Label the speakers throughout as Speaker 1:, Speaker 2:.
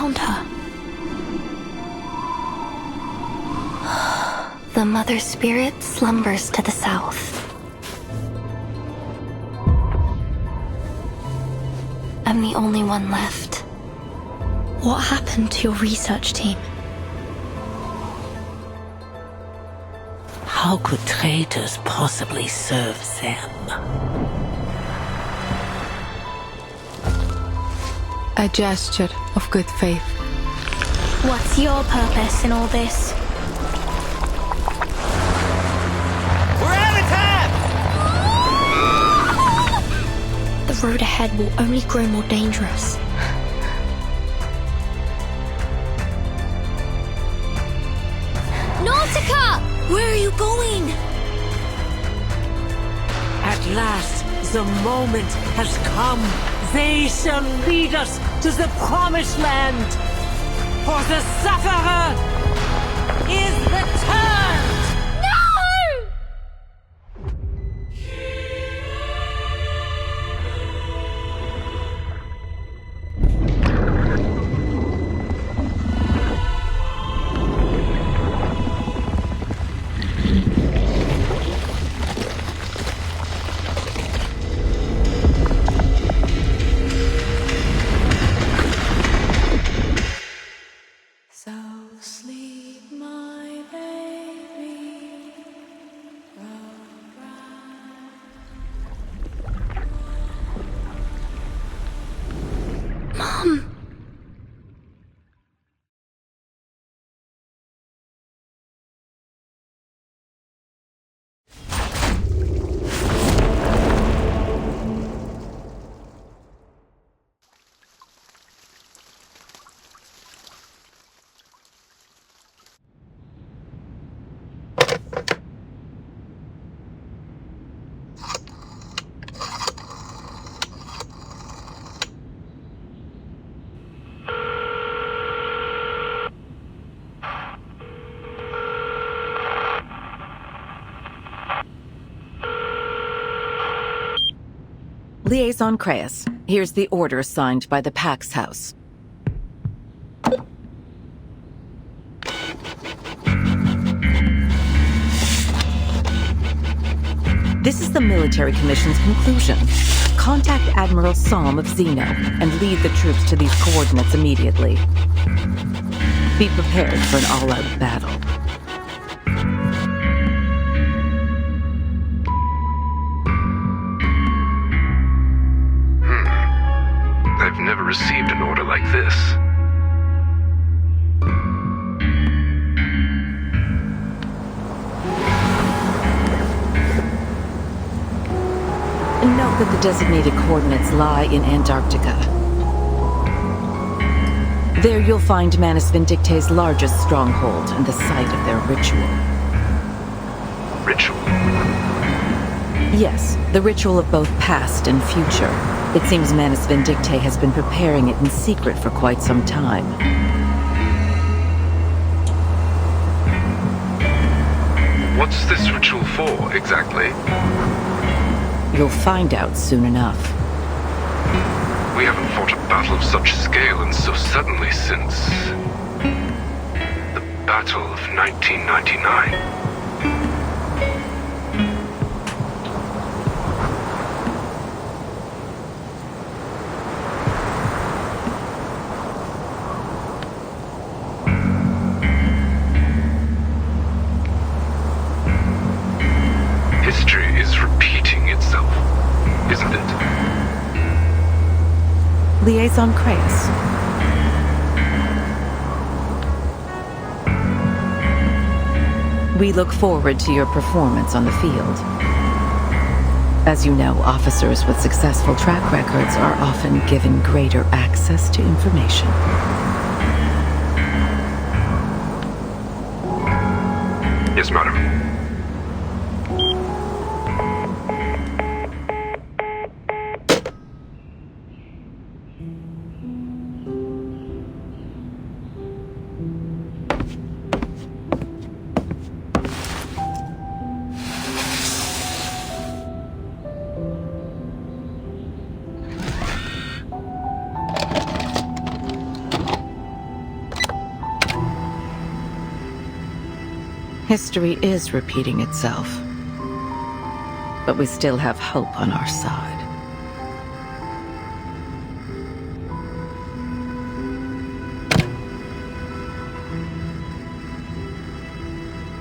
Speaker 1: around her. The mother spirit slumbers to the south. I'm the only one left. What happened to your research team?
Speaker 2: How could traitors possibly serve them?
Speaker 3: A gesture of good faith.
Speaker 1: What's your purpose in all this?
Speaker 4: We're out of time!
Speaker 1: The road ahead will only grow more dangerous. Nautica! Where are you going?
Speaker 2: At last, the moment has come. They shall lead us to the promised land. For the sufferer is returned!
Speaker 1: So sleep, my baby. Mom.
Speaker 5: Liaison Creus, here's the order signed by the Pax House. This is the Military Commission's conclusion. Contact Admiral Psalm of Zeno and lead the troops to these coordinates immediately. Be prepared for an all-out battle.
Speaker 6: I've never received an order like this.
Speaker 5: Note that the designated coordinates lie in Antarctica. There you'll find Manus Vindicte's largest stronghold and the site of their ritual.
Speaker 6: Ritual?
Speaker 5: Yes, the ritual of both past and future. It seems Manus Vindicte has been preparing it in secret for quite some time.
Speaker 6: What's this ritual for, exactly?
Speaker 5: You'll find out soon enough.
Speaker 6: We haven't fought a battle of such scale and so suddenly since... the Battle of 1999. History is repeating itself, isn't it?
Speaker 5: Liaison Creus. We look forward to your performance on the field. As you know, officers with successful track records are often given greater access to information.
Speaker 6: Yes, madam.
Speaker 5: History is repeating itself. But we still have hope on our side.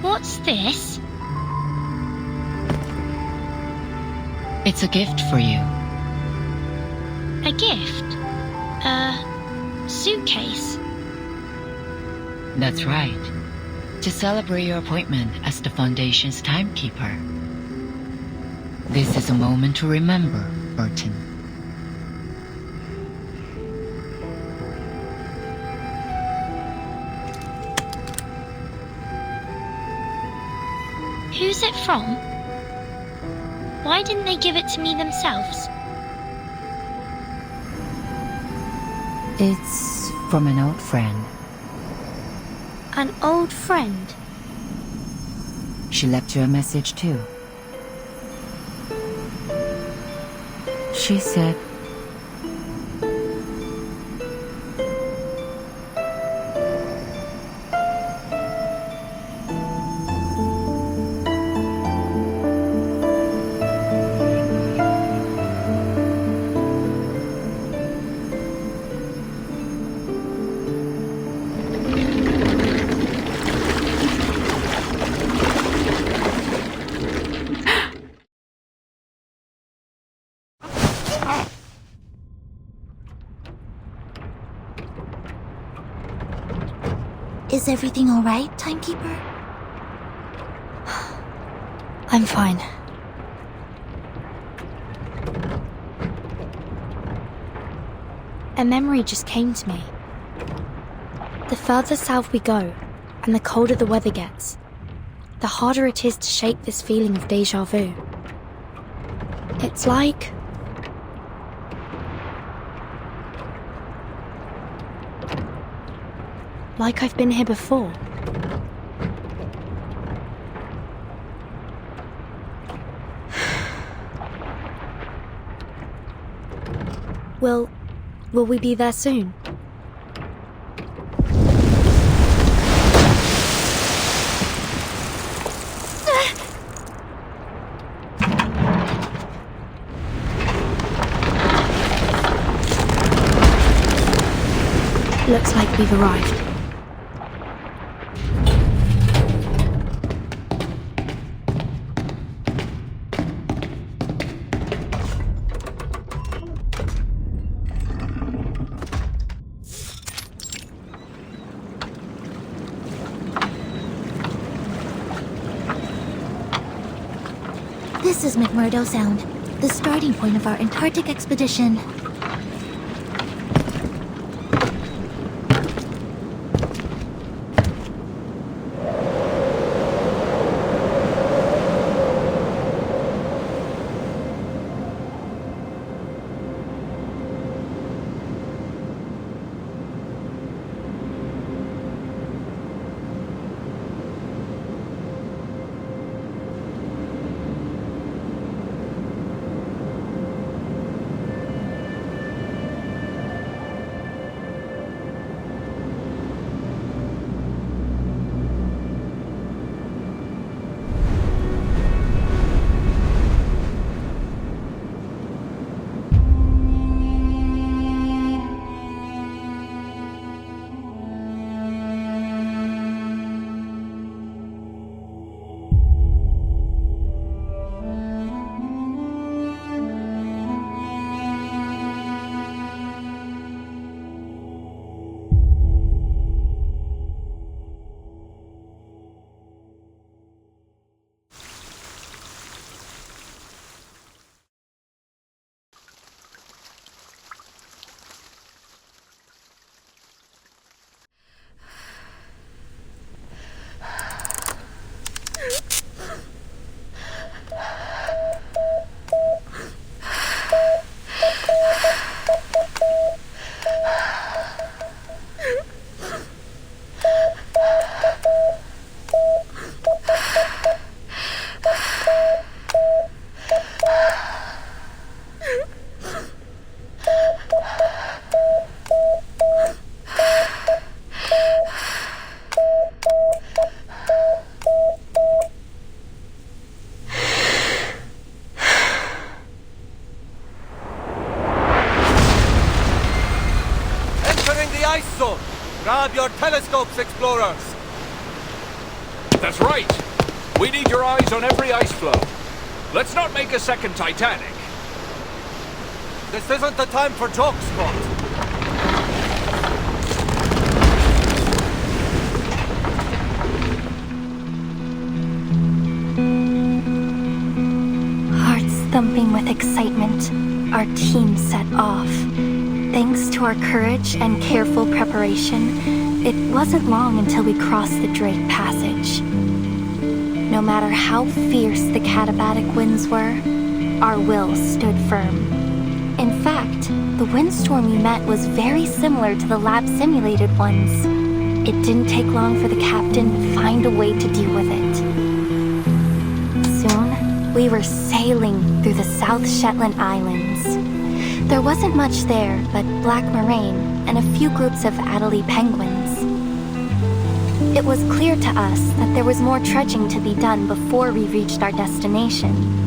Speaker 1: What's this?
Speaker 7: It's a gift for you.
Speaker 1: A gift? A suitcase?
Speaker 7: That's right. To celebrate your appointment as the Foundation's timekeeper. This is a moment to remember, Burton.
Speaker 1: Who's it from? Why didn't they give it to me themselves?
Speaker 7: It's from an old friend.
Speaker 1: An old friend?
Speaker 7: She left you a message too. She said,
Speaker 1: Is everything all right, timekeeper? I'm fine. A memory just came to me. The further south we go, and the colder the weather gets, the harder it is to shake this feeling of déjà vu. It's like I've been here before. Will we be there soon? Looks like we've arrived.
Speaker 8: This is McMurdo Sound, the starting point of our Antarctic expedition.
Speaker 4: find the ice zone. Grab your telescopes, explorers.
Speaker 9: That's right. We need your eyes on every ice floe. Let's not make a second Titanic.
Speaker 4: This isn't the time for jokes, Scott.
Speaker 1: Hearts thumping with excitement, our team set off. Thanks to our courage and careful preparation, it wasn't long until we crossed the Drake Passage. No matter how fierce the katabatic winds were, our will stood firm. In fact, the windstorm we met was very similar to the lab-simulated ones. It didn't take long for the captain to find a way to deal with it. Soon, we were sailing through the South Shetland Islands. There wasn't much there but black moraine and a few groups of Adelie penguins. It was clear to us that there was more trudging to be done before we reached our destination.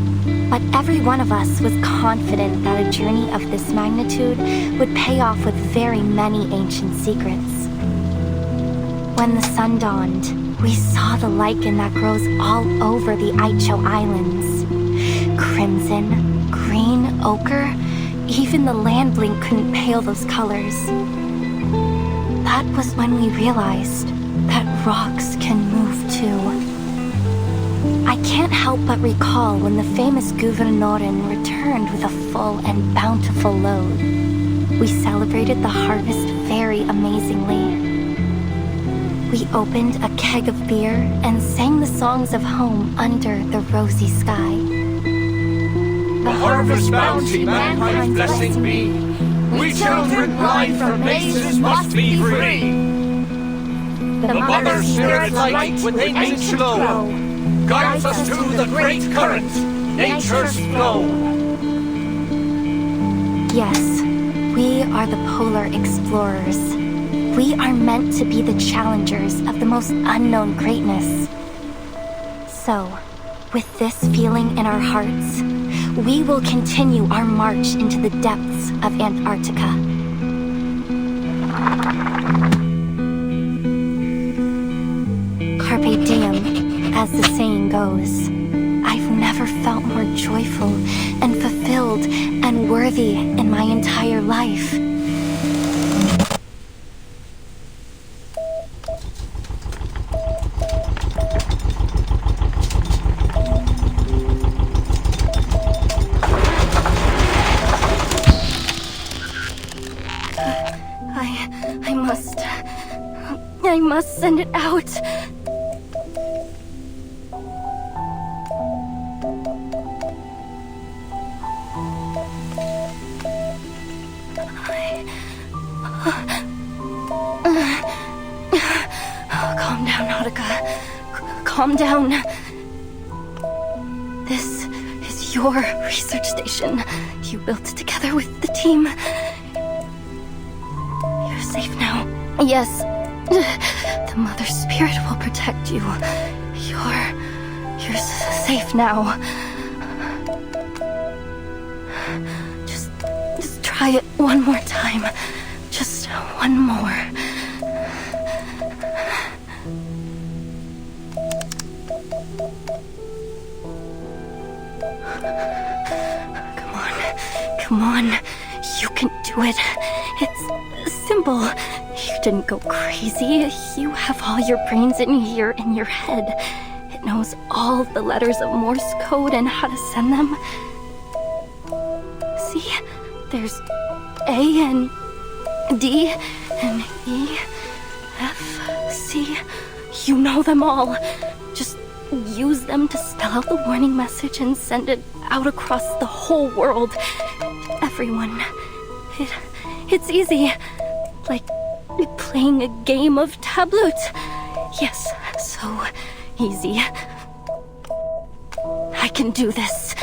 Speaker 1: But every one of us was confident that a journey of this magnitude would pay off with very many ancient secrets. When the sun dawned, we saw the lichen that grows all over the Aicho Islands. Crimson, green, ochre, even the land blink couldn't pale those colors. That was when we realized that rocks can move too. I can't help but recall when the famous Guvernören returned with a full and bountiful load. We celebrated the harvest very amazingly. We opened a keg of beer and sang the songs of home under the rosy sky.
Speaker 9: The harvest bounty mankind's blessing be. We children blind from mazes must be free.
Speaker 4: The mother spirit light within ancient glow guides us to the great current, nature's flow.
Speaker 1: Yes, we are the polar explorers. We are meant to be the challengers of the most unknown greatness. So, with this feeling in our hearts, we will continue our march into the depths of Antarctica. Carpe diem, as the saying goes. I've never felt more joyful and fulfilled and worthy in my entire life. I must send it out. Calm down, Nautica. Calm down. This is your research station. You built it together with the team. You're safe now. Yes. The Mother Spirit will protect you. You're safe now. Just try it one more time. Just one more. Come on. You can do it. It's simple. You didn't go crazy. You have all your brains in here in your head. It knows all the letters of Morse code and how to send them. See? There's A and D and E, F, C. You know them all. Just use them to spell out the warning message and send it out across the whole world. Everyone. It's easy. Like playing a game of tabloot. Yes, so easy. I can do this.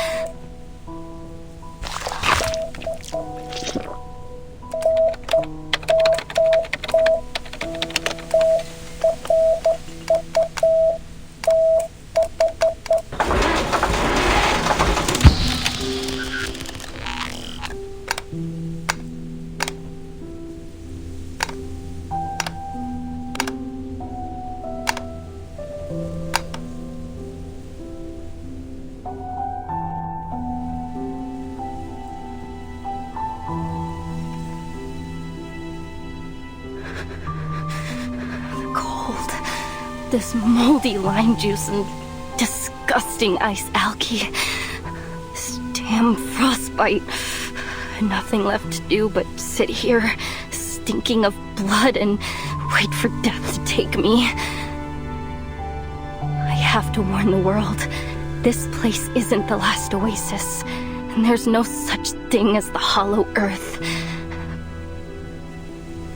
Speaker 10: cold. This moldy lime juice and disgusting ice algae. This damn frostbite. Nothing left to do but sit here, stinking of blood, and wait for death to take me. I have to warn the world. This place isn't the last oasis, and there's no such thing as the hollow earth.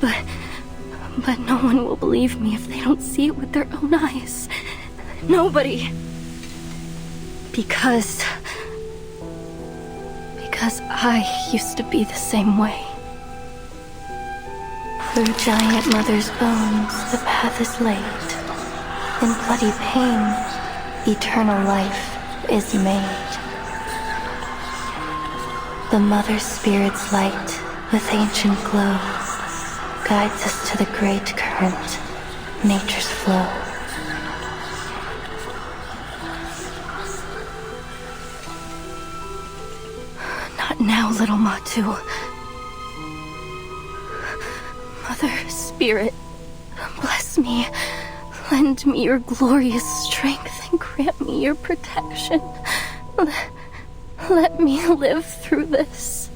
Speaker 10: But no one will believe me if they don't see it with their own eyes. Nobody. Because I used to be the same way. Through giant mother's bones, the path is laid. In bloody pain, eternal life is made. The mother spirit's light, with ancient glow, guides us to the great current, nature's flow. Not now, little Matu. Mother Spirit, bless me. Lend me your glorious strength and grant me your protection. Let me live through this.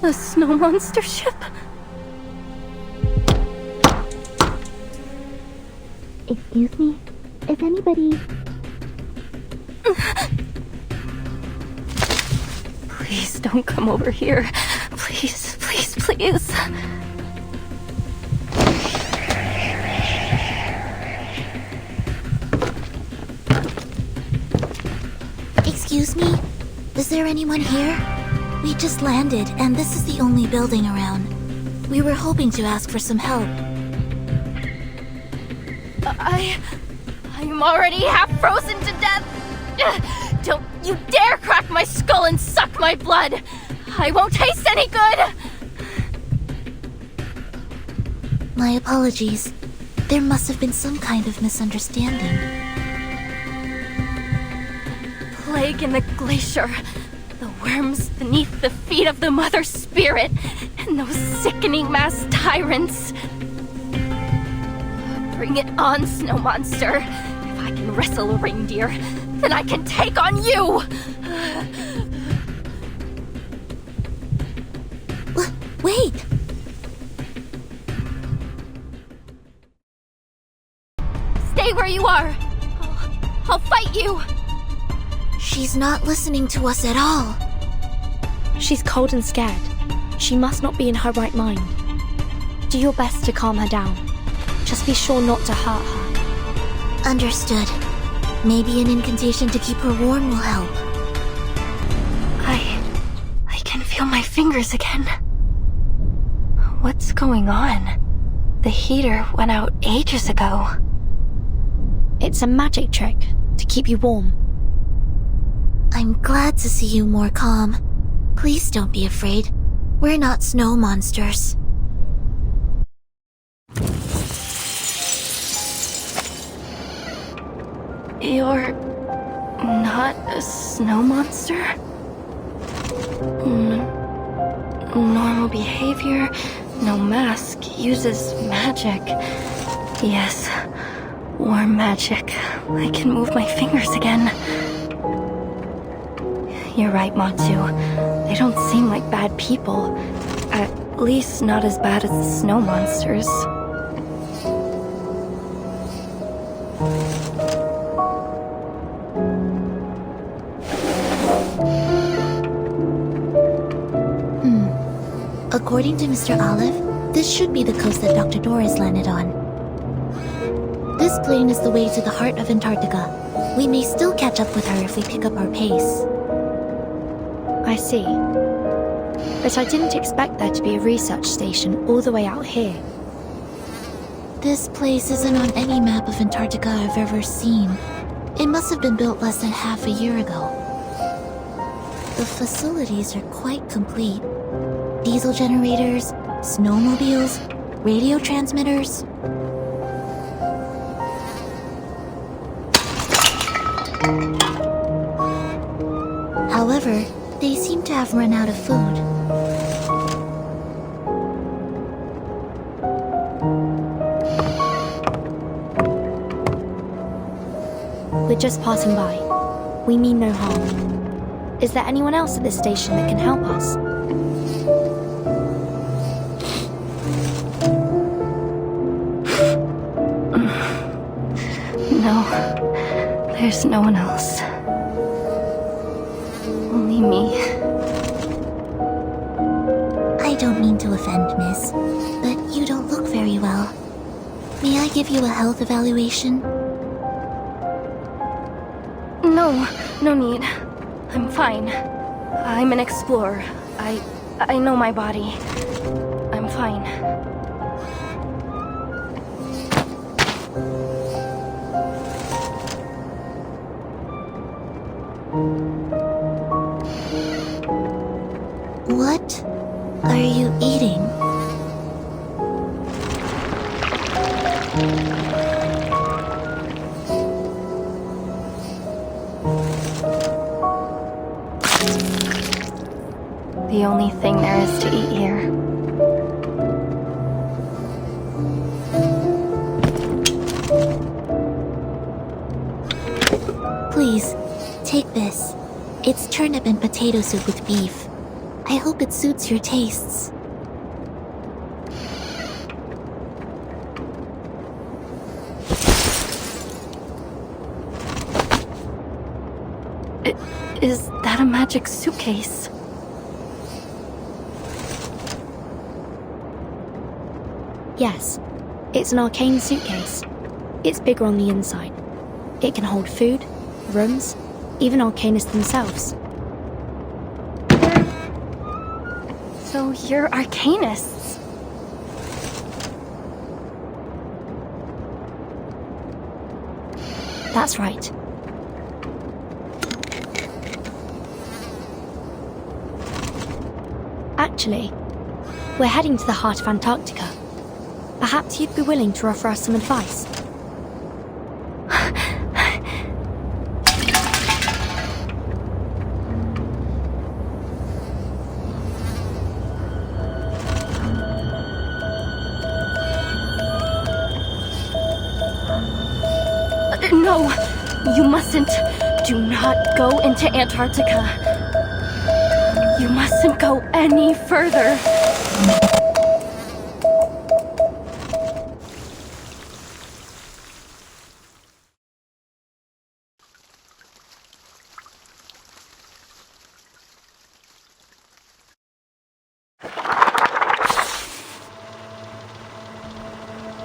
Speaker 10: A snow monster ship?
Speaker 8: Excuse me? Is anybody...
Speaker 10: Please don't come over here. Please, please, please.
Speaker 8: Excuse me? Is there anyone here? We just landed, and this is the only building around. We were hoping to ask for some help.
Speaker 10: I'm already half frozen to death. Don't you dare crack my skull and suck my blood. I won't taste any good.
Speaker 8: My apologies. There must have been some kind of misunderstanding.
Speaker 10: Plague in the glacier. The worms beneath the feet of the Mother Spirit, and those sickening mass tyrants. Bring it on, Snow Monster. If I can wrestle a reindeer, then I can take on you!
Speaker 8: Wait!
Speaker 10: Stay where you are! I'll fight you!
Speaker 8: She's not listening to us at all.
Speaker 1: She's cold and scared. She must not be in her right mind. Do your best to calm her down. Just be sure not to hurt her.
Speaker 8: Understood. Maybe an incantation to keep her warm will help.
Speaker 10: I can feel my fingers again. What's going on? The heater went out ages ago.
Speaker 1: It's a magic trick to keep you warm.
Speaker 8: I'm glad to see you more calm. Please don't be afraid. We're not snow monsters.
Speaker 10: You're not a snow monster? Normal behavior, no mask, uses magic. Yes, warm magic. I can move my fingers again. You're right, Matsu. They don't seem like bad people. At least not as bad as the snow monsters.
Speaker 8: According to Mr. Olive, this should be the coast that Dr. Doris landed on. This plane is the way to the heart of Antarctica. We may still catch up with her if we pick up our pace.
Speaker 1: I see. But I didn't expect there to be a research station all the way out here.
Speaker 8: This place isn't on any map of Antarctica I've ever seen. It must have been built less than half a year ago. The facilities are quite complete. Diesel generators, snowmobiles, radio transmitters. However, they seem to have run out of food.
Speaker 1: We're just passing by. We mean no harm. Is there anyone else at this station that can help us?
Speaker 10: No, there's no one else. Only me.
Speaker 8: I don't mean to offend, miss, but you don't look very well. May I give you a health evaluation?
Speaker 10: No, no need. I'm fine. I'm an explorer. I know my body. I'm fine.
Speaker 8: What are you eating?
Speaker 10: The only thing there is to eat here.
Speaker 8: Please, take this. It's turnip and potato soup with beef. I hope it suits your tastes.
Speaker 10: Is that a magic suitcase?
Speaker 1: Yes, it's an arcane suitcase. It's bigger on the inside. It can hold food, rooms, even arcanists themselves.
Speaker 10: So you're arcanists?
Speaker 1: That's right. Actually, we're heading to the heart of Antarctica. Perhaps you'd be willing to offer us some advice.
Speaker 10: No, you mustn't. Do not go into Antarctica. You mustn't go any further.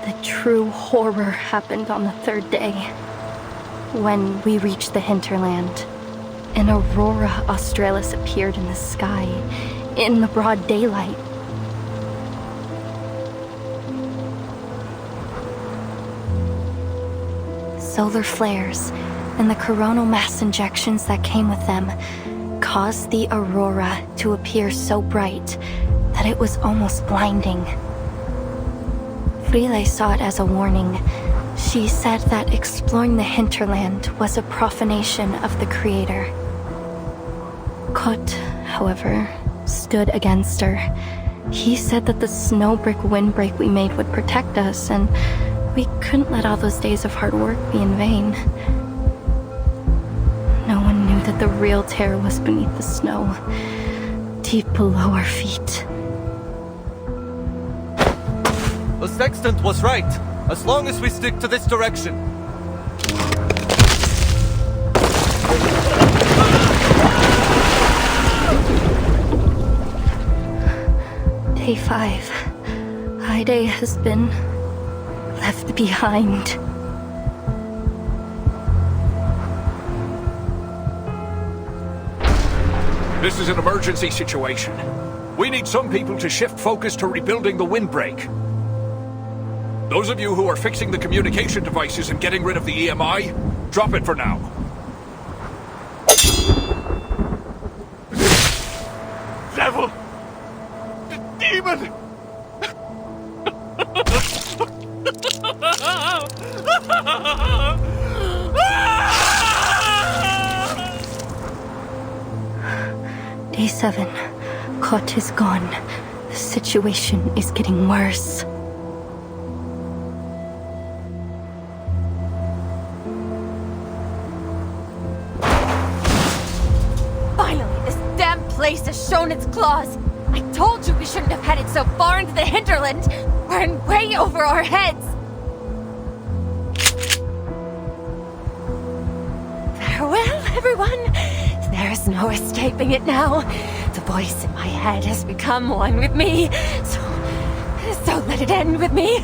Speaker 10: The true horror happened on the third day. When we reached the hinterland, an aurora australis appeared in the sky, in the broad daylight. Solar flares and the coronal mass injections that came with them caused the aurora to appear so bright that it was almost blinding. Frile saw it as a warning. She said that exploring the hinterland was a profanation of the Creator. Kot, however, stood against her. He said that the snow brick windbreak we made would protect us, and we couldn't let all those days of hard work be in vain. No one knew that the real terror was beneath the snow, deep below our feet.
Speaker 4: The sextant was right, as long as we stick to this direction.
Speaker 10: Day 5. Ide has been left behind.
Speaker 9: This is an emergency situation. We need some people to shift focus to rebuilding the windbreak. Those of you who are fixing the communication devices and getting rid of the EMI, Drop it for now. Devil! Demon!
Speaker 10: Day 7. Kot is gone. The situation is getting worse.
Speaker 11: Finally, this damn place has shown its claws. I told you we shouldn't have headed so far into the hinterland. We're in way over our heads. Farewell, everyone. There's no escaping it now. The voice in my head has become one with me. So let it end with me.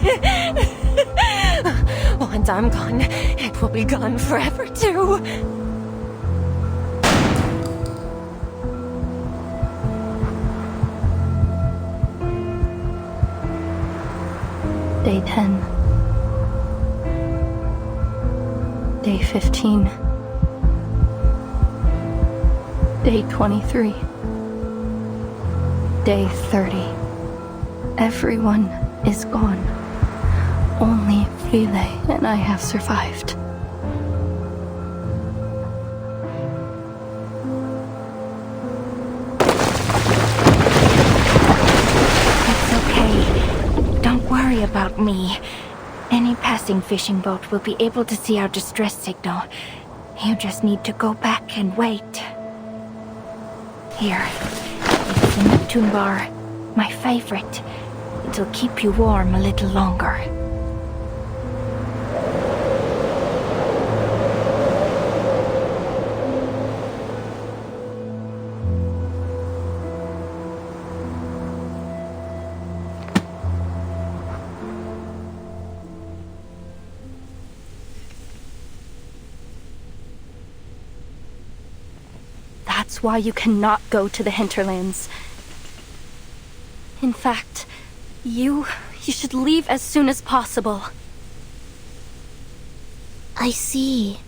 Speaker 11: Once I'm gone, it will be gone forever too.
Speaker 10: Day 10. Day 15. Day 23. Day 30. Everyone is gone. Only Frile and I have survived.
Speaker 11: It's okay. Don't worry about me. Any passing fishing boat will be able to see our distress signal. You just need to go back and wait. Here. It's the Neptune bar. My favorite. It'll keep you warm a little longer.
Speaker 10: That's why you cannot go to the hinterlands. In fact, you should leave as soon as possible.
Speaker 8: I see.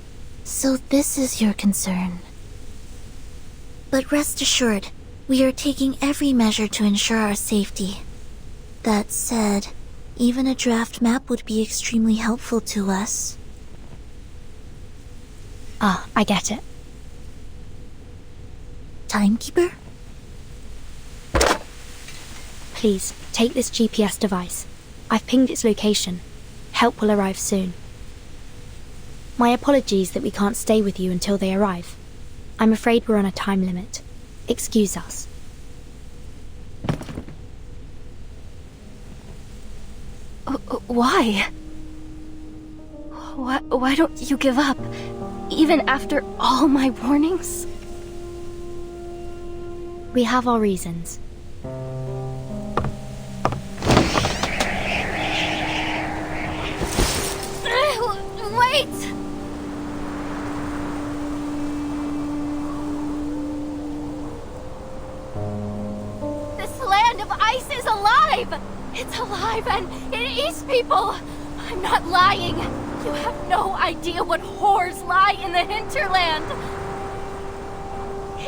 Speaker 8: So this is your concern. But rest assured, we are taking every measure to ensure our safety. That said, even a draft map would be extremely helpful to us.
Speaker 1: Ah, I get it.
Speaker 8: Timekeeper?
Speaker 1: Please, take this GPS device. I've pinged its location. Help will arrive soon. My apologies that we can't stay with you until they arrive. I'm afraid we're on a time limit. Excuse us.
Speaker 10: Why? Why don't you give up? Even after all my warnings?
Speaker 1: We have our reasons.
Speaker 11: Wait! This land of ice is alive! It's alive and it eats people! I'm not lying. You have no idea what horrors lie in the hinterland.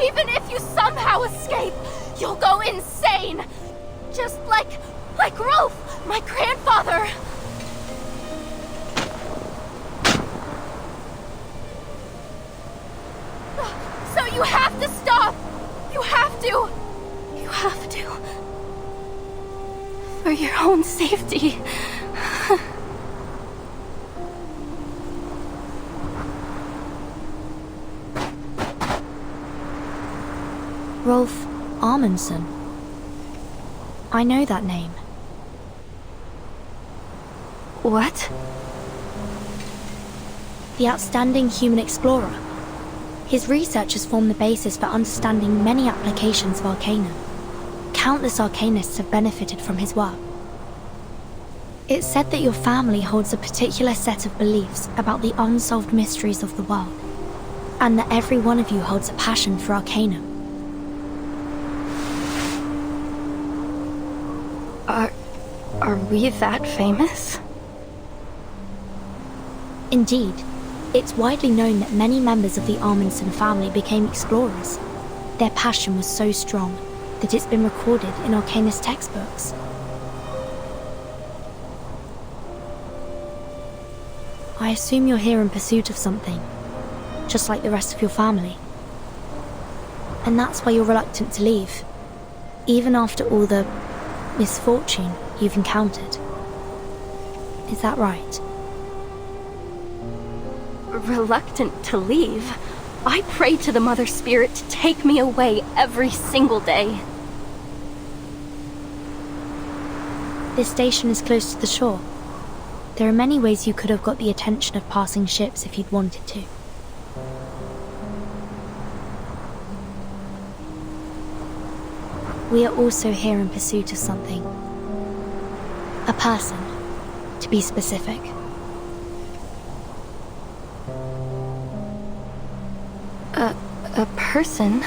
Speaker 11: Even if you somehow escape, you'll go insane! Just like Rolf, my grandfather! So you have to stop! You have to!
Speaker 10: You have to. For your own safety.
Speaker 1: Rolf Amundsen. I know that name.
Speaker 10: What?
Speaker 1: The outstanding human explorer. His research has formed the basis for understanding many applications of Arcana. Countless Arcanists have benefited from his work. It's said that your family holds a particular set of beliefs about the unsolved mysteries of the world, and that every one of you holds a passion for Arcana.
Speaker 10: Are we that famous?
Speaker 1: Indeed. It's widely known that many members of the Amundsen family became explorers. Their passion was so strong that it's been recorded in Arcanist textbooks. I assume you're here in pursuit of something, just like the rest of your family. And that's why you're reluctant to leave, even after all the misfortune you've encountered. Is that right?
Speaker 10: Reluctant to leave? I pray to the Mother Spirit to take me away every single day.
Speaker 1: This station is close to the shore. There are many ways you could have got the attention of passing ships if you'd wanted to. We are also here in pursuit of something. A person, to be specific.
Speaker 10: A person?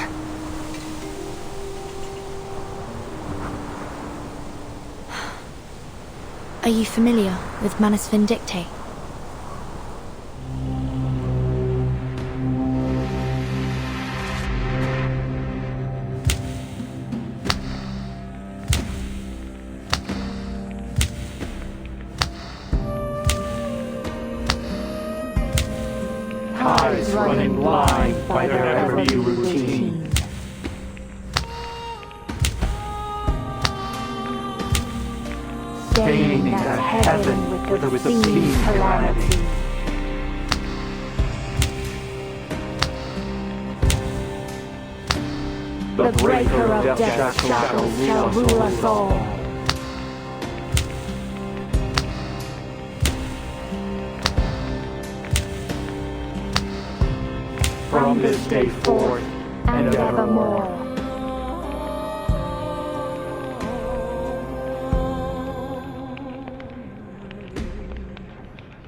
Speaker 1: Are you familiar with Manus Vindictae?
Speaker 9: Eyes running blind by their every routine. Staining their heaven with obscene calamity. The breaker of death's shackles shall rule us all. From this day forth and evermore.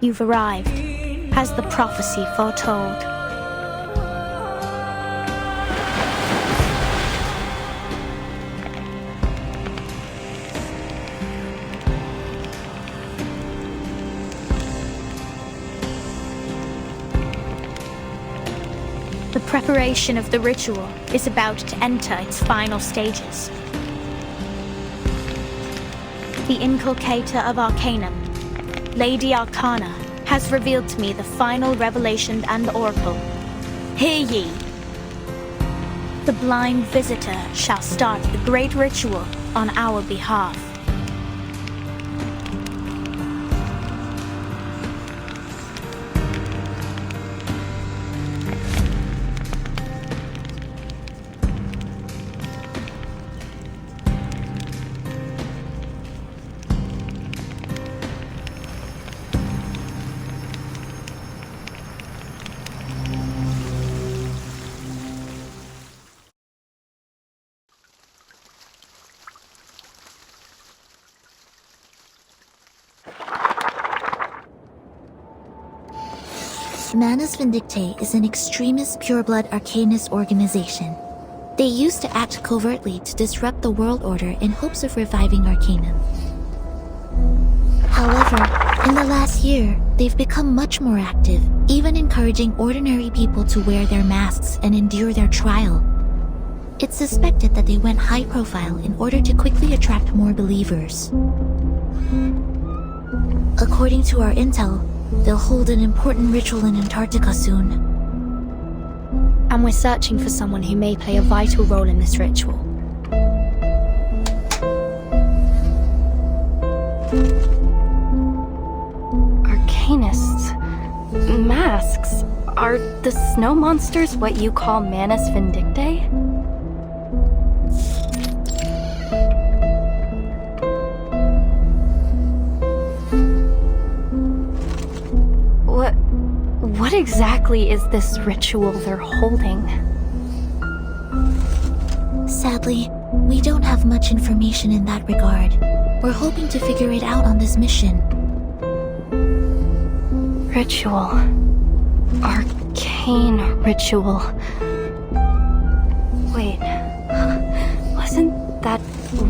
Speaker 1: You've arrived, as the prophecy foretold. The preparation of the ritual is about to enter its final stages. The inculcator of Arcanum, Lady Arcana, has revealed to me the final revelation and the oracle. Hear ye! The blind visitor shall start the great ritual on our behalf.
Speaker 8: Manus Vindictae is an extremist pureblood arcanist organization. They used to act covertly to disrupt the world order in hopes of reviving Arcanum. However, in the last year, they've become much more active, even encouraging ordinary people to wear their masks and endure their trial. It's suspected that they went high profile in order to quickly attract more believers. According to our intel, they'll hold an important ritual in Antarctica soon.
Speaker 1: And we're searching for someone who may play a vital role in this ritual.
Speaker 10: Arcanists. Masks. Are the snow monsters what you call Manus Vindictae? What exactly is this ritual they're holding?
Speaker 8: Sadly, we don't have much information in that regard. We're hoping to figure it out on this mission.
Speaker 10: Ritual. Arcane ritual. Wait, wasn't that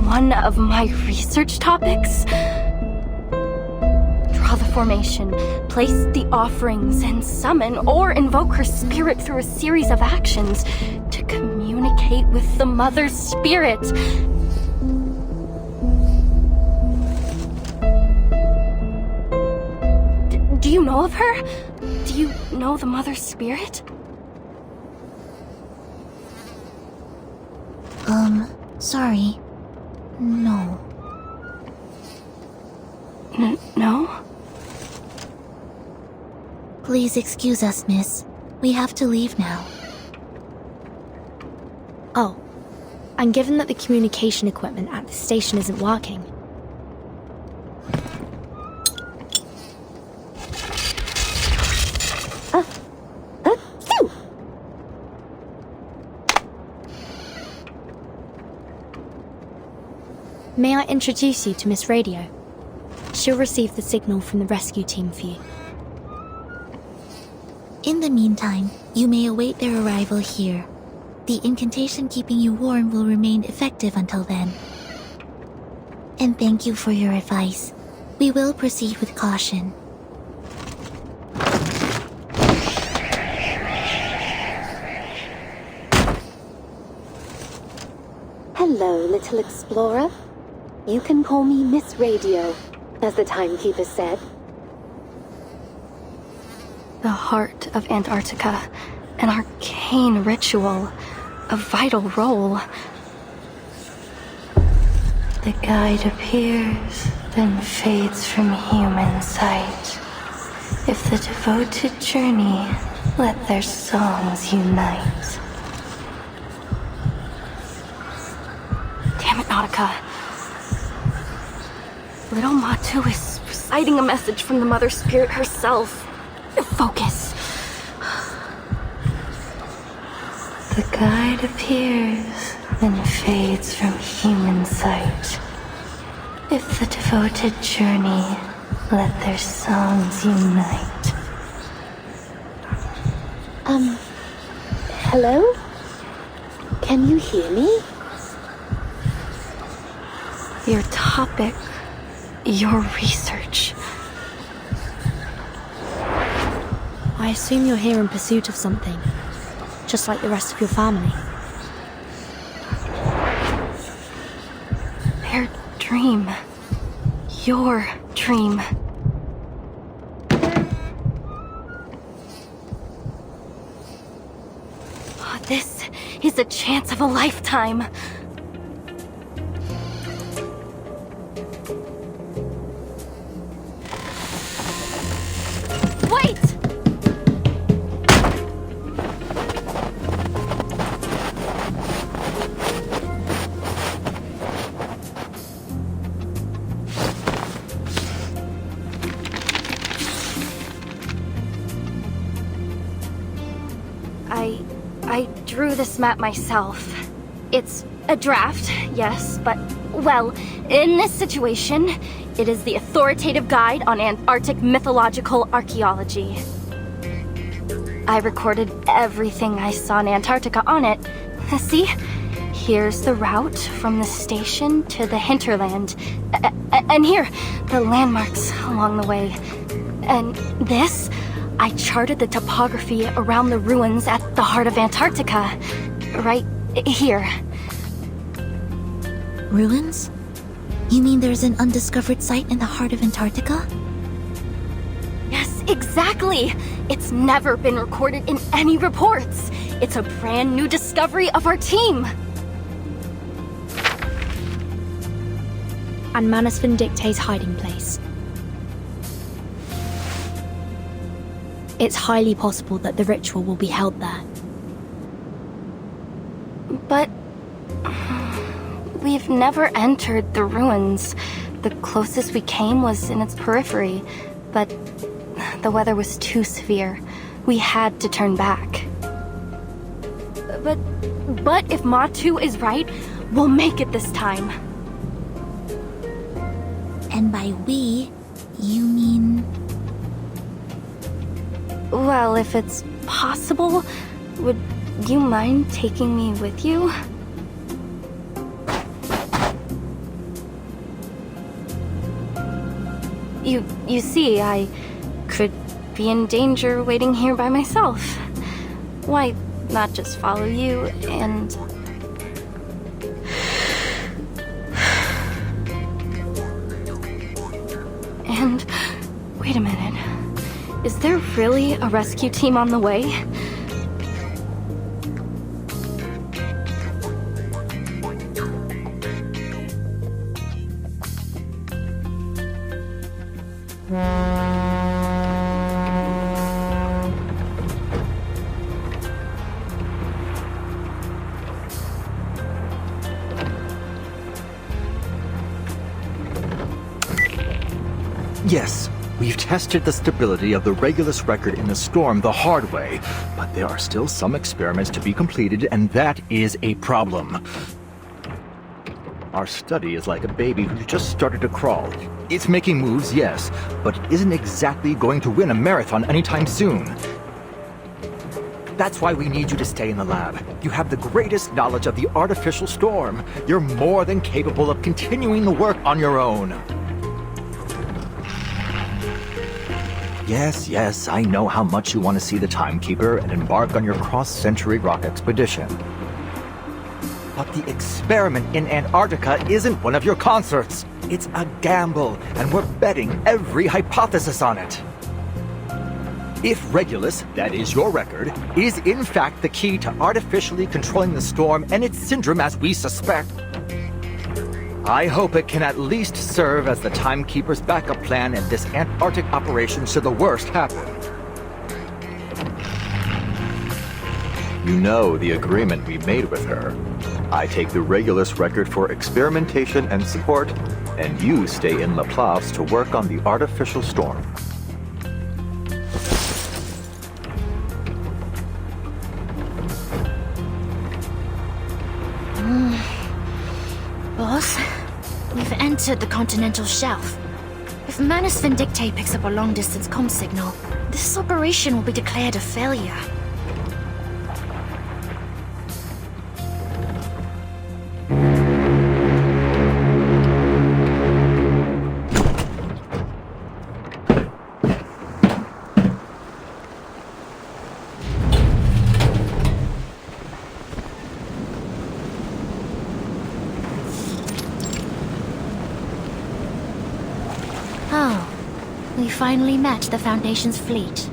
Speaker 10: one of my research topics? Draw the formation, place the offerings, and summon or invoke her spirit through a series of actions to communicate with the Mother Spirit. Do you know of her? Do you know the Mother Spirit?
Speaker 8: Sorry. No.
Speaker 10: No?
Speaker 8: Please excuse us, miss. We have to leave now.
Speaker 1: Oh, and given that the communication equipment at the station isn't working, may I introduce you to Miss Radio? She'll receive the signal from the rescue team for you.
Speaker 8: In the meantime, you may await their arrival here. The incantation keeping you warm will remain effective until then. And thank you for your advice. We will proceed with caution.
Speaker 12: Hello, little explorer. You can call me Miss Radio, as the timekeeper said.
Speaker 10: The heart of Antarctica, an arcane ritual, a vital role. The guide appears, then fades from human sight. If the devoted journey, let their songs unite. Damn it, Nautica. Little Matu is reciting a message from the Mother Spirit herself. Focus. The guide appears, then fades from human sight. If the devoted journey, let their songs unite.
Speaker 12: Hello? Can you hear me?
Speaker 10: Your topic, your research.
Speaker 1: I assume you're here in pursuit of something, just like the rest of your family.
Speaker 10: Their dream. Your dream. Oh, this is a chance of a lifetime. Wait! I drew this map myself. It's a draft, yes, but, well, in this situation, it is the authoritative guide on Antarctic mythological archaeology. I recorded everything I saw in Antarctica on it. See? Here's the route from the station to the hinterland. And here, the landmarks along the way. And this, I charted the topography around the ruins at the heart of Antarctica. Right here.
Speaker 8: Ruins? You mean there's an undiscovered site in the heart of Antarctica?
Speaker 10: Yes, exactly! It's never been recorded in any reports. It's a brand new discovery of our team.
Speaker 1: And Manus Vindicte's hiding place. It's highly possible that the ritual will be held there.
Speaker 10: But we've never entered the ruins. The closest we came was in its periphery, but the weather was too severe. We had to turn back. But if Matu is right, we'll make it this time.
Speaker 8: And by we, you mean...
Speaker 10: Well, if it's possible, would you mind taking me with you? You see, I could be in danger waiting here by myself. Why not just follow you and... And... wait a minute. Is there really a rescue team on the way?
Speaker 13: Yes, we've tested the stability of the Regulus record in the storm the hard way, but there are still some experiments to be completed, and that is a problem. Our study is like a baby who just started to crawl. It's making moves, yes, but it isn't exactly going to win a marathon anytime soon. That's why we need you to stay in the lab. You have the greatest knowledge of the artificial storm. You're more than capable of continuing the work on your own. Yes, I know how much you want to see the Timekeeper and embark on your cross-century rock expedition. But the experiment in Antarctica isn't one of your concerts. It's a gamble, and we're betting every hypothesis on it. If Regulus, that is your record, is in fact the key to artificially controlling the storm and its syndrome as we suspect, I hope it can at least serve as the Timekeeper's backup plan in this Antarctic operation should the worst happen. You know the agreement we made with her. I take the Regulus record for experimentation and support, and you stay in Laplace to work on the artificial storm.
Speaker 1: Boss, we've entered the continental shelf. If Manus Vindictae picks up a long-distance comm signal, this operation will be declared a failure. Oh, we finally met the Foundation's fleet.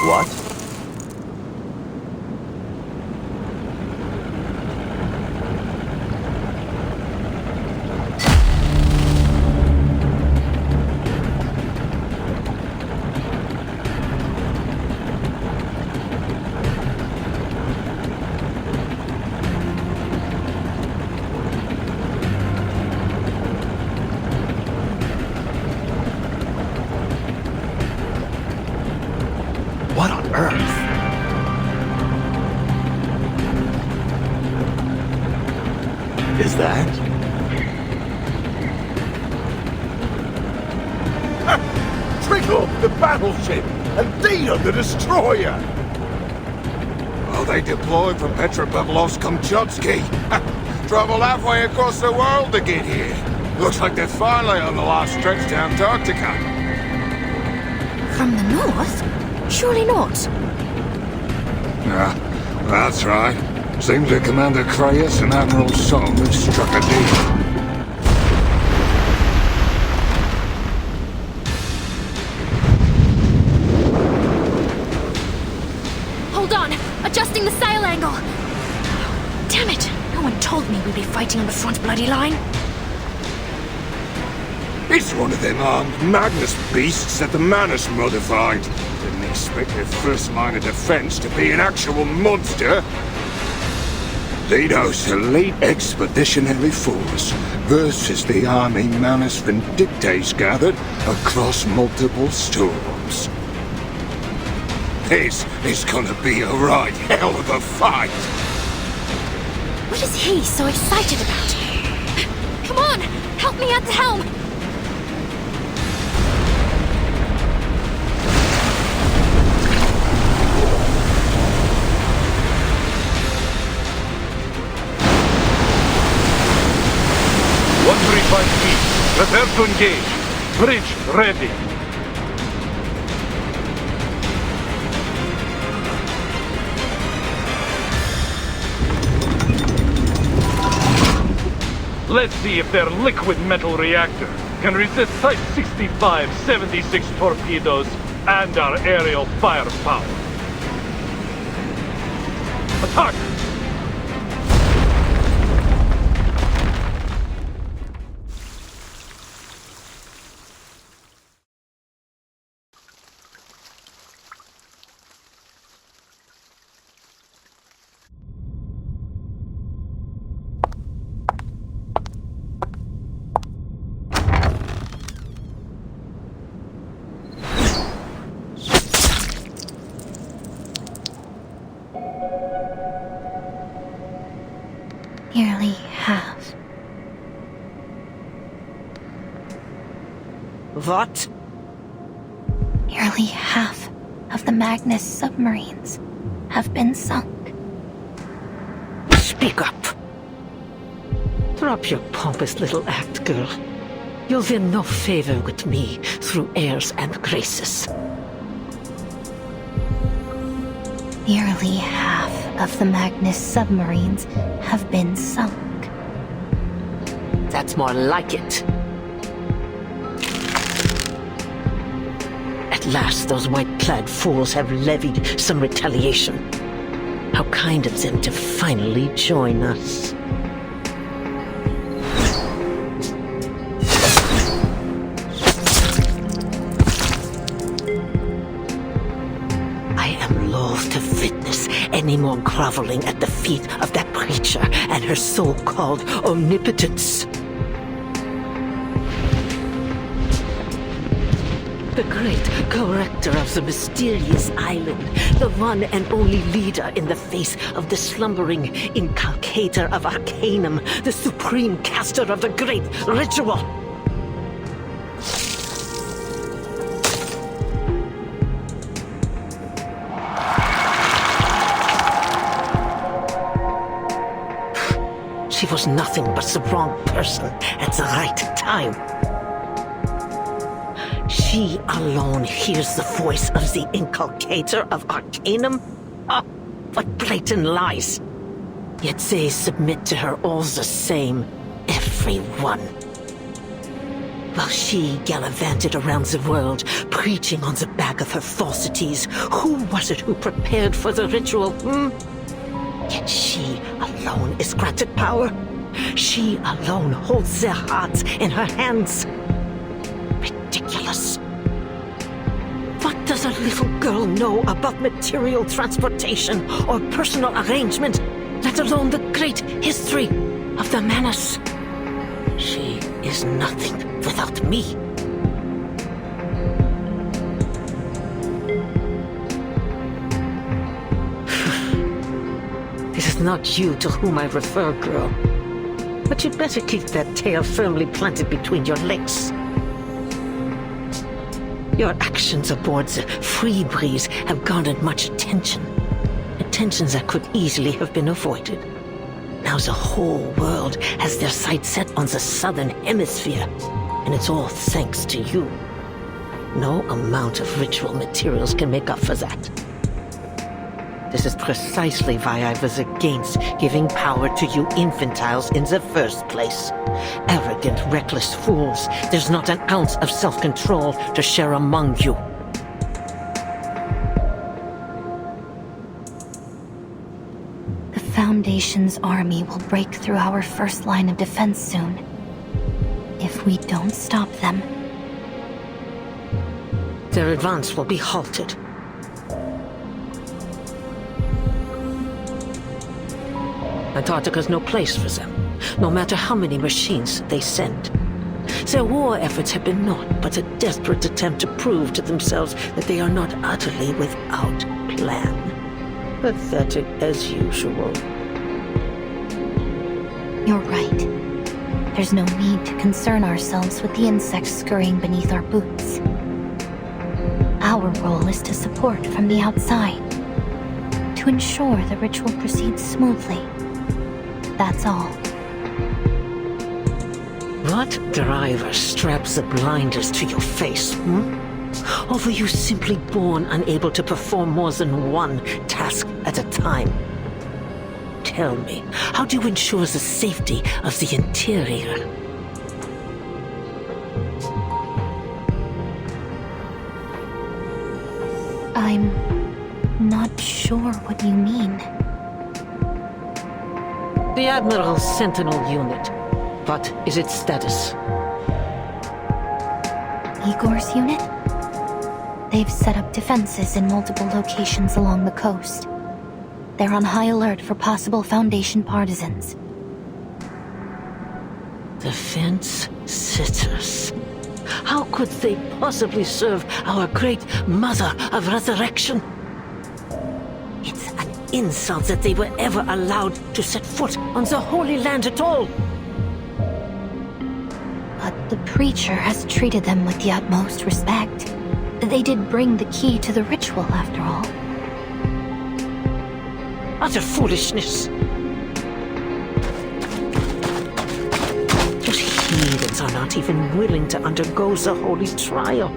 Speaker 13: What? What on earth? Is that?
Speaker 9: Trickle, the battleship, and Dina, the destroyer! Well, they deployed from Petropavlovsk-Kamchatsky. Traveled halfway across the world to get here. Looks like they're finally on the last stretch to Antarctica.
Speaker 1: From the north? Surely not.
Speaker 9: Yeah, that's right. Seems that Commander Kreius and Admiral Song have struck a deal.
Speaker 1: Hold on! Adjusting the sail angle! Damn it! No one told me we'd be fighting on the front bloody line.
Speaker 9: It's one of them armed Magnus beasts that the Manus modified. Didn't expect their first line of defense to be an actual monster. Lido's elite expeditionary force versus the army Manus Vindictae's gathered across multiple storms. This is gonna be a right hell of a fight.
Speaker 1: What is he so excited about? Come on! Help me at the helm!
Speaker 4: Prepare to engage. Bridge ready. Let's see if their liquid metal reactor can resist Type 65-76 torpedoes and our aerial firepower. Attack!
Speaker 1: Nearly half.
Speaker 2: What?
Speaker 1: Nearly half of the Magnus submarines have been sunk.
Speaker 2: Speak up. Drop your pompous little act, girl. You'll win no favor with me through airs and graces.
Speaker 1: Nearly half of the Magnus submarines have been sunk.
Speaker 2: That's more like it. At last, those white-clad fools have levied some retaliation. How kind of them to finally join us. I am loath to witness any more groveling at the feet of that creature and her so-called omnipotence. The great corrector of the mysterious island, the one and only leader in the face of the slumbering inculcator of Arcanum, the supreme caster of the great ritual. She was nothing but the wrong person at the right time. She alone hears the voice of the inculcator of Arcanum? Ah, what blatant lies! Yet they submit to her all the same, everyone. While she gallivanted around the world, preaching on the back of her falsities, who was it who prepared for the ritual, Yet she alone is granted power. She alone holds their hearts in her hands. Ridiculous. What does a little girl know about material transportation or personal arrangement, let alone the great history of the Manus? She is nothing without me. It is not you to whom I refer, girl. But you'd better keep that tail firmly planted between your legs. Your actions aboard the Free Breeze have garnered much attention. Attention that could easily have been avoided. Now the whole world has their sights set on the southern hemisphere, and it's all thanks to you. No amount of ritual materials can make up for that. This is precisely why I was against giving power to you infantiles in the first place. Arrogant, reckless fools. There's not an ounce of self-control to share among you.
Speaker 1: The Foundation's army will break through our first line of defense soon. If we don't stop them,
Speaker 2: their advance will be halted. Antarctica's no place for them, no matter how many machines they send. Their war efforts have been naught but a desperate attempt to prove to themselves that they are not utterly without plan. Pathetic as usual.
Speaker 1: You're right. There's no need to concern ourselves with the insects scurrying beneath our boots. Our role is to support from the outside, to ensure the ritual proceeds smoothly. That's all.
Speaker 2: What driver straps the blinders to your face, Or were you simply born unable to perform more than one task at a time? Tell me, how do you ensure the safety of the interior?
Speaker 1: I'm not sure what you mean.
Speaker 2: The Admiral's Sentinel unit. What is its status?
Speaker 1: Igor's unit? They've set up defenses in multiple locations along the coast. They're on high alert for possible Foundation partisans.
Speaker 2: Defense sitters. How could they possibly serve our great Mother of Resurrection? It's an insult that they were ever allowed to set foot on the Holy Land at all.
Speaker 1: But the preacher has treated them with the utmost respect. They did bring the key to the ritual, after all.
Speaker 2: Utter foolishness. Those heathens are not even willing to undergo the holy trial.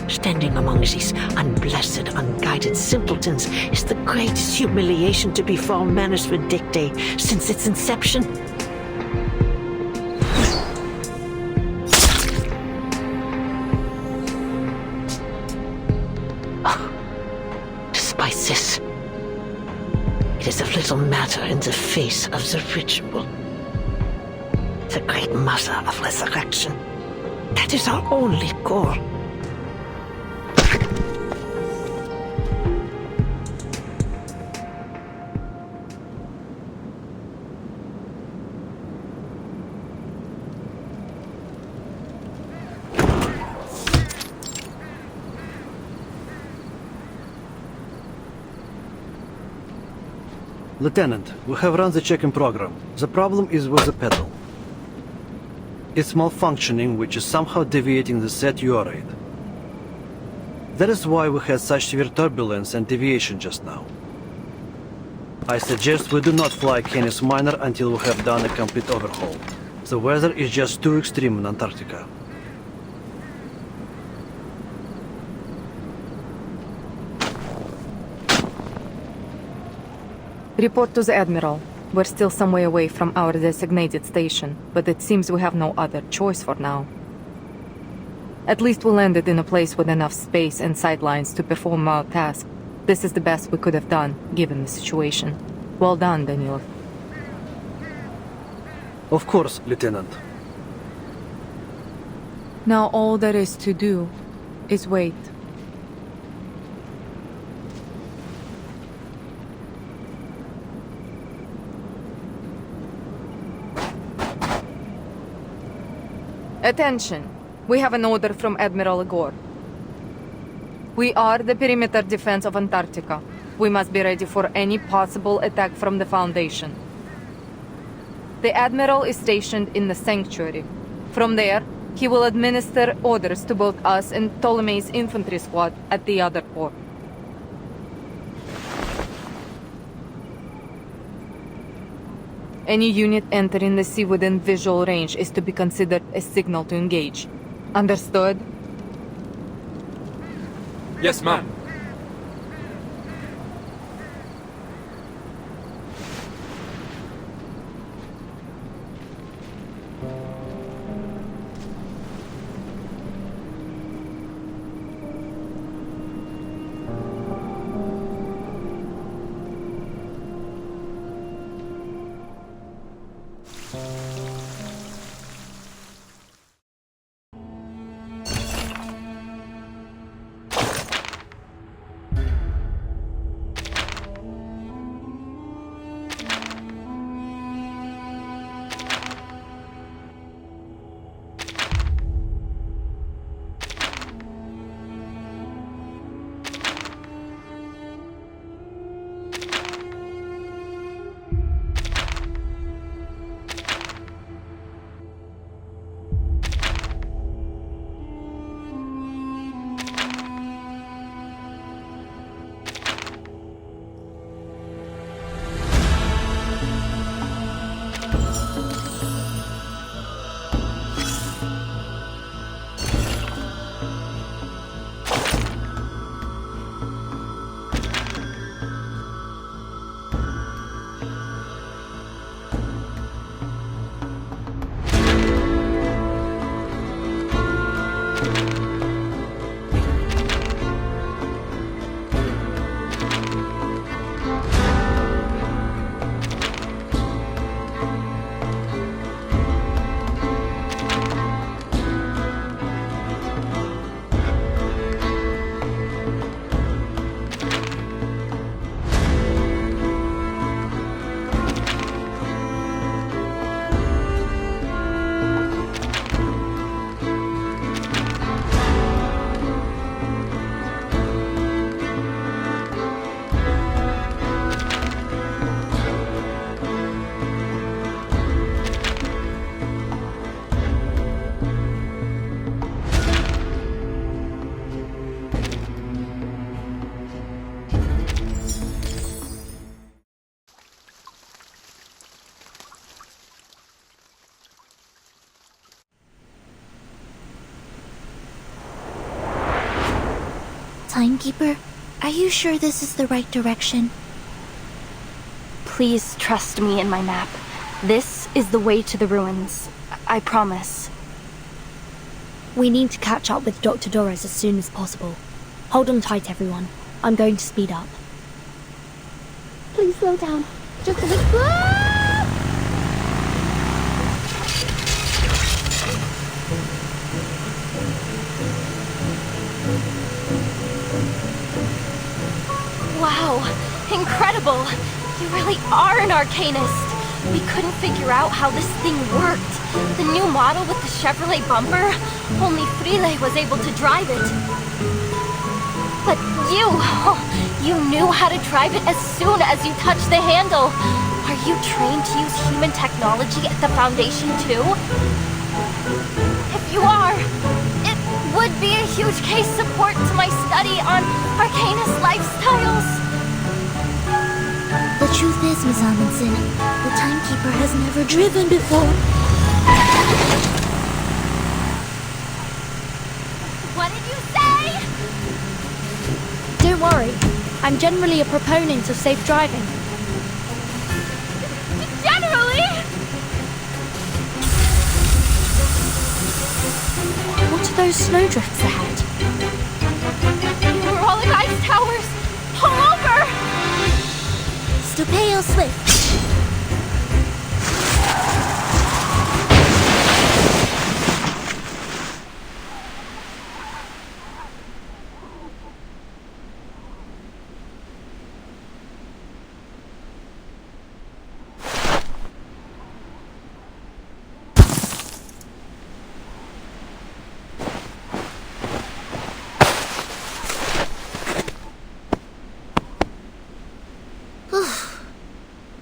Speaker 2: Standing among these unblessed, unguided simpletons is the greatest humiliation to befall Manusford Dictae since its inception. Despite this, it is of little matter in the face of the ritual. The great Mother of Resurrection. That is our only goal.
Speaker 14: Lieutenant, we have run the checking program. The problem is with the pedal. It's malfunctioning, which is somehow deviating the set UR rate. That is why we had such severe turbulence and deviation just now. I suggest we do not fly Canis Minor until we have done a complete overhaul. The weather is just too extreme in Antarctica.
Speaker 15: Report to the Admiral. We're still some way away from our designated station, but it seems we have no other choice for now. At least we landed in a place with enough space and sidelines to perform our task. This is the best we could have done, given the situation. Well done, Daniel.
Speaker 14: Of course, Lieutenant.
Speaker 15: Now all there is to do is wait. Attention! We have an order from Admiral Igor. We are the perimeter defense of Antarctica. We must be ready for any possible attack from the Foundation. The Admiral is stationed in the Sanctuary. From there, he will administer orders to both us and Ptolemy's infantry squad at the other port. Any unit entering the sea within visual range is to be considered a signal to engage. Understood?
Speaker 4: Yes, ma'am.
Speaker 8: Timekeeper, are you sure this is the right direction?
Speaker 10: Please trust me and my map. This is the way to the ruins. I promise.
Speaker 1: We need to catch up with Dr. Doris as soon as possible. Hold on tight, everyone. I'm going to speed up.
Speaker 12: Please slow down. Just a little.
Speaker 11: Wow, incredible! You really are an arcanist. We couldn't figure out how this thing worked. The new model with the Chevrolet bumper, only Frile was able to drive it. But you knew how to drive it as soon as you touched the handle. Are you trained to use human technology at the Foundation too? If you are, it would be a huge case support to my study on arcanist lifestyles.
Speaker 8: The truth is, Miss Amundsen, the Timekeeper has never driven before.
Speaker 11: What did you say?
Speaker 1: Don't worry. I'm generally a proponent of safe driving.
Speaker 11: Generally?
Speaker 1: What are those snowdrifts ahead?
Speaker 11: Rolling ice towers! Pull over!
Speaker 8: Stupeo Swift.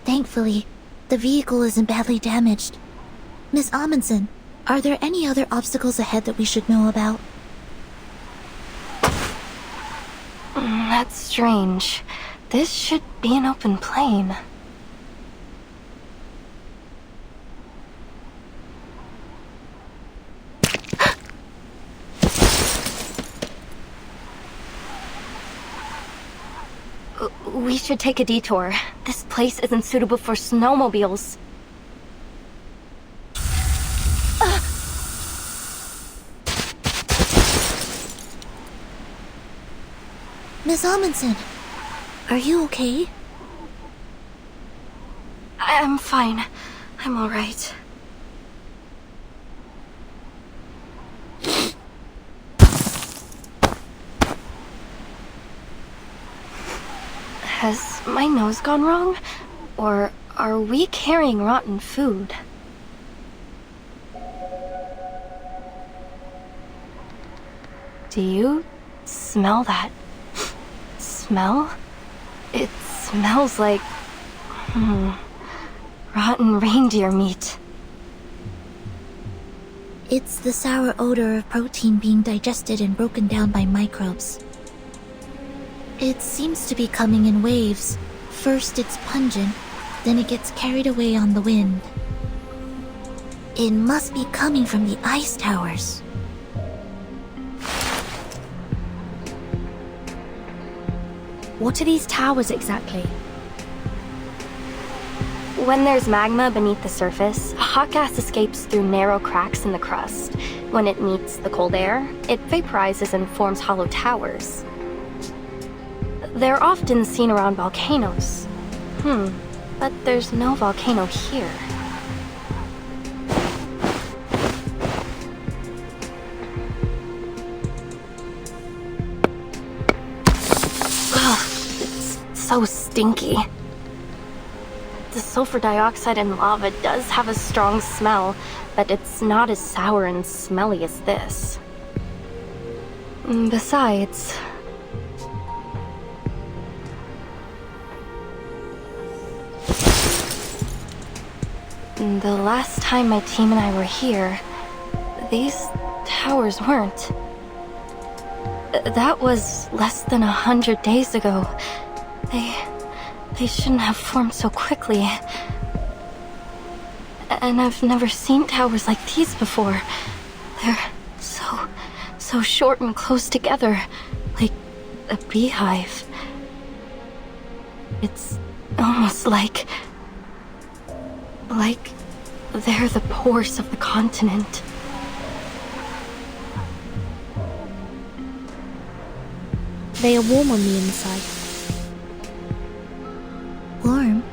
Speaker 8: Thankfully, the vehicle isn't badly damaged. Miss Amundsen, are there any other obstacles ahead that we should know about?
Speaker 10: That's strange. This should be an open plain. We should take a detour. This place isn't suitable for snowmobiles.
Speaker 8: Miss Amundsen, are you okay?
Speaker 10: I'm fine. I'm alright. Has my nose gone wrong? Or are we carrying rotten food? Do you smell that? Smell? It smells like... rotten reindeer meat.
Speaker 8: It's the sour odor of protein being digested and broken down by microbes. It seems to be coming in waves. First it's pungent, then it gets carried away on the wind. It must be coming from the ice towers.
Speaker 1: What are these towers exactly?
Speaker 10: When there's magma beneath the surface, hot gas escapes through narrow cracks in the crust. When it meets the cold air, it vaporizes and forms hollow towers. They're often seen around volcanoes. But there's no volcano here. Ugh, it's so stinky. The sulfur dioxide in lava does have a strong smell, but it's not as sour and smelly as this. Besides... the last time my team and I were here, these towers weren't. That was less than 100 days ago. They shouldn't have formed so quickly. And I've never seen towers like these before. They're so short and close together, like a beehive. It's almost like they're the pores of the continent.
Speaker 1: They are warm on the inside.
Speaker 8: Warm?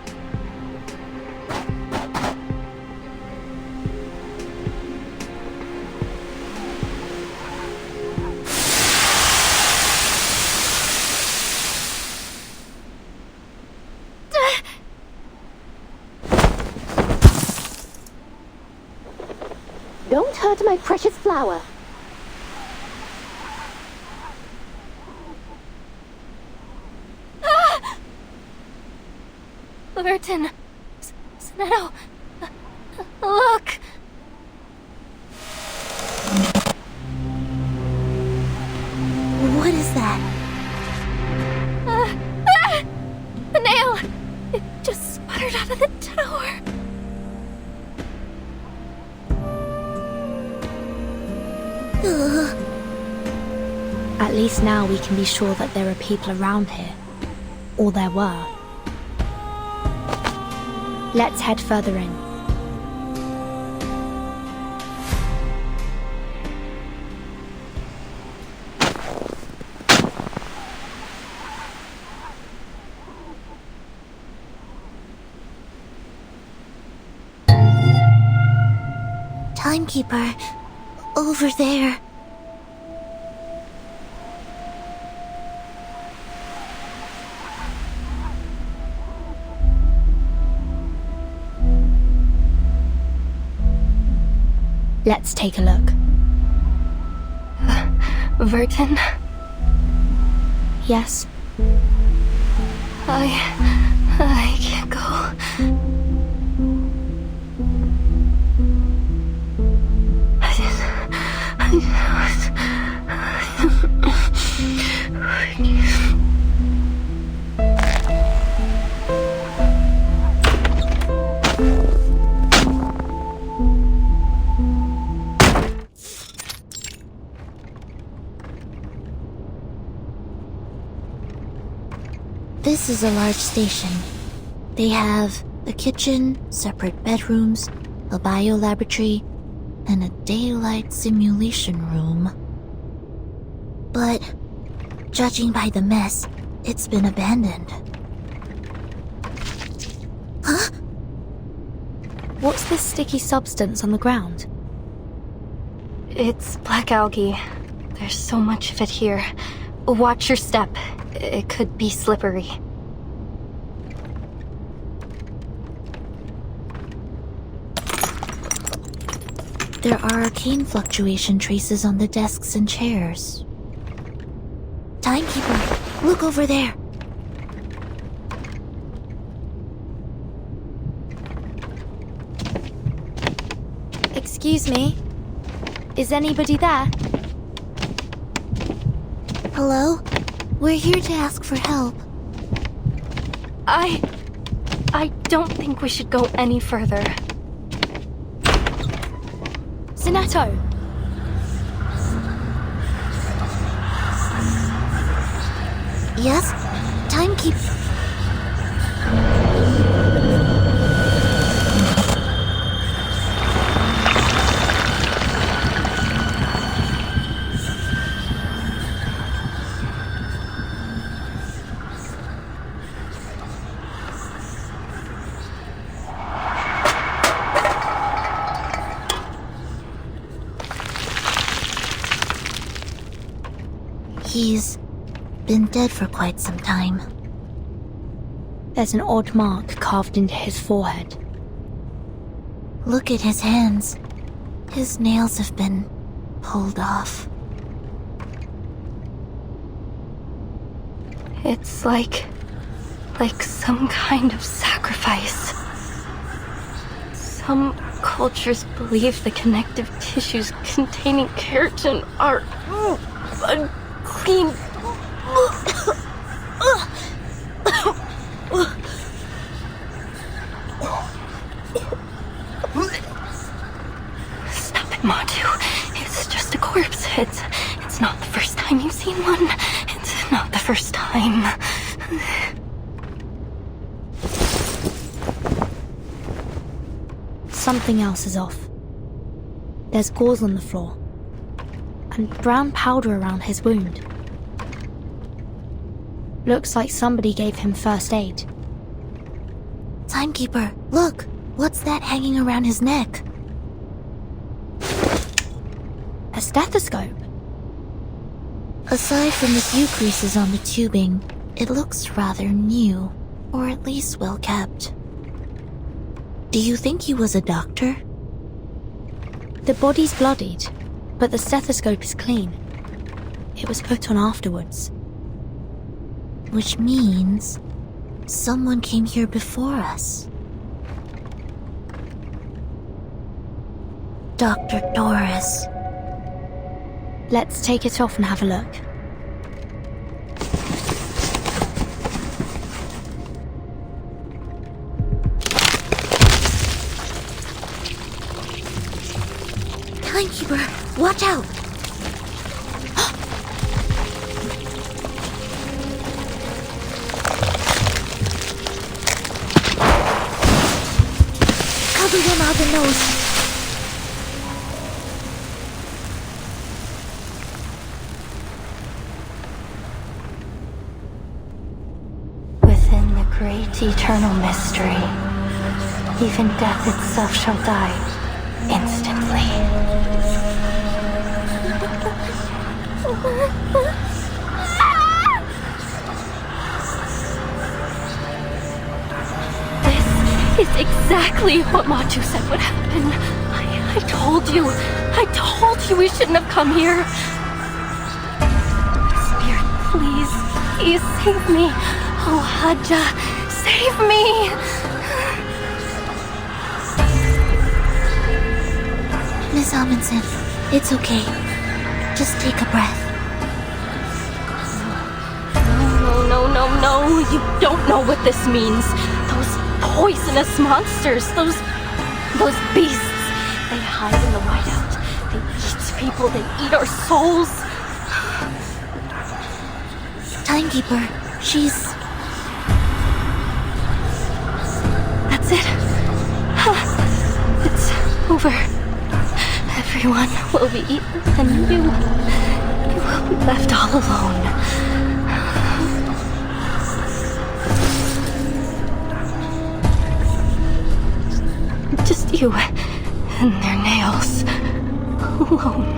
Speaker 12: Don't hurt my precious flower.
Speaker 11: Burton! Snetto! Look!
Speaker 8: What is that?
Speaker 11: The nail! It just sputtered out of the tower.
Speaker 1: At least now we can be sure that there are people around here. Or there were. Let's head further in.
Speaker 8: Timekeeper, over there.
Speaker 1: Let's take a look.
Speaker 10: Verton?
Speaker 1: Yes?
Speaker 10: I can't go.
Speaker 8: This is a large station. They have a kitchen, separate bedrooms, a biolaboratory, and a daylight simulation room. But, judging by the mess, it's been abandoned. Huh?
Speaker 1: What's this sticky substance on the ground?
Speaker 10: It's black algae. There's so much of it here. Watch your step. It could be slippery.
Speaker 8: There are arcane fluctuation traces on the desks and chairs. Timekeeper, look over there.
Speaker 1: Excuse me? Is anybody there?
Speaker 8: Hello? We're here to ask for help.
Speaker 10: I don't think we should go any further.
Speaker 1: Sonetto!
Speaker 8: Yes? Timekeeper. He's been dead for quite some time.
Speaker 1: There's an odd mark carved into his forehead.
Speaker 8: Look at his hands. His nails have been pulled off.
Speaker 10: It's like some kind of sacrifice. Some cultures believe the connective tissues containing keratin are unclean. Stop it, Matu. It's just a corpse. It's not the first time you've seen one. It's not the first first time.
Speaker 1: Something else is off. There's gauze on the floor, and brown powder around his wound. Looks like somebody gave him first aid.
Speaker 8: Timekeeper, look! What's that hanging around his neck?
Speaker 1: A stethoscope.
Speaker 8: Aside from the few creases on the tubing, it looks rather new, or at least well kept. Do you think he was a doctor?
Speaker 1: The body's bloodied, but the stethoscope is clean. It was put on afterwards.
Speaker 8: Which means someone came here before us. Dr. Doris.
Speaker 1: Let's take it off and have a look.
Speaker 8: Timekeeper, watch out! Cover your mouth and nose.
Speaker 10: Within the great eternal mystery, even death itself shall die instantly. This is exactly what Matu said would happen. I told you we shouldn't have come here. Spirit, please save me. Oh, Hadja, save me!
Speaker 8: Miss Amundsen, it's okay. Just take a breath.
Speaker 10: No, you don't know what this means. Those poisonous monsters, those beasts, they hide in the whiteout. They eat people, they eat our souls.
Speaker 8: Timekeeper, she's...
Speaker 10: That's it. It's over. Everyone will be eaten, and you will be left all alone. Just you and their nails alone.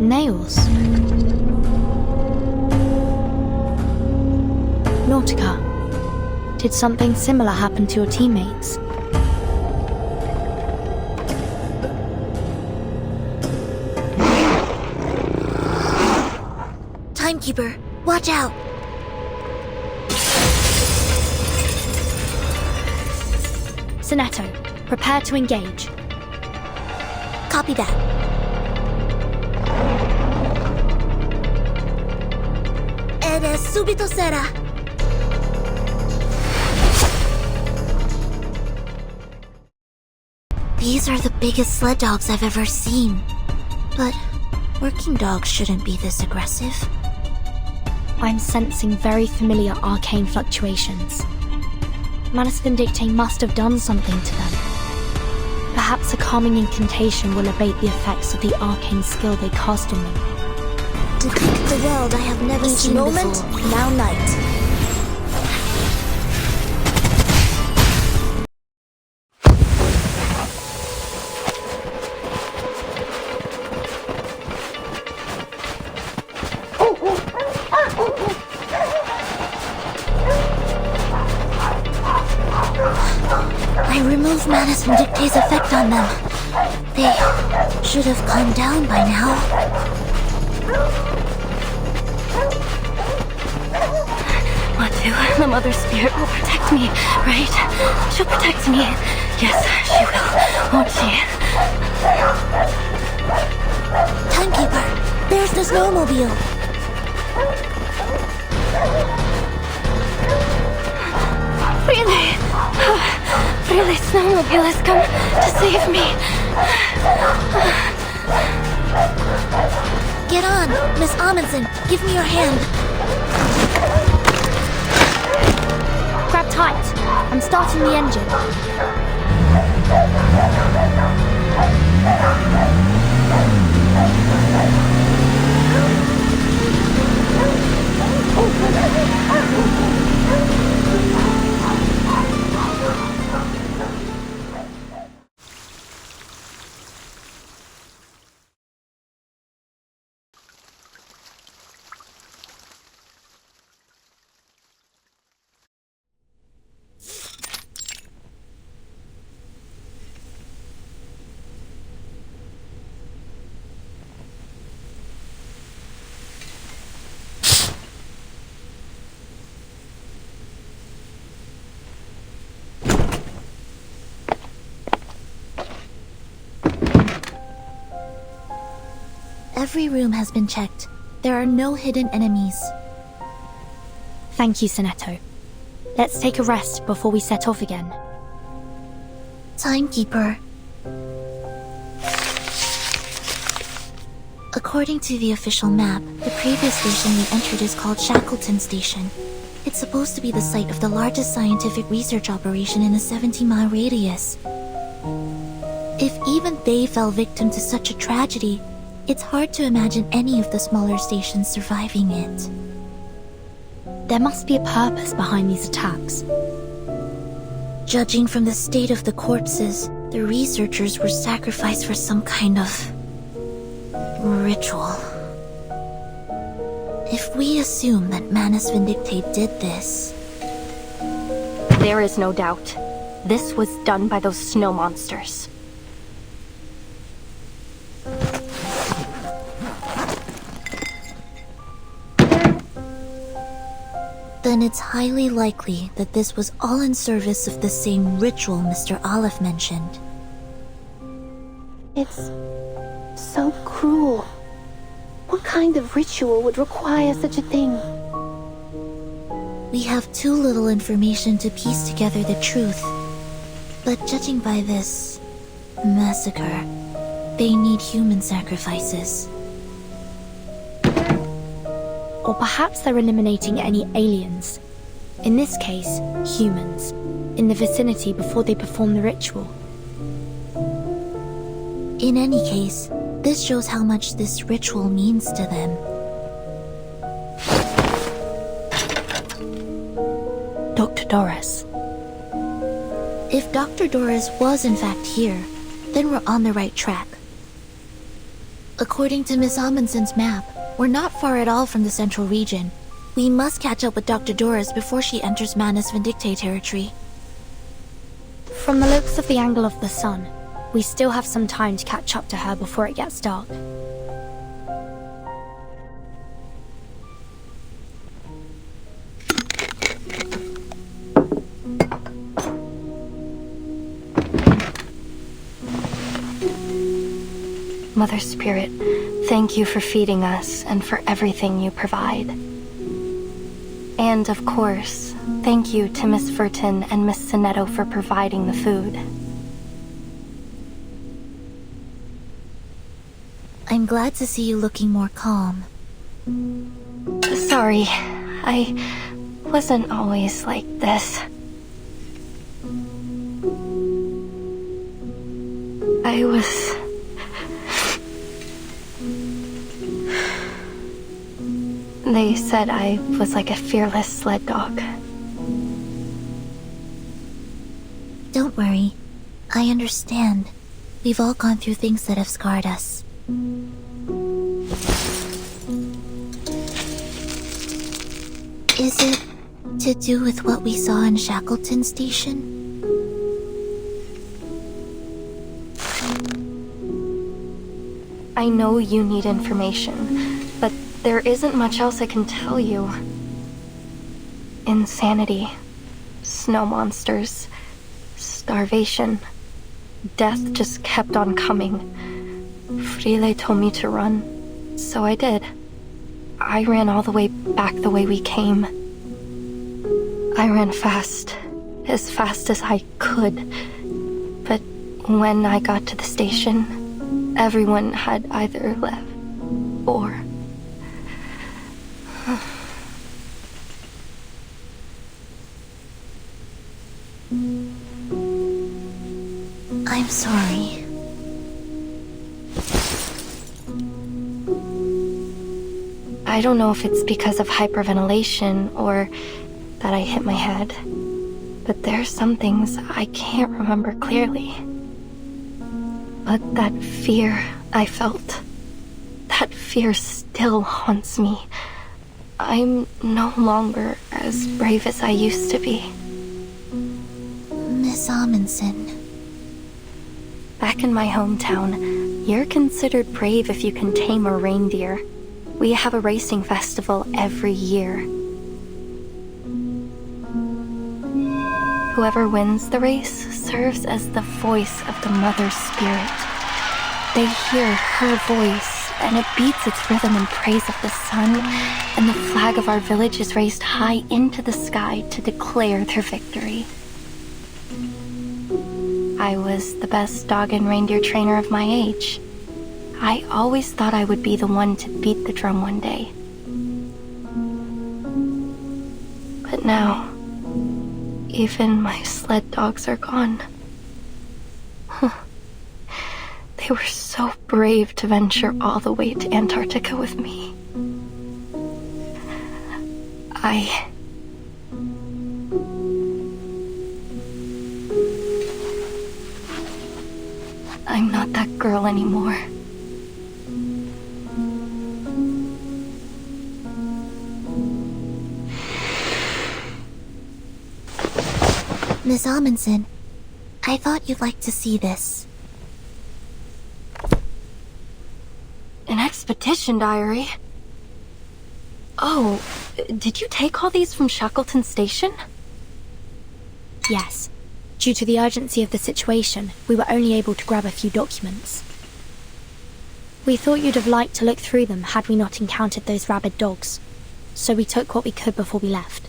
Speaker 1: Nails? Nautica, did something similar happen to your teammates?
Speaker 8: Timekeeper, watch out!
Speaker 1: Soneto, prepare to engage.
Speaker 8: Copy that. Ed subito sera. These are the biggest sled dogs I've ever seen. But working dogs shouldn't be this aggressive.
Speaker 1: I'm sensing very familiar arcane fluctuations. Manus Vindictae must have done something to them. Perhaps a calming incantation will abate the effects of the arcane skill they cast on them.
Speaker 8: To think the world I have never seen moment, before. Now night. I removed Manus Vindictae's effect on them. They should have calmed down by now.
Speaker 10: Matu, the Mother Spirit will protect me, right? She'll protect me. Yes, she will, won't she?
Speaker 8: Timekeeper, there's the snowmobile.
Speaker 10: Really, snowmobile has come to save me.
Speaker 8: Get on, Miss Amundsen. Give me your hand.
Speaker 1: Grab tight. I'm starting the engine.
Speaker 8: Every room has been checked. There are no hidden enemies.
Speaker 1: Thank you, Sonetto. Let's take a rest before we set off again.
Speaker 8: Timekeeper. According to the official map, the previous station we entered is called Shackleton Station. It's supposed to be the site of the largest scientific research operation in a 70-mile radius. If even they fell victim to such a tragedy, it's hard to imagine any of the smaller stations surviving it.
Speaker 1: There must be a purpose behind these attacks.
Speaker 8: Judging from the state of the corpses, the researchers were sacrificed for some kind of ritual. If we assume that Manus Vindictate did this...
Speaker 10: There is no doubt. This was done by those snow monsters.
Speaker 8: Then it's highly likely that this was all in service of the same ritual Mr. Olive mentioned.
Speaker 12: It's so cruel. What kind of ritual would require such a thing?
Speaker 8: We have too little information to piece together the truth. But judging by this massacre, they need human sacrifices.
Speaker 1: Or perhaps they're eliminating any aliens, in this case, humans, in the vicinity before they perform the ritual.
Speaker 8: In any case, this shows how much this ritual means to them.
Speaker 1: Dr. Doris.
Speaker 8: If Dr. Doris was in fact here, then we're on the right track. According to Miss Amundsen's map, we're not far at all from the central region. We must catch up with Dr. Doris before she enters Manus Vindictate territory.
Speaker 1: From the looks of the angle of the sun, we still have some time to catch up to her before it gets dark.
Speaker 10: Mother Spirit, thank you for feeding us and for everything you provide. And of course, thank you to Miss Furton and Miss Sonetto for providing the food.
Speaker 8: I'm glad to see you looking more calm.
Speaker 10: Sorry, I wasn't always like this. I was... They said I was like a fearless sled dog.
Speaker 8: Don't worry. I understand. We've all gone through things that have scarred us. Is it to do with what we saw in Shackleton Station?
Speaker 10: I know you need information, but there isn't much else I can tell you. Insanity, snow monsters, starvation. Death just kept on coming. Frile told me to run, so I did. I ran all the way back the way we came. I ran fast as I could. But when I got to the station, everyone had either left or...
Speaker 8: I'm sorry.
Speaker 10: I don't know if it's because of hyperventilation or that I hit my head, but there's some things I can't remember clearly. But that fear I felt, that fear still haunts me. I'm no longer as brave as I used to be.
Speaker 8: Miss Amundsen.
Speaker 10: Back in my hometown, you're considered brave if you can tame a reindeer. We have a racing festival every year. Whoever wins the race serves as the voice of the mother spirit. They hear her voice, and it beats its rhythm in praise of the sun, and the flag of our village is raised high into the sky to declare their victory. I was the best dog and reindeer trainer of my age. I always thought I would be the one to beat the drum one day. But now, even my sled dogs are gone. They were so brave to venture all the way to Antarctica with me. I'm not that girl anymore.
Speaker 8: Miss Amundsen, I thought you'd like to see this.
Speaker 10: An expedition diary? Oh, did you take all these from Shackleton Station?
Speaker 1: Yes. Due to the urgency of the situation, we were only able to grab a few documents. We thought you'd have liked to look through them had we not encountered those rabid dogs, so we took what we could before we left.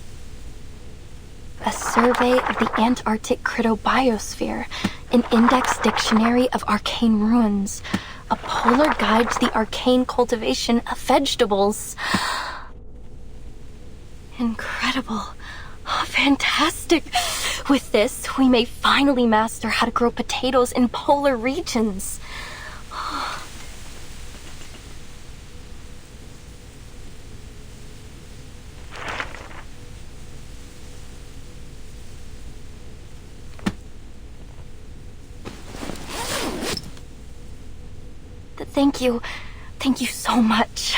Speaker 10: A survey of the Antarctic critobiosphere, an index dictionary of arcane ruins, a polar guide to the arcane cultivation of vegetables. Incredible. Oh, fantastic. With this, we may finally master how to grow potatoes in polar regions. Thank you. Thank you so much.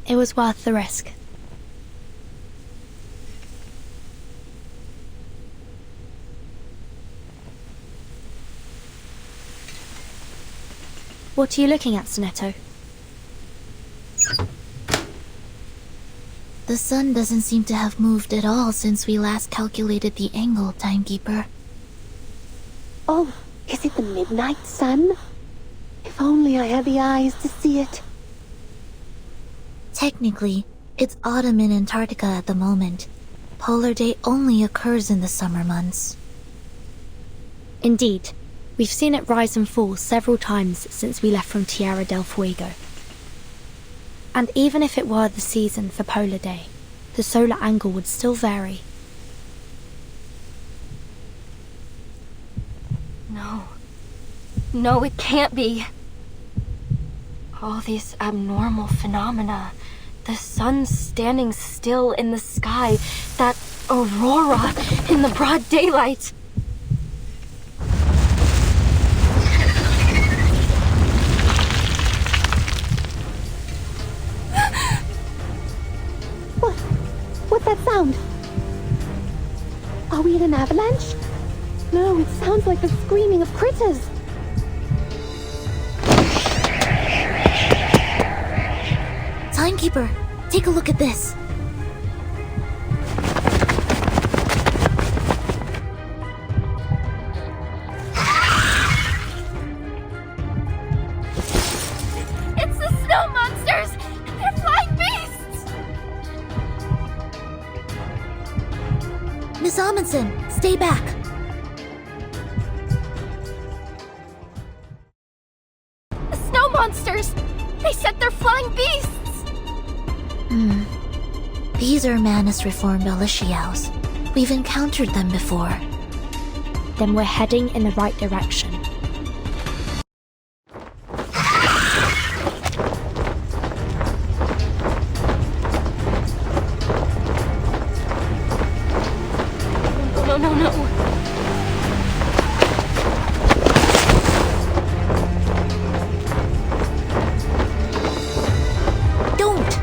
Speaker 1: It was worth the risk. What are you looking at, Sonetto?
Speaker 8: The sun doesn't seem to have moved at all since we last calculated the angle, Timekeeper.
Speaker 12: Oh, is it the midnight sun? If only I had the eyes to see it.
Speaker 8: Technically, it's autumn in Antarctica at the moment. Polar day only occurs in the summer months.
Speaker 1: Indeed. We've seen it rise and fall several times since we left from Tierra del Fuego. And even if it were the season for polar day, the solar angle would still vary.
Speaker 10: No, it can't be. All these abnormal phenomena. The sun standing still in the sky. That aurora in the broad daylight.
Speaker 12: What's that sound? Are we in an avalanche? No, it sounds like the screaming of critters.
Speaker 8: Timekeeper, take a look at this.
Speaker 11: It's the snow monsters! They're flying beasts!
Speaker 8: Miss Amundsen, stay back.
Speaker 11: Snow monsters! They said they're flying beasts!
Speaker 8: These are Manus reformed Aliciaos. We've encountered them before.
Speaker 1: Then we're heading in the right direction.
Speaker 10: No.
Speaker 8: Don't!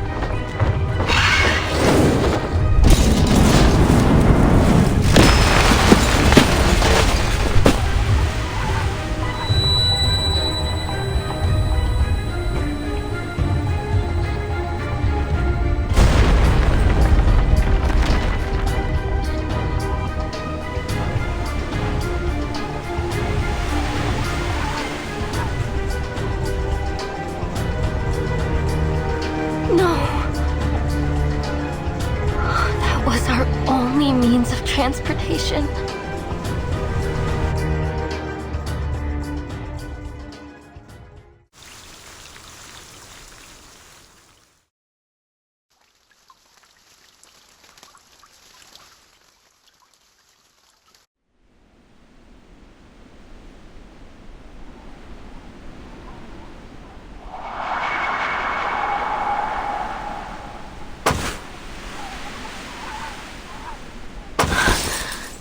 Speaker 10: No. That was our only means of transportation.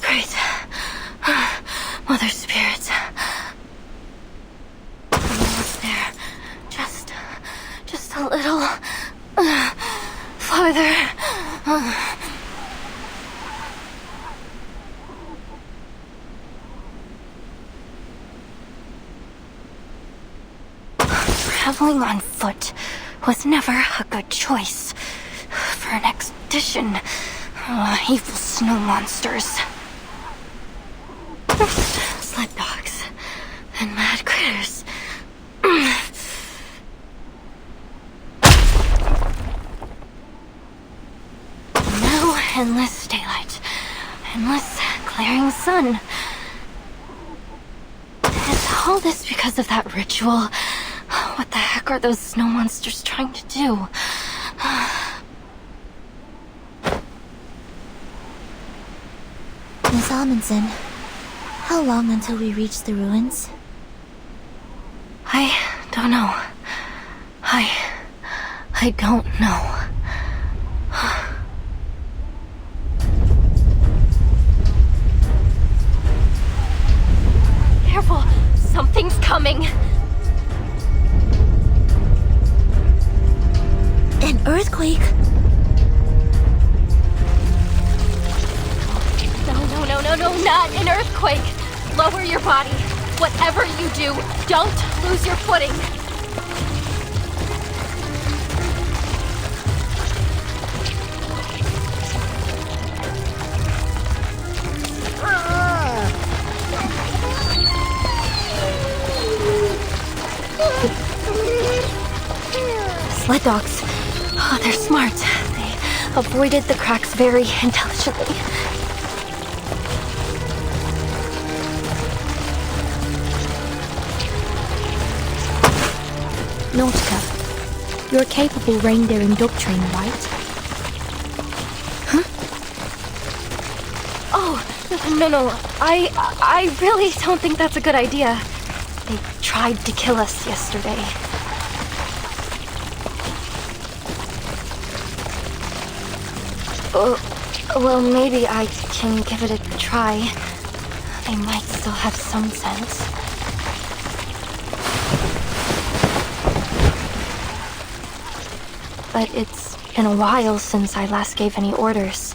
Speaker 10: Great. Mother Spirit. Almost there. Just a little farther. Traveling on foot was never a good choice for an expedition. Evil snow monsters. Sled dogs and mad critters. Now endless daylight, endless glaring sun. Is all this because of that ritual? What the heck are those snow monsters trying to do?
Speaker 8: Miss Amundsen, how long until we reach the ruins?
Speaker 10: I don't know. I don't know. Careful! Something's coming!
Speaker 8: An earthquake?
Speaker 10: No, not an earthquake! Lower your body. Whatever you do, don't lose your footing. Sled dogs. Oh, they're smart. They avoided the cracks very intelligently.
Speaker 1: Nautica, you're a capable reindeer and dog trainer, right? Huh?
Speaker 10: Oh, no. I really don't think that's a good idea. They tried to kill us yesterday. Well, maybe I can give it a try. They might still have some sense. But it's been a while since I last gave any orders.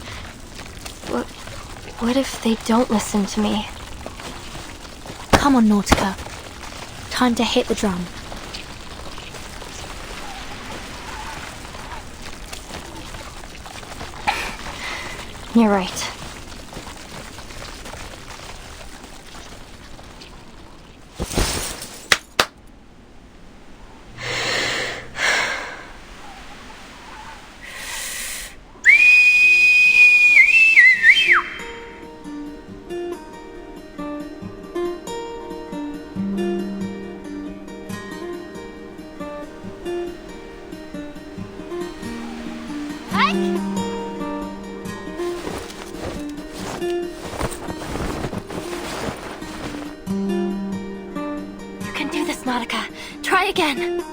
Speaker 10: What if they don't listen to me?
Speaker 1: Come on, Nautica. Time to hit the drum.
Speaker 10: You're right.
Speaker 11: Nautica. Try again.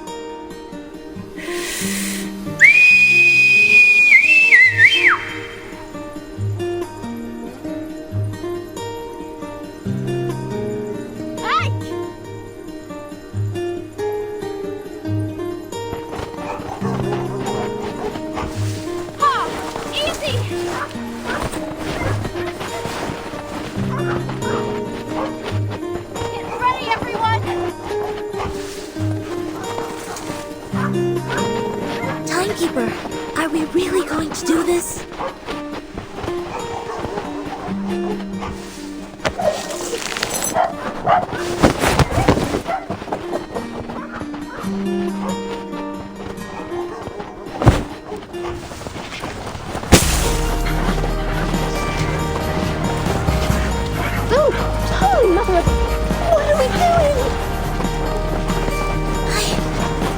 Speaker 8: Timekeeper, are we really going to do this?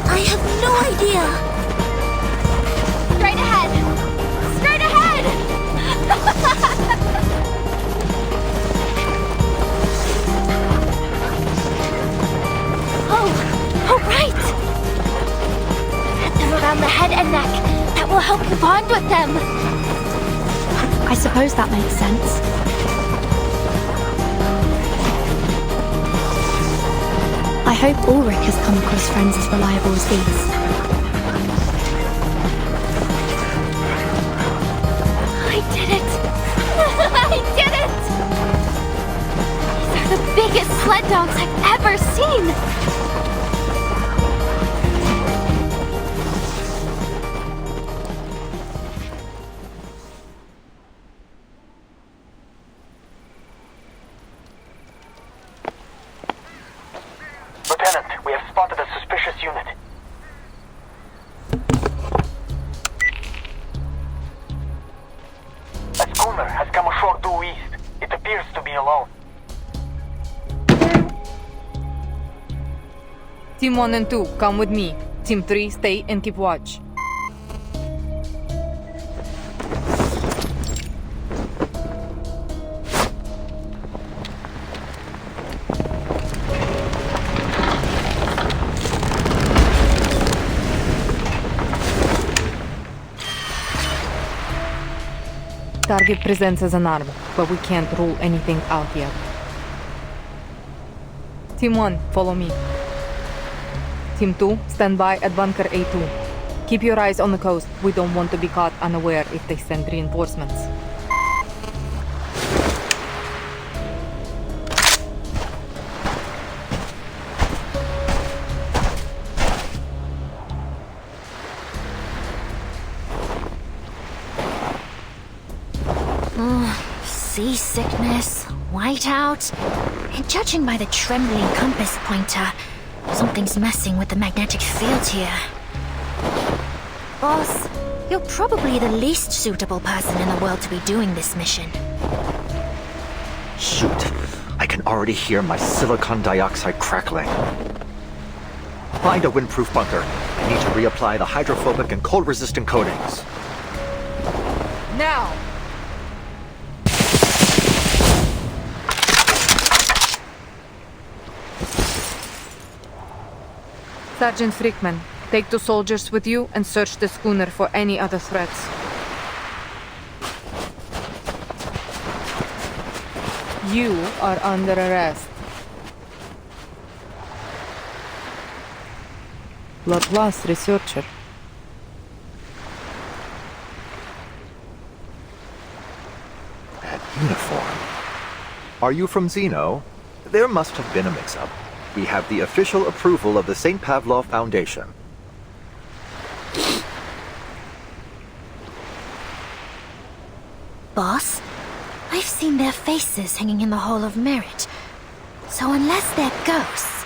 Speaker 8: I have no idea.
Speaker 11: Straight ahead! Straight ahead! Oh, right! Head them around the head and neck. That will help you bond with them.
Speaker 1: I suppose that makes sense. I hope Ulrich has come across friends as reliable as these.
Speaker 11: I did it! I did it! These are the biggest sled dogs I've ever seen!
Speaker 16: Lieutenant, we have spotted a suspicious unit. A schooner has come ashore due east. It appears to be alone.
Speaker 15: Team 1 and 2, come with me. Team 3, stay and keep watch. Target presents as an arm, but we can't rule anything out yet. Team 1, follow me. Team 2, stand by at bunker A2. Keep your eyes on the coast. We don't want to be caught unaware if they send reinforcements.
Speaker 11: Seasickness, whiteout, and judging by the trembling compass pointer, something's messing with the magnetic field here. Boss, you're probably the least suitable person in the world to be doing this mission.
Speaker 13: Shoot, I can already hear my silicon dioxide crackling. Find a windproof bunker. I need to reapply the hydrophobic and cold-resistant coatings.
Speaker 15: Now! Sergeant Frickman, take 2 soldiers with you and search the schooner for any other threats. You are under arrest. Laplace researcher.
Speaker 13: That uniform. Are you from Zeno? There must have been a mix-up. We have the official approval of the St. Pavlov Foundation.
Speaker 11: Boss, I've seen their faces hanging in the Hall of Merit. So unless they're ghosts,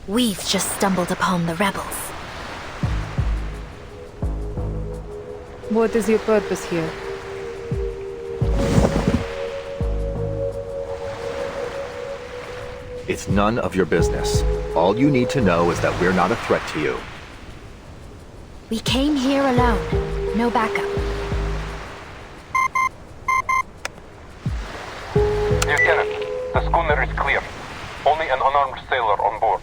Speaker 11: we've just stumbled upon the rebels.
Speaker 15: What is your purpose here?
Speaker 13: It's none of your business. All you need to know is that we're not a threat to you.
Speaker 11: We came here alone. No backup.
Speaker 16: Lieutenant, the schooner is clear. Only an unarmed sailor on board.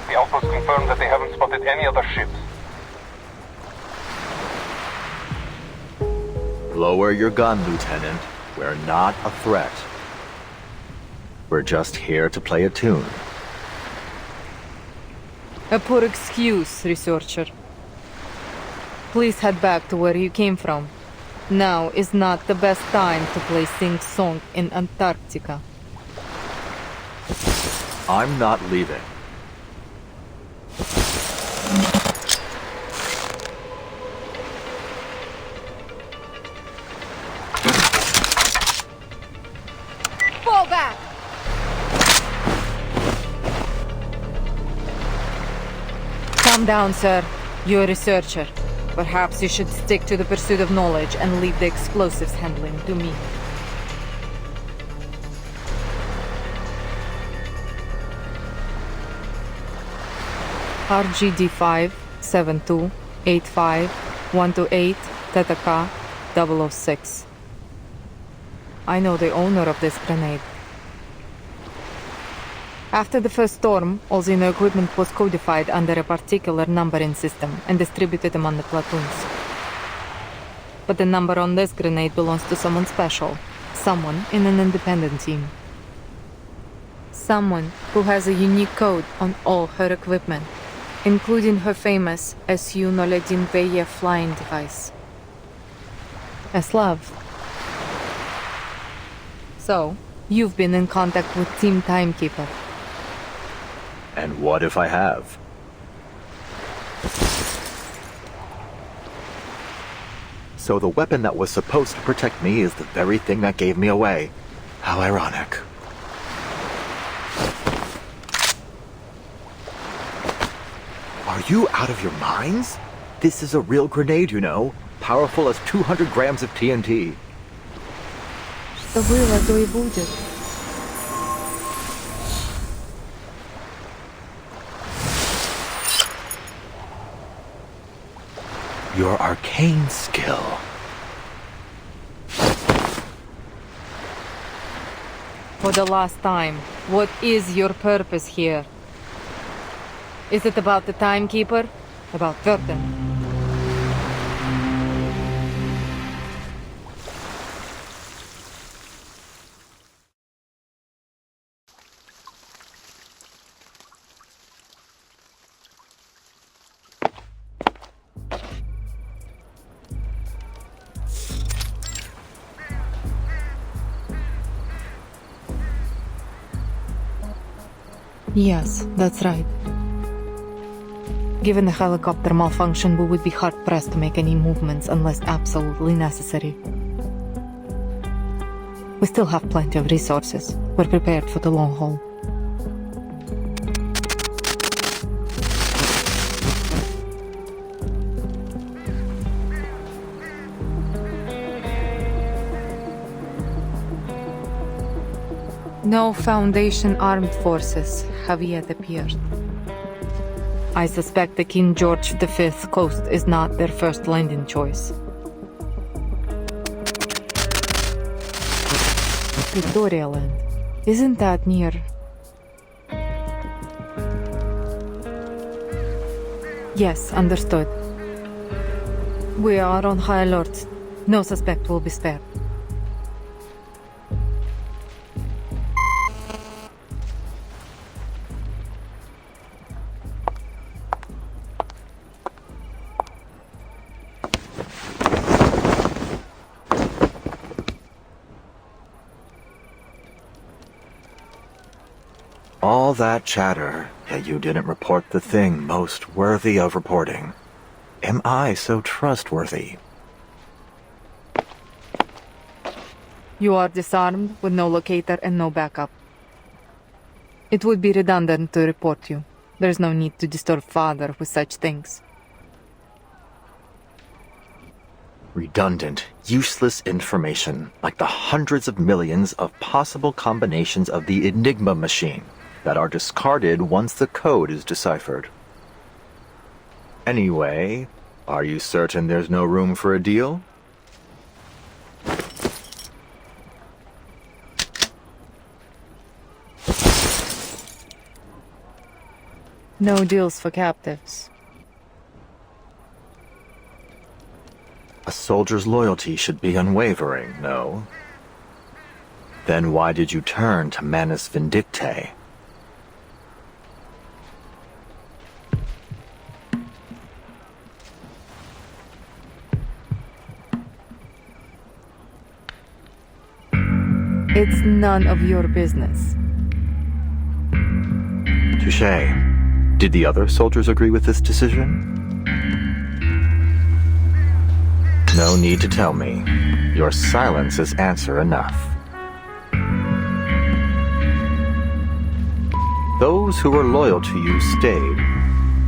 Speaker 16: The outpost confirmed that they haven't spotted any other ships.
Speaker 13: Lower your gun, Lieutenant. We're not a threat. We're just here to play a tune.
Speaker 15: A poor excuse, researcher. Please head back to where you came from. Now is not the best time to play sing-song in Antarctica.
Speaker 13: I'm not leaving.
Speaker 15: Fall back! Calm down, sir. You're a researcher. Perhaps you should stick to the pursuit of knowledge and leave the explosives handling to me. RGD-5, 72, 85, 128, Theta K, 006. I know the owner of this grenade. After the first storm, all Xeno equipment was codified under a particular numbering system and distributed among the platoons. But the number on this grenade belongs to someone special, someone in an independent team. Someone who has a unique code on all her equipment, including her famous Su-Noledin-Veye flying device. A Slav. So, you've been in contact with Team Timekeeper.
Speaker 13: And what if I have? So the weapon that was supposed to protect me is the very thing that gave me away. How ironic. Are you out of your minds? This is a real grenade, you know. Powerful as 200 grams of TNT.
Speaker 15: Что было, то и будет.
Speaker 13: Your arcane skill.
Speaker 15: For the last time, what is your purpose here? Is it about the Timekeeper? About Verden? Yes, that's right. Given the helicopter malfunction, we would be hard-pressed to make any movements unless absolutely necessary. We still have plenty of resources. We're prepared for the long haul. No Foundation armed forces have yet appeared. I suspect the King George V coast is not their first landing choice. Victoria Land. Isn't that near? Yes, understood. We are on high alert. No suspect will be spared.
Speaker 13: All that chatter, yet you didn't report the thing most worthy of reporting. Am I so trustworthy?
Speaker 15: You are disarmed with no locator and no backup. It would be redundant to report you. There's no need to disturb Father with such things.
Speaker 13: Redundant, useless information, like the hundreds of millions of possible combinations of the Enigma machine that are discarded once the code is deciphered. Anyway, are you certain there's no room for a deal?
Speaker 15: No deals for captives.
Speaker 13: A soldier's loyalty should be unwavering, no? Then why did you turn to Manus Vindictae?
Speaker 15: It's none of your business.
Speaker 13: Touché. Did the other soldiers agree with this decision? No need to tell me. Your silence is answer enough. Those who were loyal to you stayed,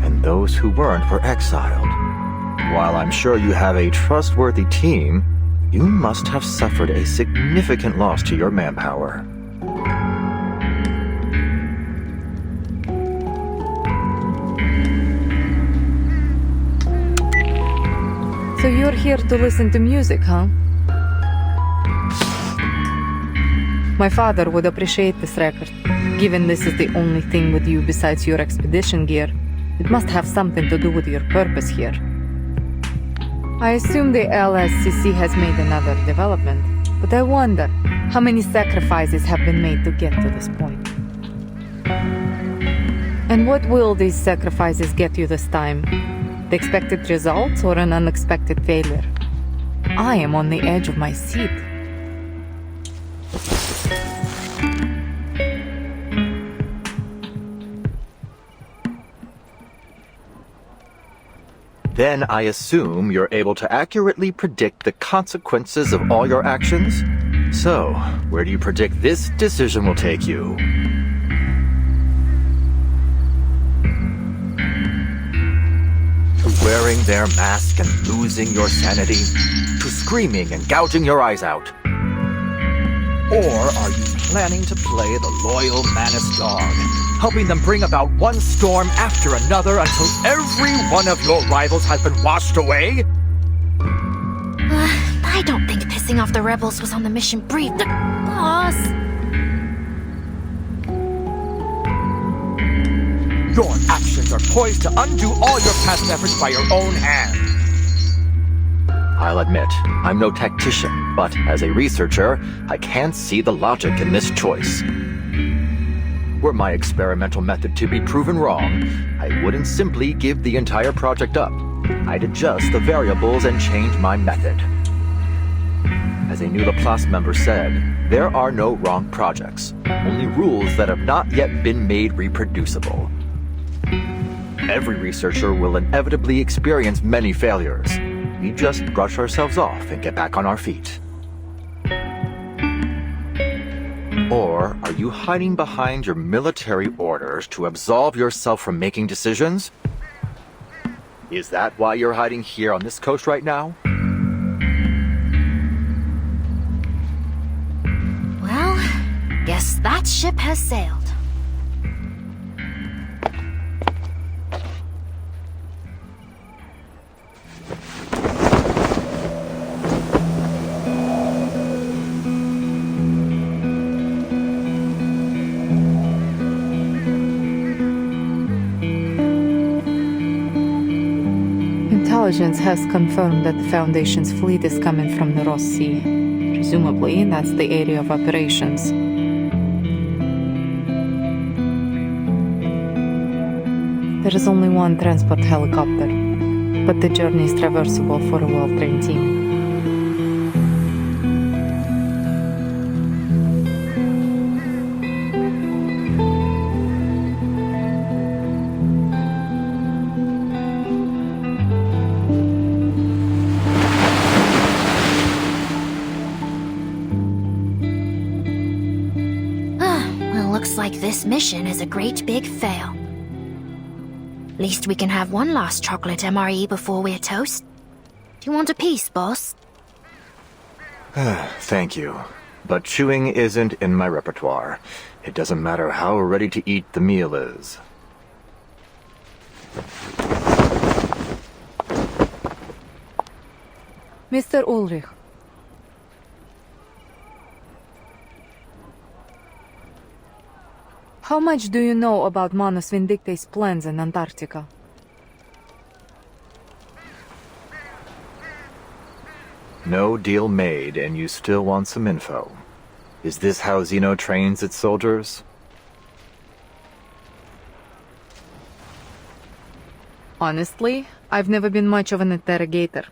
Speaker 13: and those who weren't were exiled. While I'm sure you have a trustworthy team, you must have suffered a significant loss to your manpower.
Speaker 15: So you're here to listen to music, huh? My father would appreciate this record. Given this is the only thing with you besides your expedition gear, it must have something to do with your purpose here. I assume the LSCC has made another development, but I wonder how many sacrifices have been made to get to this point. And what will these sacrifices get you this time? The expected results or an unexpected failure? I am on the edge of my seat.
Speaker 13: Then I assume you're able to accurately predict the consequences of all your actions? So, where do you predict this decision will take you? To wearing their mask and losing your sanity? To screaming and gouging your eyes out? Or are you planning to play the loyal Manus dog, helping them bring about one storm after another until every one of your rivals has been washed away?
Speaker 1: I don't think pissing off the rebels was on the mission brief. Boss!
Speaker 13: Your actions are poised to undo all your past efforts by your own hand. I'll admit, I'm no tactician, but as a researcher, I can't see the logic in this choice. Were my experimental method to be proven wrong, I wouldn't simply give the entire project up. I'd adjust the variables and change my method. As a new Laplace member said, there are no wrong projects, only rules that have not yet been made reproducible. Every researcher will inevitably experience many failures. We just brush ourselves off and get back on our feet. Or are you hiding behind your military orders to absolve yourself from making decisions? Is that why you're hiding here on this coast right now?
Speaker 1: Well, guess that ship has sailed.
Speaker 15: Intelligence has confirmed that the Foundation's fleet is coming from the Ross Sea. Presumably, that's the area of operations. There is only one transport helicopter, but the journey is traversable for a well-trained team.
Speaker 1: Like this mission is a great big fail. Least we can have one last chocolate MRE before we're toast. Do you want a piece, boss?
Speaker 13: Thank you. But chewing isn't in my repertoire. It doesn't matter how ready to eat the meal is.
Speaker 15: Mr. Ulrich. How much do you know about Manus Vindicte's plans in Antarctica?
Speaker 13: No deal made, and you still want some info. Is this how Zeno trains its soldiers?
Speaker 15: Honestly, I've never been much of an interrogator.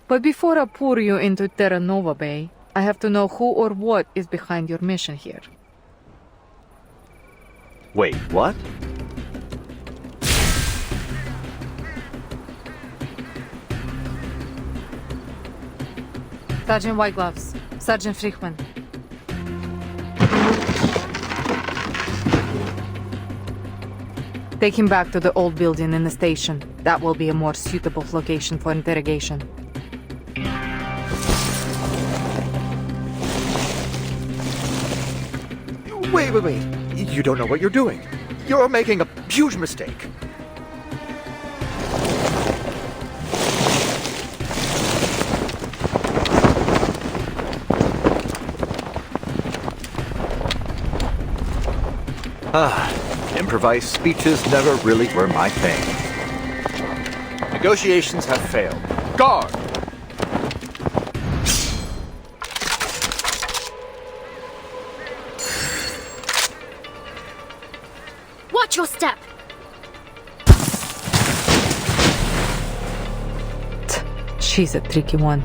Speaker 15: But before I pour you into Terra Nova Bay, I have to know who or what is behind your mission here.
Speaker 13: Wait, what?
Speaker 15: Sergeant Whitegloves, Sergeant Frichman. Take him back to the old building in the station. That will be a more suitable location for interrogation.
Speaker 13: Wait. You don't know what you're doing. You're making a huge mistake. Improvised speeches never really were my thing. Negotiations have failed. Guard!
Speaker 11: Watch your step!
Speaker 15: She's a tricky one.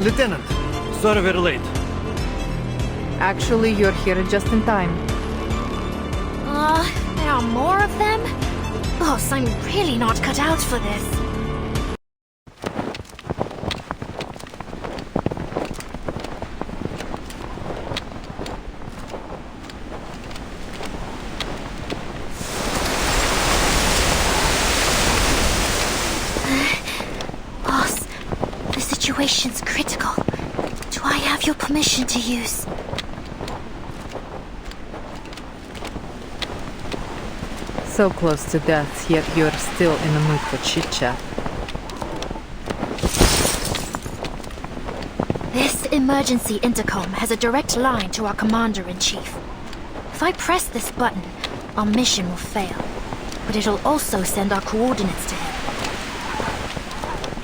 Speaker 14: Lieutenant, sorry we're late.
Speaker 15: Actually, you're here just in time.
Speaker 11: There are more of them? Boss, I'm really not cut out for this.
Speaker 8: Boss, the situation's critical. Do I have your permission to use?
Speaker 15: So close to death, yet you're still in the mood for chit-chat.
Speaker 1: This emergency intercom has a direct line to our commander-in-chief. If I press this button, our mission will fail. But it'll also send our coordinates to him.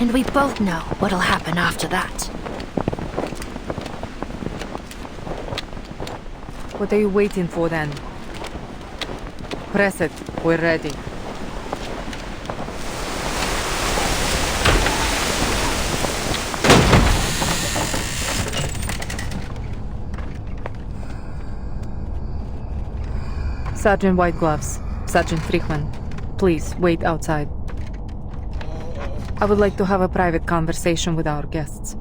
Speaker 1: And we both know what'll happen after that.
Speaker 15: What are you waiting for then? Press it. We're ready. Sergeant Whitegloves, Sergeant Frichman, please wait outside. I would like to have a private conversation with our guests.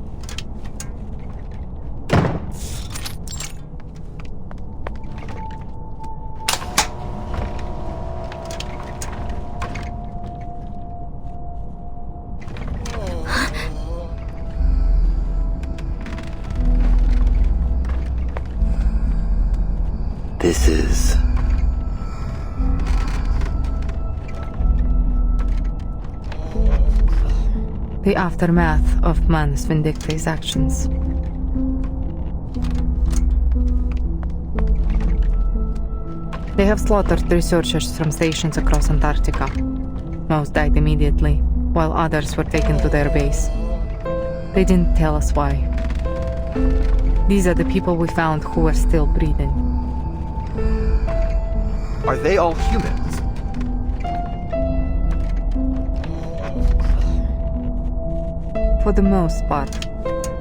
Speaker 13: This is...
Speaker 15: the aftermath of Manus Vindicte's actions. They have slaughtered researchers from stations across Antarctica. Most died immediately, while others were taken to their base. They didn't tell us why. These are the people we found who were still breathing.
Speaker 13: Are they all humans?
Speaker 15: For the most part.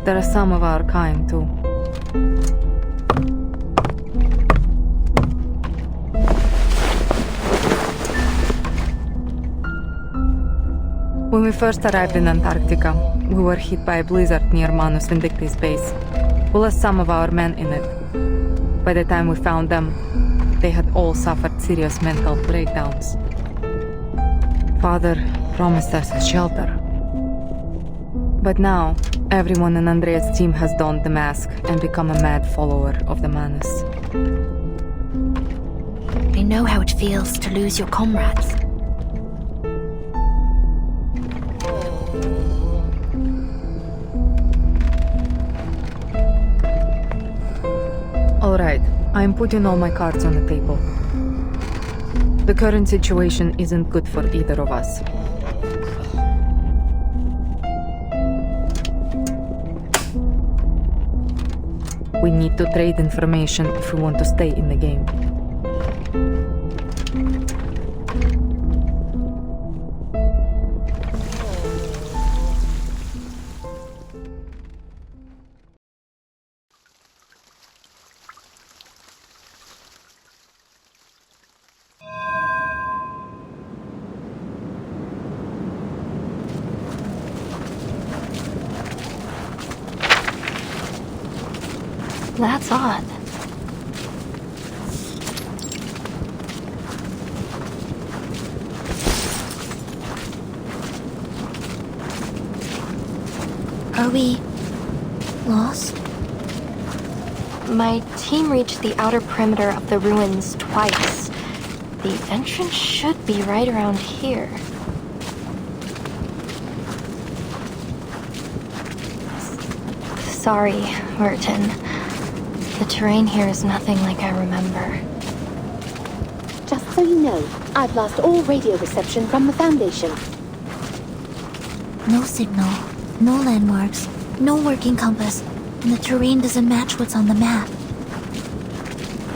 Speaker 15: There are some of our kind, too. When we first arrived in Antarctica, we were hit by a blizzard near Manus Vindicte's base. We lost some of our men in it. By the time we found them, they had all suffered serious mental breakdowns. Father promised us a shelter. But now, everyone in Andrea's team has donned the mask and become a mad follower of the Manus.
Speaker 1: I know how it feels to lose your comrades.
Speaker 15: I'm putting all my cards on the table. The current situation isn't good for either of us. We need to trade information if we want to stay in the game.
Speaker 10: That's odd.
Speaker 1: Are we lost?
Speaker 10: My team reached the outer perimeter of the ruins twice. The entrance should be right around here. Sorry, Merton. The terrain here is nothing like I remember.
Speaker 12: Just so you know, I've lost all radio reception from the Foundation.
Speaker 8: No signal, no landmarks, no working compass, and the terrain doesn't match what's on the map.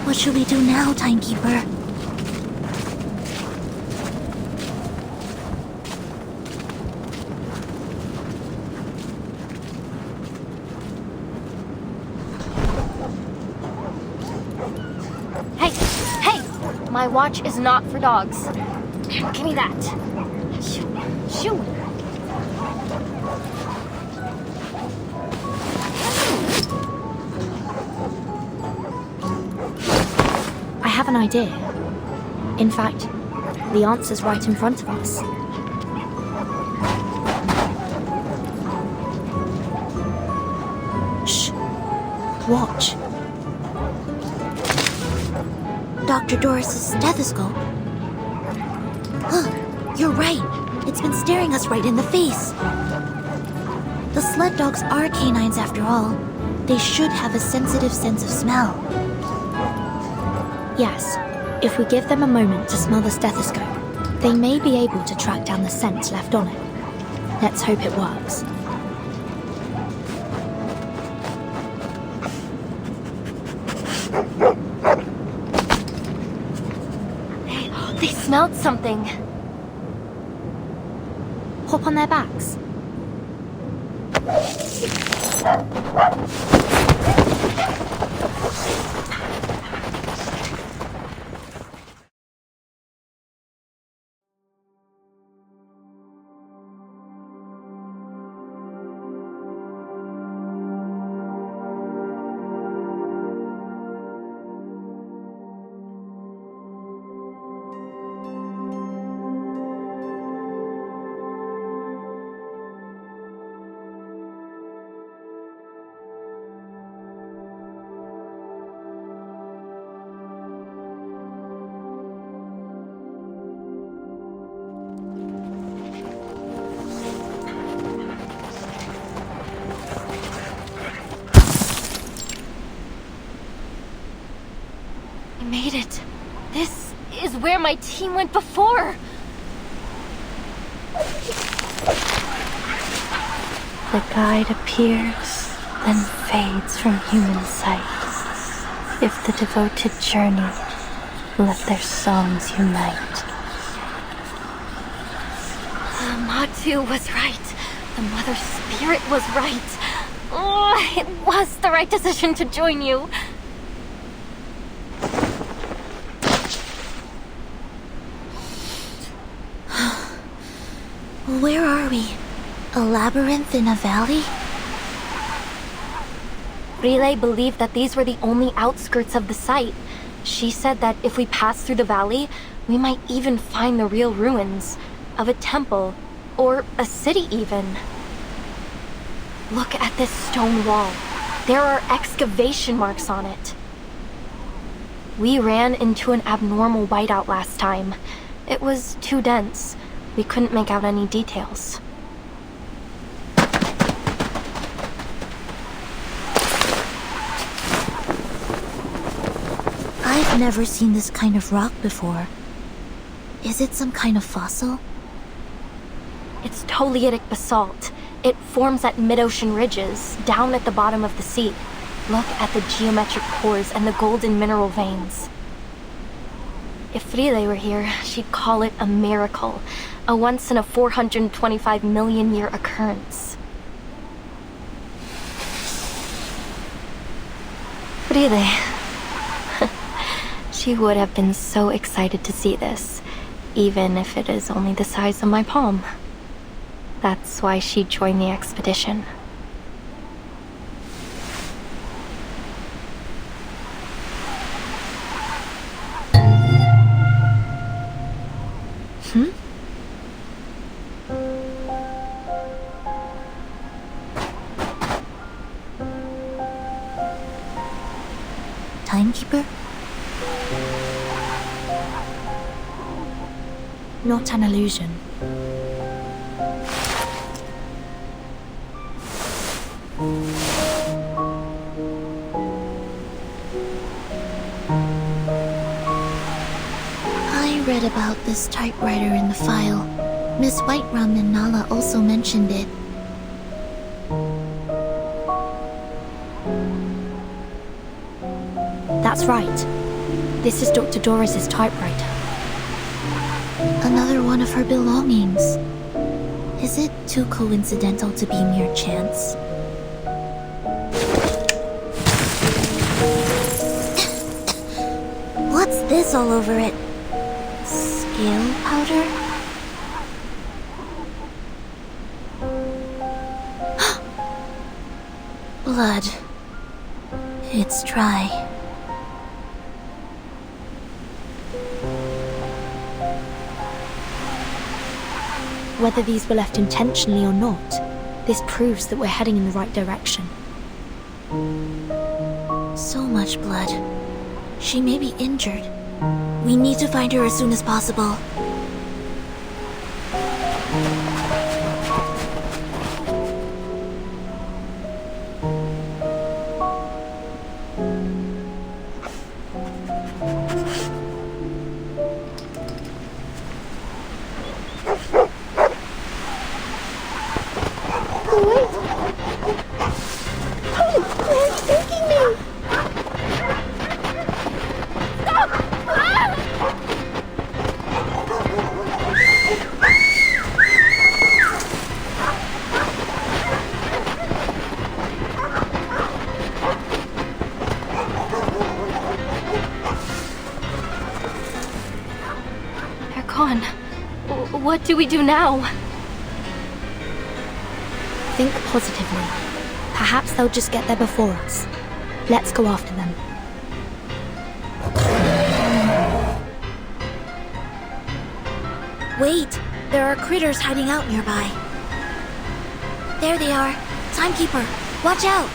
Speaker 8: What should we do now, Timekeeper?
Speaker 10: My watch is not for dogs. Give me that. Shoo, shoo.
Speaker 1: I have an idea. In fact, the answer's right in front of us. Shh. Watch.
Speaker 8: Dr. Doris's stethoscope. Huh, you're right. It's been staring us right in the face. The sled dogs are canines after all. They should have a sensitive sense of smell.
Speaker 1: Yes, if we give them a moment to smell the stethoscope, they may be able to track down the scent left on it. Let's hope it works.
Speaker 10: They smelled something.
Speaker 1: Hop on their backs.
Speaker 10: Made it. This is where my team went before. The guide appears, then fades from human sight. If the devoted journey, let their songs unite. Matu was right. The Mother Spirit was right. Oh, it was the right decision to join you.
Speaker 8: Where are we? A labyrinth in a valley?
Speaker 10: Relay believed that these were the only outskirts of the site. She said that if we pass through the valley, we might even find the real ruins of a temple, or a city even. Look at this stone wall. There are excavation marks on it. We ran into an abnormal whiteout last time. It was too dense. We couldn't make out any details.
Speaker 8: I've never seen this kind of rock before. Is it some kind of fossil?
Speaker 11: It's Toliitic basalt. It forms at mid-ocean ridges, down at the bottom of the sea. Look at the geometric pores and the golden mineral veins. If Fride were here, she'd call it a miracle. A once in a 425 million year occurrence. Fride. She would have been so excited to see this, even if it is only the size of my palm. That's why she joined the expedition.
Speaker 8: Timekeeper?
Speaker 1: Not an illusion.
Speaker 8: I read about this typewriter in the file. Miss Whiterum and Nala also mentioned it.
Speaker 1: That's right. This is Dr. Doris's typewriter.
Speaker 8: Another one of her belongings. Is it too coincidental to be mere chance? What's this all over it? Scale powder? Blood. It's dry.
Speaker 1: Whether these were left intentionally or not, this proves that we're heading in the right direction.
Speaker 8: So much blood. She may be injured. We need to find her as soon as possible.
Speaker 11: What do we do now?
Speaker 1: Think positively. Perhaps they'll just get there before us. Let's go after them.
Speaker 8: Wait! There are critters hiding out nearby. There they are. Timekeeper, watch out!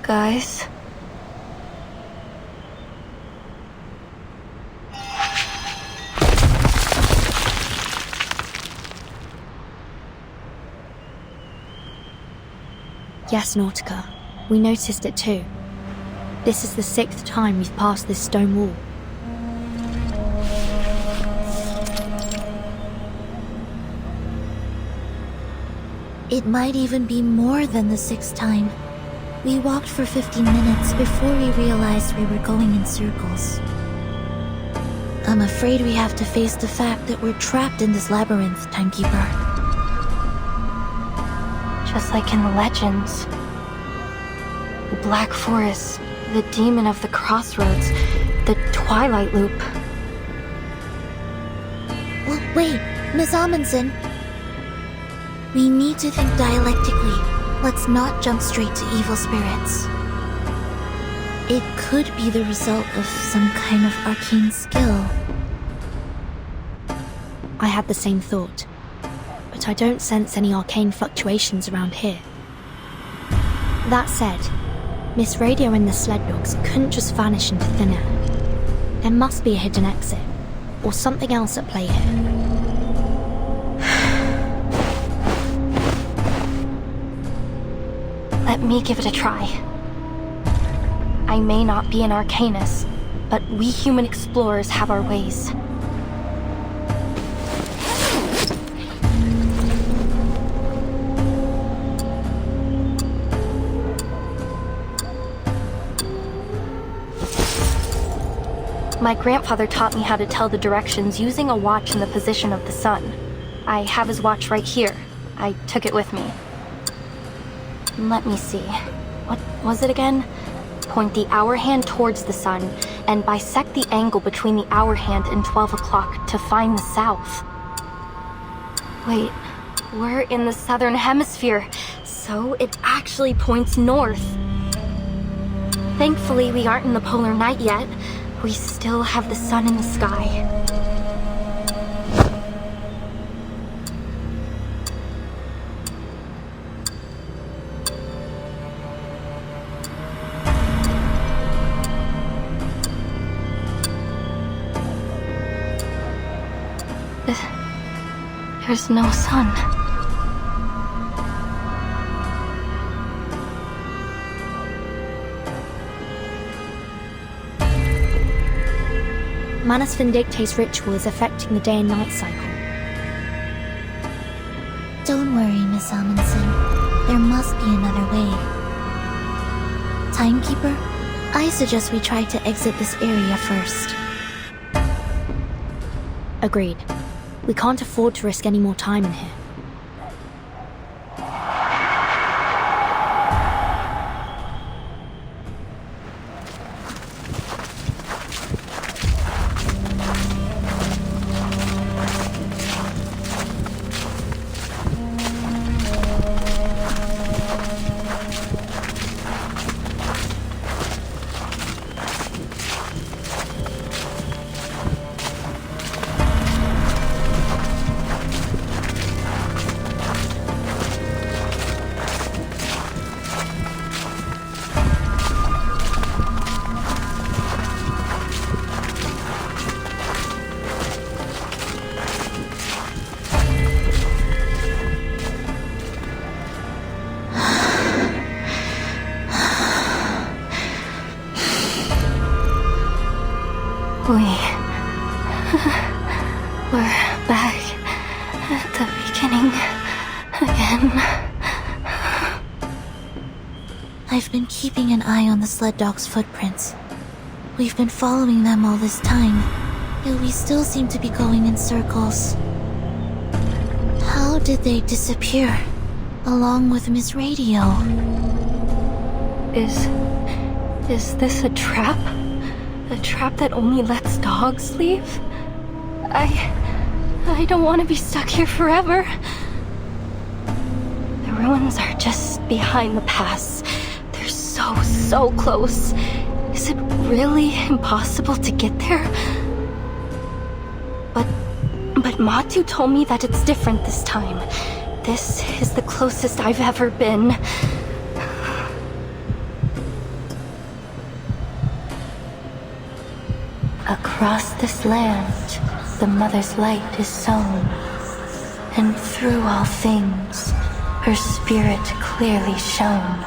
Speaker 11: Guys?
Speaker 1: Yes, Nautica. We noticed it too. This is the 6th time we've passed this stone wall.
Speaker 8: It might even be more than the 6th time. We walked for 15 minutes before we realized we were going in circles. I'm afraid we have to face the fact that we're trapped in this labyrinth, Timekeeper.
Speaker 11: Just like in the legends.
Speaker 10: The Black Forest, the demon of the crossroads, the Twilight Loop.
Speaker 8: Well, wait, Miss Amundsen. We need to think dialectically. Let's not jump straight to evil spirits. It could be the result of some kind of arcane skill.
Speaker 1: I had the same thought, but I don't sense any arcane fluctuations around here. That said, Miss Radio and the sled dogs couldn't just vanish into thin air. There must be a hidden exit, or something else at play here.
Speaker 10: Let me give it a try. I may not be an arcanist, but we human explorers have our ways. My grandfather taught me how to tell the directions using a watch in the position of the sun. I have his watch right here. I took it with me. Let me see. What was it again? Point the hour hand towards the sun and bisect the angle between the hour hand and 12 o'clock to find the south. Wait, we're in the southern hemisphere, so it actually points north. Thankfully, we aren't in the polar night yet. We still have the sun in the sky. There's no sun.
Speaker 1: Manus Vindictae's ritual is affecting the day and night cycle.
Speaker 8: Don't worry, Miss Amundsen. There must be another way. Timekeeper, I suggest we try to exit this area first.
Speaker 1: Agreed. We can't afford to risk any more time in here.
Speaker 10: We're back at the beginning again.
Speaker 8: I've been keeping an eye on the sled dog's footprints. We've been following them all this time, yet we still seem to be going in circles. How did they disappear, along with Miss Radio?
Speaker 10: Is this a trap? A trap that only lets dogs leave? I don't want to be stuck here forever. The ruins are just behind the pass. They're so close. Is it really impossible to get there? But Matu told me that it's different this time. This is the closest I've ever been. Across this land, the Mother's light is sown, and through all things, her spirit clearly shone.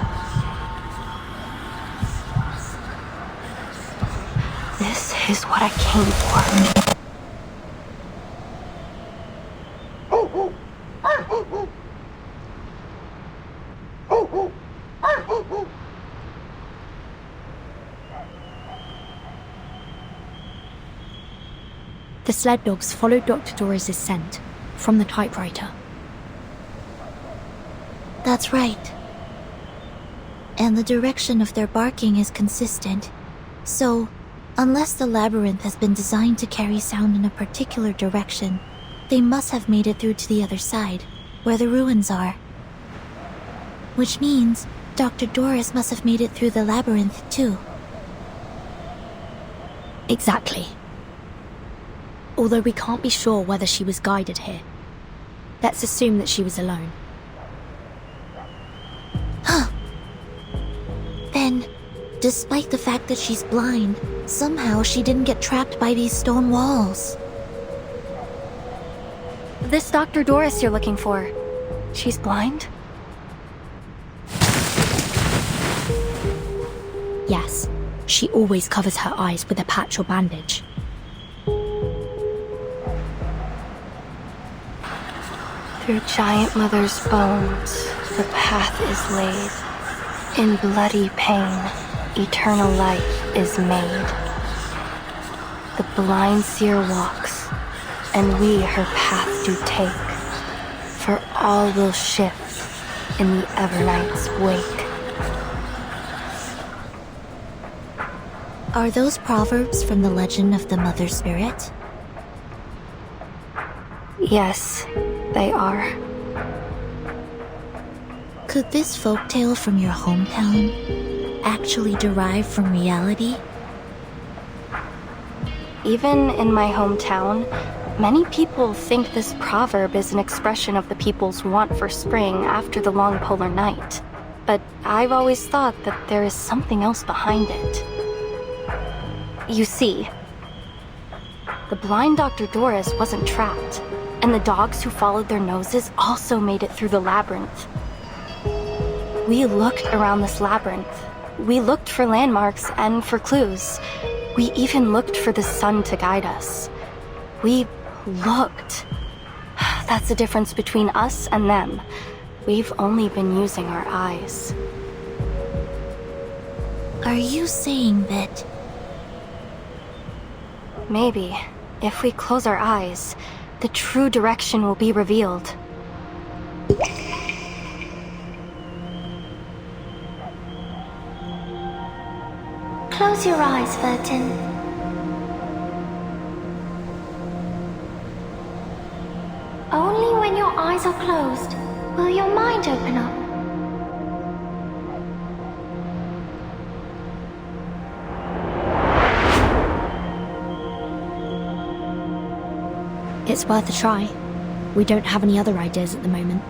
Speaker 10: This is what I came for.
Speaker 1: The sled dogs followed Dr. Doris' scent from the typewriter.
Speaker 8: That's right. and the direction of their barking is consistent. So, unless the labyrinth has been designed to carry sound in a particular direction, they must have made it through to the other side, where the ruins are. Which means Dr. Doris must have made it through the labyrinth too.
Speaker 1: Exactly. Although we can't be sure whether she was guided here. Let's assume that she was alone.
Speaker 8: Then, despite the fact that she's blind, somehow she didn't get trapped by these stone walls.
Speaker 10: This Dr. Doris you're looking for, she's blind?
Speaker 1: Yes, she always covers her eyes with a patch or bandage.
Speaker 10: Through Giant Mother's bones, the path is laid. In bloody pain, eternal life is made. The blind seer walks, and we her path do take. For all will shift in the Evernight's wake.
Speaker 8: Are those proverbs from the legend of the Mother Spirit?
Speaker 10: Yes, they are.
Speaker 8: Could this folktale from your hometown actually derive from reality?
Speaker 10: Even in my hometown, many people think this proverb is an expression of the people's want for spring after the long polar night. But I've always thought that there is something else behind it. You see, the blind Dr. Doris wasn't trapped, and the dogs who followed their noses also made it through the labyrinth. We looked around this labyrinth. We looked for landmarks and for clues. We even looked for the sun to guide us. We looked. That's the difference between us and them. We've only been using our eyes.
Speaker 8: Are you saying that...
Speaker 10: Maybe, if we close our eyes, the true direction will be revealed.
Speaker 11: Close your eyes, Vertin. Only when your eyes are closed will your mind open up.
Speaker 1: It's worth a try. We don't have any other ideas at the moment.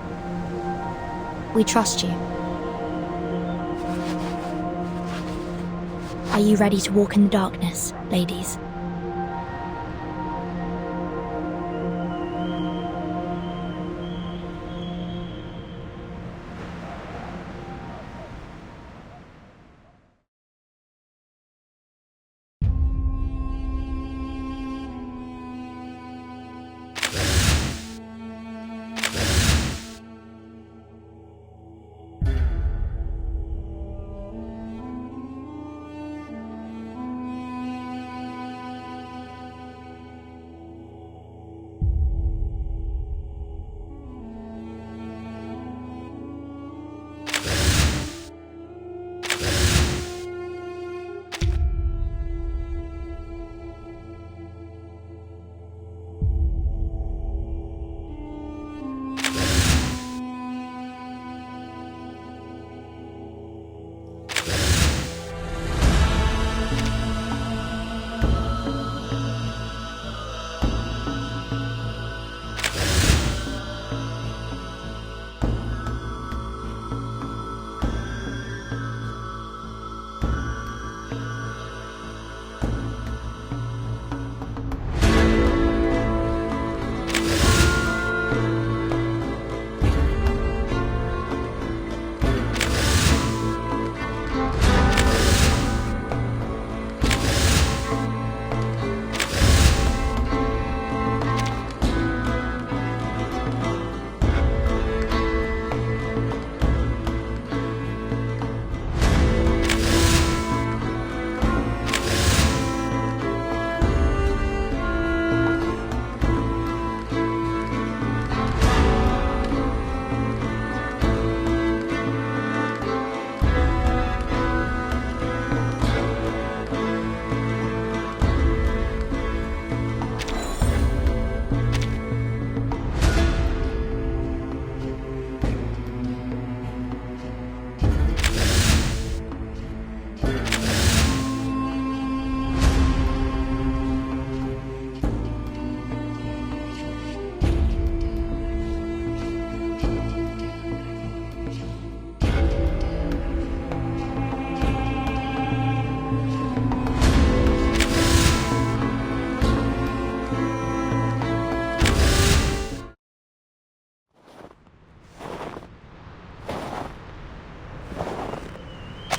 Speaker 1: We trust you. Are you ready to walk in the darkness, ladies?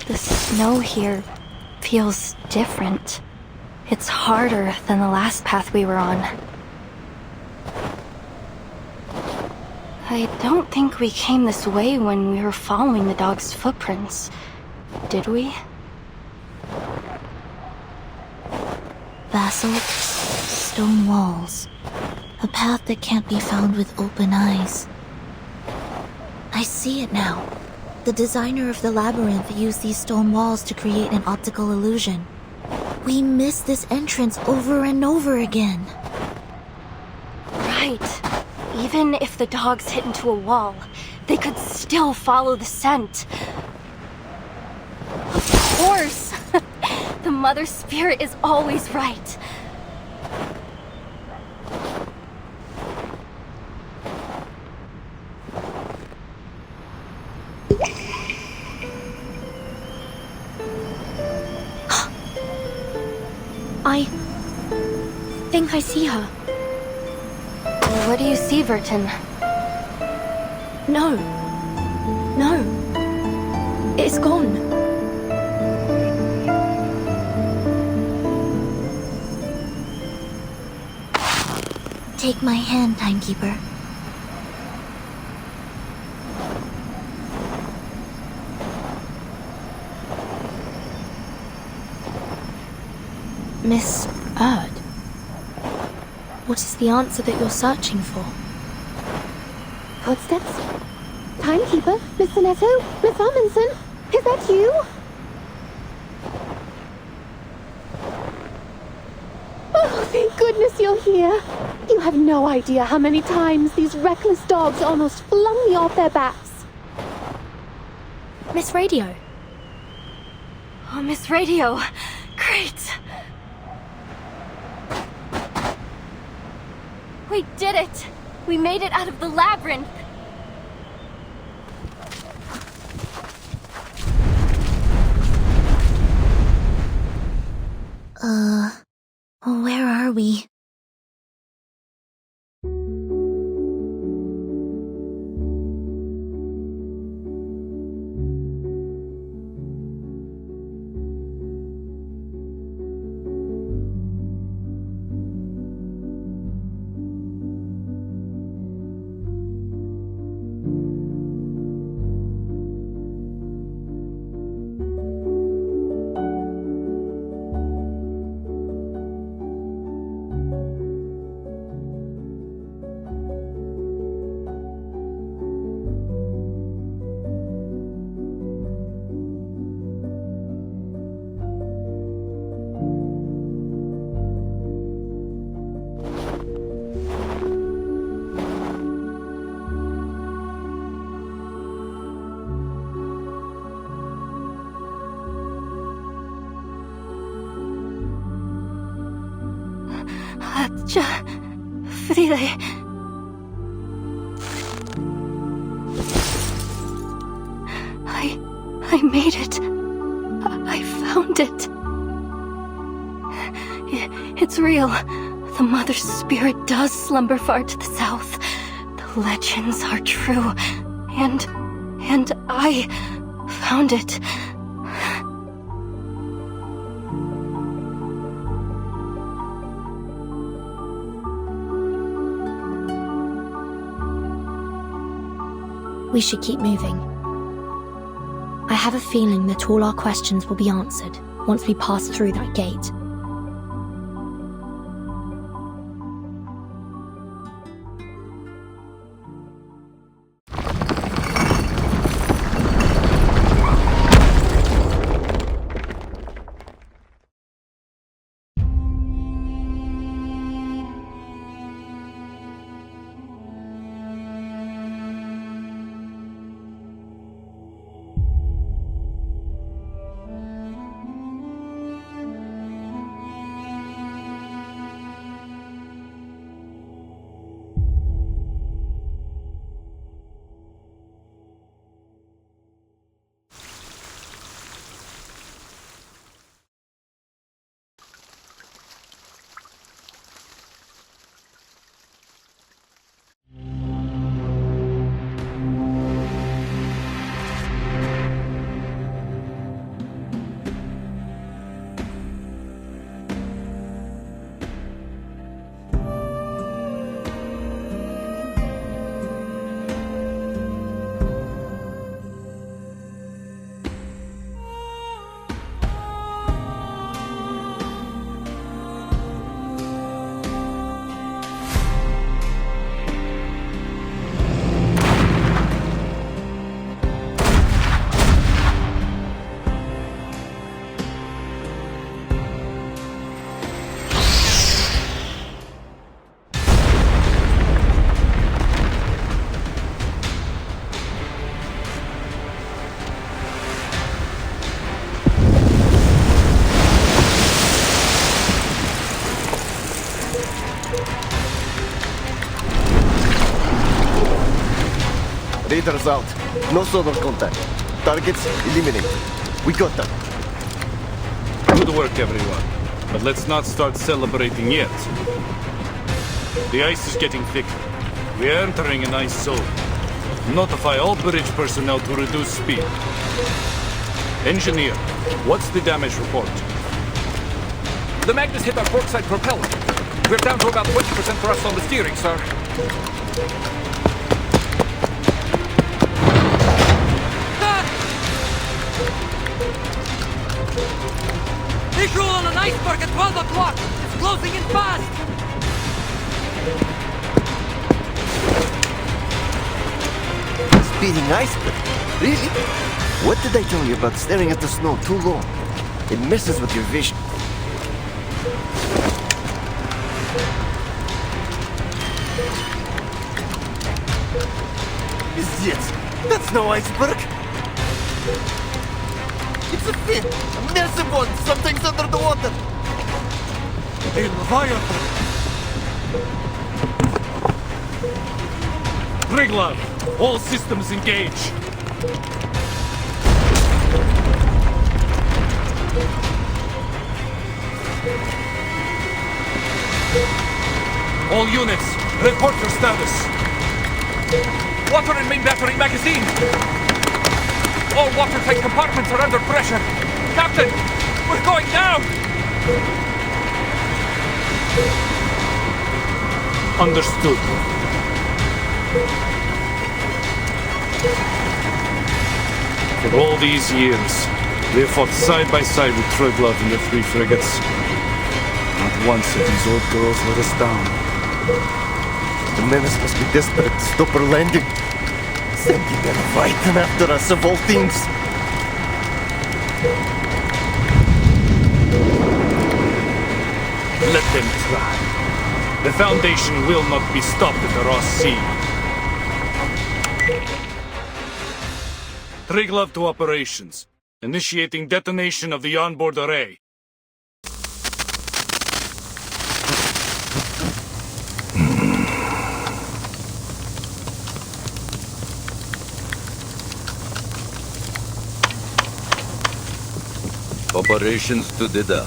Speaker 10: The snow here feels different. It's harder than the last path we were on. I don't think we came this way when we were following the dog's footprints, did we?
Speaker 8: Basalt, stone walls. A path that can't be found with open eyes. I see it now. The designer of the labyrinth used these stone walls to create an optical illusion. We miss this entrance over and over again.
Speaker 10: Right. Even if the dogs hit into a wall, they could still follow the scent. Of course! The Mother Spirit is always right.
Speaker 1: I think I see her.
Speaker 10: What do you see, Vertin?
Speaker 1: No. No. It's gone.
Speaker 8: Take my hand, Timekeeper.
Speaker 1: Miss Erd. What is the answer that you're searching for?
Speaker 12: Footsteps? Timekeeper? Miss Soneto? Miss Amundsen? Is that you? Oh, thank goodness you're here. You have no idea how many times these reckless dogs almost flung me off their backs.
Speaker 1: Miss Radio.
Speaker 10: Oh, Miss Radio. Great.
Speaker 11: We did it! We made it out of the labyrinth!
Speaker 8: Where are we?
Speaker 10: Frile. I made it. I found it. It's real. The Mother Spirit does slumber far to the south. The legends are true. And I found it.
Speaker 1: We should keep moving. I have a feeling that all our questions will be answered once we pass through that gate.
Speaker 17: Raiders out. No sonar contact. Targets eliminated. We got them.
Speaker 18: Good work, everyone. But let's not start celebrating yet. The ice is getting thicker. We are entering an ice zone. Notify all bridge personnel to reduce speed. Engineer, what's the damage report?
Speaker 19: The Magnus hit our port side propeller. We're down to about 20% thrust on the steering, sir.
Speaker 2: Visual on an iceberg at 12 o'clock! It's closing in fast!
Speaker 17: Speeding iceberg? Really? What did I tell you about staring at the snow too long? It messes with your vision. Is it? That's no iceberg! It's a fin! A massive one! Something's under the water!
Speaker 18: A Leviathan! Riglov, all systems engage! All units, report your status.
Speaker 19: Water in main battery magazine! All watertight compartments are under pressure! Captain, we're going down!
Speaker 18: Understood. For all these years, we have fought side by side with Triglav and the three frigates. Not once have these old girls let us down.
Speaker 17: The menace must be desperate to stop our landing. Sending a Leviathan after us of all things.
Speaker 18: Let them try. The Foundation will not be stopped at the Ross Sea. Triglav to operations. Initiating detonation of the onboard array.
Speaker 20: Operations to Dida.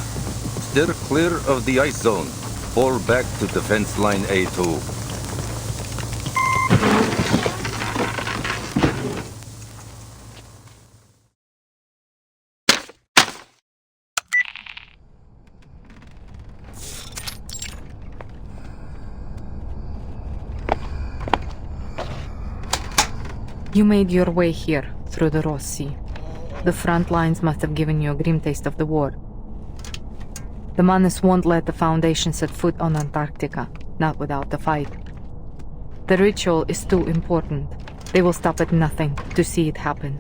Speaker 20: Steer clear of the ice zone. Fall back to defense line A2.
Speaker 15: You made your way here, through the Ross Sea. The front lines must have given you a grim taste of the war. The Manus won't let the Foundation set foot on Antarctica, not without the fight. The ritual is too important. They will stop at nothing to see it happen.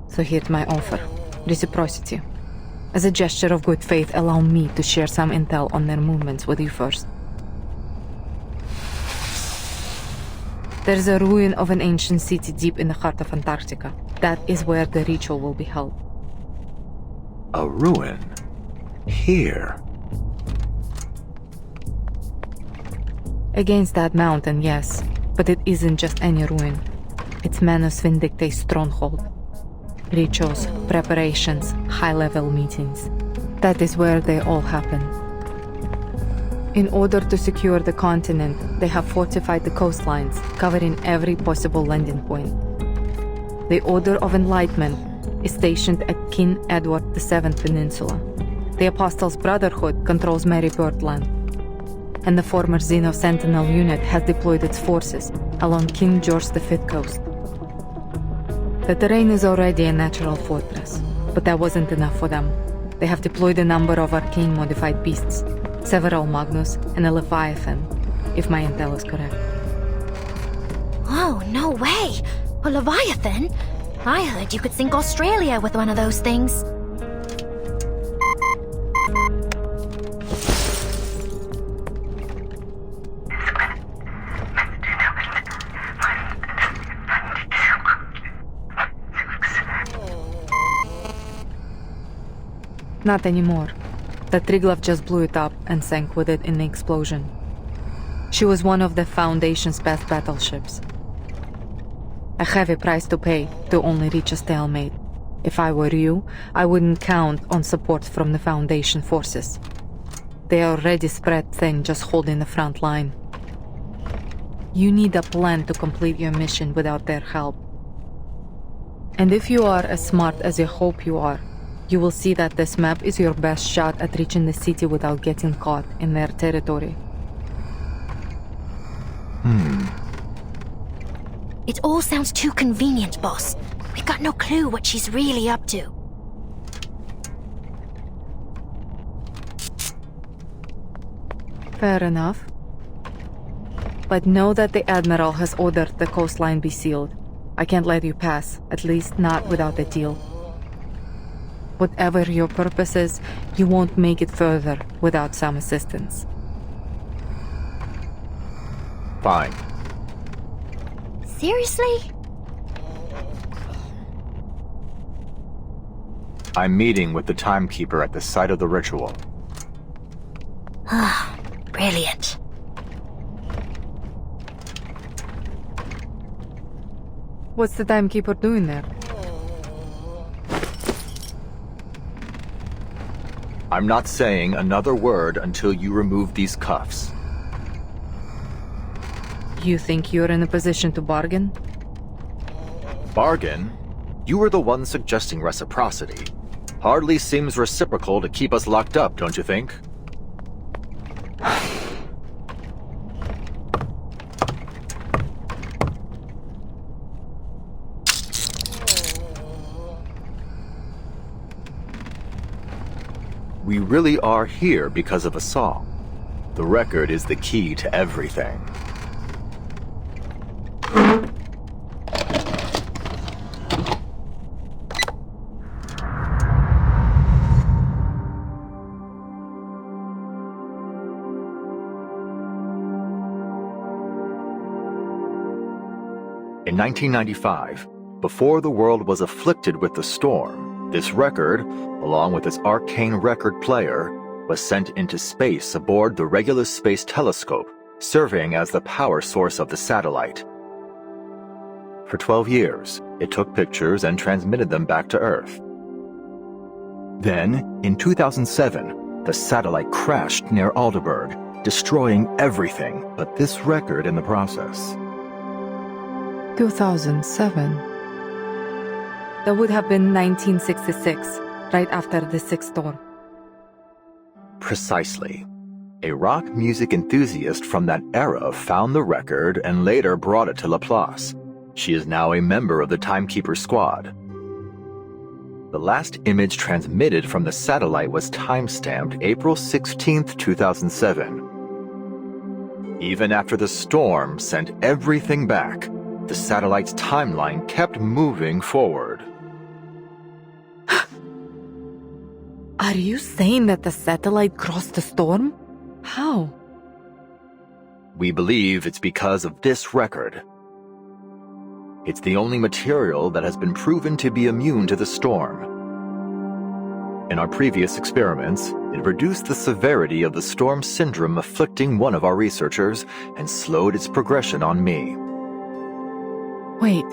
Speaker 15: So here's my offer. Reciprocity. As a gesture of good faith, allow me to share some intel on their movements with you first. There's a ruin of an ancient city deep in the heart of Antarctica. That is where the ritual will be held.
Speaker 17: A ruin? Here?
Speaker 15: Against that mountain, yes. But it isn't just any ruin. It's Manus Vindictae's stronghold. Rituals, preparations, high-level meetings. That is where they all happen. In order to secure the continent, they have fortified the coastlines, covering every possible landing point. The Order of Enlightenment is stationed at King Edward VII Peninsula. The Apostles' Brotherhood controls Mary Birdland, and the former Xeno Sentinel unit has deployed its forces along King George V coast. The terrain is already a natural fortress, but that wasn't enough for them. They have deployed a number of arcane-modified beasts, several Magnus and a Leviathan, if my intel is correct.
Speaker 8: Oh, no way! A Leviathan? I heard you could sink Australia with one of those things.
Speaker 15: Not anymore. The Triglav just blew it up and sank with it in the explosion. She was one of the Foundation's best battleships. A heavy price to pay to only reach a stalemate. If I were you, I wouldn't count on support from the Foundation forces. They are already spread thin, just holding the front line. You need a plan to complete your mission without their help. And if you are as smart as you hope you are, you will see that this map is your best shot at reaching the city without getting caught in their territory.
Speaker 1: It all sounds too convenient, boss. We've got no clue what she's really up to.
Speaker 15: Fair enough. But know that the Admiral has ordered the coastline be sealed. I can't let you pass, at least not without a deal. Whatever your purpose is, you won't make it further without some assistance.
Speaker 13: Fine.
Speaker 1: Seriously?
Speaker 13: I'm meeting with the timekeeper at the site of the ritual.
Speaker 1: Ah, brilliant.
Speaker 15: What's the timekeeper doing there?
Speaker 13: I'm not saying another word until you remove these cuffs.
Speaker 15: You think you're in a position to bargain?
Speaker 13: Bargain? You were the one suggesting reciprocity. Hardly seems reciprocal to keep us locked up, don't you think? We really are here because of a song. The record is the key to everything. In 1995, before the world was afflicted with the storm, this record, along with its arcane record player, was sent into space aboard the Regulus Space Telescope, serving as the power source of the satellite. For 12 years, it took pictures and transmitted them back to Earth. Then, in 2007, the satellite crashed near Aldeburgh, destroying everything but this record in the process.
Speaker 15: 2007. That would have been 1966, right after the sixth storm.
Speaker 13: Precisely. A rock music enthusiast from that era found the record and later brought it to Laplace. She is now a member of the Timekeeper Squad. The last image transmitted from the satellite was time-stamped April 16, 2007. Even after the storm sent everything back, the satellite's timeline kept moving forward.
Speaker 15: Are you saying that the satellite crossed the storm? How?
Speaker 13: We believe it's because of this record. It's the only material that has been proven to be immune to the storm. In our previous experiments, it reduced the severity of the storm syndrome afflicting one of our researchers and slowed its progression on me.
Speaker 15: Wait,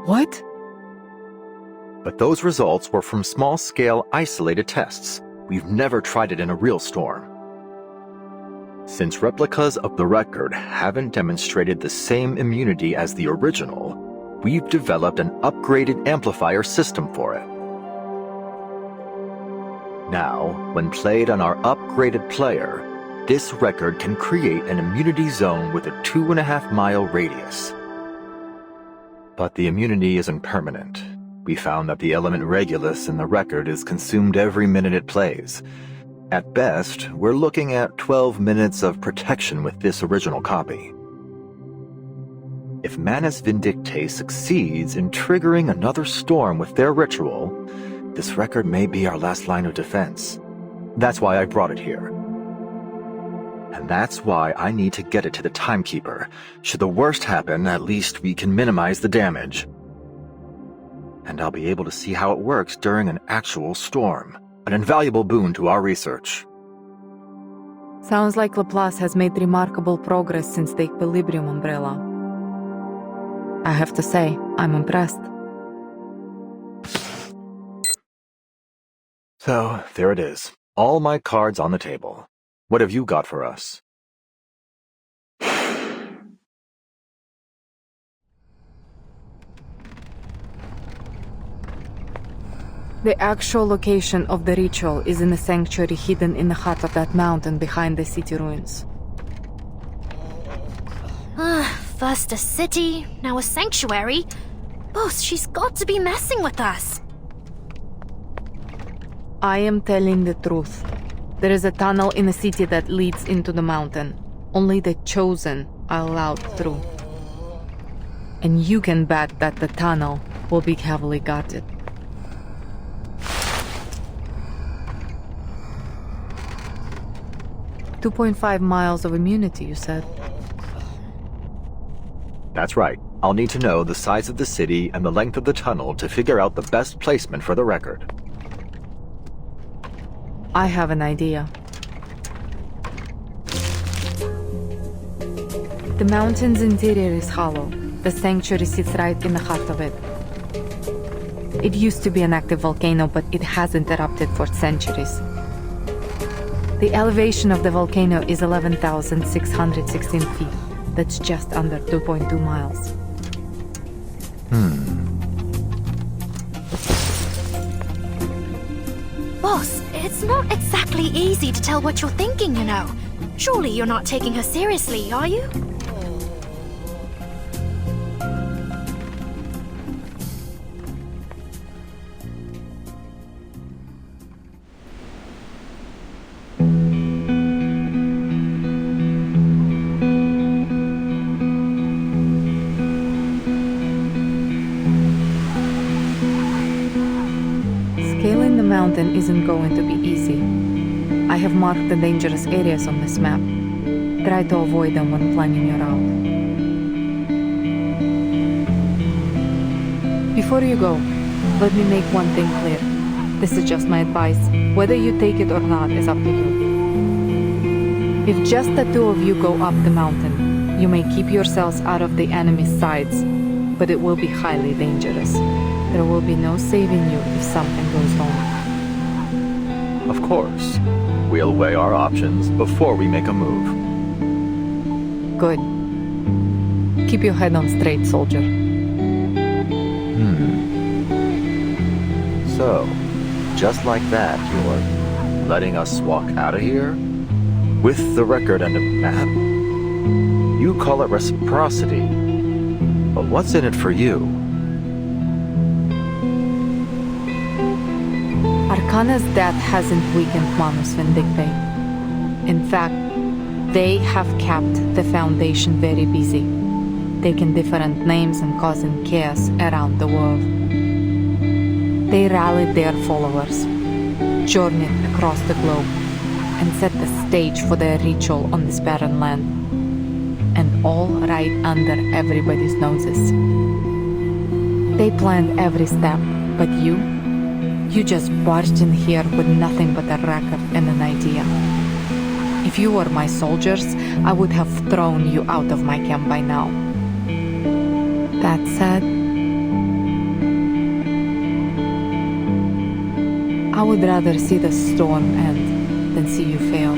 Speaker 15: what?
Speaker 13: But those results were from small-scale isolated tests. We've never tried it in a real storm. Since replicas of the record haven't demonstrated the same immunity as the original, we've developed an upgraded amplifier system for it. Now, when played on our upgraded player, this record can create an immunity zone with a 2.5-mile radius. But the immunity isn't permanent. We found that the element Regulus in the record is consumed every minute it plays. At best, we're looking at 12 minutes of protection with this original copy. If Manus Vindictae succeeds in triggering another storm with their ritual, this record may be our last line of defense. That's why I brought it here. And that's why I need to get it to the Timekeeper. Should the worst happen, at least we can minimize the damage. And I'll be able to see how it works during an actual storm. An invaluable boon to our research.
Speaker 15: Sounds like Laplace has made remarkable progress since the Equilibrium umbrella. I have to say, I'm impressed.
Speaker 13: So, there it is. All my cards on the table. What have you got for us?
Speaker 15: The actual location of the ritual is in a sanctuary hidden in the heart of that mountain behind the city ruins.
Speaker 1: First a city, now a sanctuary. Boss, she's got to be messing with us.
Speaker 15: I am telling the truth. There is a tunnel in the city that leads into the mountain. Only the chosen are allowed through. And you can bet that the tunnel will be heavily guarded. .5 miles of immunity, you said?
Speaker 13: That's right. I'll need to know the size of the city and the length of the tunnel to figure out the best placement for the record.
Speaker 15: I have an idea. The mountain's interior is hollow. The sanctuary sits right in the heart of it. It used to be an active volcano, but it hasn't erupted for centuries. The elevation of the volcano is 11,616 feet. That's just under 2.2 miles.
Speaker 1: Boss, it's not exactly easy to tell what you're thinking, you know. Surely you're not taking her seriously, are you?
Speaker 15: Scaling the mountain isn't going to be easy. I have marked the dangerous areas on this map. Try to avoid them when planning your route. Before you go, let me make one thing clear. This is just my advice. Whether you take it or not is up to you. If just the two of you go up the mountain, you may keep yourselves out of the enemy's sides, but it will be highly dangerous. There will be no saving you if something goes wrong.
Speaker 13: Of course. We'll weigh our options before we make a move.
Speaker 15: Good. Keep your head on straight, soldier.
Speaker 13: So, just like that, you're letting us walk out of here? With the record and a map? You call it reciprocity. But what's in it for you?
Speaker 15: Arcana's death hasn't weakened Manus Vindictae. In fact, they have kept the Foundation very busy, taking different names and causing chaos around the world. They rallied their followers, journeyed across the globe, and set the stage for their ritual on this barren land. And all right under everybody's noses. They planned every step, but you just barged in here with nothing but a record and an idea. If you were my soldiers, I would have thrown you out of my camp by now. That said, I would rather see the storm end than see you fail.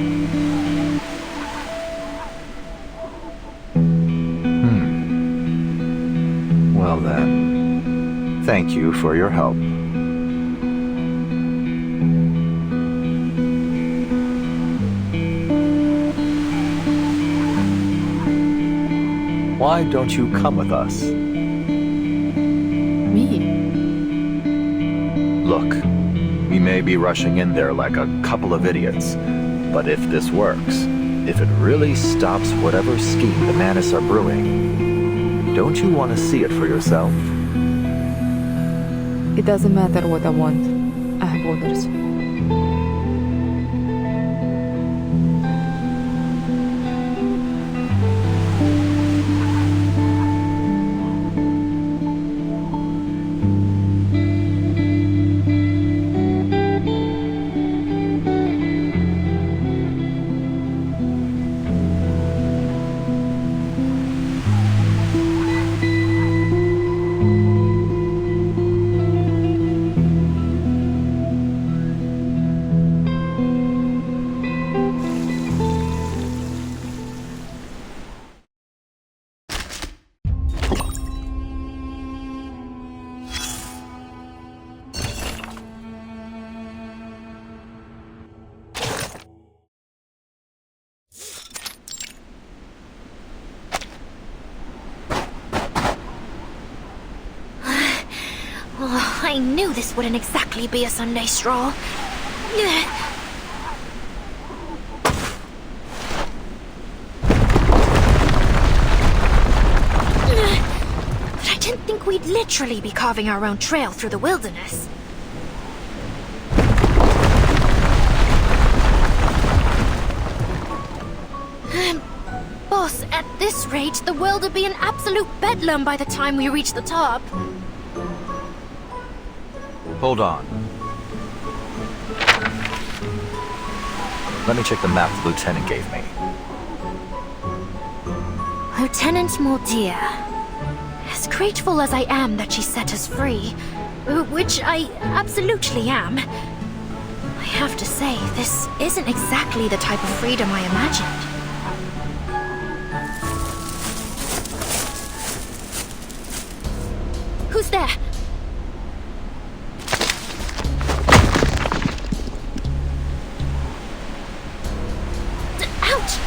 Speaker 13: Well then, thank you for your help. Why don't you come with us?
Speaker 15: Me?
Speaker 13: Look, we may be rushing in there like a couple of idiots, but if this works, if it really stops whatever scheme the Manus are brewing, don't you want to see it for yourself?
Speaker 15: It doesn't matter what I want. I have orders.
Speaker 1: I knew this wouldn't exactly be a Sunday stroll. But I didn't think we'd literally be carving our own trail through the wilderness. Boss, at this rate, the world will be an absolute bedlam by the time we reach the top.
Speaker 13: Hold on. Let me check the map the lieutenant gave me.
Speaker 1: Lieutenant Muldia. As grateful as I am that she set us free, which I absolutely am, I have to say, this isn't exactly the type of freedom I imagined. Who's there? Ouch!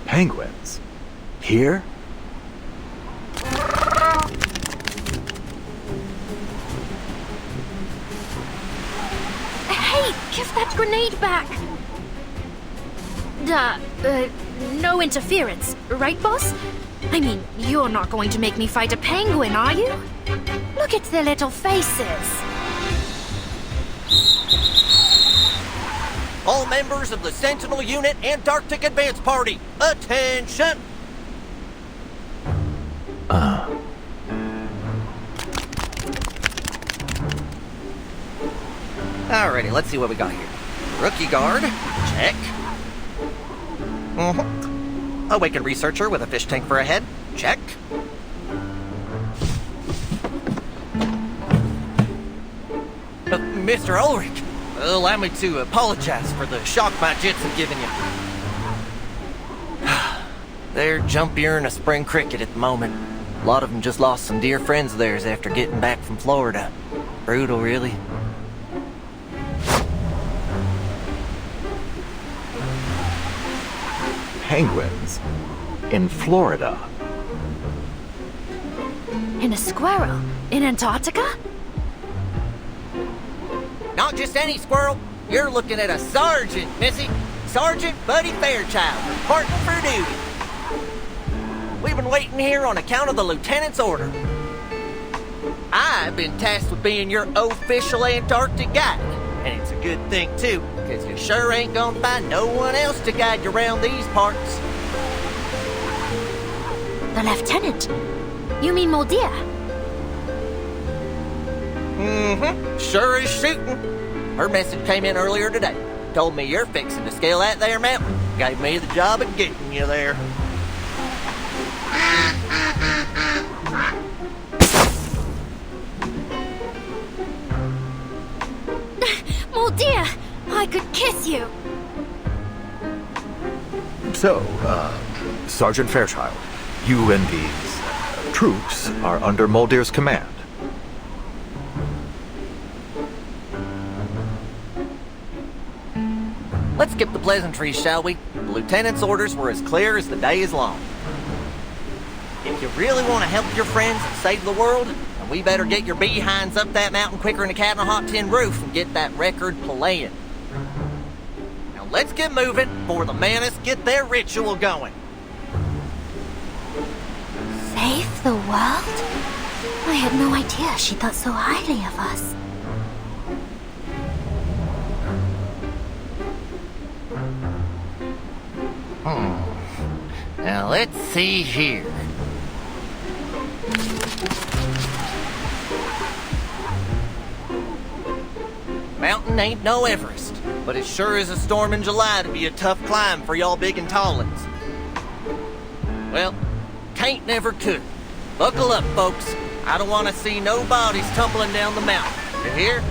Speaker 13: Penguins? Here?
Speaker 1: Hey, give that grenade back! No interference, right, boss? I mean, you're not going to make me fight a penguin, are you? Look at their little faces.
Speaker 21: All members of the Sentinel Unit Antarctic Advance Party, attention! Alrighty, let's see what we got here. Rookie guard, check. Awakened researcher with a fish tank for a head, check. Mr. Ulrich, allow me to apologize for the shock my jets have given you. They're jumpier than a spring cricket at the moment. A lot of them just lost some dear friends of theirs after getting back from Florida. Brutal, really.
Speaker 13: Penguins? In Florida?
Speaker 1: And a squirrel? In Antarctica?
Speaker 21: Not just any squirrel. You're looking at a sergeant, Missy. Sergeant Buddy Fairchild, reporting for duty. We've been waiting here on account of the lieutenant's order. I've been tasked with being your official Antarctic guide. And it's a good thing, too, because you sure ain't gonna find no one else to guide you around these parts.
Speaker 1: The lieutenant? You mean Moldia?
Speaker 21: Sure is shooting. Her message came in earlier today. Told me you're fixing to scale that there mountain. Gave me the job of getting you there.
Speaker 1: Moldia! I could kiss you!
Speaker 13: So, Sergeant Fairchild, you and these troops are under Muldear's command.
Speaker 21: Let's skip the pleasantries, shall we? The lieutenant's orders were as clear as the day is long. If you really want to help your friends and save the world, then we better get your behinds up that mountain quicker than a cat on a hot tin roof and get that record playing. Now let's get moving before the Menace get their ritual going.
Speaker 1: Save the world? I had no idea she thought so highly of us.
Speaker 21: Now let's see here. Mountain ain't no Everest, but it sure is a storm in July to be a tough climb for y'all big and tall ones. Well, can't never could. Buckle up, folks. I don't want to see no bodies tumbling down the mountain. You hear?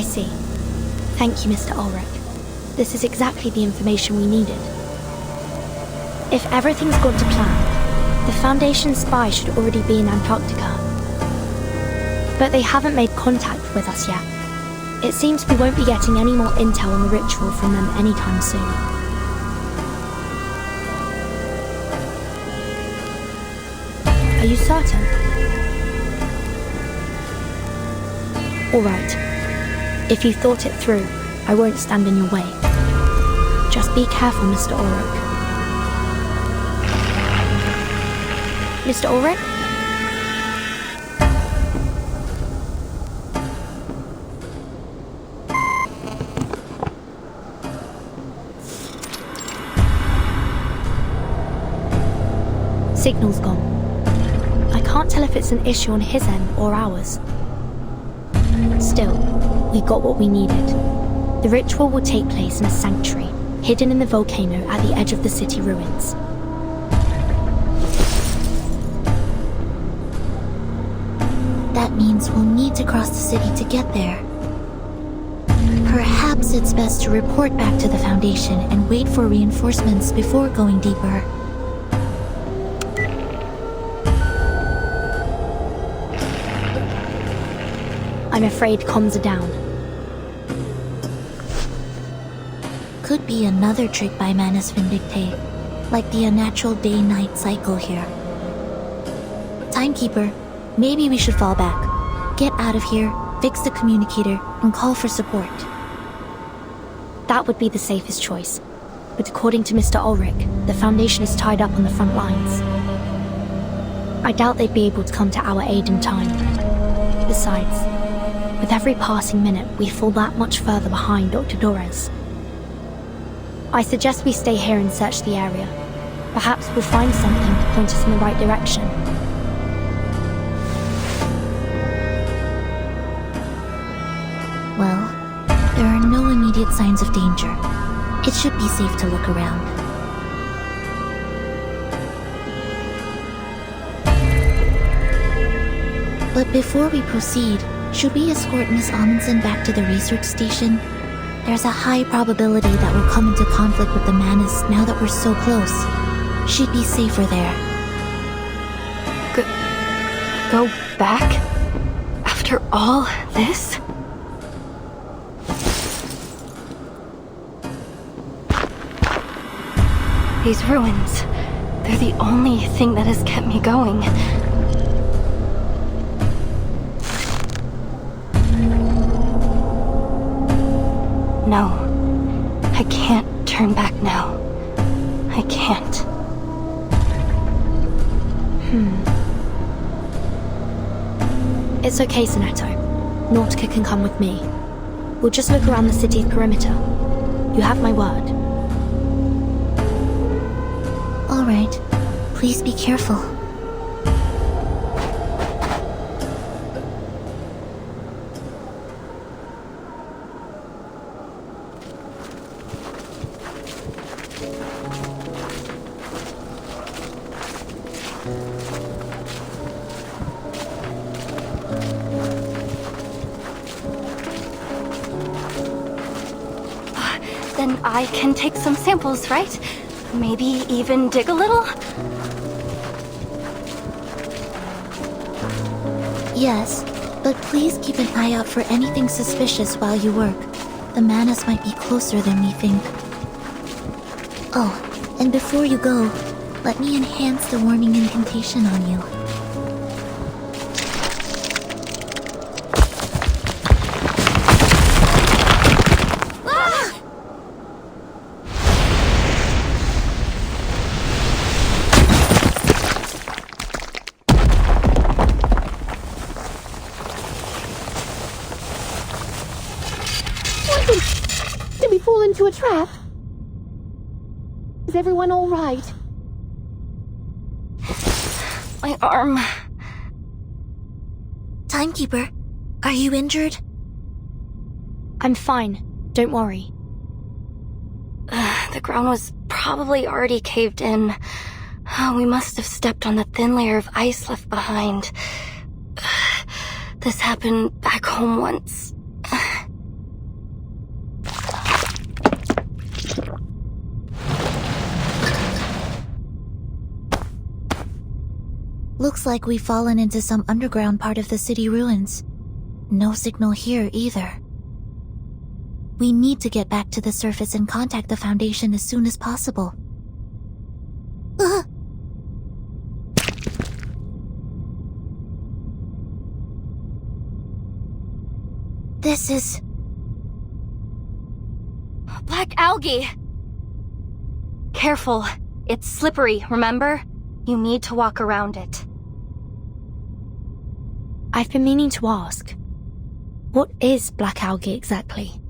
Speaker 1: I see. Thank you, Mr. Ulrich. This is exactly the information we needed. If everything's gone to plan, the Foundation spy should already be in Antarctica. But they haven't made contact with us yet. It seems we won't be getting any more intel on the ritual from them anytime soon. Are you certain? All right. If you thought it through, I won't stand in your way. Just be careful, Mr. Ulrich. Mr. Ulrich? Signal's gone. I can't tell if it's an issue on his end or ours. Still, we got what we needed. The ritual will take place in a sanctuary, hidden in the volcano at the edge of the city ruins.
Speaker 8: That means we'll need to cross the city to get there. Perhaps it's best to report back to the Foundation and wait for reinforcements before going deeper.
Speaker 1: I'm afraid comms are down.
Speaker 8: Could be another trick by Manus Vindicte, like the unnatural day-night cycle here. Timekeeper, maybe we should fall back. Get out of here, fix the communicator, and call for support.
Speaker 1: That would be the safest choice. But according to Mr. Ulrich, the Foundation is tied up on the front lines. I doubt they'd be able to come to our aid in time. Besides, with every passing minute, we fall that much further behind Dr. Dorez. I suggest we stay here and search the area. Perhaps we'll find something to point us in the right direction.
Speaker 8: Well, there are no immediate signs of danger. It should be safe to look around. But before we proceed, should we escort Miss Amundsen back to the research station? There's a high probability that we'll come into conflict with the Manus now that we're so close. She'd be safer there.
Speaker 10: Go back? After all this? These ruins, they're the only thing that has kept me going. No, I can't turn back now. I can't.
Speaker 1: It's okay, Soneto. Nautica can come with me. We'll just look around the city's perimeter. You have my word.
Speaker 8: All right. Please be careful.
Speaker 10: Then I can take some samples, right? Maybe even dig a little?
Speaker 8: Yes, but please keep an eye out for anything suspicious while you work. The Manus might be closer than we think. Oh, and before you go, let me enhance the warming incantation on you.
Speaker 12: Did we fall into a trap? Is everyone all right?
Speaker 10: My arm.
Speaker 8: Timekeeper, are you injured?
Speaker 1: I'm fine. Don't worry.
Speaker 10: The ground was probably already caved in. We must have stepped on the thin layer of ice left behind. This happened back home once.
Speaker 8: Looks like we've fallen into some underground part of the city ruins. No signal here either. We need to get back to the surface and contact the Foundation as soon as possible. This is...
Speaker 10: Black algae! Careful. It's slippery, remember? You need to walk around it.
Speaker 1: I've been meaning to ask. What is black algae exactly?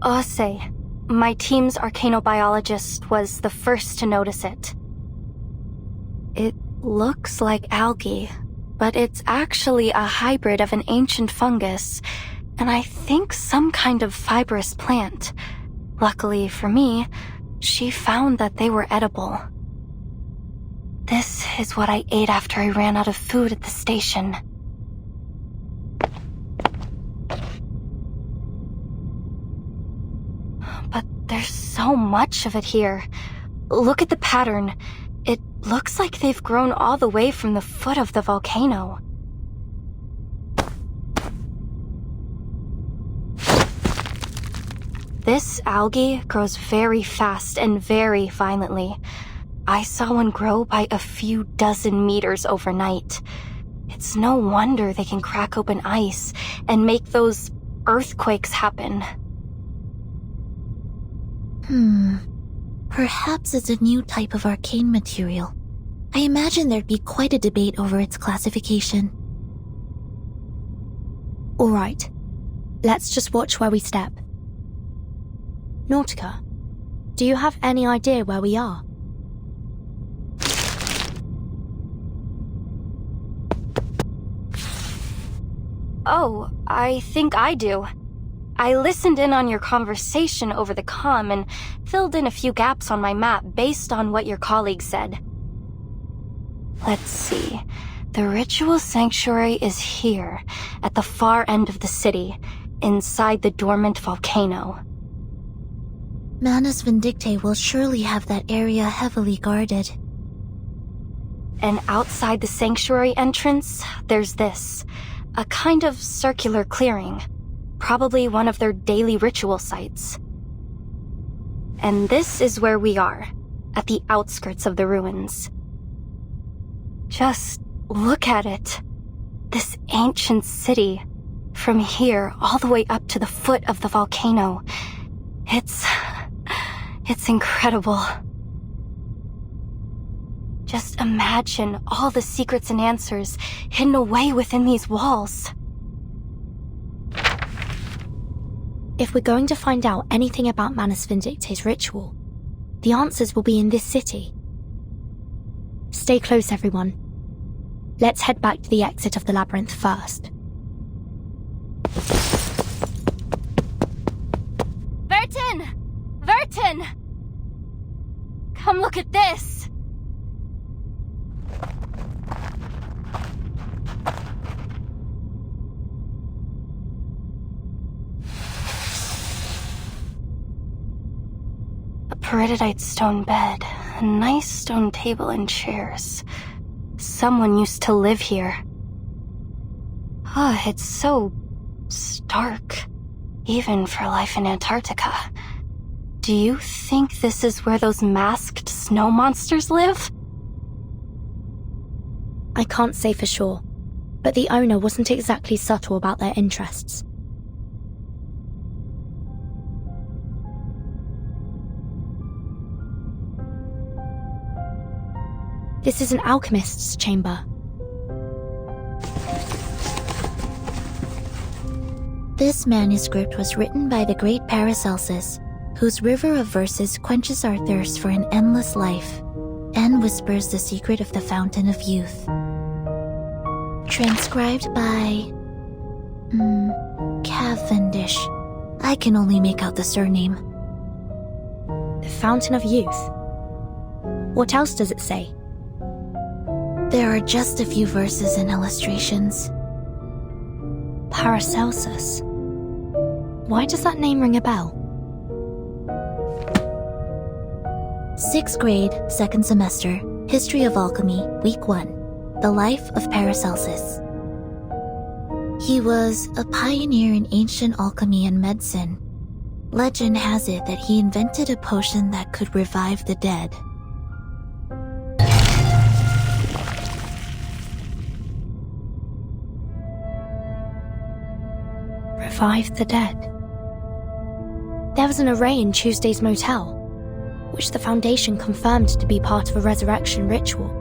Speaker 10: Ose, my team's arcanobiologist, was the first to notice it. It looks like algae, but it's actually a hybrid of an ancient fungus, and I think some kind of fibrous plant. Luckily for me, she found that they were edible. This is what I ate after I ran out of food at the station. But there's so much of it here. Look at the pattern. It looks like they've grown all the way from the foot of the volcano. This algae grows very fast and very violently. I saw one grow by a few dozen meters overnight. It's no wonder they can crack open ice and make those earthquakes happen.
Speaker 8: Perhaps it's a new type of arcane material. I imagine there'd be quite a debate over its classification.
Speaker 1: Alright, let's just watch where we step. Nautica, do you have any idea where we are?
Speaker 10: Oh, I think I do. I listened in on your conversation over the comm and filled in a few gaps on my map based on what your colleague said. Let's see. The ritual sanctuary is here, at the far end of the city, inside the dormant volcano.
Speaker 8: Manus Vindictae will surely have that area heavily guarded.
Speaker 10: And outside the sanctuary entrance, there's this. A kind of circular clearing. Probably one of their daily ritual sites. And this is where we are, at the outskirts of the ruins. Just look at it. This ancient city, from here all the way up to the foot of the volcano. It's incredible. Just imagine all the secrets and answers hidden away within these walls.
Speaker 1: If we're going to find out anything about Manus Vindictae's ritual, the answers will be in this city. Stay close, everyone. Let's head back to the exit of the labyrinth first.
Speaker 11: Vertin! Vertin! Come look at this!
Speaker 10: Peridotite stone bed, a nice stone table and chairs. Someone used to live here. It's so stark, even for life in Antarctica. Do you think this is where those masked snow monsters live?
Speaker 1: I can't say for sure, but the owner wasn't exactly subtle about their interests. This is an alchemist's chamber.
Speaker 8: This manuscript was written by the great Paracelsus, whose river of verses quenches our thirst for an endless life, and whispers the secret of the fountain of youth. Transcribed by... Cavendish. I can only make out the surname.
Speaker 1: The Fountain of Youth? What else does it say?
Speaker 8: There are just a few verses and illustrations.
Speaker 1: Paracelsus. Why does that name ring a bell?
Speaker 8: 6th grade, 2nd semester, History of Alchemy, Week 1. The Life of Paracelsus. He was a pioneer in ancient alchemy and medicine. Legend has it that he invented a potion that could revive the dead.
Speaker 1: Revive the dead. There was an array in Tuesday's motel, which the Foundation confirmed to be part of a resurrection ritual.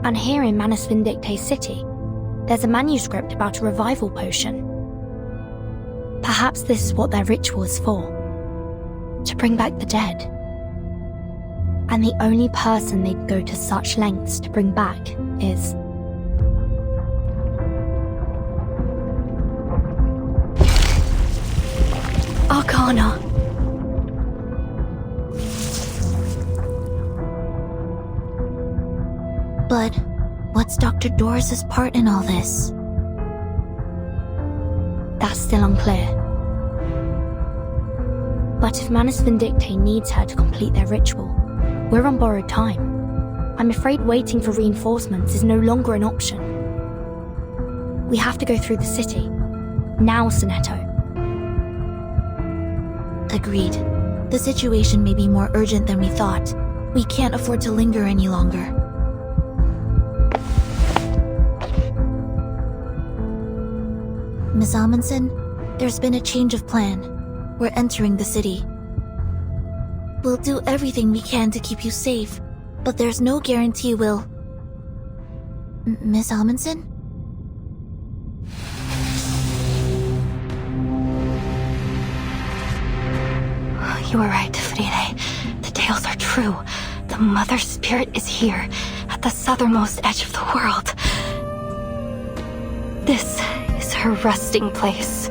Speaker 1: And here in Manus Vindictae City, there's a manuscript about a revival potion. Perhaps this is what their ritual is for. To bring back the dead. And the only person they'd go to such lengths to bring back is... Arcana.
Speaker 8: But what's Dr. Doris's part in all this?
Speaker 1: That's still unclear. But if Manus Vindictae needs her to complete their ritual, we're on borrowed time. I'm afraid waiting for reinforcements is no longer an option. We have to go through the city. Now, Sonetto.
Speaker 8: Agreed. The situation may be more urgent than we thought. We can't afford to linger any longer. Miss Amundsen, there's been a change of plan. We're entering the city. We'll do everything we can to keep you safe, but there's no guarantee we'll... Miss Amundsen?
Speaker 10: You were right, Fride. The tales are true. The Mother Spirit is here, at the southernmost edge of the world. This is her resting place.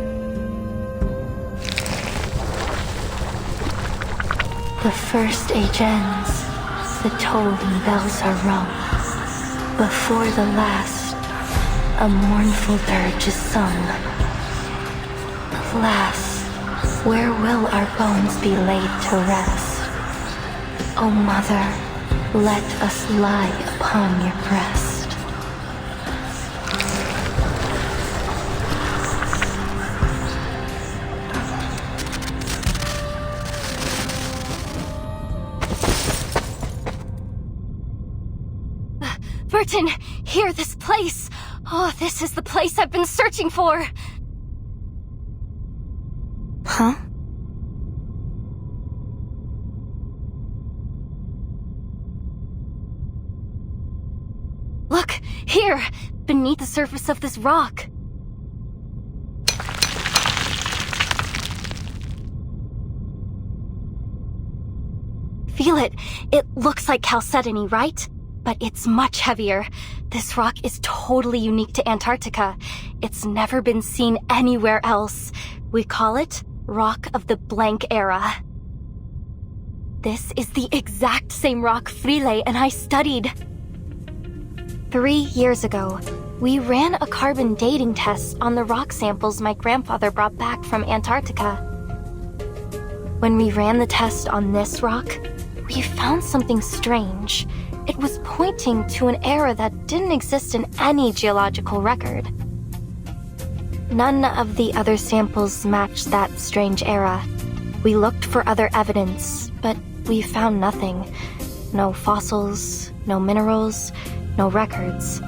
Speaker 10: The first age ends, the tolling bells are rung. Before the last, a mournful dirge is sung. Alas, where will our bones be laid to rest? O Mother, let us lie upon your breast. Burton, here, this place! Oh, this is the place I've been searching for!
Speaker 1: Huh?
Speaker 10: Look, here, beneath the surface of this rock. Feel it. It looks like chalcedony, right? But it's much heavier. This rock is totally unique to Antarctica. It's never been seen anywhere else. We call it Rock of the Blank Era. This is the exact same rock Frile and I studied. 3 years ago, we ran a carbon dating test on the rock samples my grandfather brought back from Antarctica. When we ran the test on this rock, we found something strange. It was pointing to an era that didn't exist in any geological record. None of the other samples matched that strange era. We looked for other evidence, but we found nothing. No fossils, no minerals, no records.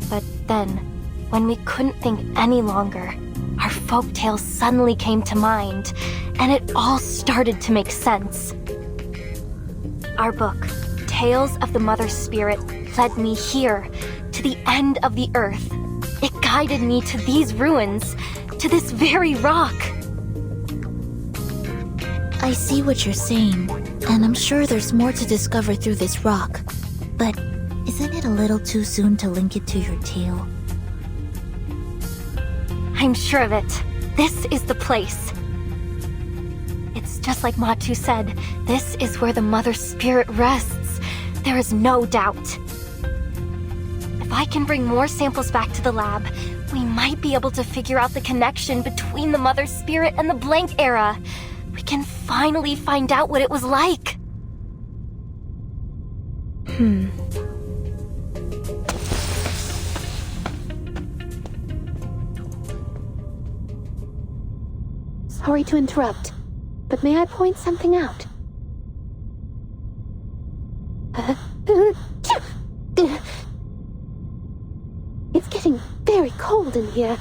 Speaker 10: But then, when we couldn't think any longer, our folktales suddenly came to mind, and it all started to make sense. Our book, Tales of the Mother Spirit, led me here, to the end of the earth. It guided me to these ruins, to this very rock.
Speaker 8: I see what you're saying, and I'm sure there's more to discover through this rock. But isn't it a little too soon to link it to your tale?
Speaker 10: I'm sure of it. This is the place. It's just like Matu said. This is where the Mother Spirit rests. There is no doubt. If I can bring more samples back to the lab, we might be able to figure out the connection between the Mother Spirit and the Blank Era. We can finally find out what it was like.
Speaker 12: Sorry to interrupt, but may I point something out? It's getting very cold in here.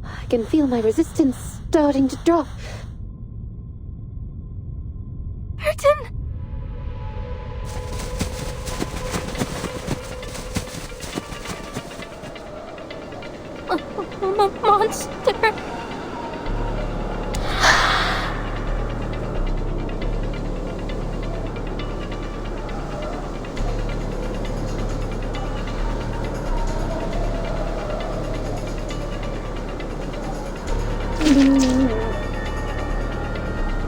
Speaker 12: I can feel my resistance starting to drop.
Speaker 10: Burton! Monster!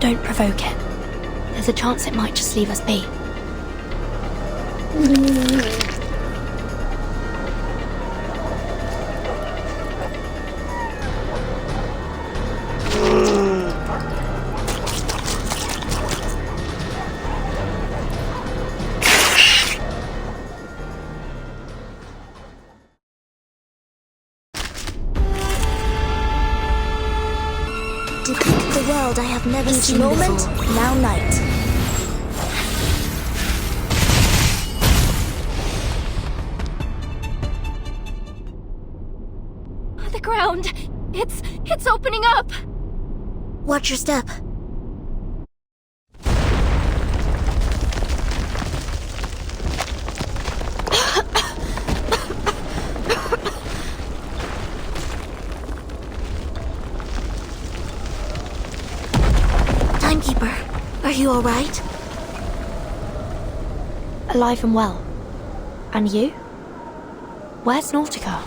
Speaker 1: Don't provoke it. There's a chance it might just leave us be.
Speaker 8: Depict the world I have never seen moment, before. Now night.
Speaker 11: The ground! It's opening up!
Speaker 8: Watch your step. Timekeeper, are you alright?
Speaker 1: Alive and well. And you? Where's Nautica?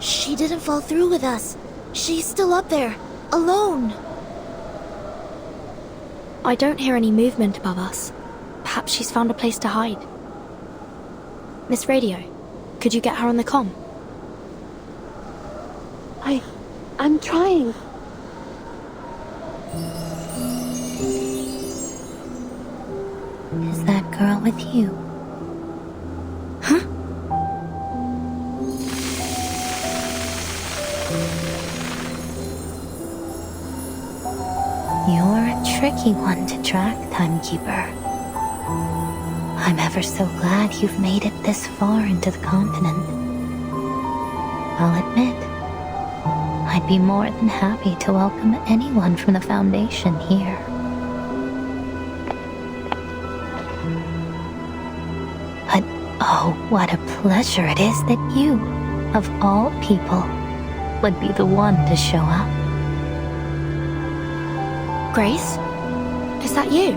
Speaker 8: She didn't fall through with us. She's still up there, alone.
Speaker 1: I don't hear any movement above us. Perhaps she's found a place to hide. Miss Radio, could you get her on the comm?
Speaker 12: I'm trying.
Speaker 8: Is that girl with you?
Speaker 1: Huh?
Speaker 8: You're a tricky one to track, Timekeeper. I'm ever so glad you've made it this far into the continent. I'll admit, I'd be more than happy to welcome anyone from the Foundation here. But oh, what a pleasure it is that you, of all people, would be the one to show up.
Speaker 1: Grace? Is that you?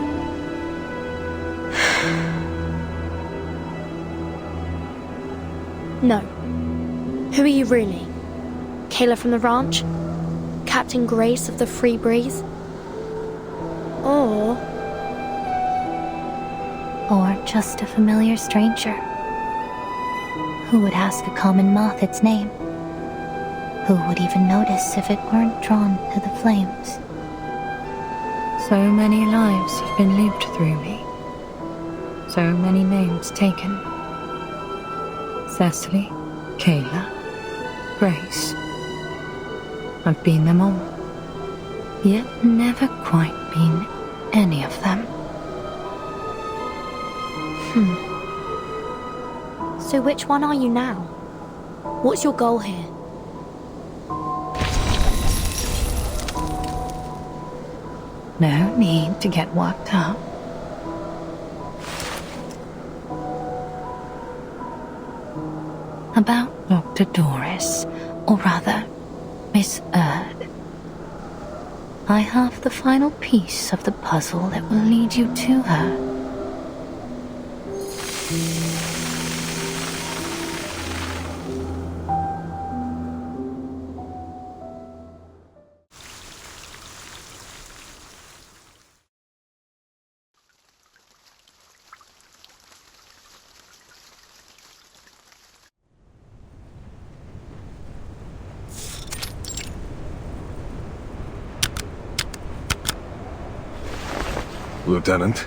Speaker 1: No. Who are you really? Kayla from the ranch? Captain Grace of the Free Breeze? Or
Speaker 8: just a familiar stranger who would ask a common moth its name, who would even notice if it weren't drawn to the flames.
Speaker 3: So many lives have been lived through me. So many names taken. Cecily, Kayla, Grace. I've been them all, yet never quite been any of them.
Speaker 1: So which one are you now? What's your goal here?
Speaker 3: No need to get worked up. About Dr. Doris, or rather, Miss Erd. I have the final piece of the puzzle that will lead you to her.
Speaker 9: Lieutenant?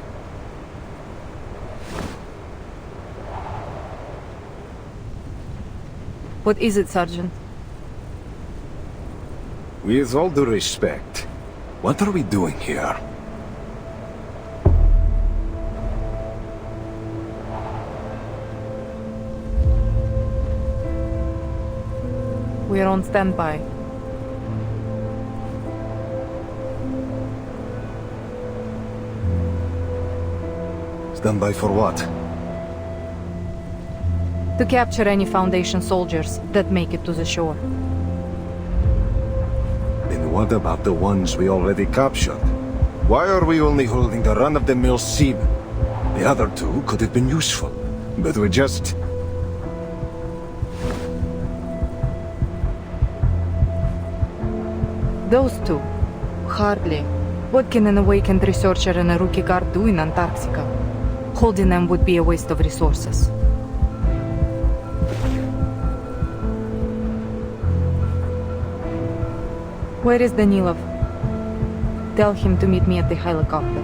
Speaker 15: What is it, Sergeant?
Speaker 9: With all due respect, what are we doing here?
Speaker 15: We're on standby.
Speaker 9: Standby for what?
Speaker 15: To capture any Foundation soldiers that make it to the shore.
Speaker 9: Then what about the ones we already captured? Why are we only holding the run-of-the-mill seamen? The other two could have been useful, but we just...
Speaker 15: Those two? Hardly. What can an awakened researcher and a rookie guard do in Antarctica? Holding them would be a waste of resources. Where is Danilov? Tell him to meet me at the helicopter.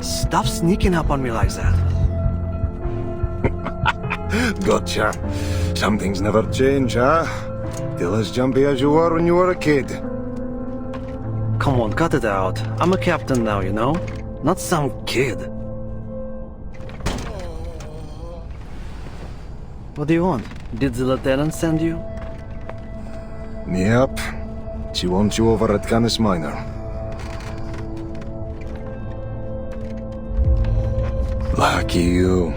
Speaker 14: Stop sneaking up on me like that.
Speaker 9: Gotcha. Some things never change, huh? Still as jumpy as you were when you were a kid.
Speaker 14: Come on, cut it out. I'm a captain now, you know? Not some kid. What do you want? Did the lieutenant send you?
Speaker 9: Yep. She wants you over at Canis Minor. Lucky you.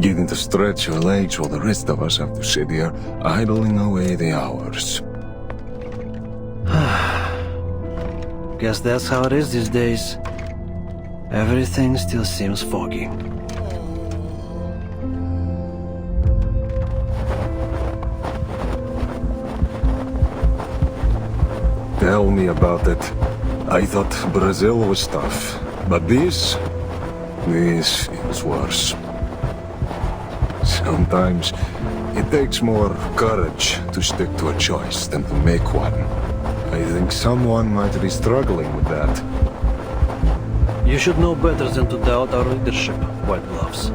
Speaker 9: Getting to stretch your legs while the rest of us have to sit here, idling away the hours.
Speaker 14: Guess that's how it is these days. Everything still seems foggy.
Speaker 9: Tell me about it. I thought Brazil was tough, but this is worse. Sometimes it takes more courage to stick to a choice than to make one. I think someone might be struggling with that.
Speaker 14: You should know better than to doubt our leadership, White Gloves.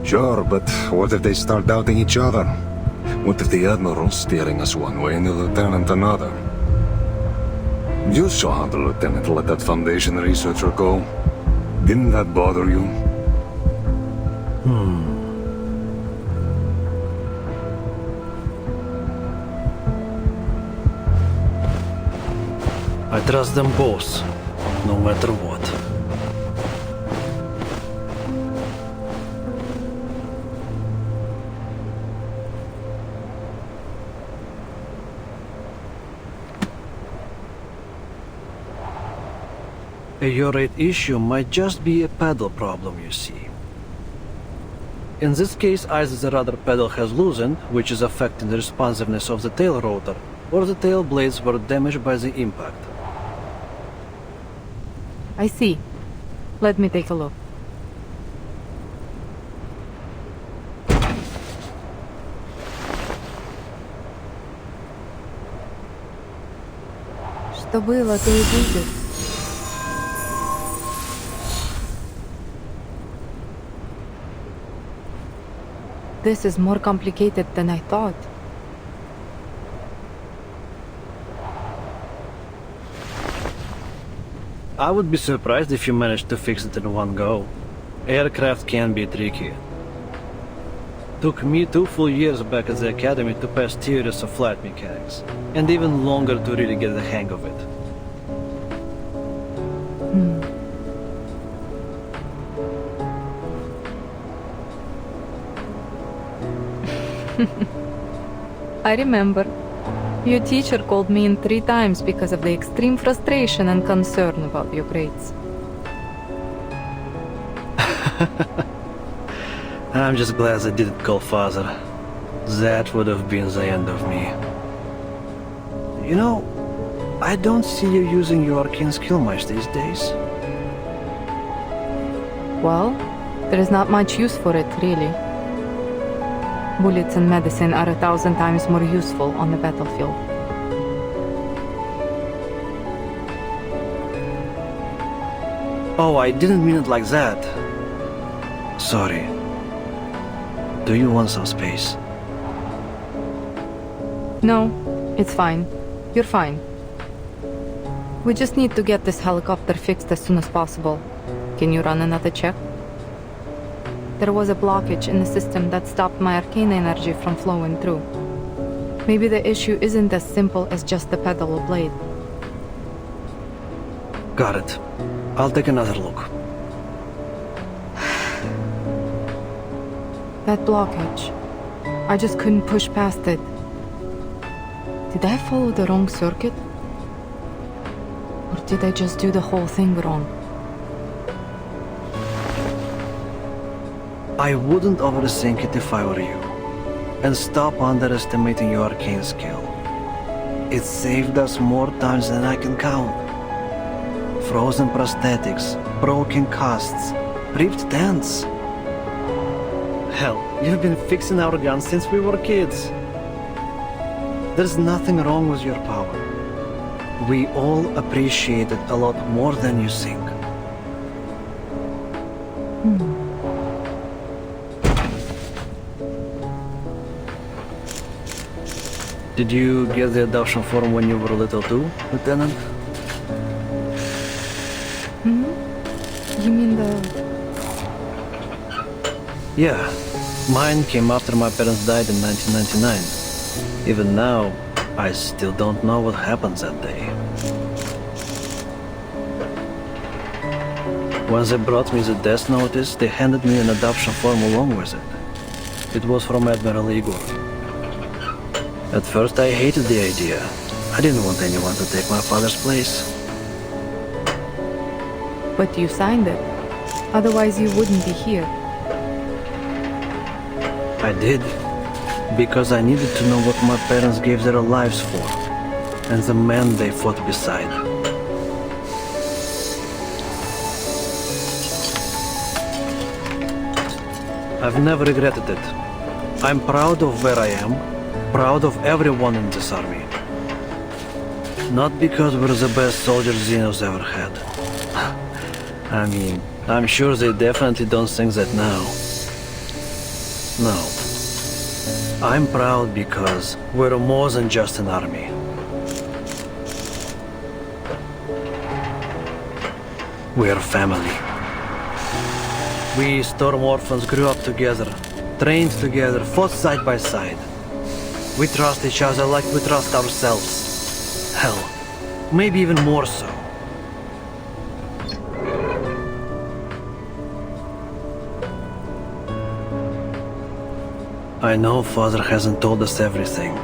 Speaker 9: Sure, but what if they start doubting each other? What if the Admiral's steering us one way and the Lieutenant another? You saw how the Lieutenant let that Foundation researcher go. Didn't that bother you?
Speaker 14: I trust them both, no matter what. A urate issue might just be a pedal problem, you see. In this case, either the rudder pedal has loosened, which is affecting the responsiveness of the tail rotor, or the tail blades were damaged by the impact.
Speaker 15: I see. Let me take a look. Что было, то и будет. This is more complicated than I thought.
Speaker 14: I would be surprised if you managed to fix it in one go. Aircraft can be tricky. Took me 2 full years back at the academy to pass theories of flight mechanics, and even longer to really get the hang of it.
Speaker 15: I remember. Your teacher called me in 3 times because of the extreme frustration and concern about your grades.
Speaker 14: I'm just glad I didn't call father. That would have been the end of me. You know, I don't see you using your arcane skill much these days.
Speaker 15: Well, there is not much use for it, really. Bullets and medicine are 1,000 times more useful on the battlefield.
Speaker 14: Oh, I didn't mean it like that. Sorry. Do you want some space?
Speaker 15: No, it's fine. You're fine. We just need to get this helicopter fixed as soon as possible. Can you run another check? There was a blockage in the system that stopped my arcane energy from flowing through. Maybe the issue isn't as simple as just the pedal or blade.
Speaker 14: Got it. I'll take another look.
Speaker 15: That blockage. I just couldn't push past it. Did I follow the wrong circuit? Or did I just do the whole thing wrong?
Speaker 14: I wouldn't overthink it if I were you. And stop underestimating your arcane skill. It saved us more times than I can count. Frozen prosthetics, broken casts, ripped tents. Hell, you've been fixing our guns since we were kids. There's nothing wrong with your power. We all appreciate it a lot more than you think. Did you get the adoption form when you were little too, Lieutenant?
Speaker 15: You mean the...
Speaker 14: Yeah, mine came after my parents died in 1999. Even now, I still don't know what happened that day. When they brought me the death notice, they handed me an adoption form along with it. It was from Admiral Igor. At first I hated the idea. I didn't want anyone to take my father's place.
Speaker 15: But you signed it. Otherwise you wouldn't be here.
Speaker 14: I did. Because I needed to know what my parents gave their lives for. And the men they fought beside. I've never regretted it. I'm proud of where I am. Proud of everyone in this army. Not because we're the best soldiers Xenos ever had. I mean, I'm sure they definitely don't think that now. No. I'm proud because we're more than just an army. We're family. We Storm Orphans grew up together, trained together, fought side by side. We trust each other like we trust ourselves. Hell, maybe even more so. I know Father hasn't told us everything,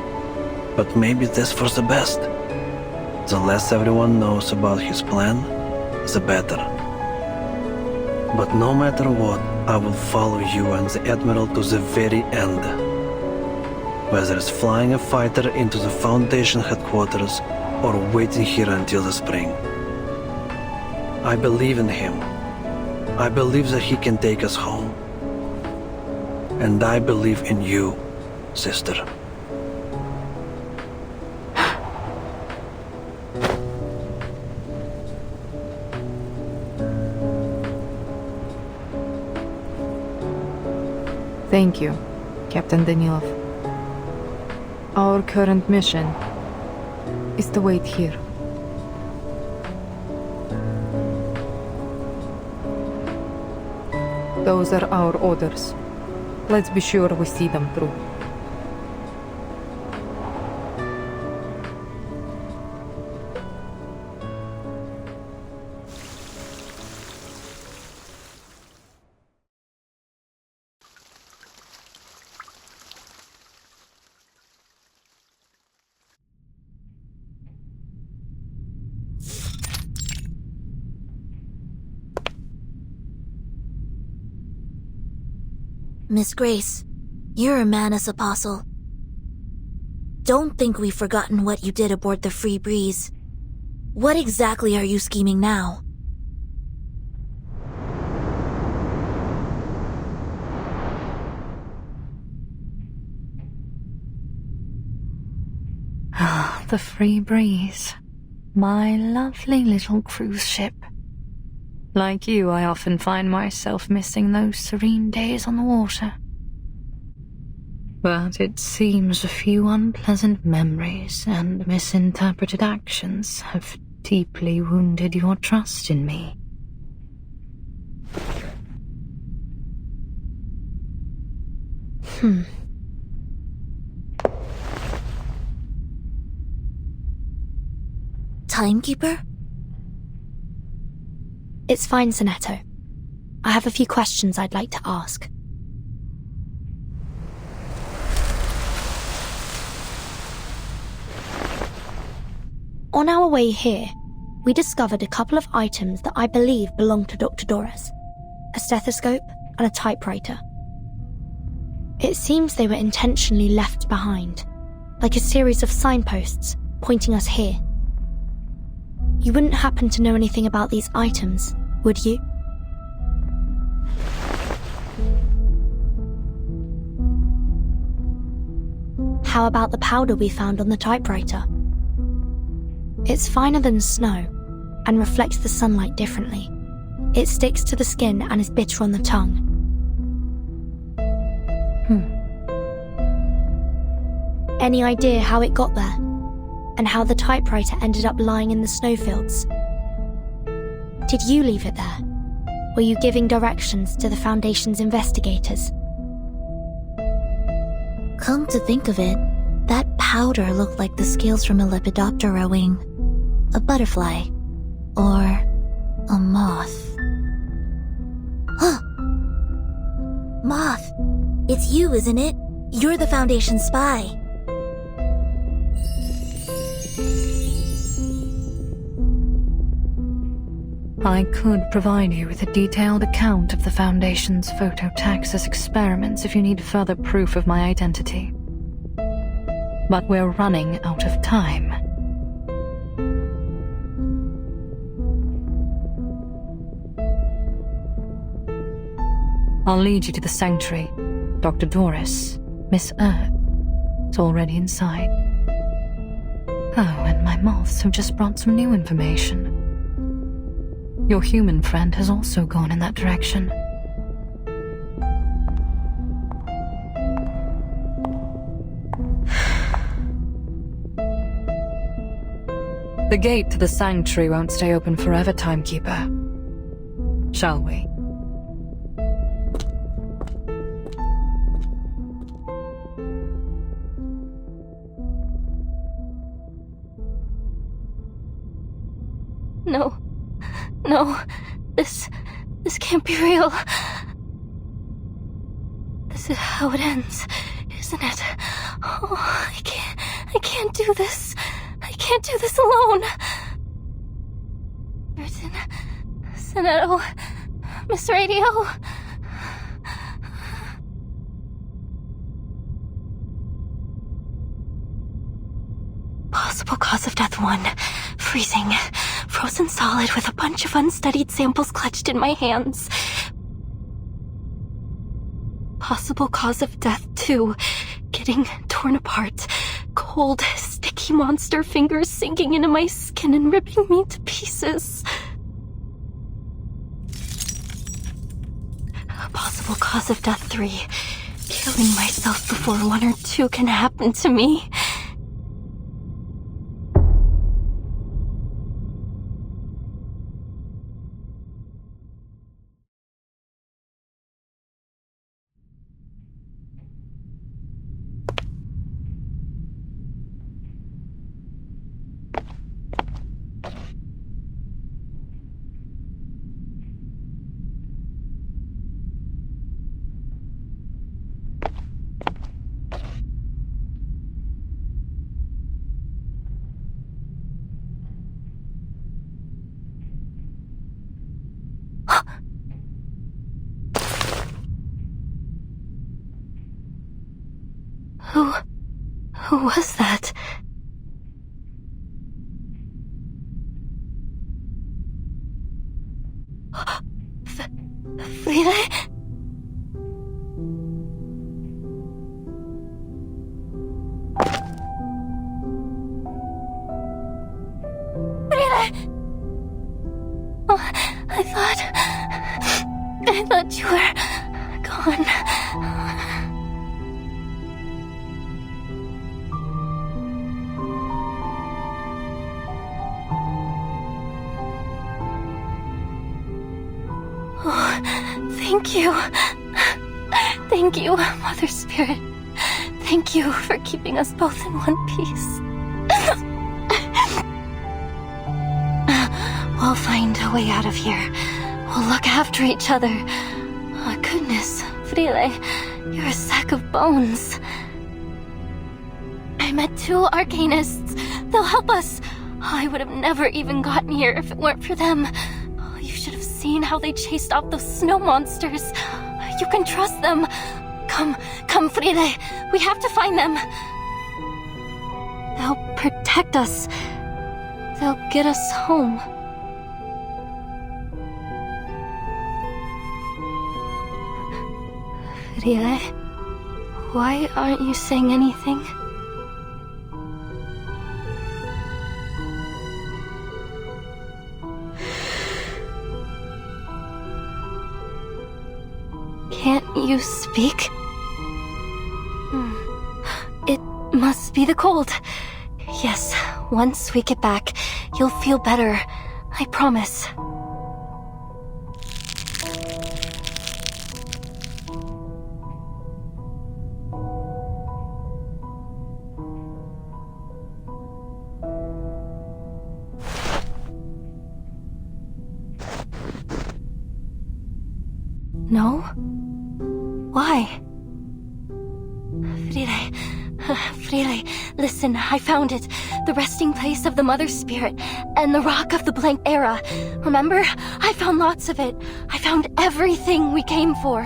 Speaker 14: but maybe that's for the best. The less everyone knows about his plan, the better. But no matter what, I will follow you and the Admiral to the very end. Whether it's flying a fighter into the Foundation headquarters or waiting here until the spring. I believe in him. I believe that he can take us home. And I believe in you, sister.
Speaker 15: Thank you, Captain Danilov. Our current mission is to wait here. Those are our orders. Let's be sure we see them through.
Speaker 8: Miss Grace, you're a Manus apostle. Don't think we've forgotten what you did aboard the Free Breeze. What exactly are you scheming now?
Speaker 3: Ah, the Free Breeze. My lovely little cruise ship. Like you, I often find myself missing those serene days on the water. But it seems a few unpleasant memories and misinterpreted actions have deeply wounded your trust in me.
Speaker 8: Timekeeper?
Speaker 1: It's fine, Sonetto. I have a few questions I'd like to ask. On our way here, we discovered a couple of items that I believe belonged to Dr. Doris: a stethoscope and a typewriter. It seems they were intentionally left behind, like a series of signposts pointing us here. You wouldn't happen to know anything about these items, would you? How about the powder we found on the typewriter? It's finer than snow and reflects the sunlight differently. It sticks to the skin and is bitter on the tongue. Any idea how it got there? And how the typewriter ended up lying in the snowfields? Did you leave it there? Were you giving directions to the Foundation's investigators?
Speaker 8: Come to think of it, that powder looked like the scales from a Lepidoptera wing, a butterfly, or a moth. Huh! Moth! It's you, isn't it? You're the Foundation spy.
Speaker 3: I could provide you with a detailed account of the Foundation's phototaxis experiments if you need further proof of my identity. But we're running out of time. I'll lead you to the sanctuary. Dr. Doris, Miss it's already inside. Oh, and my moths have just brought some new information. Your human friend has also gone in that direction. The gate to the sanctuary won't stay open forever, Timekeeper. Shall we?
Speaker 10: No. No. This can't be real. This is how it ends, isn't it? Oh, I can't do this. I can't do this alone. Martin, Sonetto, Miss Radio. Possible cause of death 1. Freezing. Frozen solid with a bunch of unstudied samples clutched in my hands. Possible cause of death 2. Getting torn apart. Cold, sticky monster fingers sinking into my skin and ripping me to pieces. Possible cause of death 3. Killing myself before 1 or 2 can happen to me. Who was that? Frida? Frida! Oh, I thought you were gone. Thank you. Thank you, Mother Spirit. Thank you for keeping us both in one piece. We'll find a way out of here. We'll look after each other. Oh, goodness, Frile, you're a sack of bones. I met 2 arcanists. They'll help us.
Speaker 11: I would have never even gotten here if it weren't for them. You should have seen how they chased off those snow monsters. You can trust them. Come, Friede. We have to find them. They'll protect us. They'll get us home. Friede, why aren't you saying anything? Can't you speak? It must be the cold. Yes, once we get back, you'll feel better. I promise. No? Why? Friede, listen, I found it. The resting place of the Mother Spirit and the Rock of the Blank Era. Remember? I found lots of it. I found everything we came for.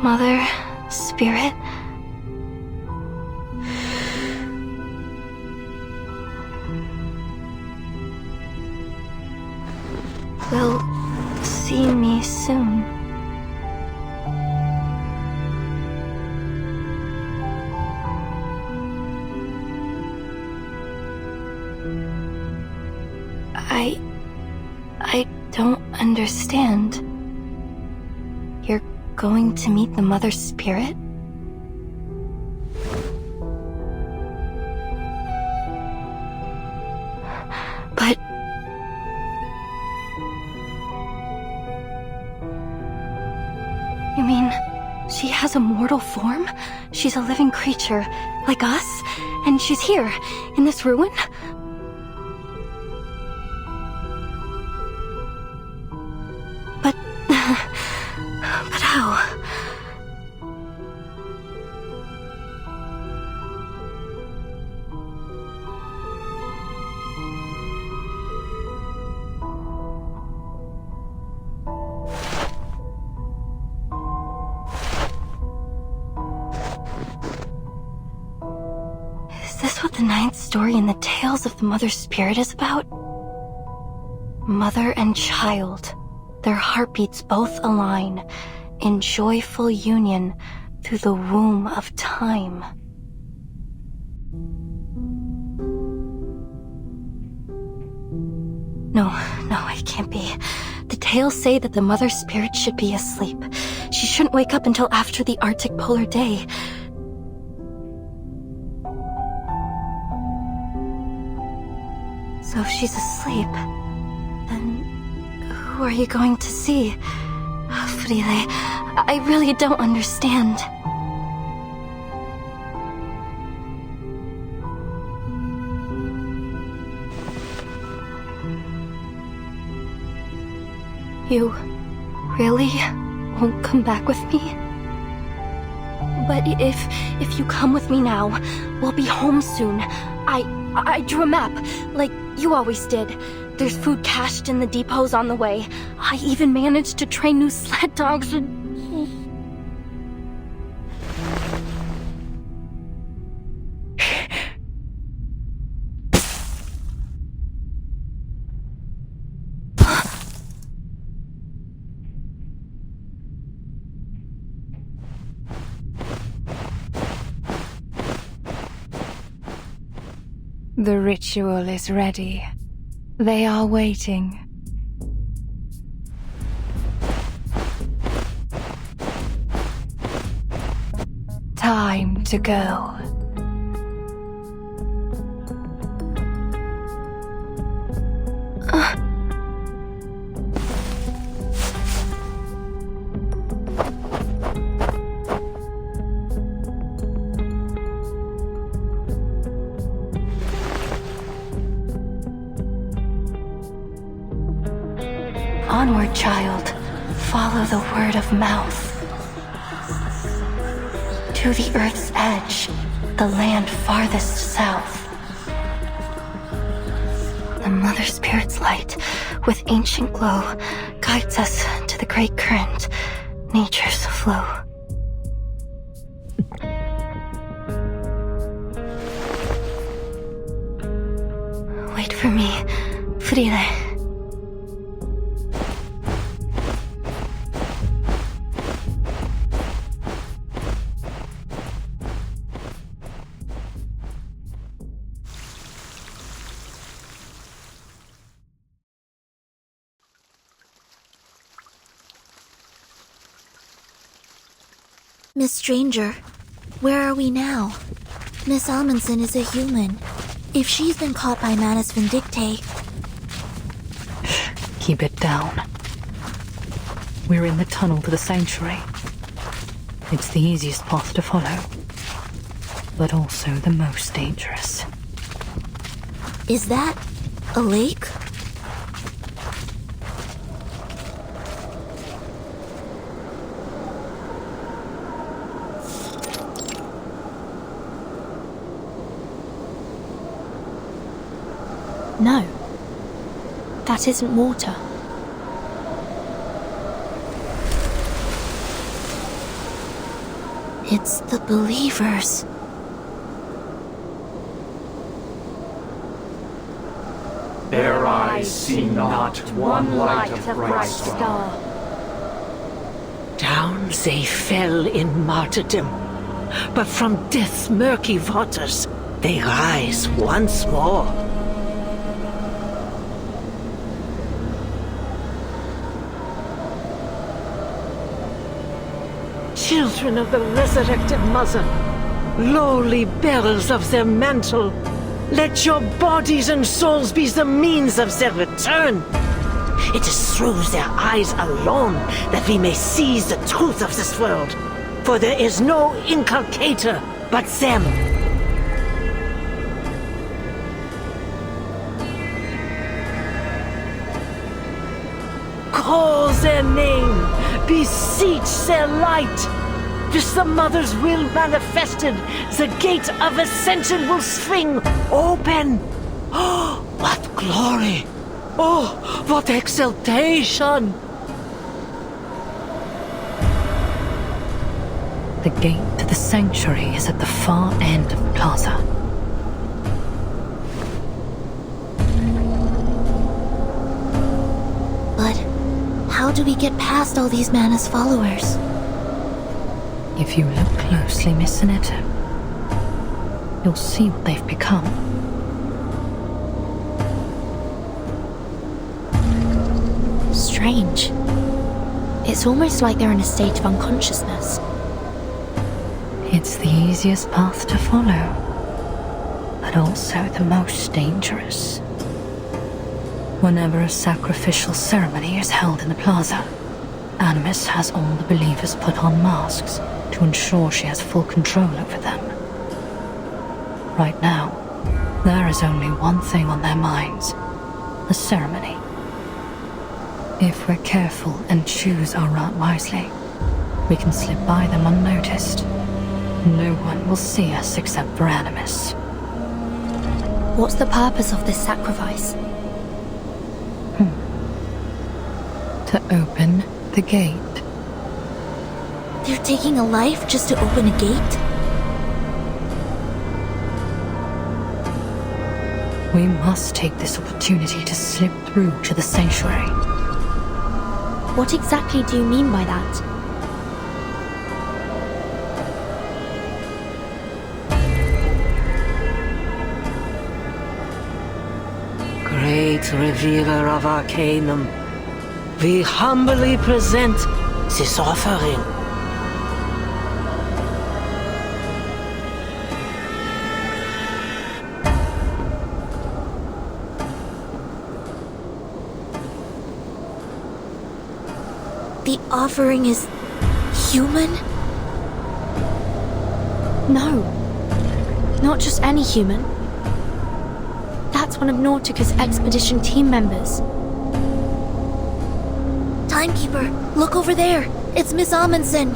Speaker 11: Mother Spirit? Will see me soon. I don't understand. You're going to meet the Mother Spirit? But you mean she has a mortal form? She's a living creature, like us? And she's here, in this ruin? But how? Is this what the ninth story in the Tales of the Mother Spirit is about? Mother and child, their heartbeats both align in joyful union through the womb of time. No, it can't be. The tales say that the Mother Spirit should be asleep. She shouldn't wake up until after the Arctic polar day. So if she's asleep, then who are you going to see? Friede, I really don't understand. You really won't come back with me? But if you come with me now, we'll be home soon. I drew a map, like you always did. There's food cached in the depots on the way. I even managed to train new sled dogs and...
Speaker 3: The ritual is ready. They are waiting. Time to go.
Speaker 10: Onward, child. Follow the word of mouth. To the earth's edge, the land farthest south. The Mother Spirit's light, with ancient glow, guides us to the great current, nature's flow. Wait for me, Frida.
Speaker 8: Miss Stranger, where are we now? Miss Amundsen is a human. If she's been caught by Manus Vindictae...
Speaker 3: Keep it down. We're in the tunnel to the sanctuary. It's the easiest path to follow, but also the most dangerous.
Speaker 8: Is that a lake?
Speaker 1: No, that isn't water.
Speaker 8: It's the believers.
Speaker 4: Their eyes see not one light of bright star.
Speaker 2: Down they fell in martyrdom, but from death's murky waters they rise once more. Children of the resurrected Mother, lowly bearers of their mantle, let your bodies and souls be the means of their return. It is through their eyes alone that we may seize the truth of this world, for there is no inculcator but them. Call their name, beseech their light. With the Mother's will manifested, the gate of ascension will swing open. Oh, what glory! Oh, what exaltation!
Speaker 3: The gate to the sanctuary is at the far end of the plaza.
Speaker 8: But how do we get past all these Manus followers?
Speaker 3: If you look closely, Miss Soneto, you'll see what they've become.
Speaker 1: Strange. It's almost like they're in a state of unconsciousness.
Speaker 3: It's the easiest path to follow, but also the most dangerous. Whenever a sacrificial ceremony is held in the plaza, Animus has all the believers put on masks to ensure she has full control over them. Right now, there is only one thing on their minds: the ceremony. If we're careful and choose our route wisely, we can slip by them unnoticed. No one will see us except for Animus.
Speaker 1: What's the purpose of this sacrifice?
Speaker 3: To open the gate.
Speaker 8: They're taking a life just to open a gate?
Speaker 3: We must take this opportunity to slip through to the sanctuary.
Speaker 1: What exactly do you mean by that?
Speaker 2: Great revealer of Arcanum, we humbly present this offering.
Speaker 8: The offering is human?
Speaker 1: No. Not just any human. That's one of Nautica's expedition team members.
Speaker 8: Timekeeper, look over there. It's Miss Amundsen.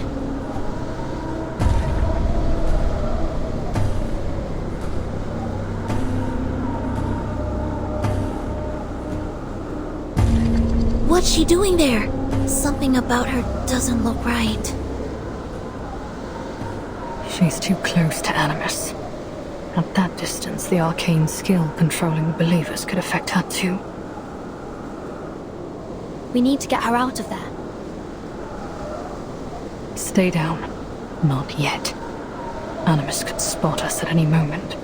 Speaker 8: What's she doing there? Something about her doesn't look right.
Speaker 3: She's too close to Animus. At that distance, the arcane skill controlling the believers could affect her too.
Speaker 1: We need to get her out of there.
Speaker 3: Stay down. Not yet. Animus could spot us at any moment.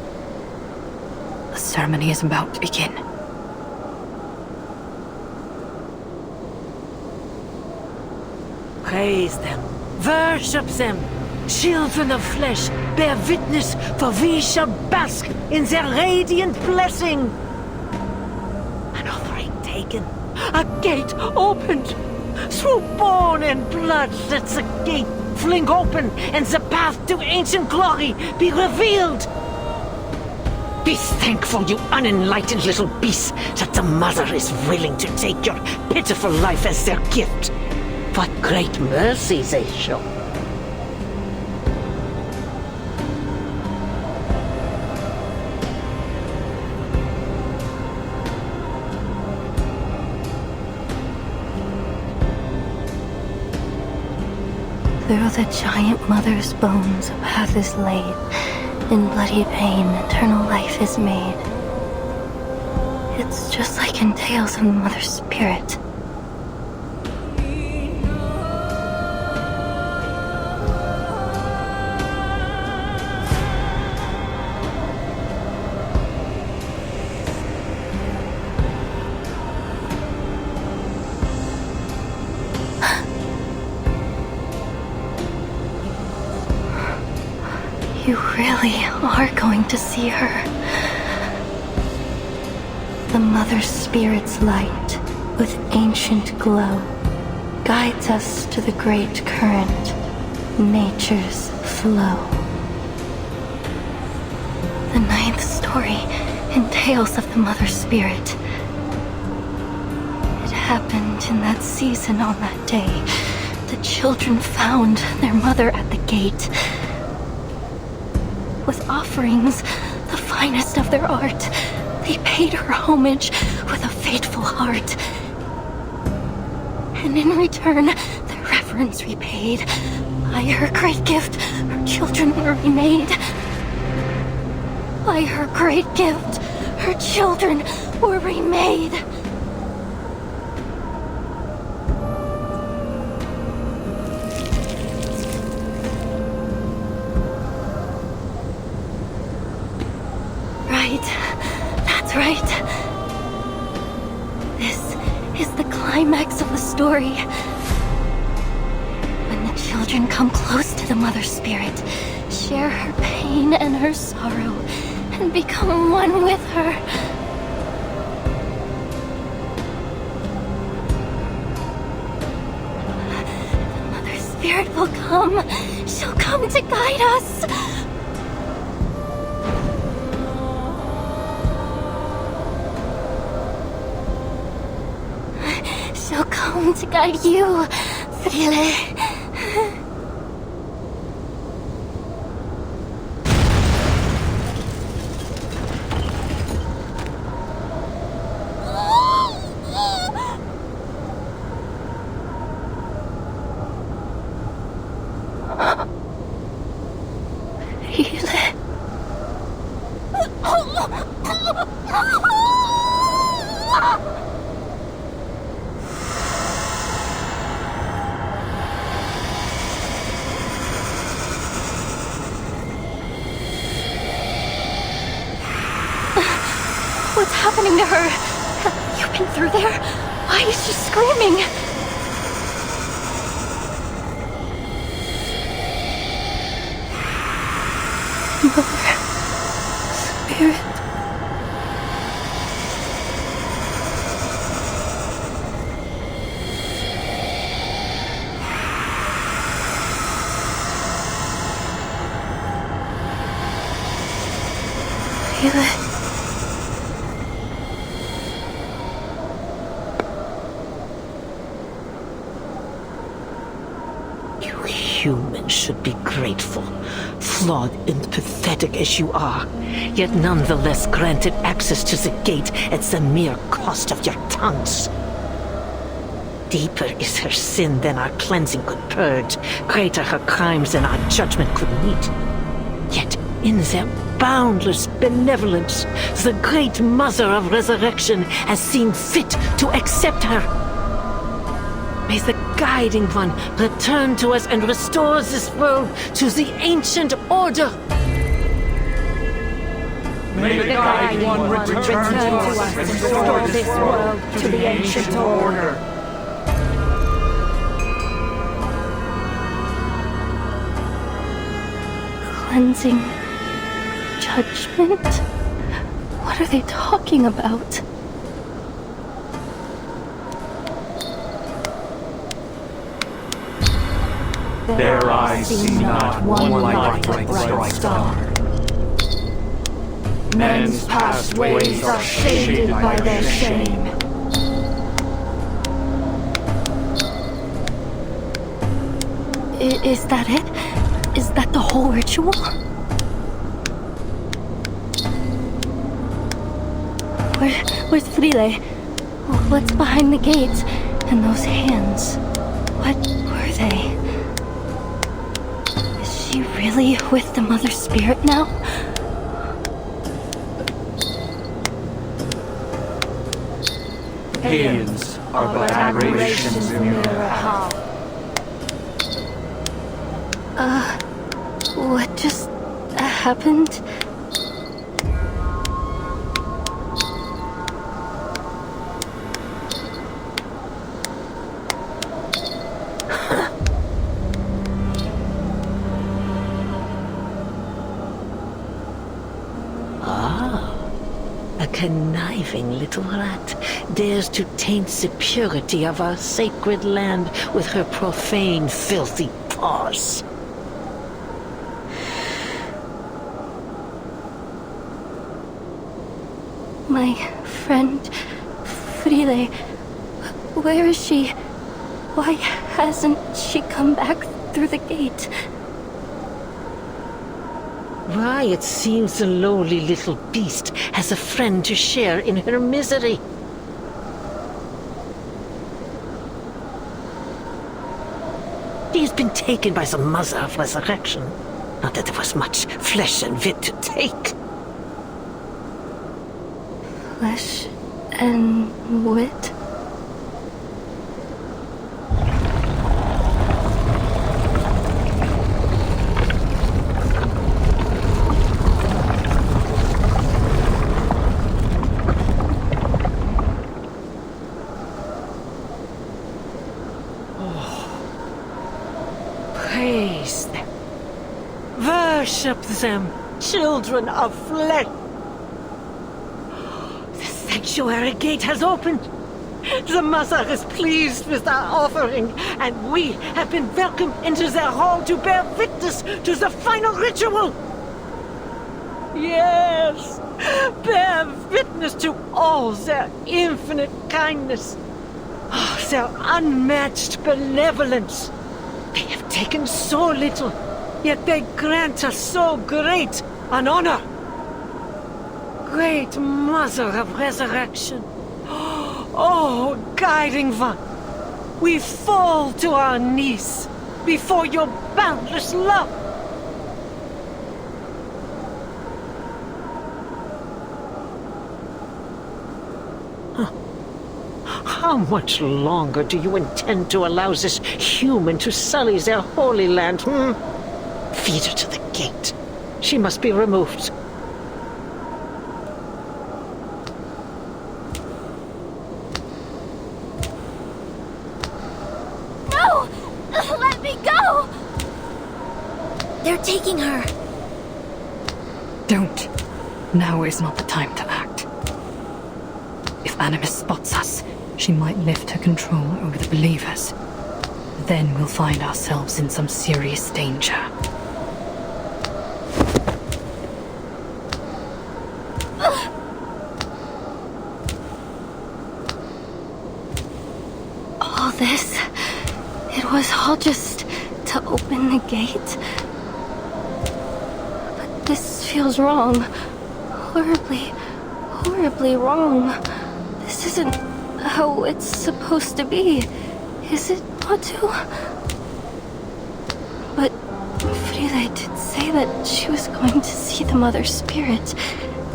Speaker 3: The ceremony is about to begin.
Speaker 2: Praise them, worship them. Children of flesh, bear witness, for we shall bask in their radiant blessing. An offering taken, a gate opened. Through bone and blood let the gate fling open, and the path to ancient glory be revealed. Be thankful, you unenlightened little beasts, that the Mother is willing to take your pitiful life as their gift. What great mercy they show.
Speaker 10: Through the giant mother's bones a path is laid. In bloody pain, eternal life is made. It's just like in tales of the mother's spirit. You really are going to see her. The Mother Spirit's light, with ancient glow, guides us to the great current, nature's flow. The 9th story in Tales of the Mother Spirit. It happened in that season on that day. The children found their mother at the gate. With offerings, the finest of their art, they paid her homage with a faithful heart. And in return, their reverence repaid. By her great gift, her children were remade. By her great gift, her children were remade. That's right. This is the climax of the story. When the children come close to the Mother Spirit, share her pain and her sorrow, and become one with her. The Mother Spirit will come. She'll come to guide us. She'll come to guide you, Frile. What's happening to her? Have you been through there? Why is she screaming? Mother Spirit. Feel it.
Speaker 2: You humans should be grateful, flawed and pathetic as you are, yet nonetheless granted access to the gate at the mere cost of your tongues. Deeper is her sin than our cleansing could purge, greater her crimes than our judgment could meet. Yet in their boundless benevolence, the great Mother of Resurrection has seen fit to accept her. May the Guiding One return to us and restore this world to the ancient order.
Speaker 4: May the Guiding One return to us and restore this world to the ancient order.
Speaker 10: Cleansing, judgment? What are they talking about?
Speaker 4: Their eyes see not one light like the bright star. Men's past ways are shaded by their shame.
Speaker 10: Is that it? Is that the whole ritual? Where's Frile? What's behind the gates? And those hands? What were they? Is she really with the Mother Spirit now?
Speaker 4: Hands are but aberrations in their how.
Speaker 10: What just happened?
Speaker 2: A conniving little rat dares to taint the purity of our sacred land with her profane, filthy paws.
Speaker 10: My friend, Frile, where is she? Why hasn't she come back through the gate?
Speaker 2: Why, it seems the lowly little beast has a friend to share in her misery. She has been taken by the Mother of Resurrection. Not that there was much flesh and wit to take.
Speaker 10: Flesh and wit?
Speaker 2: Praise them. Worship them, children of flesh. The sanctuary gate has opened. The Mother is pleased with our offering, and we have been welcomed into their hall to bear witness to the final ritual. Yes, bear witness to all their infinite kindness, their unmatched benevolence. They have taken so little, yet they grant us so great an honor. Great Mother of Resurrection, oh, Guiding One, we fall to our knees before your boundless love. How much longer do you intend to allow this human to sully their holy land, Feed her to the gate. She must be removed.
Speaker 11: No! Let me go!
Speaker 8: They're taking her.
Speaker 3: Don't. Now is not the time to act. If Animus spots us, she might lift her control over the believers. Then we'll find ourselves in some serious danger.
Speaker 10: All this, it was all just to open the gate? But this feels wrong. Horribly, horribly wrong. This isn't how it's supposed to be, is it, Otto? But Frida did say that she was going to see the Mother Spirit,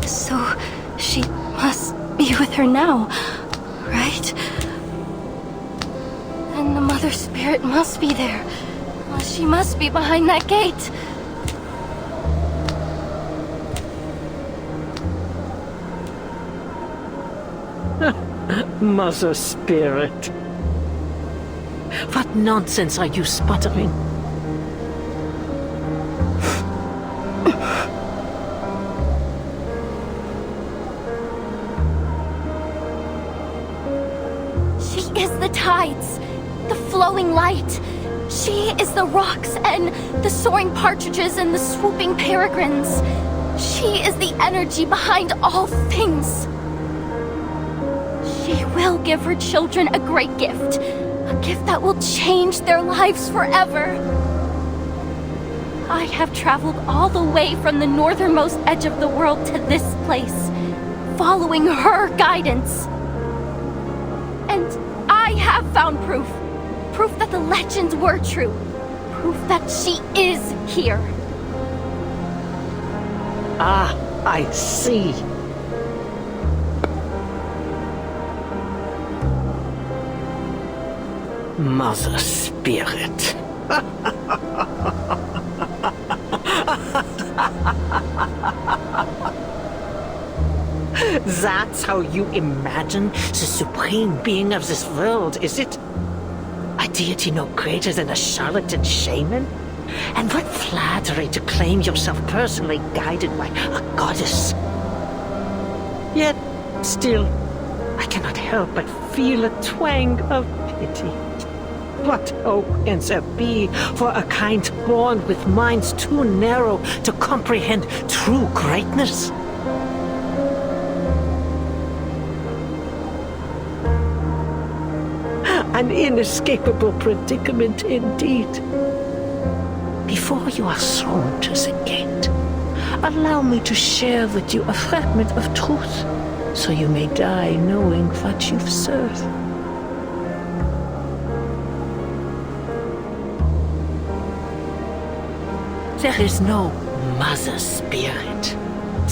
Speaker 10: so she must be with her now, right? And the Mother Spirit must be there. She must be behind that gate.
Speaker 6: Mother Spirit. What nonsense are you sputtering?
Speaker 11: She is the tides, the flowing light. She is the rocks and the soaring partridges and the swooping peregrines. She is the energy behind all things. She will give her children a great gift. A gift that will change their lives forever. I have traveled all the way from the northernmost edge of the world to this place, following her guidance. And I have found proof. Proof that the legends were true. Proof that she is here.
Speaker 6: Ah, I see. Mother Spirit. That's how you imagine the supreme being of this world, is it? A deity no greater than a charlatan shaman? And what flattery to claim yourself personally guided by a goddess. Yet, still, I cannot help but feel a twang of pity. What hope can there be for a kind born with minds too narrow to comprehend true greatness? An inescapable predicament indeed. Before you are thrown to the gate, allow me to share with you a fragment of truth, so you may die knowing what you've served. There is no Mother Spirit.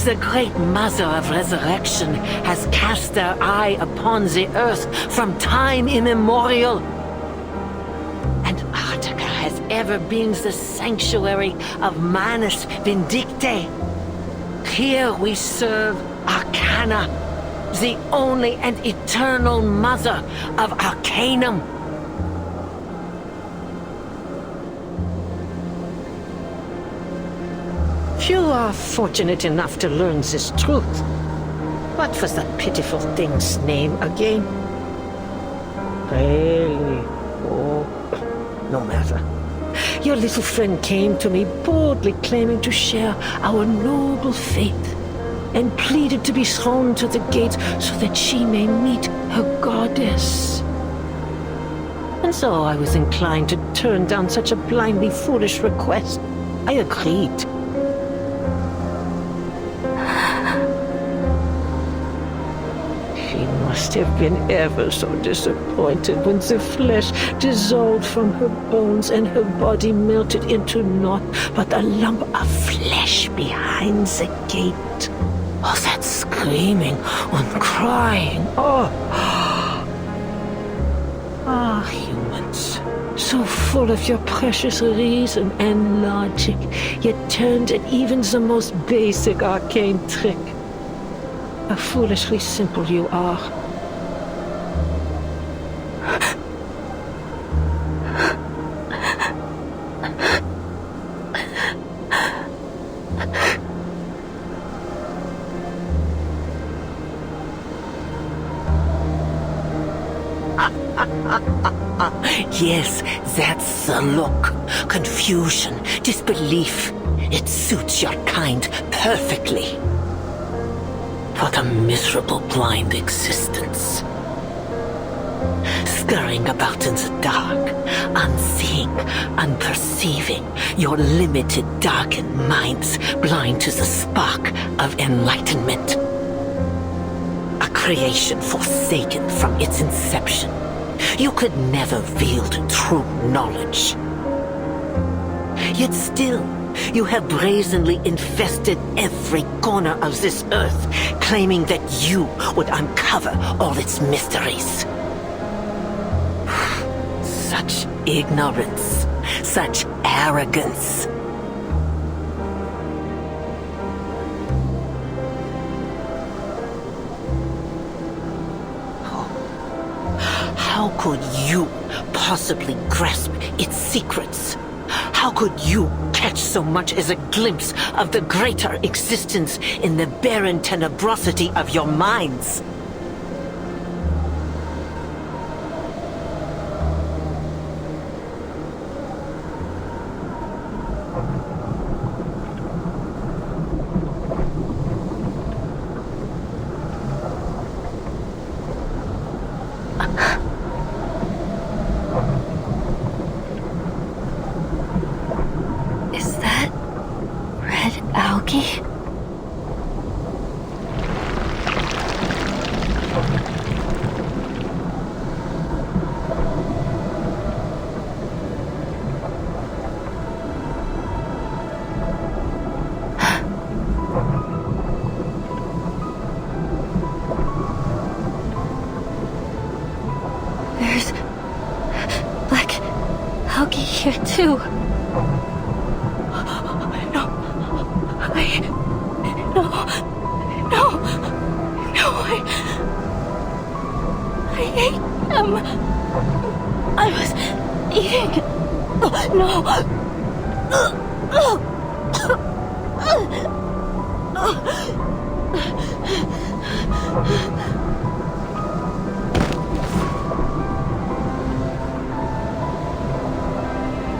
Speaker 6: The great Mother of Resurrection has cast their eye upon the earth from time immemorial. And Artica has ever been the sanctuary of Manus Vindictae. Here we serve Arcana, the only and eternal Mother of Arcanum. You are fortunate enough to learn this truth. What was that pitiful thing's name again? Really? Oh, no matter. Your little friend came to me boldly claiming to share our noble faith and pleaded to be thrown to the gates so that she may meet her goddess. And so I was inclined to turn down such a blindly foolish request. I agreed. Must have been ever so disappointed when the flesh dissolved from her bones and her body melted into naught but a lump of flesh behind the gate. Oh, that screaming and crying. Oh. Ah, humans, so full of your precious reason and logic, yet turned at even the most basic arcane trick. How foolishly simple you are. Yes, that's the look. Confusion, disbelief. It suits your kind perfectly. What a miserable, blind existence. scurrying about in the dark, unseeing, unperceiving, your limited, darkened minds blind to the spark of enlightenment. A creation forsaken from its inception. You could never wield true knowledge. Yet still, you have brazenly infested every corner of this earth, claiming that you would uncover all its mysteries. Such ignorance, such arrogance. How could you possibly grasp its secrets? How could you catch so much as a glimpse of the greater existence in the barren tenebrosity of your minds?
Speaker 10: Here too. I ate them. I was eating. No.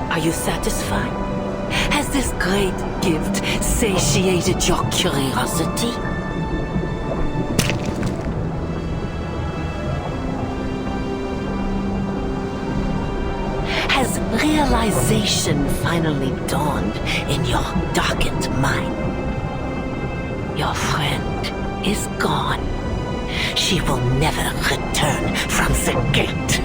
Speaker 6: Are you satisfied? Has this great gift satiated your curiosity? Has realization finally dawned in your darkened mind? Your friend is gone. She will never return from the gate.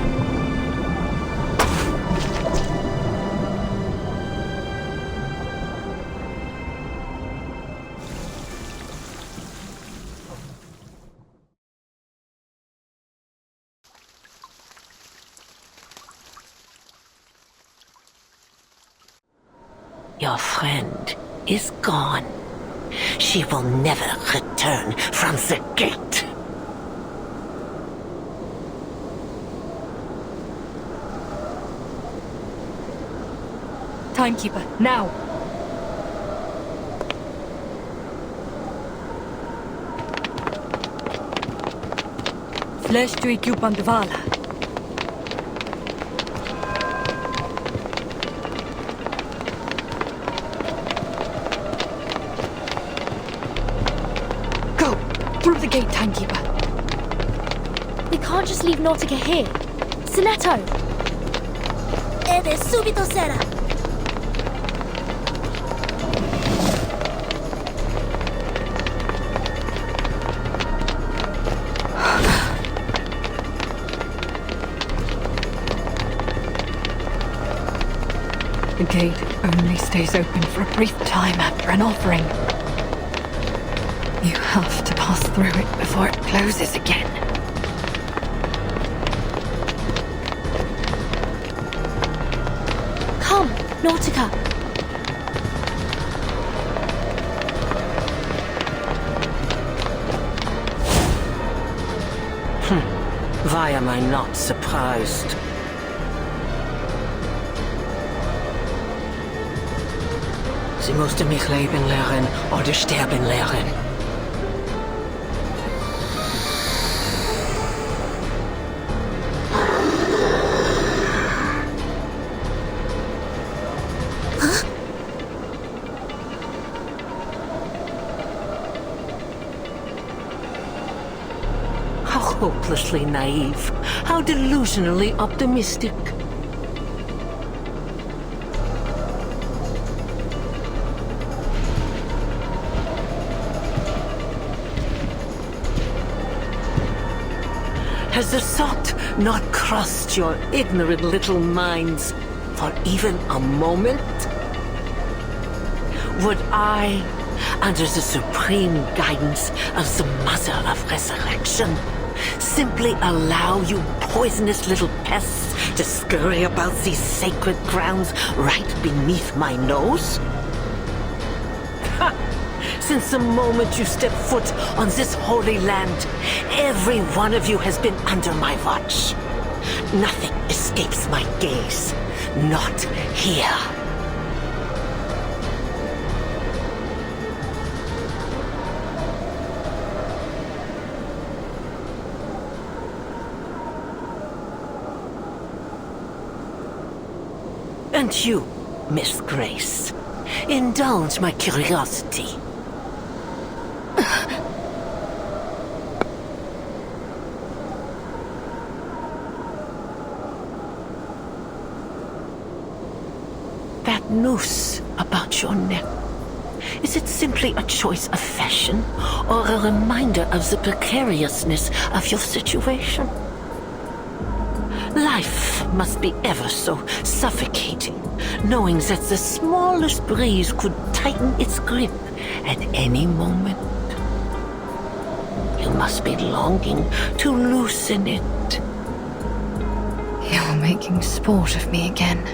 Speaker 6: Your friend is gone. She will never return from the gate.
Speaker 3: Timekeeper, now! Flesh to equip on the Vala. Through the gate, Timekeeper.
Speaker 1: We can't just leave Nautica here. Sonetto!
Speaker 8: Ede subito sera.
Speaker 3: The gate only stays open for a brief time after an offering. You have to pass through it before it closes again.
Speaker 1: Come, Nautica.
Speaker 6: Why am I not surprised? Sie musste mich leben lernen oder sterben lernen. Auch hopelessly naive. How delusionally optimistic. Has the thought not crossed your ignorant little minds for even a moment? Would I, under the supreme guidance of the Mother of Resurrection, simply allow you poisonous little pests to scurry about these sacred grounds right beneath my nose? Ha! Since the moment you step foot on this holy land, every one of you has been under my watch. Nothing escapes my gaze. Not here. And you, Miss Grace, indulge my curiosity. That noose about your neck, is it simply a choice of fashion or a reminder of the precariousness of your situation? Life must be ever so suffocating, knowing that the smallest breeze could tighten its grip at any moment. You must be longing to loosen it.
Speaker 3: You're making sport of me again.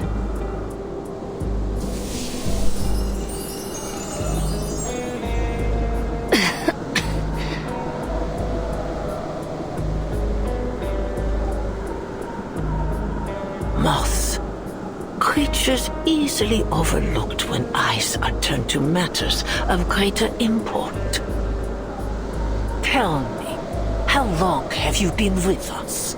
Speaker 6: Moths. Creatures easily overlooked when eyes are turned to matters of greater import. Tell me, how long have you been with us?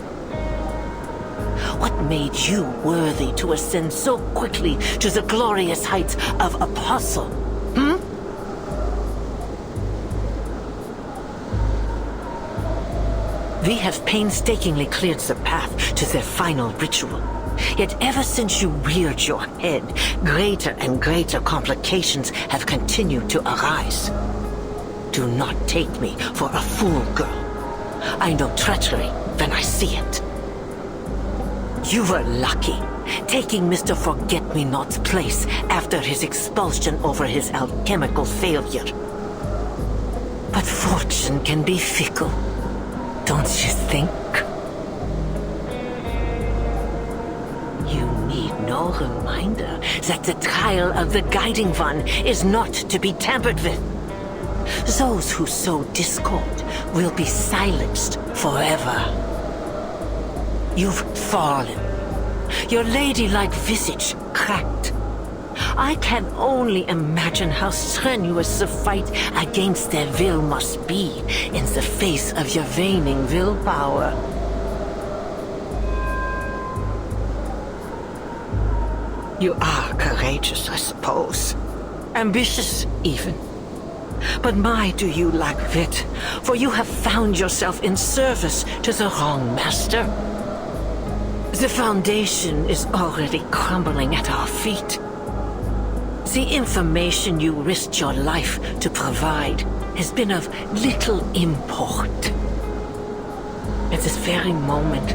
Speaker 6: What made you worthy to ascend so quickly to the glorious heights of apostle? We have painstakingly cleared the path to their final ritual. Yet ever since you reared your head, greater and greater complications have continued to arise. Do not take me for a fool, girl. I know treachery when I see it. You were lucky, taking Mr. Forget-Me-Not's place after his expulsion over his alchemical failure. But fortune can be fickle, don't you think? You need no reminder that the trial of the Guiding One is not to be tampered with. Those who sow discord will be silenced forever. You've fallen. Your ladylike visage cracked. I can only imagine how strenuous the fight against their will must be in the face of your waning willpower. You are courageous, I suppose. Ambitious, even. But my, do you lack wit, for you have found yourself in service to the wrong master. The foundation is already crumbling at our feet. The information you risked your life to provide has been of little import. At this very moment,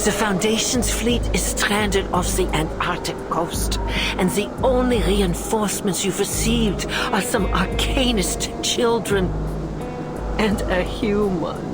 Speaker 6: the Foundation's fleet is stranded off the Antarctic coast, and the only reinforcements you've received are some arcanist children and a human.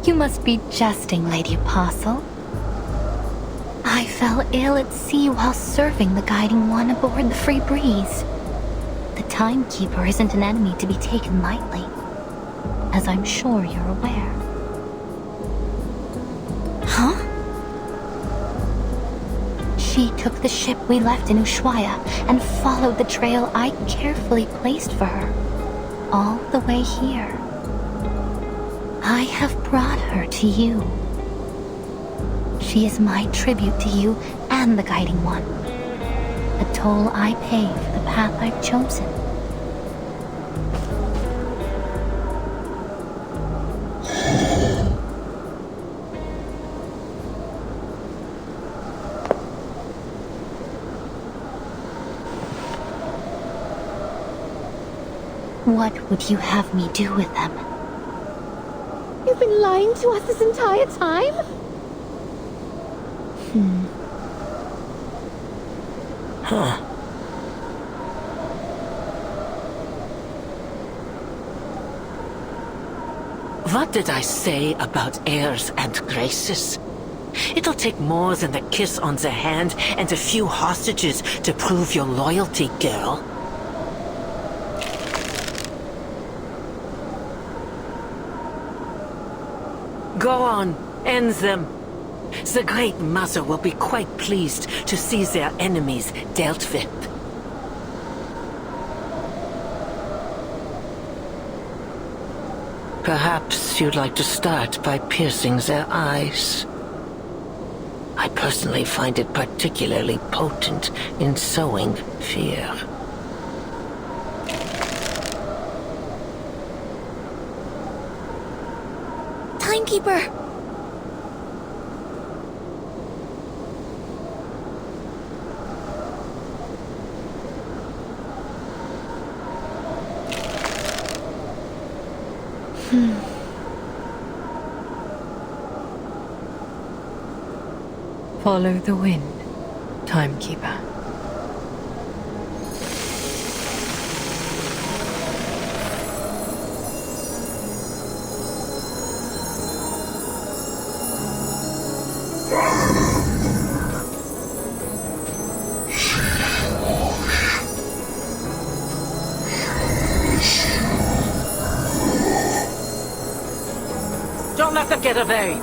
Speaker 1: You must be jesting, Lady Apostle. I fell ill at sea while serving the Guiding One aboard the Free Breeze. The Timekeeper isn't an enemy to be taken lightly, as I'm sure you're aware. Huh? She took the ship we left in Ushuaia and followed the trail I carefully placed for her, all the way here. I have brought her to you. She is my tribute to you and the Guiding One, a toll I pay for the path I've chosen. What would you have me do with them?
Speaker 12: You've been lying to us this entire time?
Speaker 6: Huh. What did I say about heirs and graces? It'll take more than a kiss on the hand and a few hostages to prove your loyalty, girl. Go on, end them. The Great Mother will be quite pleased to see their enemies dealt with. Perhaps you'd like to start by piercing their eyes. I personally find it particularly potent in sowing fear.
Speaker 8: Timekeeper!
Speaker 3: Follow the wind, Timekeeper.
Speaker 6: Don't let them get away!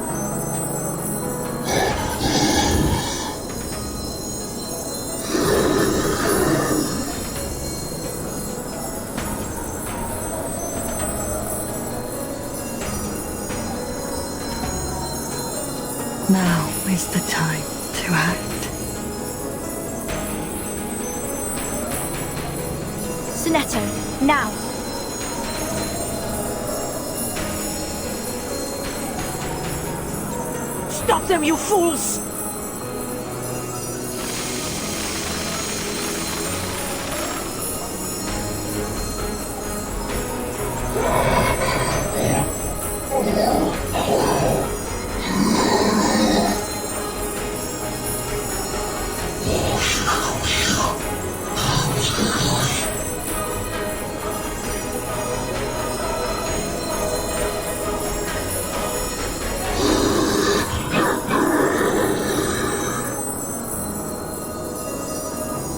Speaker 3: Now is the time to act.
Speaker 1: Sonetto, now!
Speaker 6: Stop them, you fools!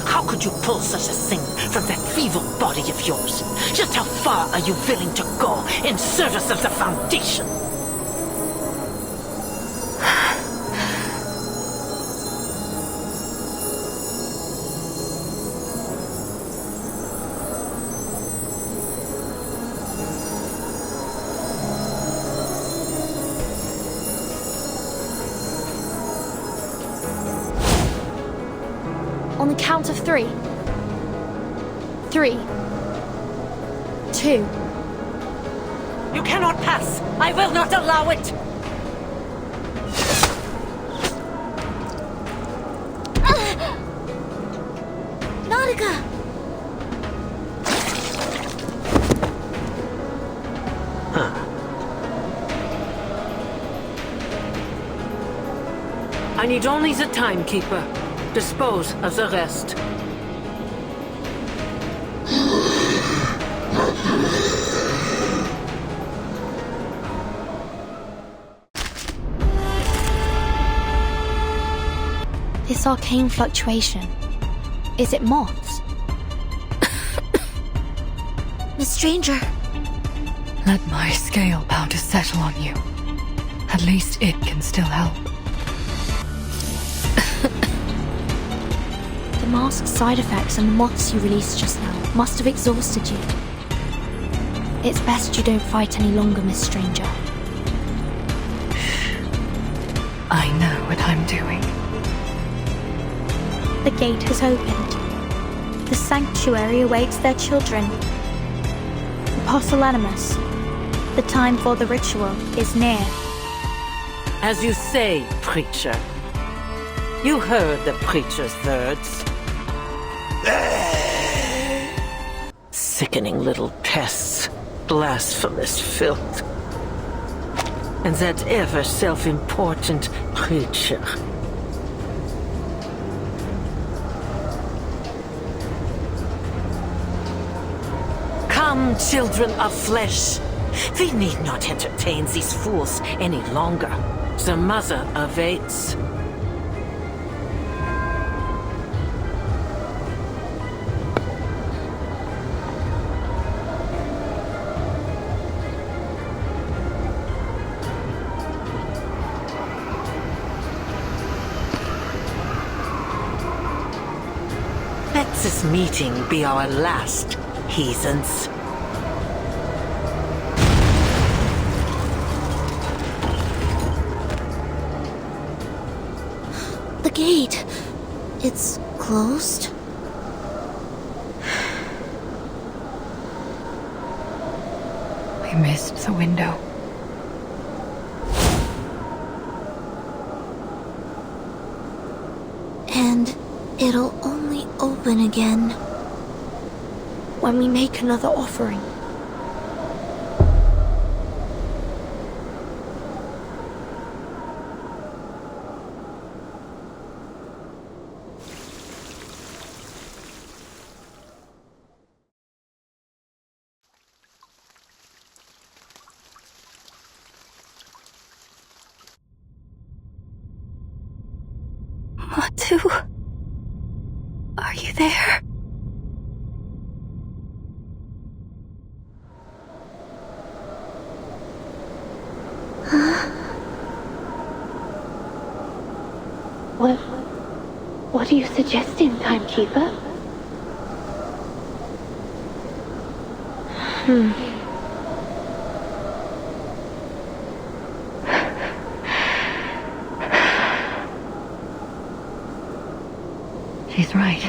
Speaker 6: How could you pull such a thing from that feeble body of yours? Just how far are you willing to go in service of the Foundation?
Speaker 1: On the count of 3. 3, 2.
Speaker 6: You cannot pass! I will not allow it!
Speaker 8: Nautica!
Speaker 6: I need only the Timekeeper. Dispose of the rest.
Speaker 1: This arcane fluctuation, is it moths?
Speaker 8: Miss Stranger.
Speaker 3: Let my scale powder settle on you. At least it can still help.
Speaker 1: mask's side effects and the moths you released just now must have exhausted you. It's best you don't fight any longer, Miss Stranger.
Speaker 3: I know what I'm doing.
Speaker 1: The gate has opened. The sanctuary awaits their children. Apostle Animus, the time for the ritual is near.
Speaker 6: As you say, preacher. You heard the preacher's words. Sickening little pests, blasphemous filth. And that ever self-important preacher. Come, children of flesh. We need not entertain these fools any longer. The mother awaits. Let this meeting be our last, heathens.
Speaker 8: The gate. It's closed.
Speaker 3: We missed the window.
Speaker 8: And it'll only open again
Speaker 1: when we make another offering.
Speaker 10: Matu, are you there?
Speaker 12: What are you suggesting, Timekeeper?
Speaker 3: She's right.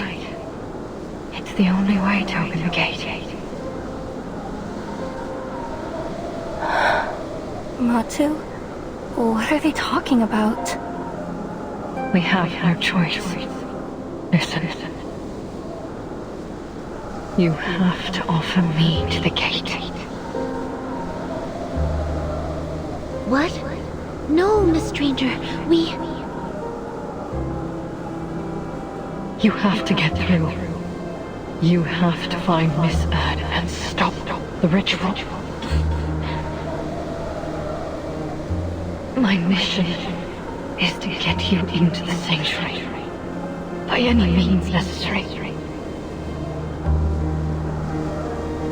Speaker 3: It's the only way to open the gate.
Speaker 10: Matu? What are they talking about?
Speaker 3: We have no choice. Listen. You have to offer me to the gate.
Speaker 8: What? No, Miss Stranger.
Speaker 3: You have to get through. You have to find Miss Erd and stop the ritual. My mission is to get you into the sanctuary by any means necessary.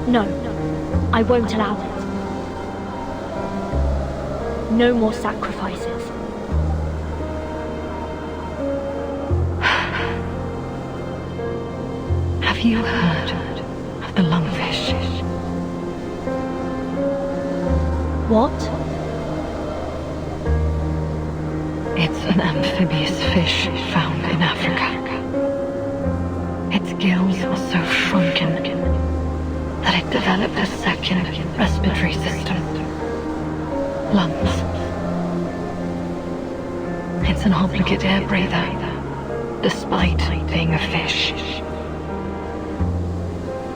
Speaker 1: No, I won't allow it. No more sacrifices.
Speaker 3: Have you heard of the lungfish?
Speaker 1: What?
Speaker 3: It's an amphibious fish found in Africa. Its gills are so shrunken that it developed a second respiratory system. Lungs. It's an obligate air breather, despite being a fish.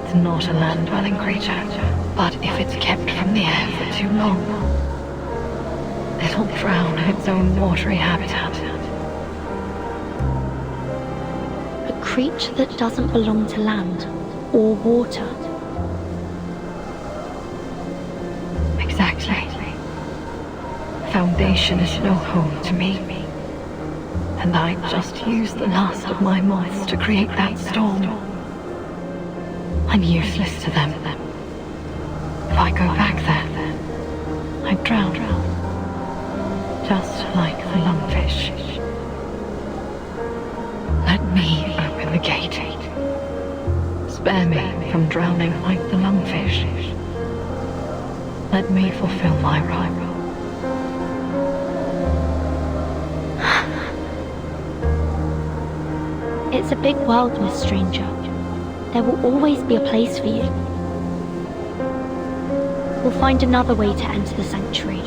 Speaker 3: It's not a land-dwelling creature, but if it's kept from the air for too long, it'll drown in its own watery habitat.
Speaker 1: A creature that doesn't belong to land or water.
Speaker 3: Exactly. Foundation is no home to me. And I just used the last of my moths to create that storm. I'm useless to them. If I go back there, I'd drown. Just like the lungfish. Let me open the gate. Spare me from drowning like the lungfish. Let me fulfill my role.
Speaker 1: It's a big world, Miss Stranger. There will always be a place for you. We'll find another way to enter the sanctuary.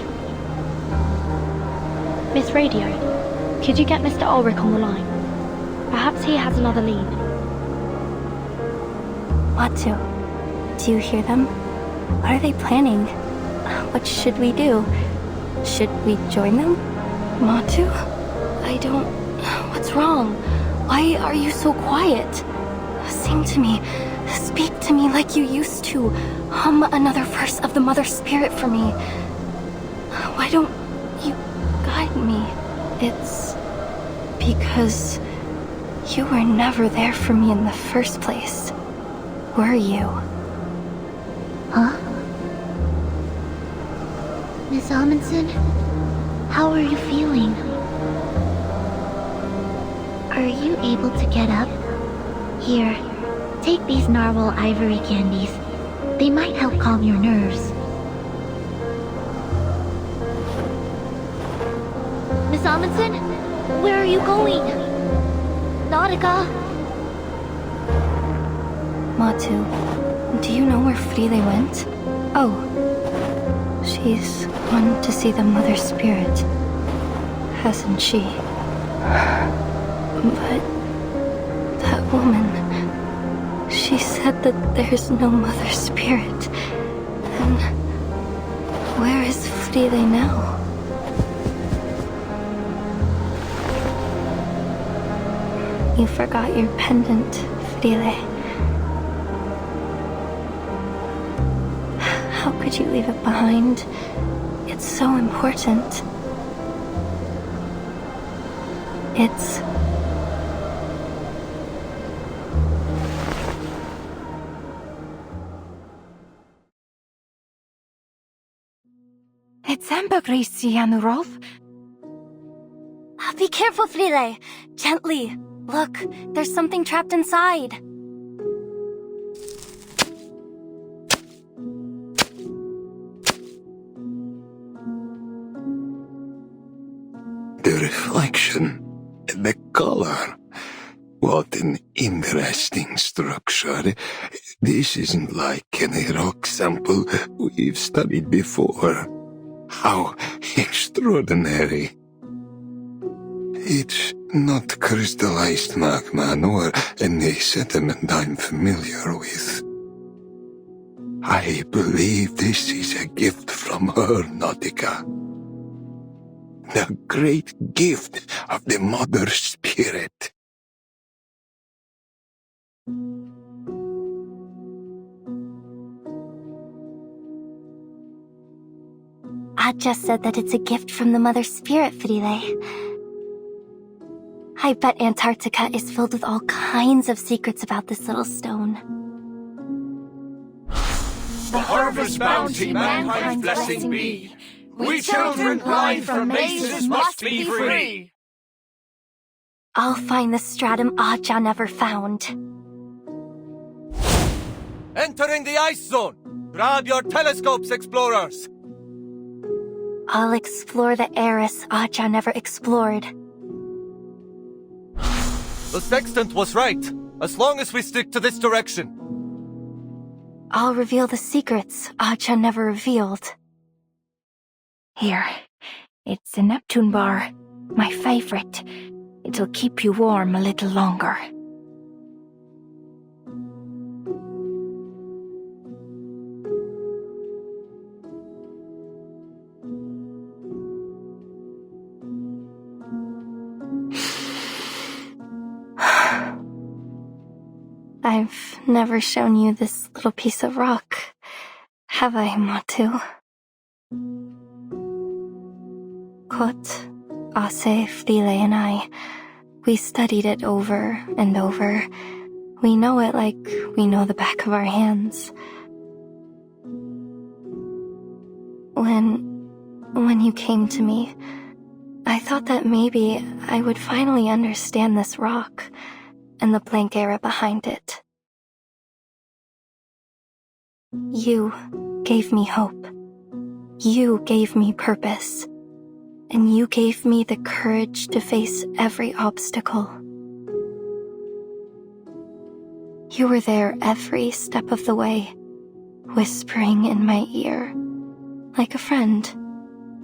Speaker 1: Miss Radio, could you get Mr. Ulrich on the line? Perhaps he has another lead.
Speaker 10: Matu, do you hear them? What are they planning? What should we do? Should we join them? Matu? I don't... What's wrong? Why are you so quiet? Sing to me. Speak to me like you used to. Hum another verse of the Mother Spirit for me. Why don't you guide me? It's because you were never there for me in the first place. Were you?
Speaker 8: Huh? Miss Amundsen? How are you feeling? Are you able to get up? Here, take these narwhal ivory candies. They might help calm your nerves. Miss Amundsen? Where are you going? Nautica?
Speaker 10: Matu, do you know where Frile went? Oh, she's gone to see the Mother Spirit, hasn't she? But that woman, she said that there's no Mother Spirit. Then where is Frile now? You forgot your pendant, Frile. How could you leave it behind? It's so important. It's...
Speaker 11: It's Amber, Gracie&, Rolf. Be careful, Frile. Gently. Look, there's something trapped inside.
Speaker 9: The reflection, the color. What an interesting structure. This isn't like any rock sample we've studied before. How extraordinary. It's not crystallized magma nor any sediment I'm familiar with. I believe this is a gift from her, Nautica. The great gift of the Mother Spirit.
Speaker 11: Adja said that it's a gift from the Mother Spirit, Frile. I bet Antarctica is filled with all kinds of secrets about this little stone.
Speaker 4: The harvest bounty mankind's blessing be. We children blind from mazes must be free.
Speaker 11: I'll find the stratum Adja never found.
Speaker 21: Entering the ice zone. Grab your telescopes, explorers.
Speaker 11: I'll explore the Eris Adja never explored.
Speaker 21: The sextant was right, as long as we stick to this direction.
Speaker 11: I'll reveal the secrets Adja never revealed.
Speaker 5: Here, it's a Neptune bar, my favorite. It'll keep you warm a little longer.
Speaker 10: I've never shown you this little piece of rock, have I, Matu? Kot, Ase, Frile, and I, we studied it over and over. We know it like we know the back of our hands. When you came to me, I thought that maybe I would finally understand this rock and the blank era behind it.
Speaker 5: You gave me hope. You gave me purpose. And you gave me the courage to face every obstacle. You were there every step of the way, whispering in my ear, like a friend,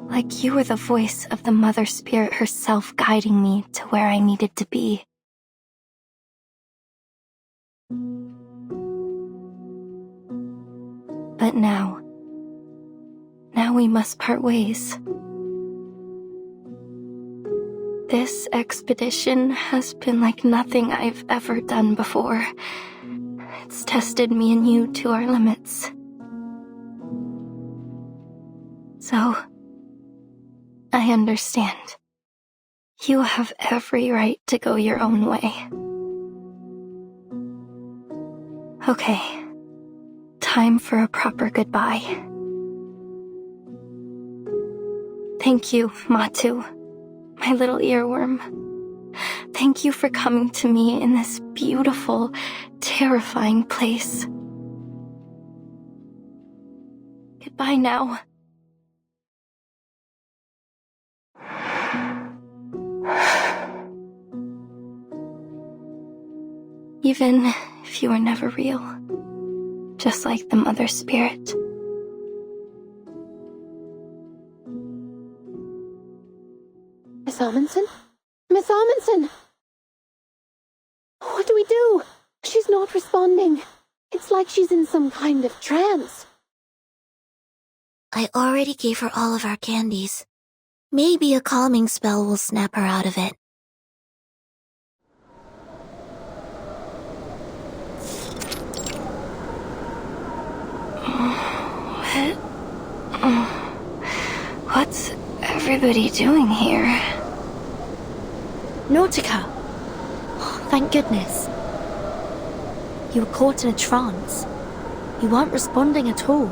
Speaker 5: like you were the voice of the Mother Spirit herself guiding me to where I needed to be. But now we must part ways. This expedition has been like nothing I've ever done before. It's tested me and you to our limits. So, I understand. You have every right to go your own way. Okay, time for a proper goodbye. Thank you, Matu, my little earworm. Thank you for coming to me in this beautiful, terrifying place. Goodbye now. Even if you were never real, just like the Mother Spirit.
Speaker 12: Miss Amundsen? Miss Amundsen! What do we do? She's not responding. It's like she's in some kind of trance.
Speaker 8: I already gave her all of our candies. Maybe a calming spell will snap her out of it.
Speaker 5: What's everybody doing here?
Speaker 1: Nautica! Oh, thank goodness. You were caught in a trance. You weren't responding at all.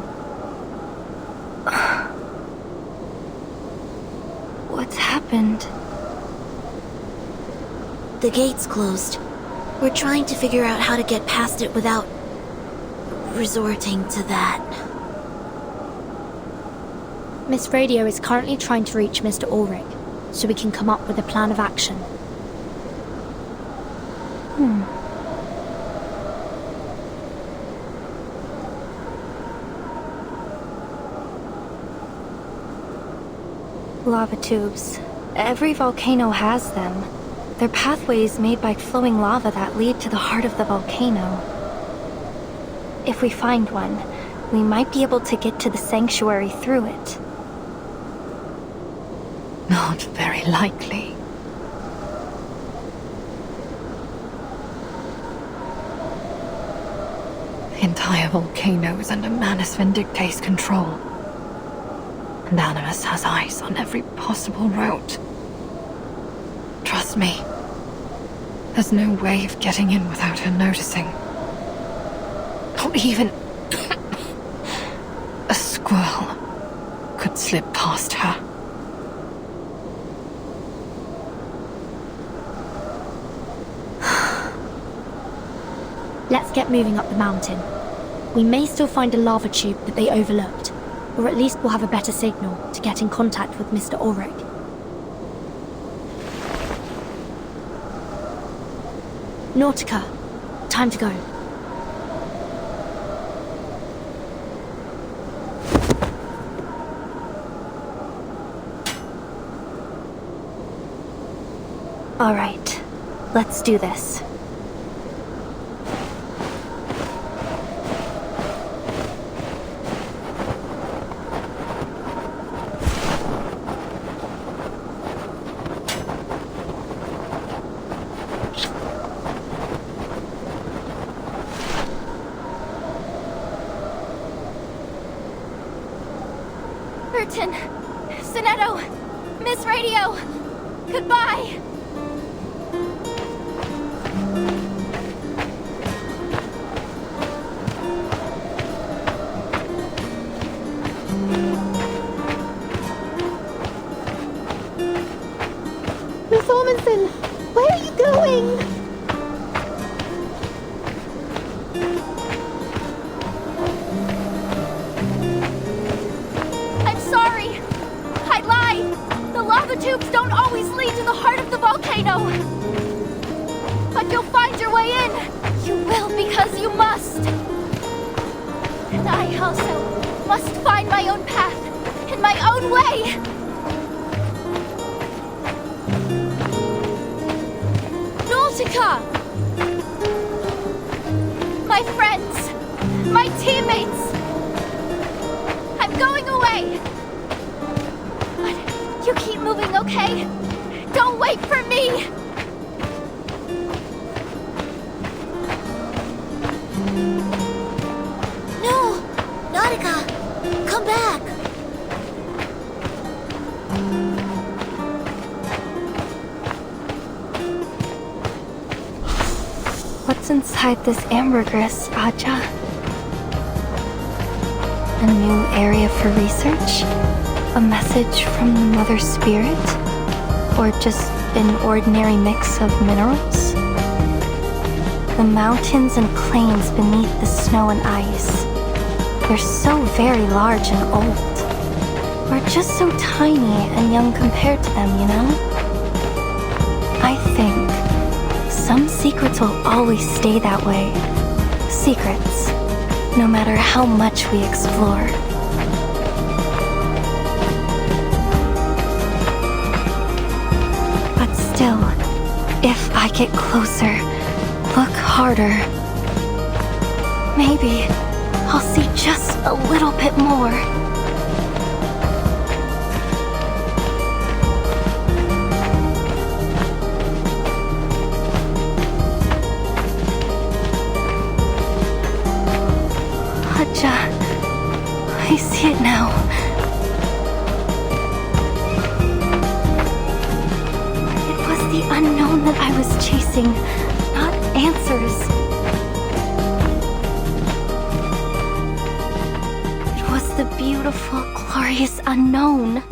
Speaker 5: What's happened?
Speaker 8: The gate's closed. We're trying to figure out how to get past it without resorting to that.
Speaker 1: Miss Radio is currently trying to reach Mr. Ulrich, so we can come up with a plan of action.
Speaker 5: Lava tubes. Every volcano has them. They're pathways made by flowing lava that lead to the heart of the volcano. If we find one, we might be able to get to the sanctuary through it.
Speaker 3: Not very likely. The entire volcano is under Manus Vindictae's control. And Animus has eyes on every possible route. Trust me, there's no way of getting in without her noticing. Not even a squirrel could slip past her.
Speaker 1: Let's get moving up the mountain. We may still find a lava tube that they overlooked, or at least we'll have a better signal to get in contact with Mr. Ulrich. Nautica, time to go.
Speaker 5: All right, let's do this.
Speaker 11: Burton! Sonetto! Miss Radio! Goodbye!
Speaker 12: Miss Amundsen! Where are you going?
Speaker 11: sorry. I lied. The lava tubes don't always lead to the heart of the volcano. But you'll find your way in. You will because you must. And I also must find my own path in my own way. Nautica! My friends, my teammates. I'm going away. But you keep moving, okay? Don't wait for me.
Speaker 8: No! Nautica! Come back!
Speaker 5: What's inside this ambergris, Aja? A new area for research? A message from the Mother Spirit? Or just an ordinary mix of minerals? The mountains and plains beneath the snow and ice. They're so very large and old. We're just so tiny and young compared to them, you know? I think some secrets will always stay that way. Secrets, no matter how much we explore. But still, if I get closer, look harder, maybe I'll see just a little bit more. Aja, I see it now. It was the unknown that I was chasing, not answers. It was the beautiful, glorious unknown.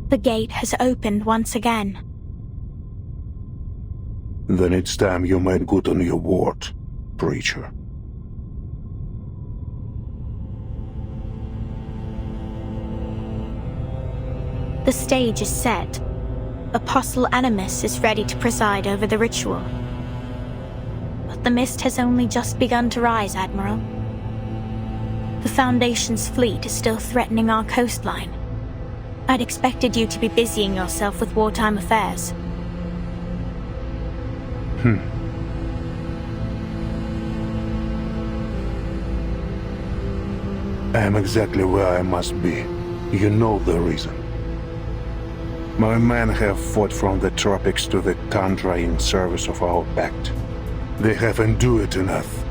Speaker 1: The gate has opened once again.
Speaker 9: Then it's time you made good on your word, preacher.
Speaker 1: The stage is set. Apostle Animus is ready to preside over the ritual. But the mist has only just begun to rise, Admiral. The Foundation's fleet is still threatening our coastline. I'd expected you to be busying yourself with wartime affairs.
Speaker 9: I am exactly where I must be. You know the reason. My men have fought from the tropics to the tundra in service of our pact. They have endured enough.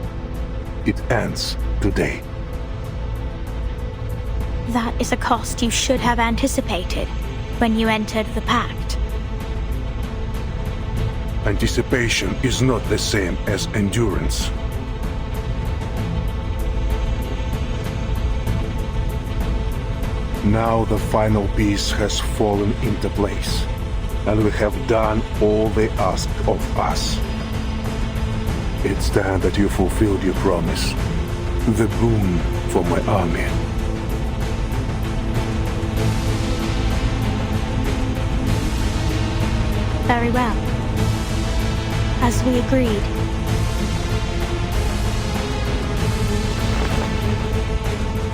Speaker 9: It ends today.
Speaker 1: That is a cost you should have anticipated when you entered the pact.
Speaker 9: Anticipation is not the same as endurance. Now the final piece has fallen into place, and we have done all they asked of us. It's time that you fulfilled your promise. The boon for my army.
Speaker 1: Very well. As we agreed.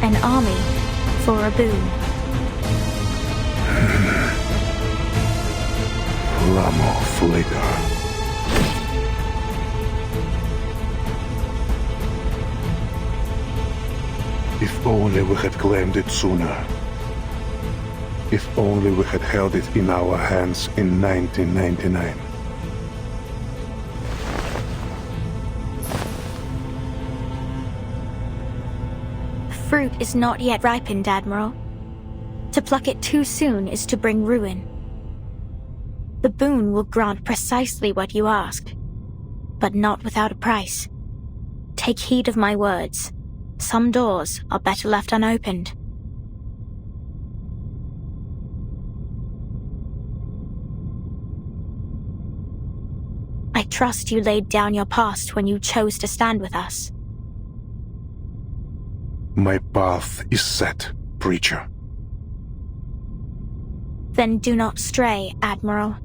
Speaker 1: An army for a boon.
Speaker 9: Ramo Flicker. If only we had claimed it sooner. If only we had held it in our hands in 1999.
Speaker 1: Fruit is not yet ripened, Admiral. To pluck it too soon is to bring ruin. The boon will grant precisely what you ask, but not without a price. Take heed of my words. Some doors are better left unopened. I trust you laid down your past when you chose to stand with us.
Speaker 9: My path is set, Preacher.
Speaker 1: Then do not stray, Admiral.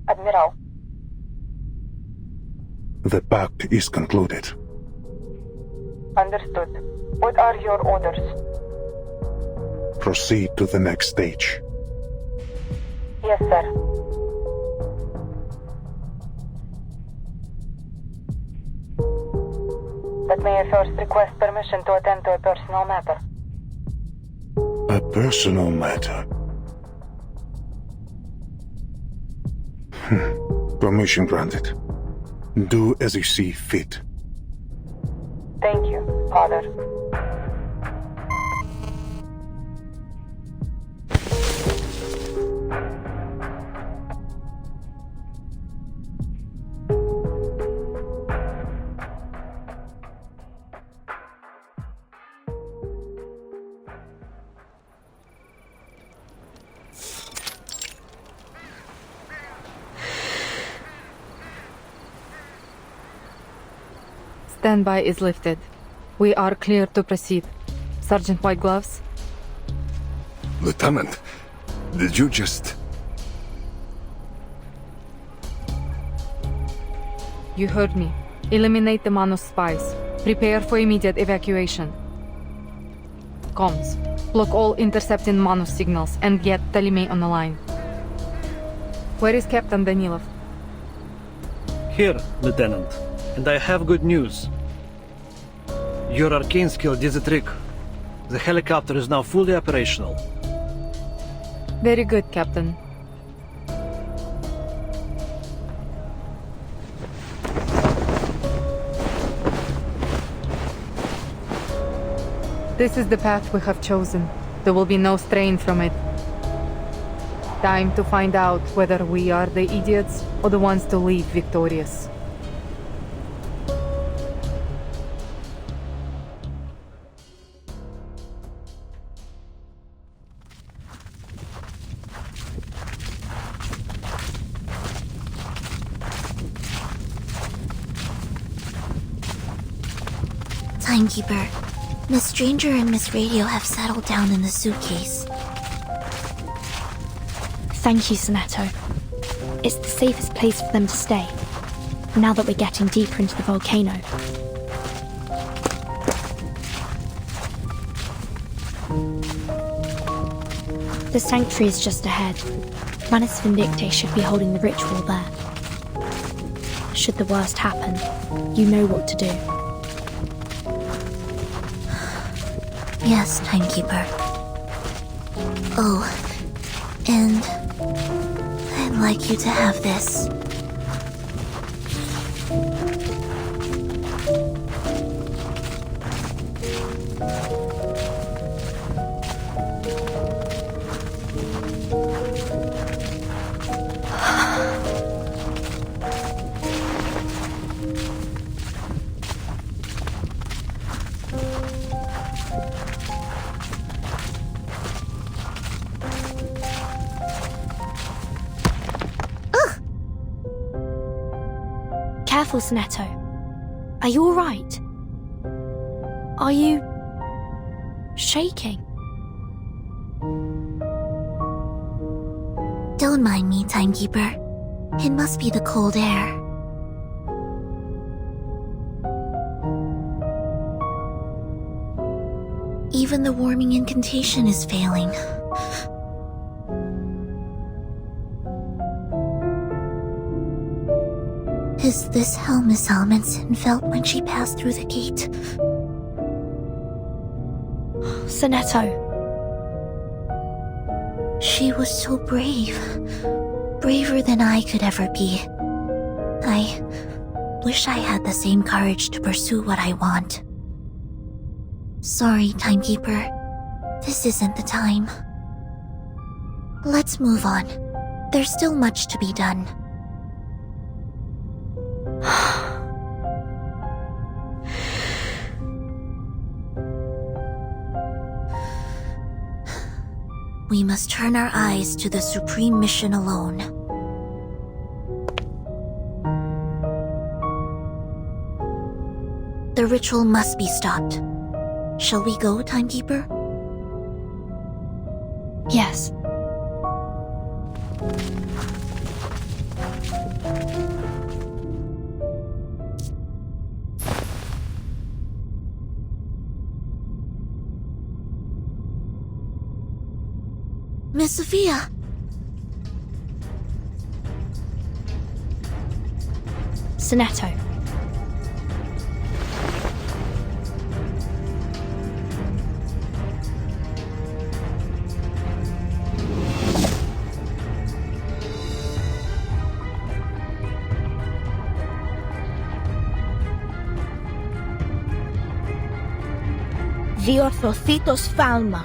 Speaker 7: Admiral.
Speaker 9: The pact is concluded.
Speaker 7: Understood. What are your orders?
Speaker 9: Proceed to the next stage.
Speaker 7: Yes, sir. But may I first request permission to attend to a personal matter?
Speaker 9: A personal matter? Permission granted. Do as you see fit.
Speaker 7: Thank you, Father.
Speaker 15: Standby is lifted. We are clear to proceed. Sergeant White Gloves?
Speaker 9: Lieutenant, did you just...
Speaker 15: You heard me. Eliminate the Manus spies. Prepare for immediate evacuation. Comms. Block all intercepting Manus signals and get Ptolemy on the line. Where is Captain Danilov?
Speaker 14: Here, Lieutenant. And I have good news. Your arcane skill did the trick. The helicopter is now fully operational.
Speaker 15: Very good, Captain. This is the path we have chosen. There will be no strain from it. Time to find out whether we are the idiots or the ones to leave victorious.
Speaker 8: Timekeeper, Miss Stranger and Miss Radio have settled down in the suitcase.
Speaker 1: Thank you, Soneto. It's the safest place for them to stay, now that we're getting deeper into the volcano. The sanctuary is just ahead. Manus Vindicte should be holding the ritual there. Should the worst happen, you know what to do.
Speaker 8: Yes, Timekeeper. Oh, and I'd like you to have this.
Speaker 1: Careful, Soneto. Are you alright? Are you shaking?
Speaker 8: Don't mind me, Timekeeper. It must be the cold air. Even the warming incantation is failing. Is this how Miss Almondson felt when she passed through the gate?
Speaker 1: Soneto.
Speaker 8: She was so brave. Braver than I could ever be. I wish I had the same courage to pursue what I want. Sorry, Timekeeper. This isn't the time. Let's move on. There's still much to be done. We must turn our eyes to the supreme mission alone. The ritual must be stopped. Shall we go, Timekeeper?
Speaker 1: Yes.
Speaker 8: Miss Sophia!
Speaker 1: Soneto.
Speaker 16: Διορθωθήτως φάλμα.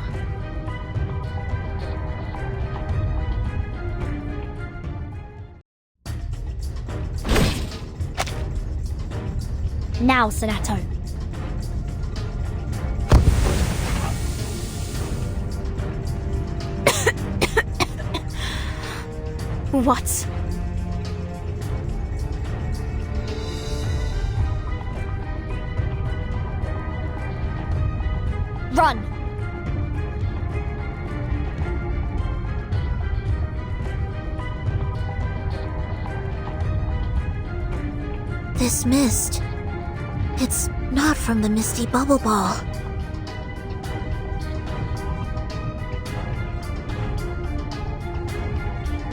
Speaker 1: Now, Soneto. What? Run!
Speaker 8: This mist. It's not from the misty bubble ball.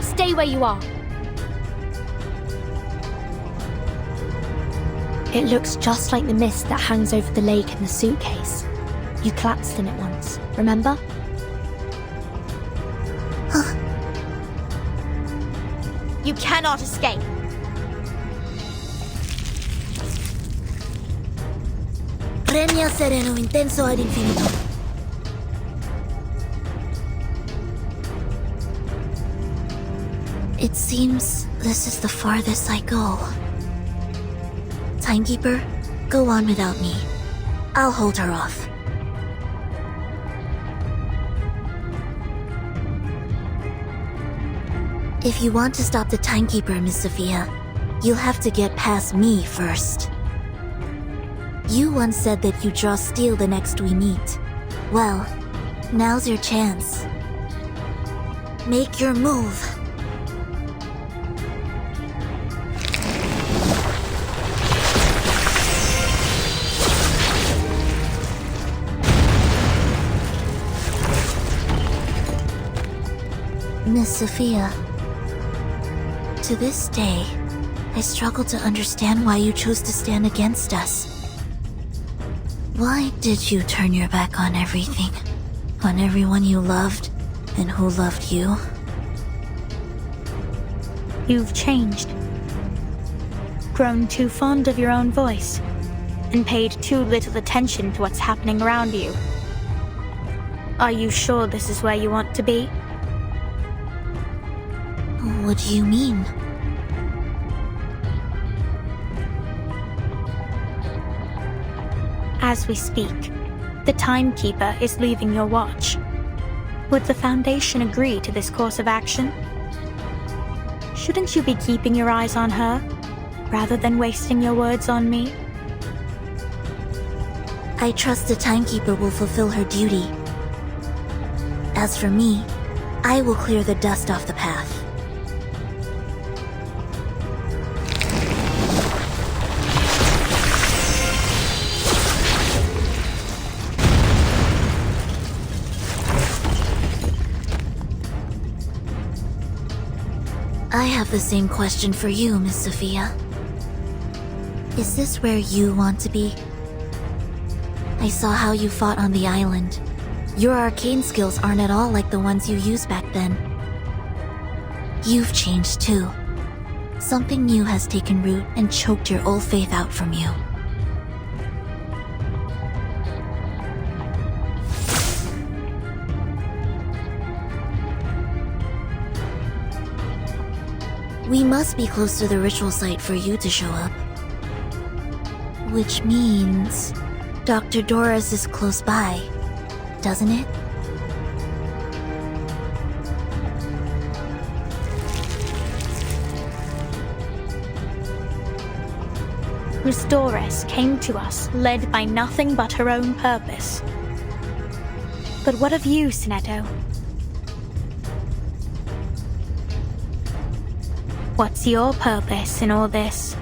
Speaker 1: Stay where you are. It looks just like the mist that hangs over the lake in the suitcase. You collapsed in it once, remember?
Speaker 16: You cannot escape.
Speaker 8: Regna sereno intenso ad infinito. It seems this is the farthest I go. Timekeeper, go on without me. I'll hold her off. If you want to stop the Timekeeper, Miss Sophia, you'll have to get past me first. You once said that you draw steel the next we meet. Well, now's your chance. Make your move. Miss Sophia, to this day, I struggle to understand why you chose to stand against us. Why did you turn your back on everything? On everyone you loved, and who loved you?
Speaker 1: You've changed. Grown too fond of your own voice, and paid too little attention to what's happening around you. Are you sure this is where you want to be?
Speaker 8: What do you mean?
Speaker 1: As we speak, the timekeeper is leaving your watch. Would the Foundation agree to this course of action? Shouldn't you be keeping your eyes on her, rather than wasting your words on me?
Speaker 8: I trust the timekeeper will fulfill her duty. As for me, I will clear the dust off the path. I have the same question for you, Miss Sophia. Is this where you want to be? I saw how you fought on the island. Your arcane skills aren't at all like the ones you used back then. You've changed too. Something new has taken root and choked your old faith out from you. We must be close to the ritual site for you to show up. Which means Dr. Doris is close by, doesn't it?
Speaker 1: Miss Doris came to us led by nothing but her own purpose. But what of you, Sinetto? What's your purpose in all this?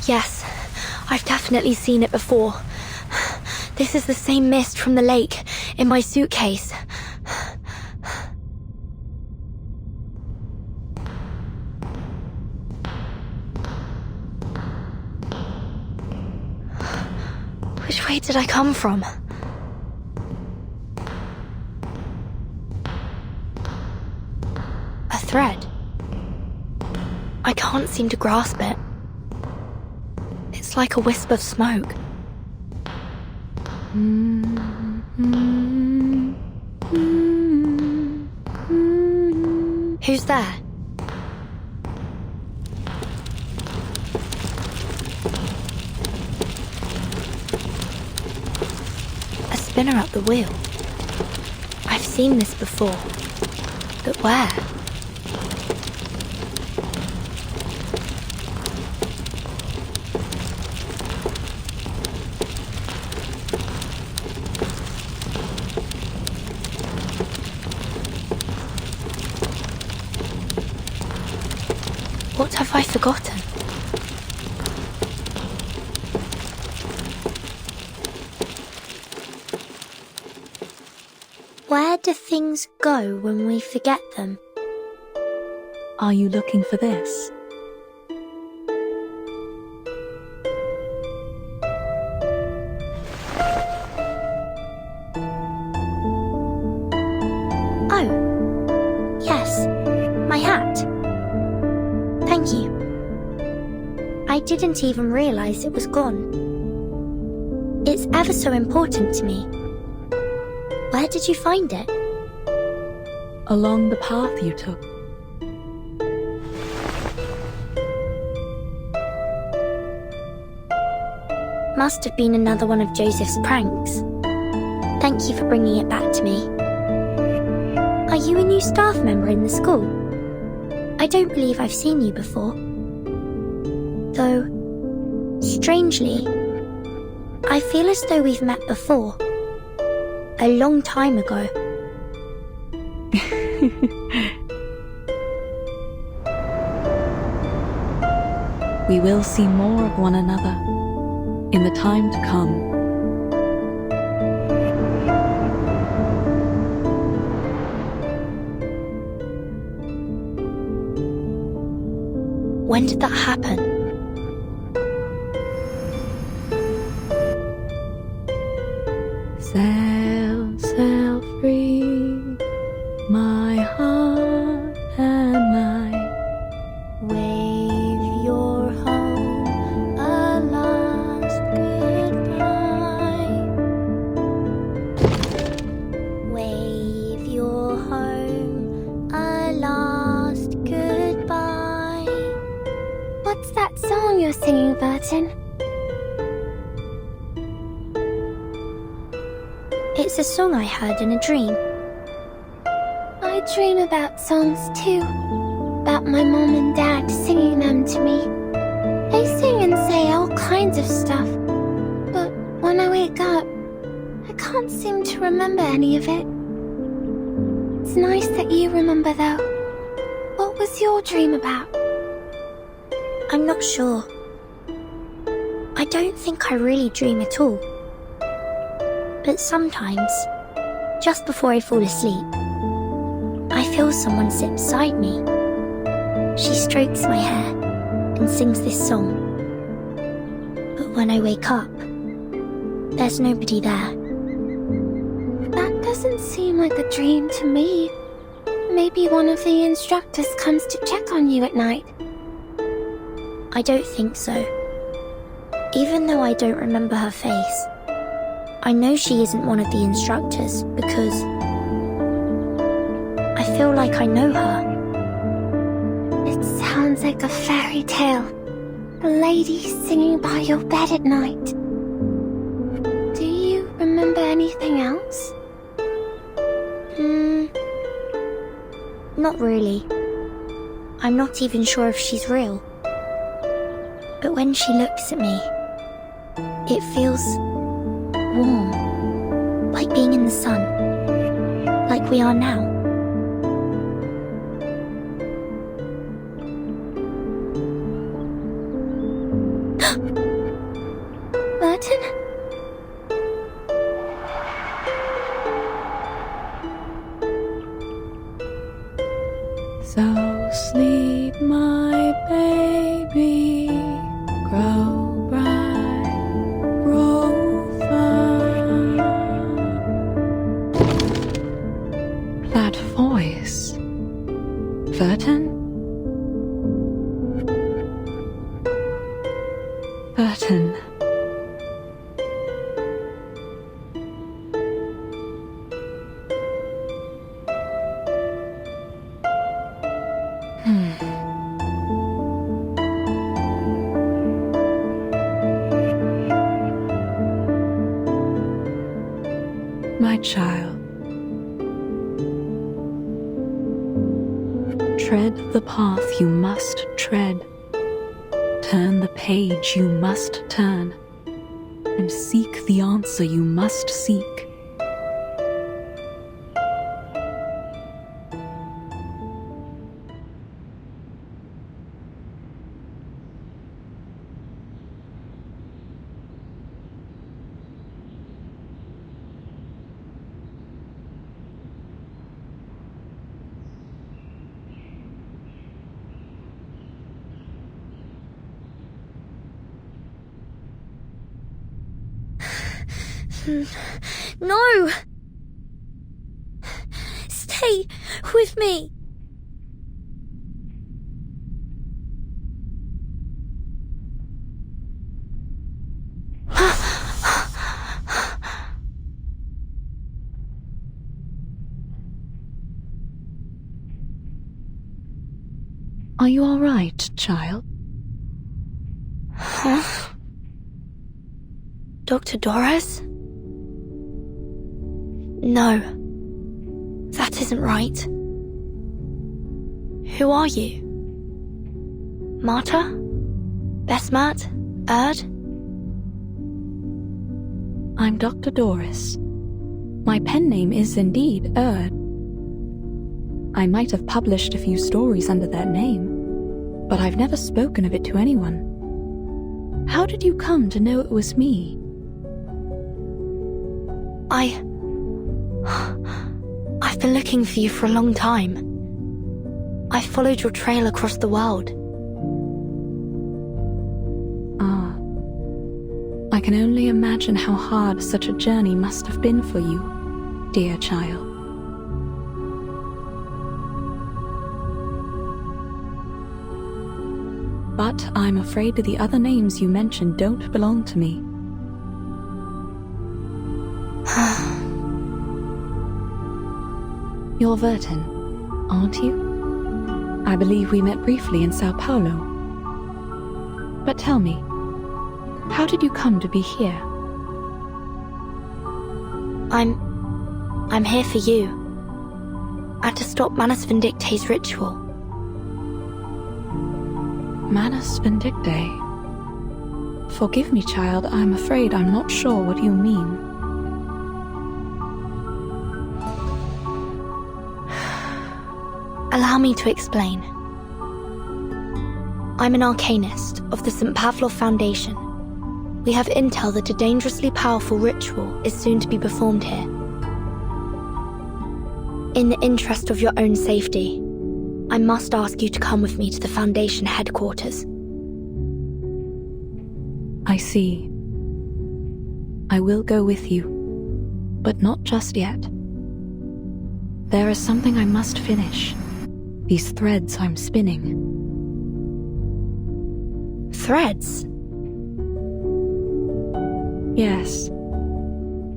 Speaker 1: Yes, I've definitely seen it before. This is the same mist from the lake in my suitcase. Which way did I come from? A thread. I can't seem to grasp it. It's like a wisp of smoke. Who's there? A spinner at the wheel. I've seen this before. But where? What have I forgotten? Where do things go when we forget them?
Speaker 3: Are you looking for this?
Speaker 1: Oh, yes, my hat. Thank you. I didn't even realize it was gone. It's ever so important to me. Where did you find it?
Speaker 3: Along the path you took.
Speaker 1: must have been another one of Joseph's pranks. Thank you for bringing it back to me. Are you a new staff member in the school? I don't believe I've seen you before. Though, strangely, I feel as though we've met before. A long time ago.
Speaker 3: We will see more of one another in the time to come.
Speaker 1: When did that happen?
Speaker 3: Sail, sail free, my heart and mine.
Speaker 1: Wave your home a last goodbye. Wave your home a last goodbye.
Speaker 12: What's that song you're singing, Burton?
Speaker 1: It's a song I heard in a dream.
Speaker 12: I dream about songs too. About my mom and dad singing them to me. They sing and say all kinds of stuff. But when I wake up, I can't seem to remember any of it. It's nice that you remember though. What was your dream about?
Speaker 1: I'm not sure. I don't think I really dream at all. But sometimes, just before I fall asleep, I feel someone sit beside me. She strokes my hair and sings this song. But when I wake up, there's nobody there.
Speaker 12: That doesn't seem like a dream to me. Maybe one of the instructors comes to check on you at night.
Speaker 1: I don't think so. Even though I don't remember her face, I know she isn't one of the instructors because I feel like I know her.
Speaker 12: It sounds like a fairy tale. A lady singing by your bed at night. Do you remember anything else?
Speaker 1: Not really. I'm not even sure if she's real. But when she looks at me, it feels warm, like being in the sun, like we are now.
Speaker 12: Burton?
Speaker 3: So sleep, my baby, grow bright, grow fine. That voice, Burton? Burton. My child, tread the path you must tread, turn the page you must turn, and seek the answer you must seek.
Speaker 1: No! Stay with me!
Speaker 3: Are you all right, child?
Speaker 1: Huh? Dr. Doris? No. That isn't right. Who are you? Marta? Besmat? Erd?
Speaker 3: I'm Dr. Doris. My pen name is indeed Erd. I might have published a few stories under that name, but I've never spoken of it to anyone. How did you come to know it was me?
Speaker 1: I've been looking for you for a long time. I've followed your trail across the world.
Speaker 3: I can only imagine how hard such a journey must have been for you, dear child. But I'm afraid the other names you mentioned don't belong to me. You're Vertin, aren't you? I believe we met briefly in Sao Paulo. But tell me, how did you come to be here?
Speaker 1: I'm here for you. And to stop Manus Vindicte's ritual.
Speaker 3: Manus Vindicte? Forgive me, child, I'm afraid I'm not sure what you mean.
Speaker 1: Allow me to explain. I'm an arcanist of the St. Pavlov Foundation. We have intel that a dangerously powerful ritual is soon to be performed here. In the interest of your own safety, I must ask you to come with me to the Foundation headquarters.
Speaker 3: I see. I will go with you, but not just yet. There is something I must finish. These threads I'm spinning.
Speaker 1: Threads?
Speaker 3: Yes.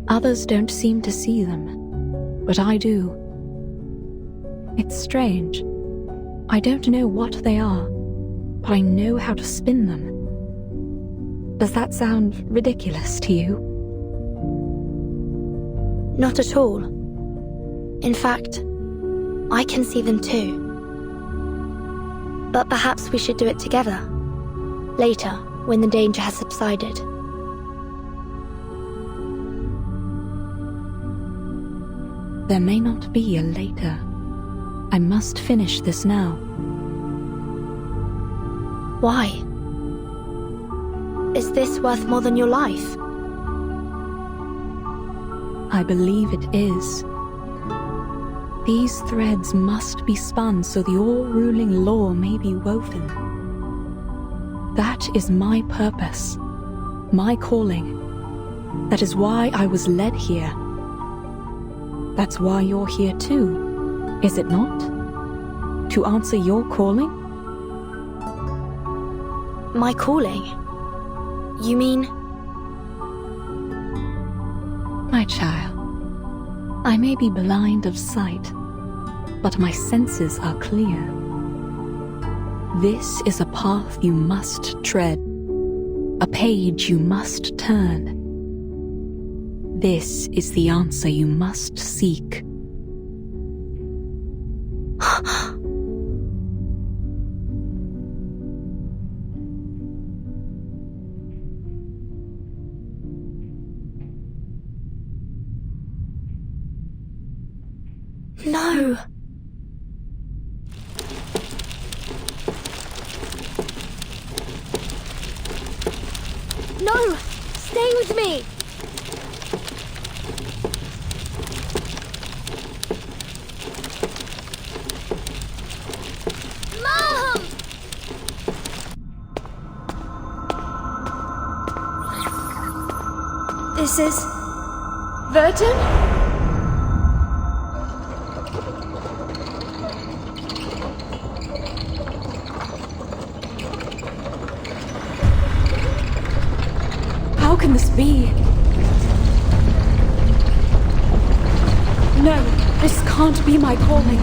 Speaker 3: Others don't seem to see them, but I do. It's strange. I don't know what they are, but I know how to spin them. Does that sound ridiculous to you?
Speaker 1: Not at all. In fact, I can see them too. But perhaps we should do it together. Later, when the danger has subsided.
Speaker 3: There may not be a later. I must finish this now.
Speaker 1: Why? Is this worth more than your life?
Speaker 3: I believe it is. These threads must be spun so the all-ruling law may be woven. That is my purpose, my calling. That is why I was led here. That's why you're here too, is it not? To answer your calling?
Speaker 1: My calling? You mean?
Speaker 3: My child, I may be blind of sight, but my senses are clear. This is a path you must tread, a page you must turn. This is the answer you must seek.
Speaker 1: No!
Speaker 11: No! Stay with me! Mom!
Speaker 19: This is... Vertin?
Speaker 3: How can this be? No, this can't be my calling.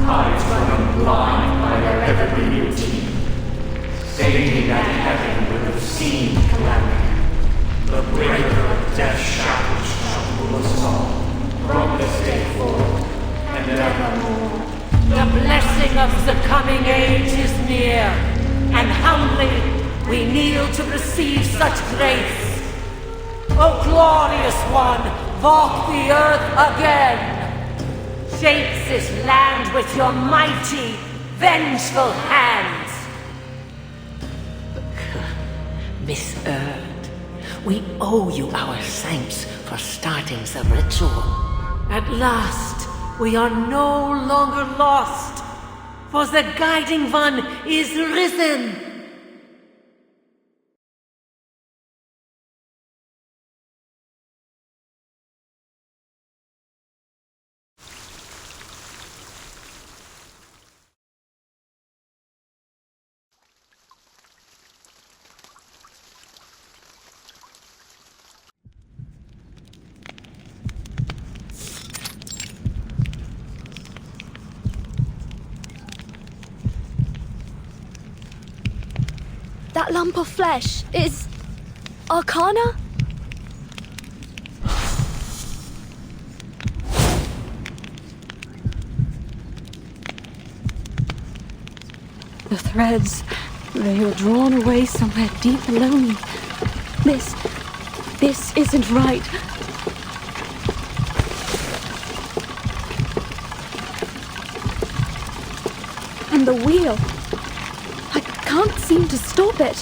Speaker 4: Eyes grown blind by their ever-renewed, stating that heaven would have seen calamity. The breaker of death shackles shall rule us all, from this day forth and evermore.
Speaker 2: The blessing of the coming age is near, and humbly we kneel to receive such grace. O glorious one, walk the earth again. Shape this land with your mighty, vengeful hands.
Speaker 6: Miss Erd, we owe you our thanks for starting the ritual.
Speaker 2: At last, we are no longer lost, for the Guiding One is risen.
Speaker 19: That lump of flesh is Arcana?
Speaker 3: The threads, they are drawn away somewhere deep below me. This isn't right.
Speaker 19: And the wheel. I can't seem to stop it.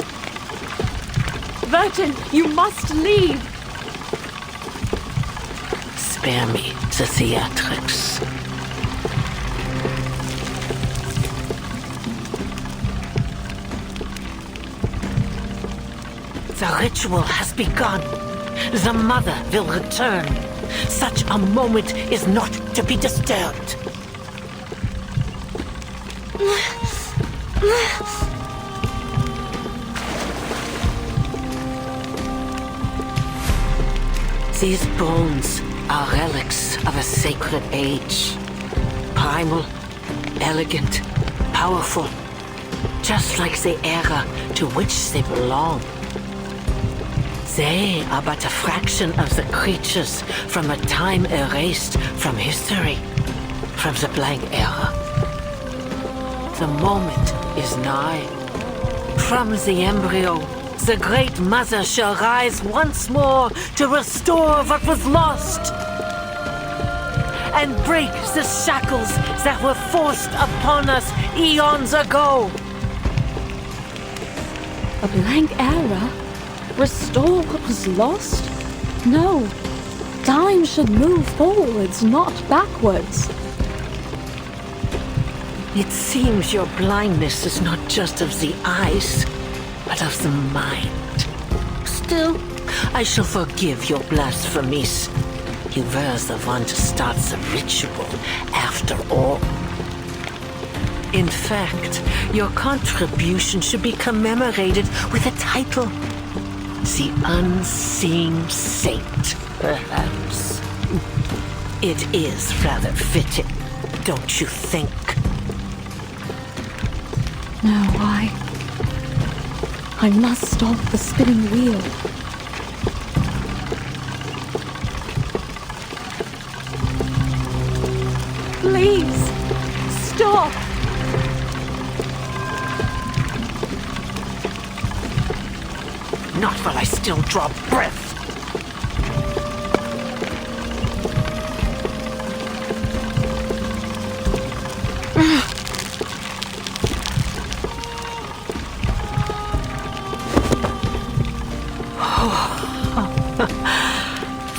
Speaker 19: Vertin, you must leave.
Speaker 6: Spare me the theatrics. The ritual has begun. The mother will return. Such a moment is not to be disturbed. These bones are relics of a sacred age. Primal, elegant, powerful, just like the era to which they belong. They are but a fraction of the creatures from a time erased from history, from the blank era. The moment is nigh. From the embryo, the Great Mother shall rise once more to restore what was lost and break the shackles that were forced upon us eons ago.
Speaker 3: A blank era? Restore what was lost? No. Time should move forwards, not backwards.
Speaker 6: It seems your blindness is not just of the eyes, but of the mind. Still, I shall forgive your blasphemies. You were the one to start the ritual, after all. In fact, your contribution should be commemorated with a title. The Unseen Saint, perhaps. It is rather fitting, don't you think?
Speaker 3: No, I must stop the spinning wheel.
Speaker 19: Please, stop.
Speaker 6: Not while I still draw breath.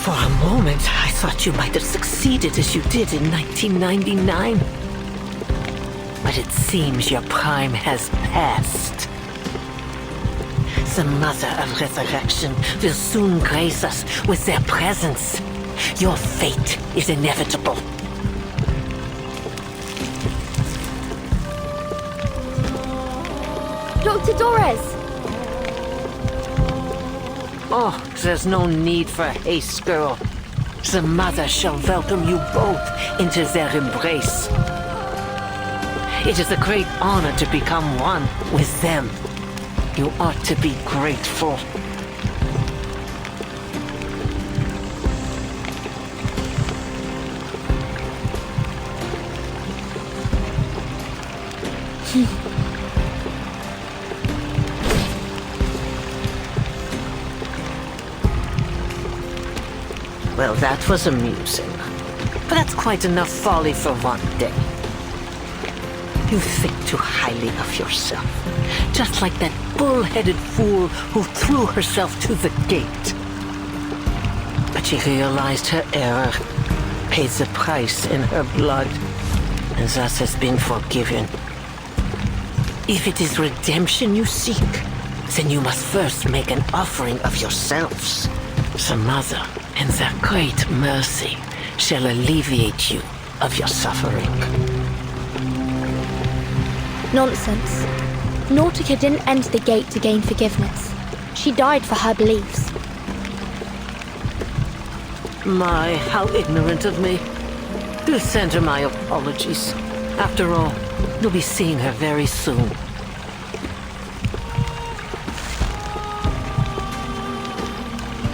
Speaker 6: For a moment, I thought you might have succeeded as you did in 1999. But it seems your prime has passed. The Mother of Resurrection will soon grace us with their presence. Your fate is inevitable.
Speaker 19: Dr. Doris!
Speaker 6: Oh, there's no need for haste, girl. The Mother shall welcome you both into their embrace. It is a great honor to become one with them. You ought to be grateful. Well, that was amusing. But that's quite enough folly for one day. You think too highly of yourself. Just like that bull-headed fool who threw herself to the gate. But she realized her error, paid the price in her blood, and thus has been forgiven. If it is redemption you seek, then you must first make an offering of yourselves. The Mother, in their great mercy, shall alleviate you of your suffering.
Speaker 1: Nonsense. Nautica didn't enter the gate to gain forgiveness. She died for her beliefs.
Speaker 6: My, how ignorant of me. Do send her my apologies. After all, you'll be seeing her very soon.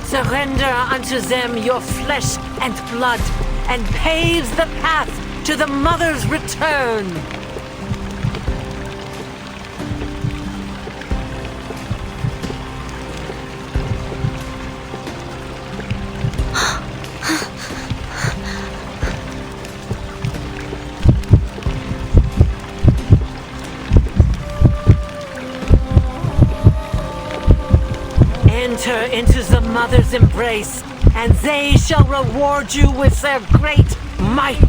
Speaker 6: Surrender unto them your flesh and blood, and paves the path to the Mother's return. Enter into the Mother's embrace, and they shall reward you with their great might.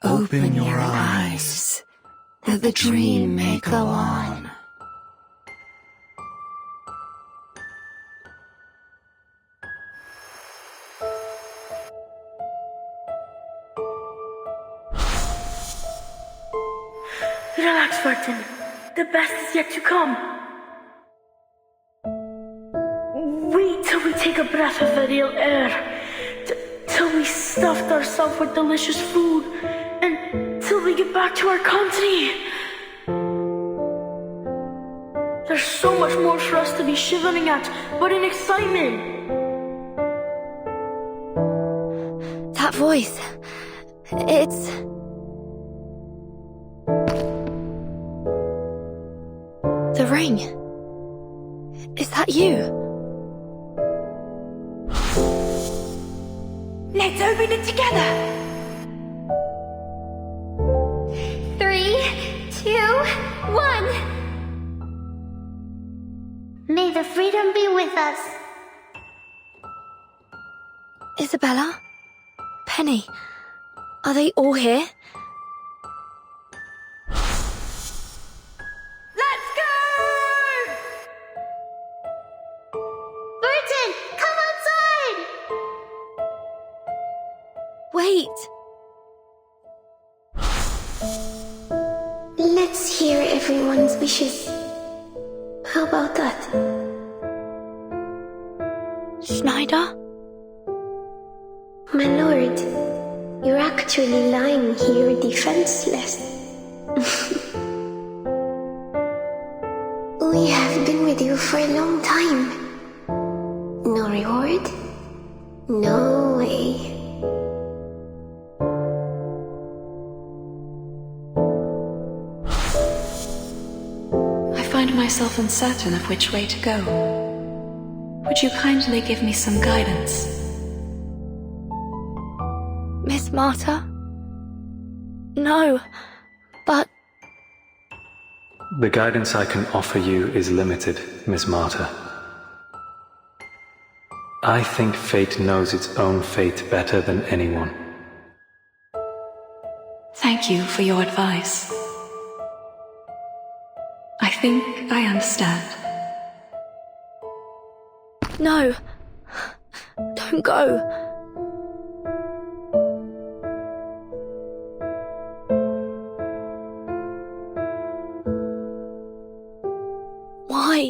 Speaker 18: Open your eyes, that the dream may go on.
Speaker 22: Relax, Martin. The best is yet to come. Wait till we take a breath of the real air. Till we stuffed ourselves with delicious food. And till we get back to our country. There's so much more for us to be shivering at, but in excitement.
Speaker 1: That voice. It's... the ring. Is that you?
Speaker 22: Let's open it together.
Speaker 12: 3, 2, 1. May the freedom be with us.
Speaker 1: Isabella? Penny? Are they all here?
Speaker 22: Let's go!
Speaker 12: Burton, come outside!
Speaker 1: Wait!
Speaker 12: Let's hear everyone's wishes. How about that?
Speaker 1: Schneider?
Speaker 12: My lord, you're actually lying here defenseless. We have been with you for a long time. No reward? No way.
Speaker 23: I find myself uncertain of which way to go. Would you kindly give me some guidance?
Speaker 1: Miss Marta? No, but...
Speaker 24: The guidance I can offer you is limited, Miss Marta. I think fate knows its own fate better than anyone.
Speaker 23: Thank you for your advice. I think I understand.
Speaker 1: No. Don't go. Why?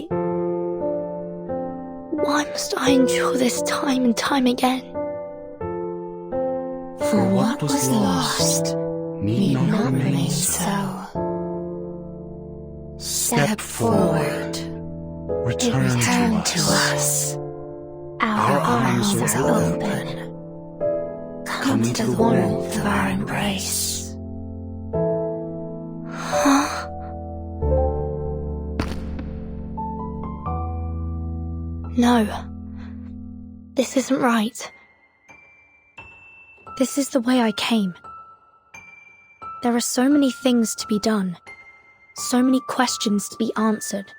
Speaker 1: Why must I endure this time and time again?
Speaker 18: For what was lost need not remain so. Step forward. Return to us. Our arms are open. Come to the warmth of our embrace.
Speaker 1: Huh? No. This isn't right. This is the way I came. There are so many things to be done. So many questions to be answered.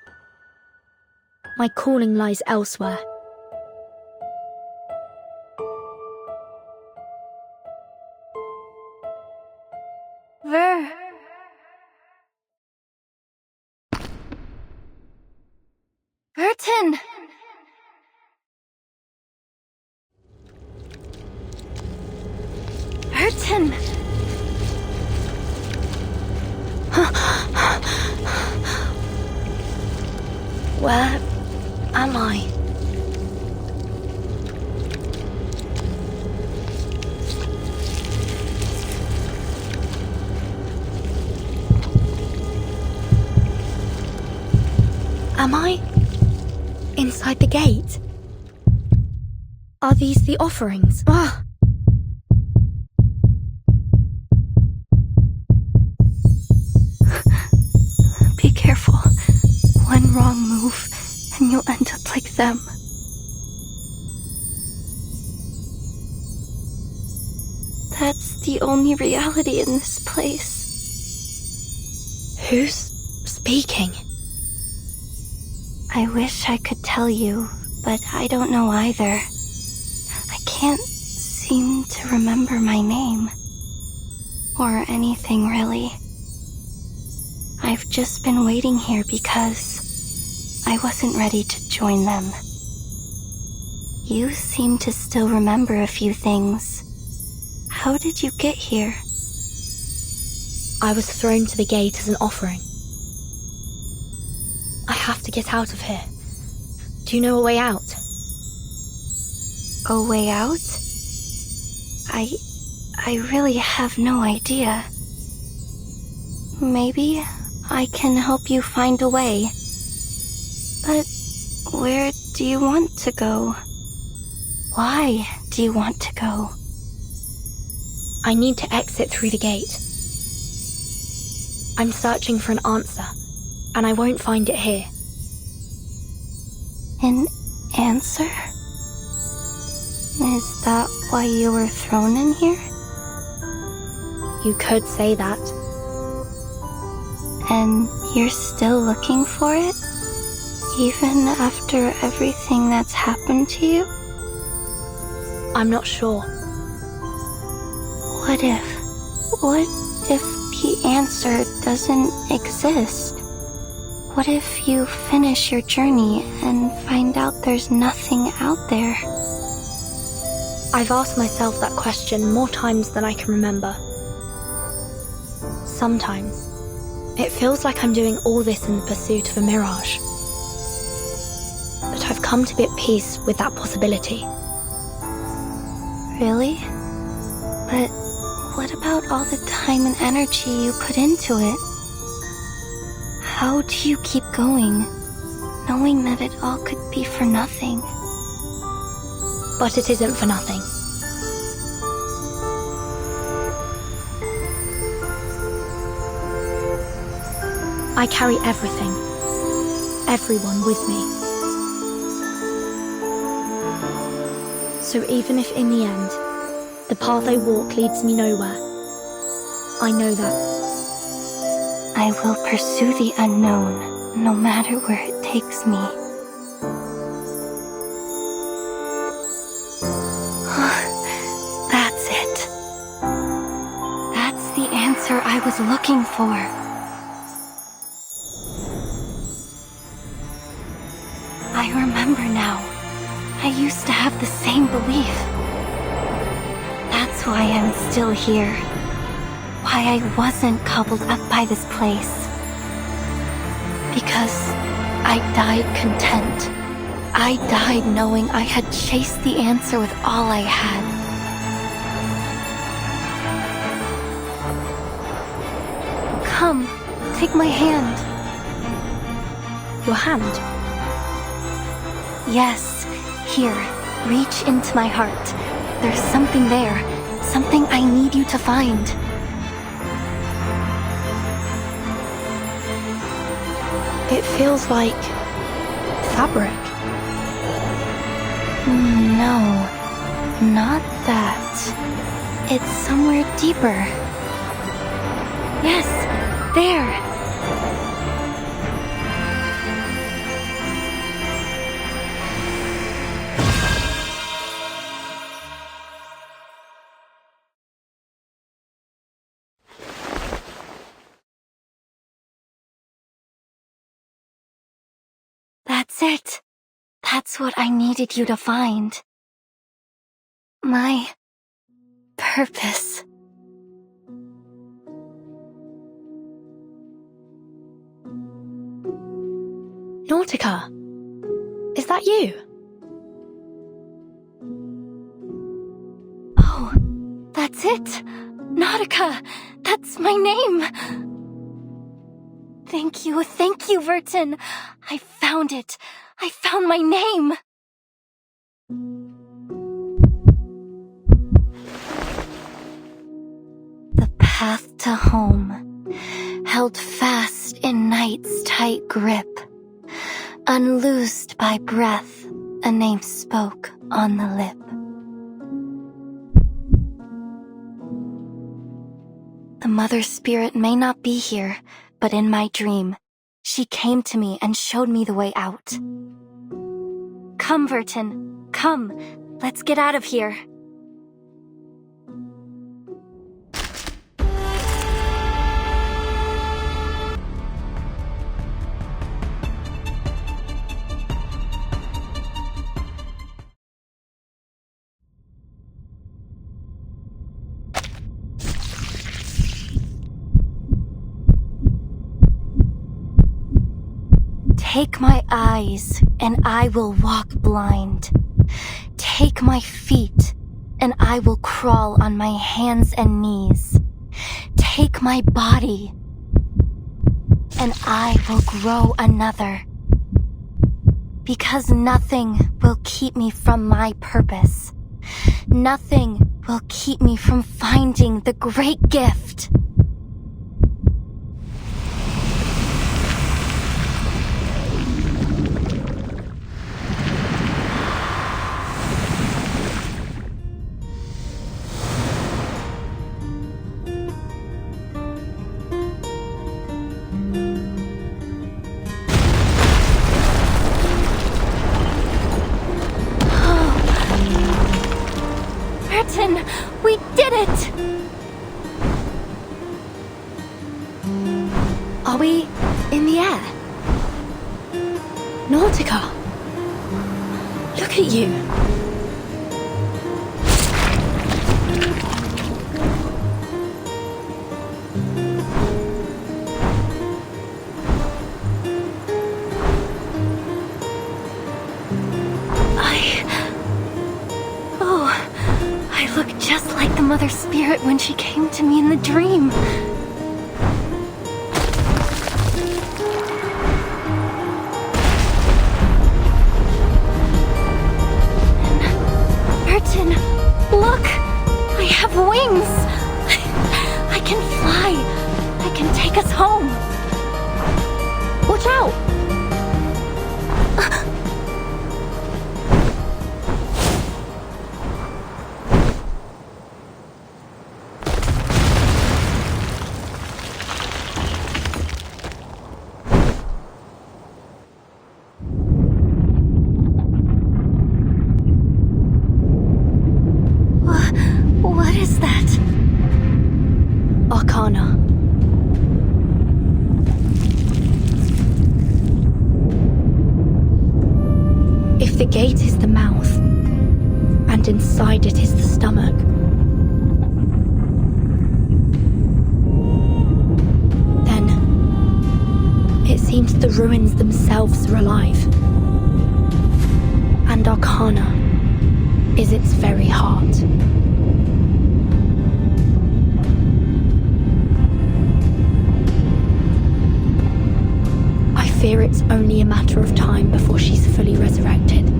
Speaker 1: My calling lies elsewhere.
Speaker 10: Burton! Burton!
Speaker 1: Where am I? Am I inside the gate? Are these the offerings? Ah!
Speaker 10: Be careful. One wrong move, and you'll end up like them. That's the only reality in this place.
Speaker 1: Who's speaking?
Speaker 10: I wish I could tell you, but I don't know either. I can't seem to remember my name. Or anything, really. I've just been waiting here because I wasn't ready to join them. You seem to still remember a few things. How did you get here?
Speaker 1: I was thrown to the gate as an offering. I have to get out of here. Do you know a way out?
Speaker 10: A way out? I really have no idea. Maybe I can help you find a way. But where do you want to go? Why do you want to go?
Speaker 1: I need to exit through the gate. I'm searching for an answer, and I won't find it here.
Speaker 10: An answer? Is that why you were thrown in here?
Speaker 1: You could say that.
Speaker 10: And you're still looking for it? Even after everything that's happened to you?
Speaker 1: I'm not sure.
Speaker 10: What if the answer doesn't exist? What if you finish your journey and find out there's nothing out there?
Speaker 1: I've asked myself that question more times than I can remember. Sometimes, it feels like I'm doing all this in the pursuit of a mirage. But I've come to be at peace with that possibility.
Speaker 10: Really? But what about all the time and energy you put into it? How do you keep going, knowing that it all could be for nothing?
Speaker 1: But it isn't for nothing. I carry everything, everyone with me. So even if in the end, the path I walk leads me nowhere, I know that
Speaker 10: I will pursue the unknown, no matter where it takes me. That's it. That's the answer I was looking for. I remember now. I used to have the same belief. That's why I'm still here. Why I wasn't cobbled up by this place. Because I died content.
Speaker 5: I died knowing I had chased the answer with all I had. Come, take my hand.
Speaker 1: Your hand?
Speaker 5: Yes, here, reach into my heart. There's something there, something I need you to find.
Speaker 1: It feels like fabric.
Speaker 5: No, not that. It's somewhere deeper. Yes, there. That's it. That's what I needed you to find. My purpose.
Speaker 1: Nautica, is that you?
Speaker 5: Oh, that's it. Nautica, that's my name. Thank you, Vertin. I found it. I found my name. The path to home, held fast in night's tight grip, unloosed by breath, a name spoke on the lip. The mother spirit may not be here, but in my dream, she came to me and showed me the way out. Come, Vertin, come. Let's get out of here. Take my eyes, and I will walk blind. Take my feet, and I will crawl on my hands and knees. Take my body, and I will grow another. Because nothing will keep me from my purpose. Nothing will keep me from finding the great gift. We did it!
Speaker 1: Are we in the air? Nautica! Look at you!
Speaker 5: I look just like the Mother Spirit when she came to me in the dream. Vertin, look! I have wings! I can fly! I can take us home!
Speaker 1: Watch out!
Speaker 5: What is that?
Speaker 1: Arcana. If the gate is the mouth, and inside it is the stomach, then it seems the ruins themselves are alive. and arcana is its very heart. I fear it's only a matter of time before she's fully resurrected.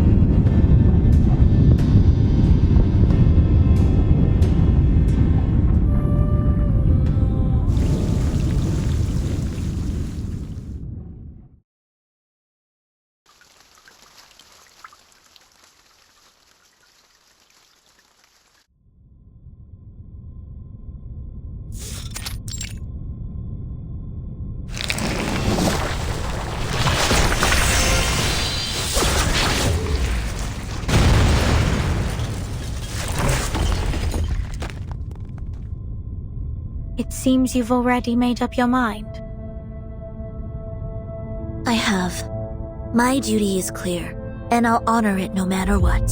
Speaker 8: It seems you've already made up your mind. I have. My duty is clear, and I'll honor it no matter what.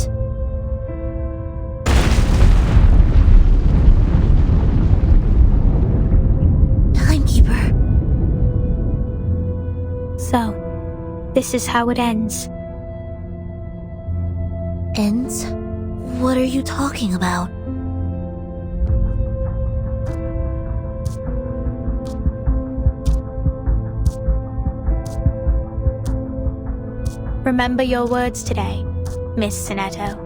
Speaker 8: Timekeeper. So, this is how it ends. Ends? What are you talking about? Remember your words today, Miss Sonetto.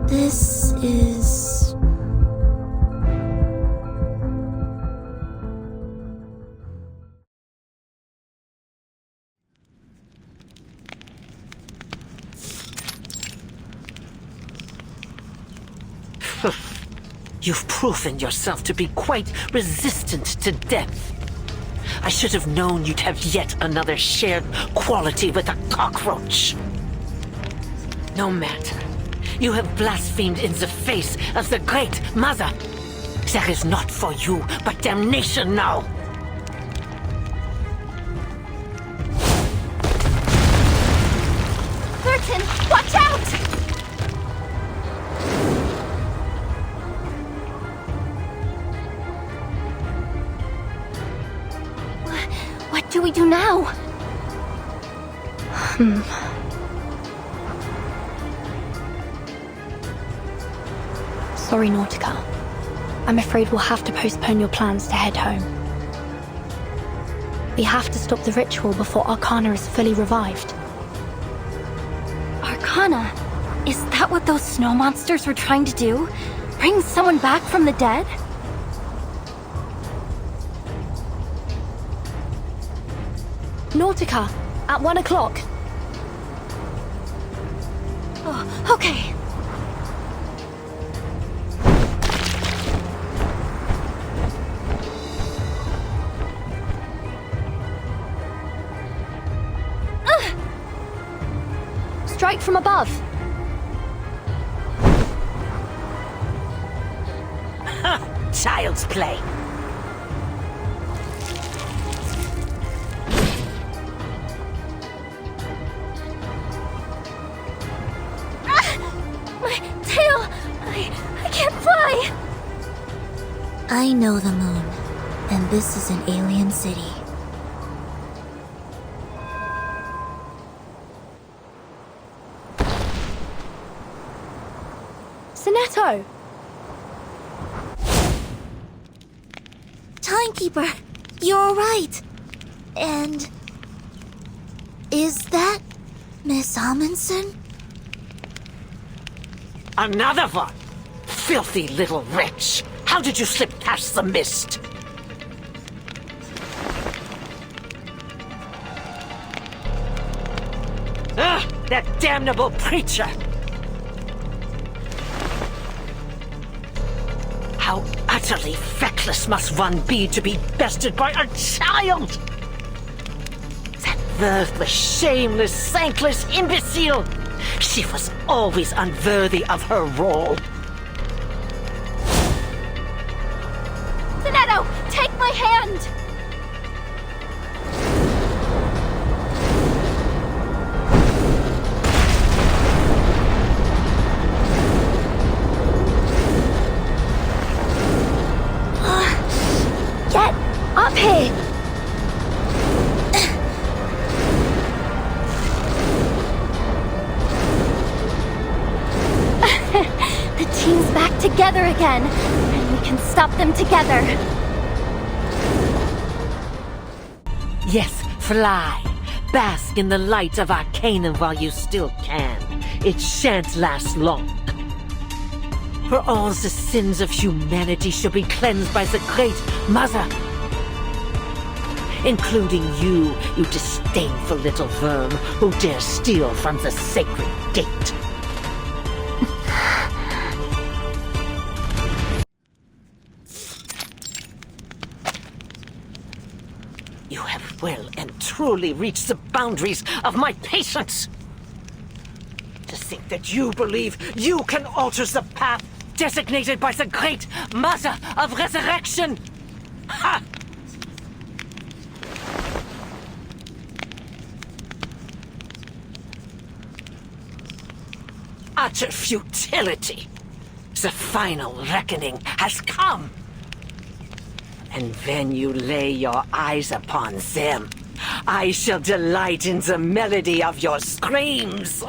Speaker 8: This is...
Speaker 6: You've proven yourself to be quite resistant to death. I should have known you'd have yet another shared quality with a cockroach. No matter. You have blasphemed in the face of the Great Mother. There is not for you but damnation now.
Speaker 11: Burton, watch out! What do we do now?
Speaker 1: Sorry, Nautica. I'm afraid we'll have to postpone your plans to head home. We have to stop the ritual before Arcana is fully revived.
Speaker 10: Arcana? Is that what those snow monsters were trying to do? Bring someone back from the dead?
Speaker 1: Nautica, at 1 o'clock.
Speaker 10: Oh, okay.
Speaker 1: Strike from above.
Speaker 6: Child's play.
Speaker 11: My tail! I can't fly!
Speaker 8: I know the moon, and this is an alien city.
Speaker 1: Sonetto!
Speaker 8: Timekeeper, you're alright. And... is that Miss Amundsen?
Speaker 6: Another one! Filthy little wretch! How did you slip past the mist? Ugh! That damnable preacher! How utterly feckless must one be to be bested by a child! That worthless, shameless, thankless imbecile! She was always unworthy of her role.
Speaker 11: Sonetto, take my hand!
Speaker 5: Get up here!
Speaker 11: The team's back together again, and we can stop them together.
Speaker 6: Yes, fly. Bask in the light of Arcanum while you still can. It shan't last long. For all the sins of humanity shall be cleansed by the Great Mother. Including you, you disdainful little worm who dare steal from the sacred gate. You have well and truly reached the boundaries of my patience. To think that you believe you can alter the path designated by the Great Mother of Resurrection! Ha! Utter futility! The final reckoning has come! And when you lay your eyes upon them, I shall delight in the melody of your screams!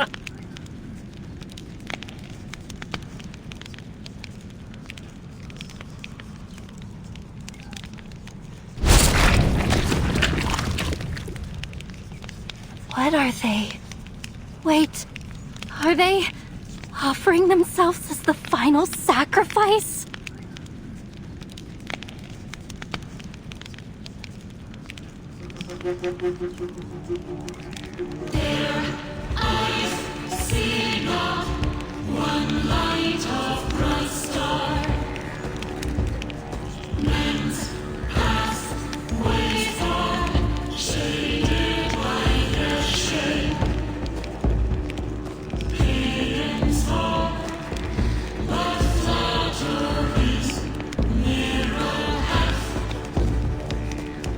Speaker 11: What are they? Wait, are they offering themselves as the final sacrifice?
Speaker 4: Their eyes see not one light of bright star. Men's pathways are shaded by their shame. Pagans talk, but flatteries mirror half.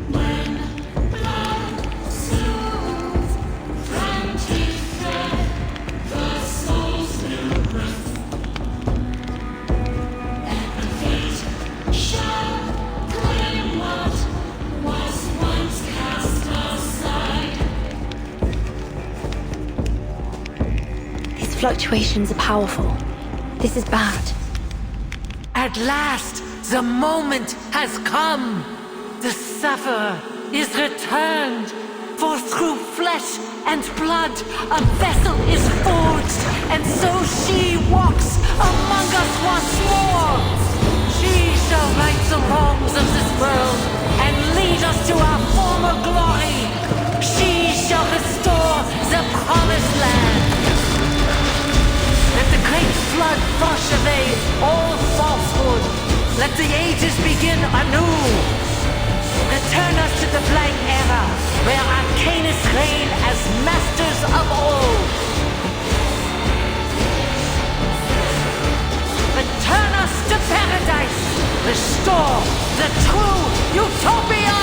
Speaker 4: When blood soothes from teeth thread the soul's new breath, and fate shall claim what was once cast aside.
Speaker 1: These fluctuations are powerful. This is bad.
Speaker 6: At last, the moment has come! The sufferer is returned! For through flesh and blood a vessel is forged, and so she walks among us once more! She shall right the wrongs of this world and lead us to our former glory! She shall restore the promised land! Let the great flood wash away all falsehood. Let the ages begin anew. Return us to the blank era, where Arcanists reign as masters of all. Return us to paradise. Restore the true utopia!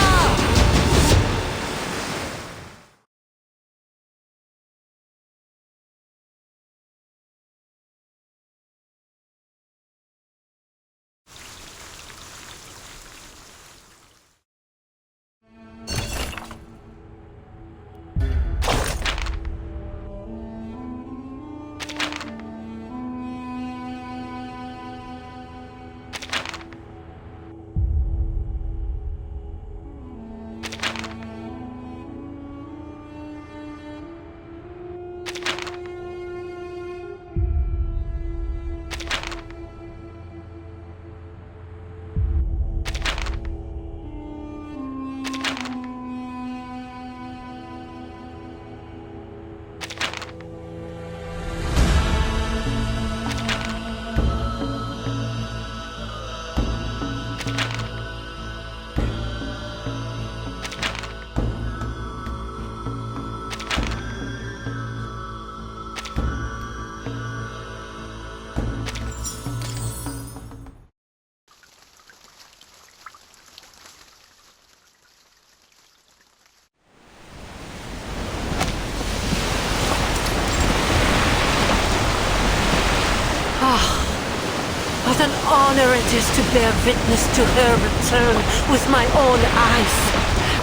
Speaker 6: honor it is to bear witness to her return with my own eyes.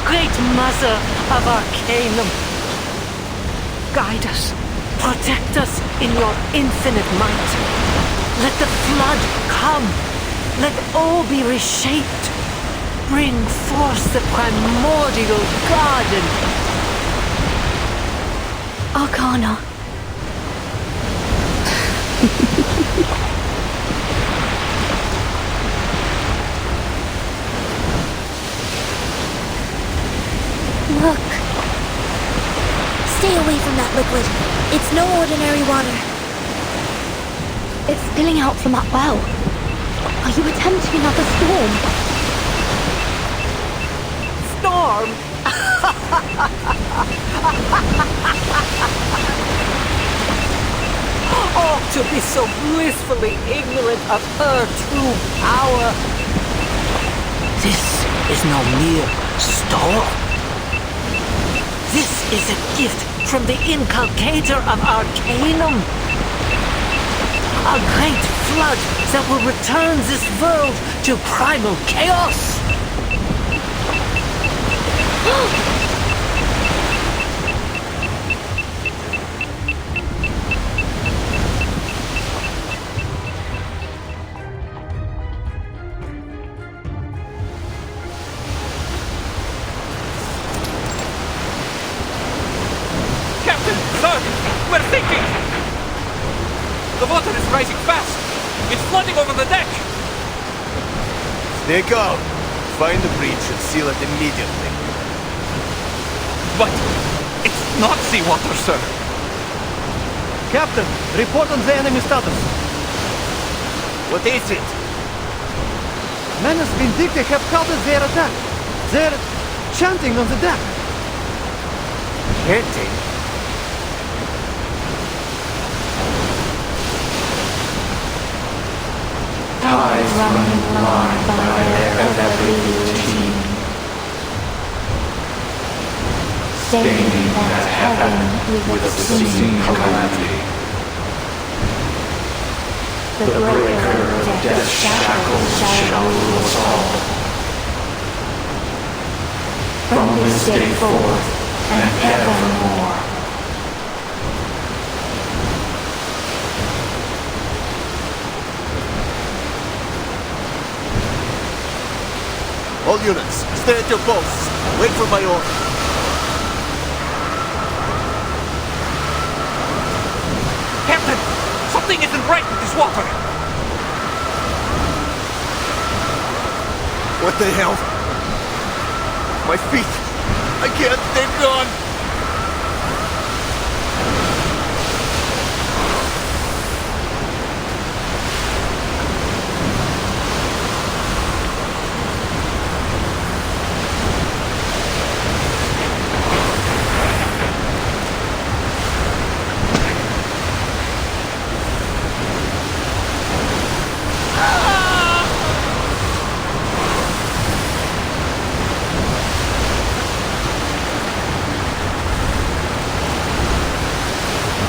Speaker 6: Great Mother of Arcanum, guide us, protect us in your infinite might. Let the flood come. Let all be reshaped. Bring forth the primordial garden.
Speaker 1: Arcana.
Speaker 8: Look. Stay away from that liquid. It's no ordinary water.
Speaker 1: It's spilling out from that well. Are you attempting another storm?
Speaker 6: Storm? Oh, to be so blissfully ignorant of her true power. This is no mere storm. This is a gift from the inculcator of Arcanum. A great flood that will return this world to primal chaos.
Speaker 4: Captain, sir, we're sinking! The water is rising fast! It's flooding over the deck!
Speaker 13: Stay calm. Find the breach and seal it immediately.
Speaker 4: But it's not seawater, sir.
Speaker 14: Captain, report on the enemy status.
Speaker 13: What is it?
Speaker 14: Men has Vindicta have halted their attack. They're chanting on the deck.
Speaker 13: Chanting?
Speaker 18: Tides running blind by their every routine, staining that heaven with obscene calamity. The breaker of death's shackles shall rule us all. From this day forth and evermore.
Speaker 13: All units, stay at your posts. Wait for my order.
Speaker 4: Captain, something isn't right with this water.
Speaker 13: What the hell? My feet! I can't, they've gone!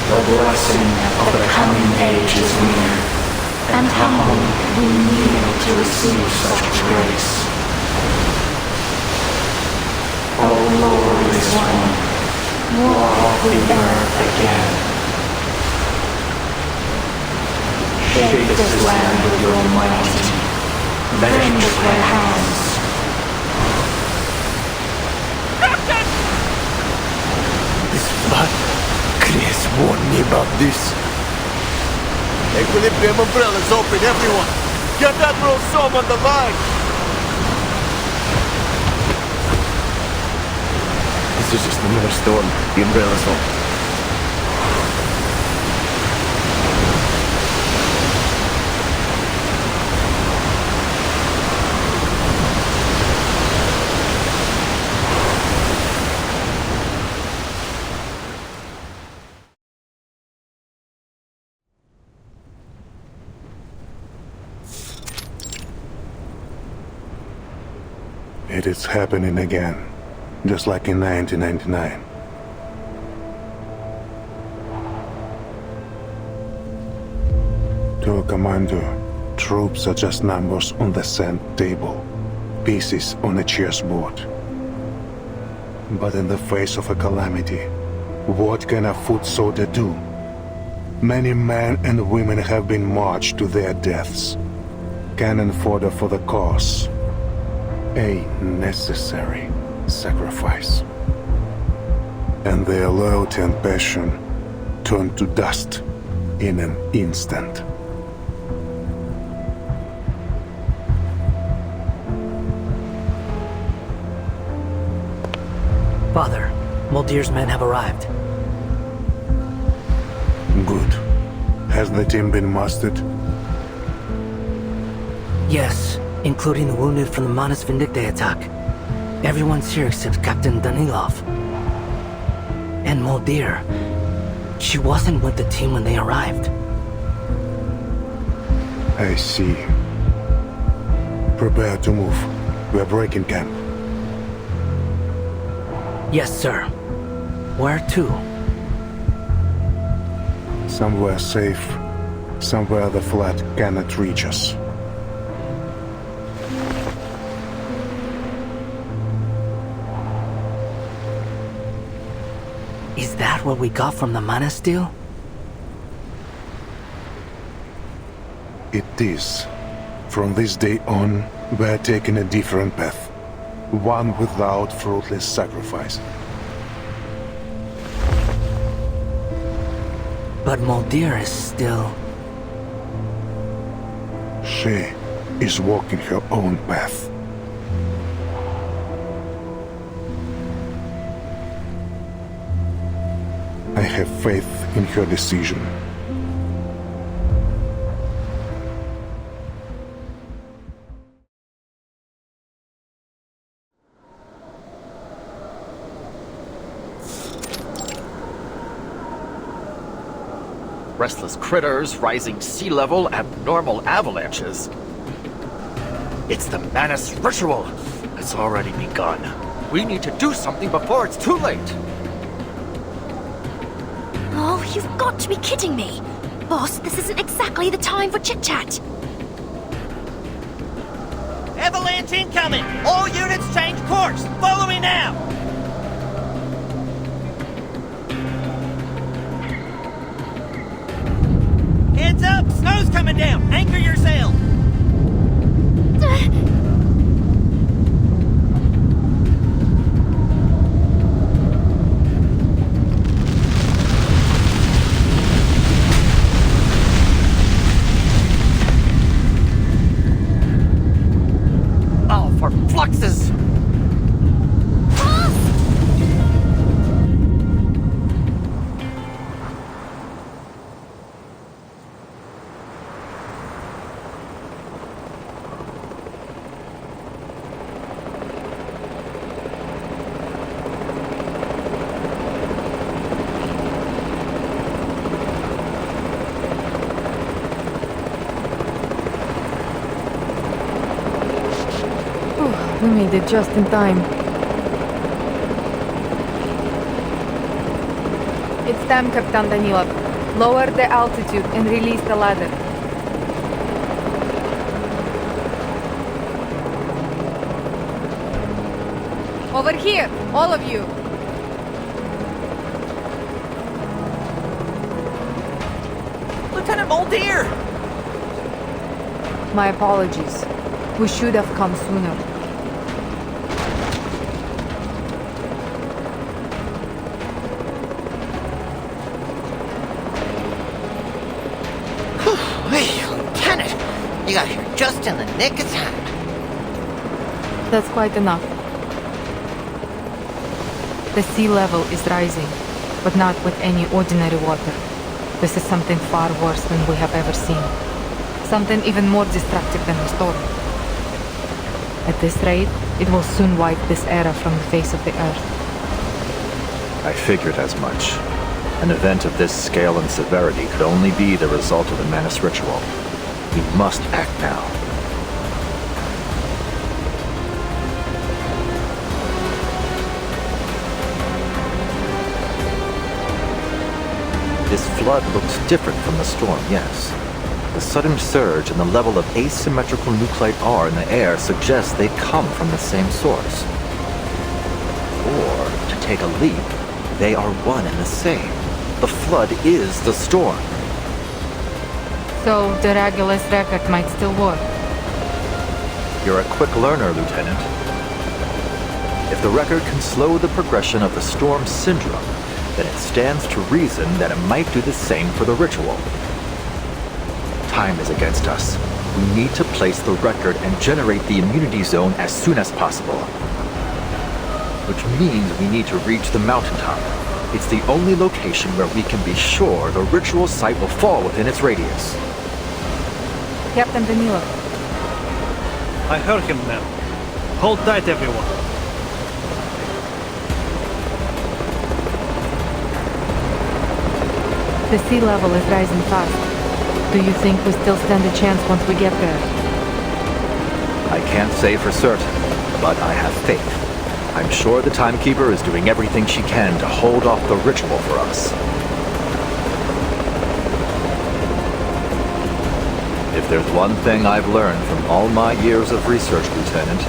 Speaker 18: The blessing of the coming age is near, and humbly we kneel to receive such grace. O glorious one, walk the earth again. Shape this land with your might, bend their hands.
Speaker 13: This flood! Chris warned me about this. Equilibrium umbrellas open, everyone! Get that Rosom on the line! This is just another storm. The umbrella's open.
Speaker 9: It is happening again, just like in 1999. To a commander troops are just numbers on the sand table, pieces on a chessboard. But in the face of a calamity, what can a foot soldier do? Many men and women have been marched to their deaths. Cannon fodder for the cause. A necessary sacrifice. And their loyalty and passion turned to dust in an instant.
Speaker 7: Father, Muldir's men have arrived.
Speaker 9: Good. Has the team been mustered?
Speaker 7: Yes, including the wounded from the Manus Vindictae attack. Everyone's here except Captain Danilov. And Muldir. She wasn't with the team when they arrived.
Speaker 9: I see. Prepare to move. We're breaking camp.
Speaker 7: Yes, sir. Where to?
Speaker 9: Somewhere safe. Somewhere the flat cannot reach us.
Speaker 7: Is that what we got from the Manus deal?
Speaker 9: It is. From this day on, we're taking a different path. One without fruitless sacrifice.
Speaker 7: But Muldir is still...
Speaker 9: She is walking her own path. I have faith in her decision.
Speaker 17: Restless critters, rising sea level, abnormal avalanches. It's the Manus ritual. It's already begun. We need to do something before it's too late.
Speaker 11: Oh, you've got to be kidding me. Boss, this isn't exactly the time for chit-chat.
Speaker 20: Avalanche incoming! All units change course! Follow me now! Heads up! Snow's coming down! Anchor your sail!
Speaker 17: Oh, for fluxes!
Speaker 15: We made it just in time. It's time, Captain Danilov. Lower the altitude and release the ladder. Over here, all of you!
Speaker 20: Lieutenant Muldir!
Speaker 15: My apologies. We should have come sooner.
Speaker 20: Lieutenant! You got here just in the nick of time.
Speaker 15: That's quite enough. The sea level is rising, but not with any ordinary water. This is something far worse than we have ever seen. Something even more destructive than the storm. At this rate, it will soon wipe this era from the face of the earth.
Speaker 21: I figured as much. An event of this scale and severity could only be the result of the Manus ritual. We must act now. This flood looks different from the storm, yes. the sudden surge in the level of asymmetrical nuclide R in the air suggests they come from the same source. Or, to take a leap, they are one and the same. The flood is the storm.
Speaker 15: So the Regulus record might still work.
Speaker 21: You're a quick learner, Lieutenant. If the record can slow the progression of the storm syndrome, then it stands to reason that it might do the same for the ritual. Time is against us. We need to place the record and generate the immunity zone as soon as possible. Which means we need to reach the mountaintop. It's the only location where we can be sure the ritual site will fall within its radius.
Speaker 15: Captain Danilo.
Speaker 14: I heard him, ma'am. Hold tight, everyone.
Speaker 15: The sea level is rising fast. Do you think we still stand a chance once we get there?
Speaker 21: I can't say for certain, but I have faith. I'm sure the Timekeeper is doing everything she can to hold off the ritual for us. If there's one thing I've learned from all my years of research, Lieutenant,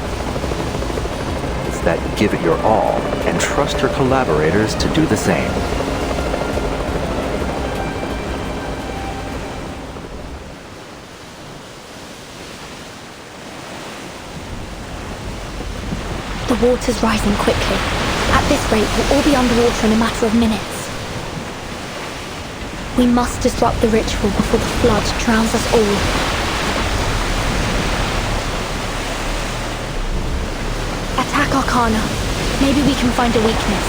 Speaker 21: it's that give it your all and trust your collaborators to do the same.
Speaker 1: The water's rising quickly. At this rate, we'll all be underwater in a matter of minutes. We must disrupt the ritual before the flood drowns us all. Attack Arcana. Maybe we can find a weakness.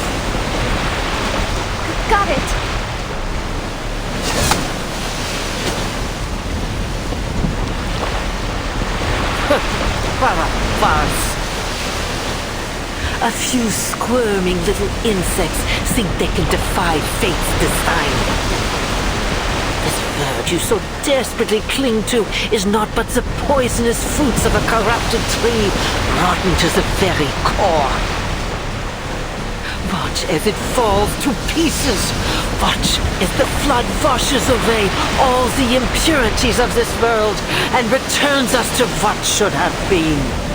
Speaker 11: Got it!
Speaker 6: What a farce! A few squirming little insects think they can defy fate's design. This bird you so desperately cling to is not but the poisonous fruits of a corrupted tree, rotten to the very core. Watch as it falls to pieces. Watch as the flood washes away all the impurities of this world and returns us to what should have been.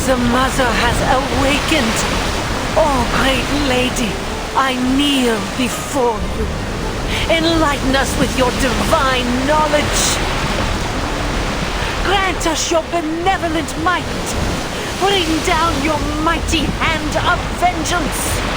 Speaker 6: The mother has awakened. Oh, great lady, I kneel before you. Enlighten us with your divine knowledge. Grant us your benevolent might. Bring down your mighty hand of vengeance.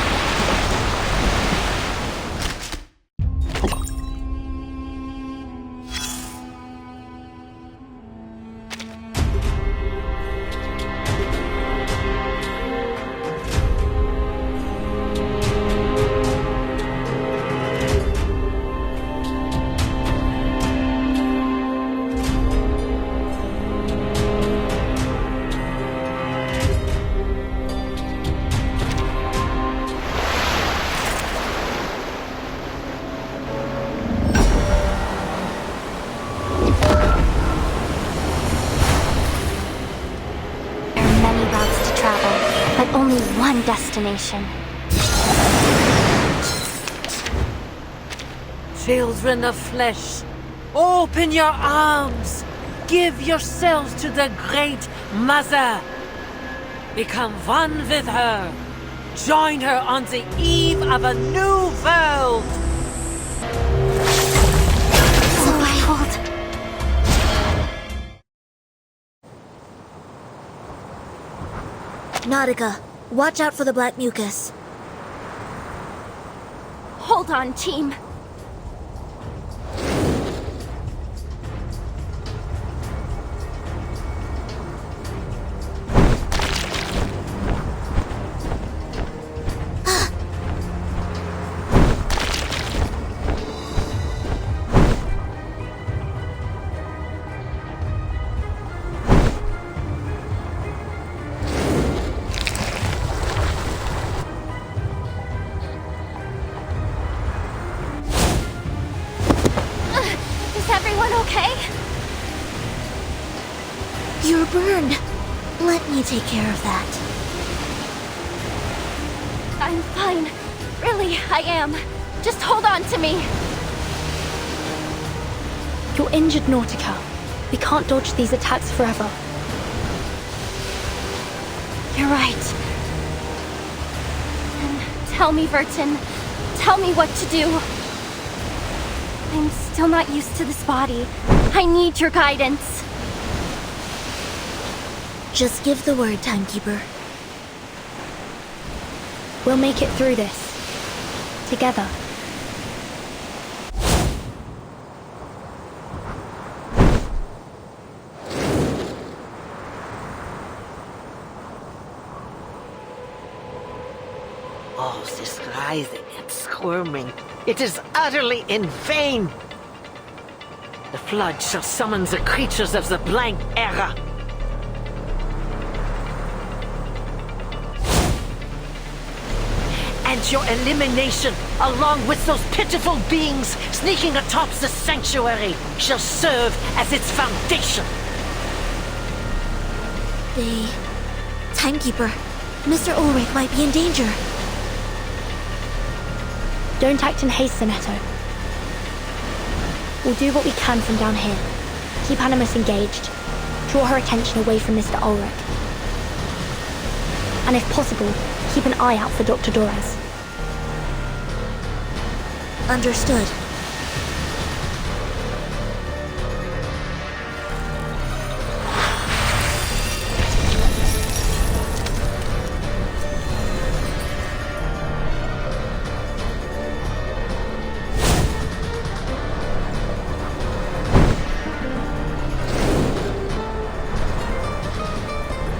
Speaker 1: Destination.
Speaker 6: Children of flesh, open your arms. Give yourselves to the Great Mother. Become one with her. Join her on the eve of a new world.
Speaker 1: So cold.
Speaker 8: Nautica, watch out for the black mucus.
Speaker 11: Hold on, team.
Speaker 8: You're burned. Let me take care of that.
Speaker 11: I'm fine. Really, I am. Just hold on to me.
Speaker 1: You're injured, Nautica. We can't dodge these attacks forever.
Speaker 11: You're right. Then tell me, Vertin. Tell me what to do. I'm still not used to this body. I need your guidance.
Speaker 8: Just give the word, Timekeeper.
Speaker 1: We'll make it through this. Together.
Speaker 6: Oh, this writhing and squirming. It is utterly in vain. The flood shall summon the creatures of the blank era. And your elimination, along with those pitiful beings sneaking atop the sanctuary, shall serve as its foundation.
Speaker 8: Timekeeper, Mr. Ulrich might be in danger.
Speaker 1: Don't act in haste, Soneto. We'll do what we can from down here. Keep Animus engaged. Draw her attention away from Mr. Ulrich. And if possible, keep an eye out for Dr. Dorez.
Speaker 8: Understood.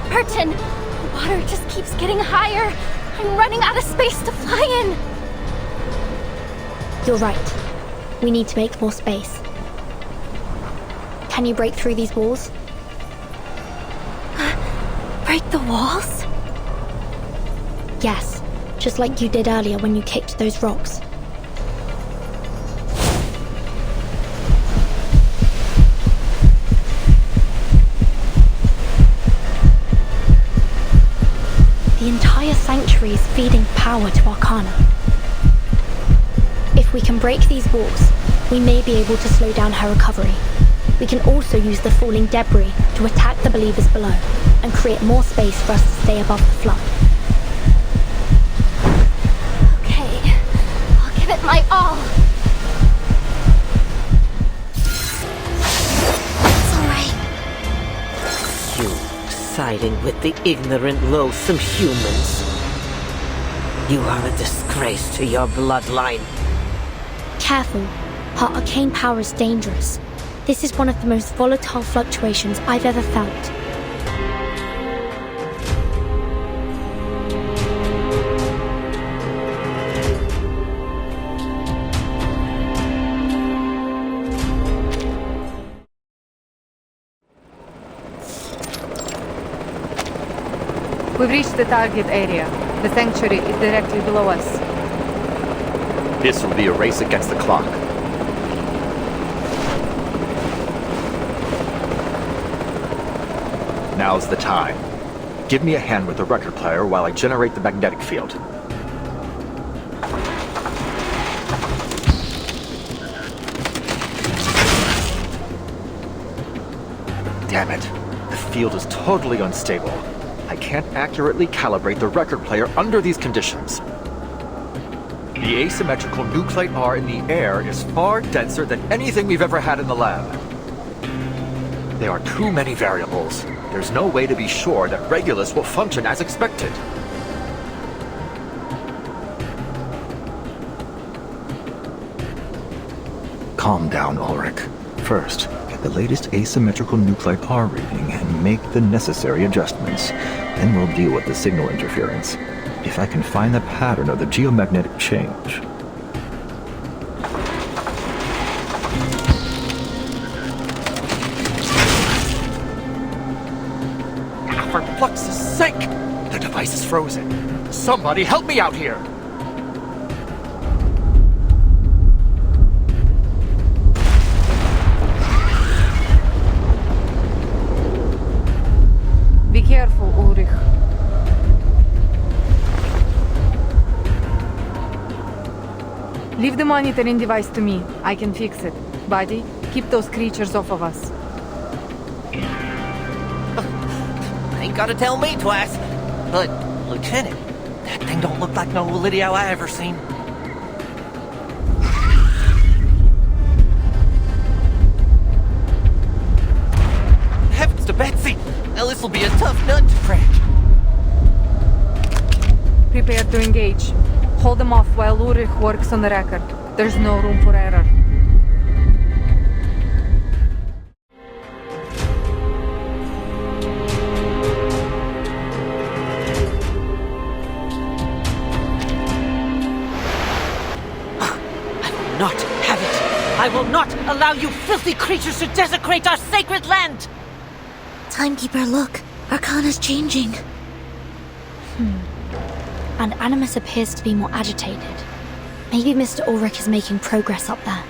Speaker 11: Vertin! The water just keeps getting higher. I'm running out of space to fly in.
Speaker 1: You're right. We need to make more space. Can you break through these walls?
Speaker 11: Break the walls?
Speaker 1: Yes, just like you did earlier when you kicked those rocks. The entire sanctuary is feeding power to Arcana. If we can break these walls, we may be able to slow down her recovery. We can also use the falling debris to attack the believers below and create more space for us to stay above the flood.
Speaker 11: Okay, I'll give it my all.
Speaker 8: It's alright.
Speaker 6: You siding with the ignorant, loathsome humans. You are a disgrace to your bloodline.
Speaker 1: Careful, her arcane power is dangerous. This is one of the most volatile fluctuations I've ever felt.
Speaker 15: We've reached the target area. The sanctuary is directly below us.
Speaker 21: This will be a race against the clock. Now's the time. Give me a hand with the record player while I generate the magnetic field. Damn it. The field is totally unstable. I can't accurately calibrate the record player under these conditions. The asymmetrical nuclide R in the air is far denser than anything we've ever had in the lab. There are too many variables. There's no way to be sure that Regulus will function as expected. Calm down, Ulrich. First, get the latest asymmetrical nuclide R reading and make the necessary adjustments. Then we'll deal with the signal interference. If I can find the pattern of the geomagnetic change. For Flux's sake! The device is frozen. Somebody help me out here!
Speaker 15: Be careful, Ulrich. the monitoring device to me. I can fix it. Buddy, keep those creatures off of us.
Speaker 20: Ain't gotta tell me twice. But, Lieutenant, that thing don't look like no Lydio I ever seen. Heavens to Betsy! Now this'll be a tough nut to crack.
Speaker 15: Prepare to engage. Hold them off while Ulrich works on the record. There's no room for error.
Speaker 6: Not have it! I will not allow you filthy creatures to desecrate our sacred land!
Speaker 8: Timekeeper, look. Arcana's changing.
Speaker 1: And Animus appears to be more agitated. Maybe Mr. Ulrich is making progress up there.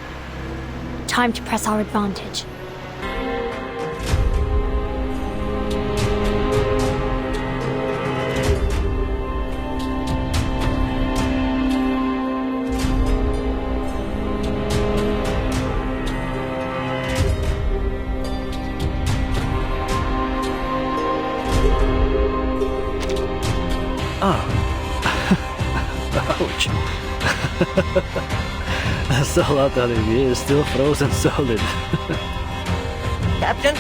Speaker 1: Time to press our advantage.
Speaker 14: Ouch. Salat Olivier is still frozen solid.
Speaker 20: Captain?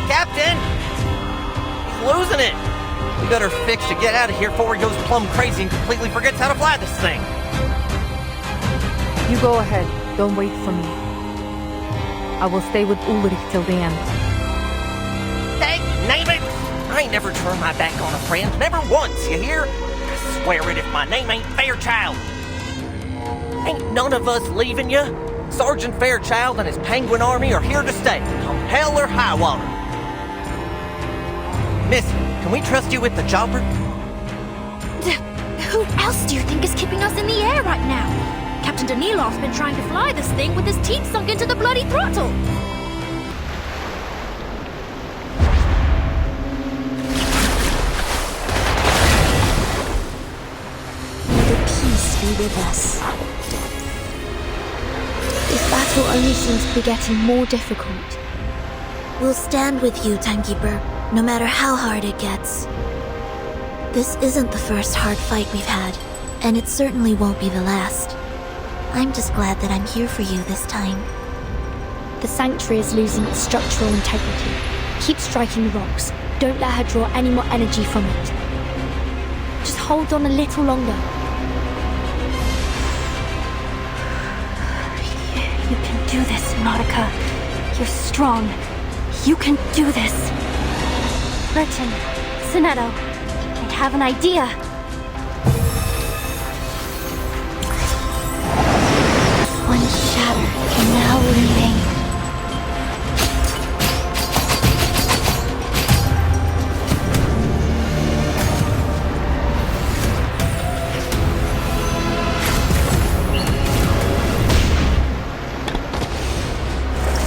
Speaker 20: Captain! He's losing it! We got her fixed to get out of here before he goes plumb crazy and completely forgets how to fly this thing.
Speaker 15: You go ahead. Don't wait for me. I will stay with Ulrich till the end.
Speaker 20: Dang, name it! I ain't never turned my back on a friend. Never once, you hear? I swear it if my name ain't Fairchild. Ain't none of us leaving you. Sergeant Fairchild and his penguin army are here to stay, come hell or high water. Miss, can we trust you with the chopper?
Speaker 11: Who else do you think is keeping us in the air right now? Captain Danilov's been trying to fly this thing with his teeth sunk into the bloody throttle.
Speaker 1: Be with us. This battle only seems to be getting more difficult.
Speaker 8: We'll stand with you, Timekeeper, no matter how hard it gets. This isn't the first hard fight we've had, and it certainly won't be the last. I'm just glad that I'm here for you this time.
Speaker 1: The sanctuary is losing its structural integrity. Keep striking the rocks. Don't let her draw any more energy from it. Just hold on a little longer.
Speaker 5: You can do this, Nautica. You're strong. You can do this. Burton, Sonetto, I have an idea. One shatter can now remain.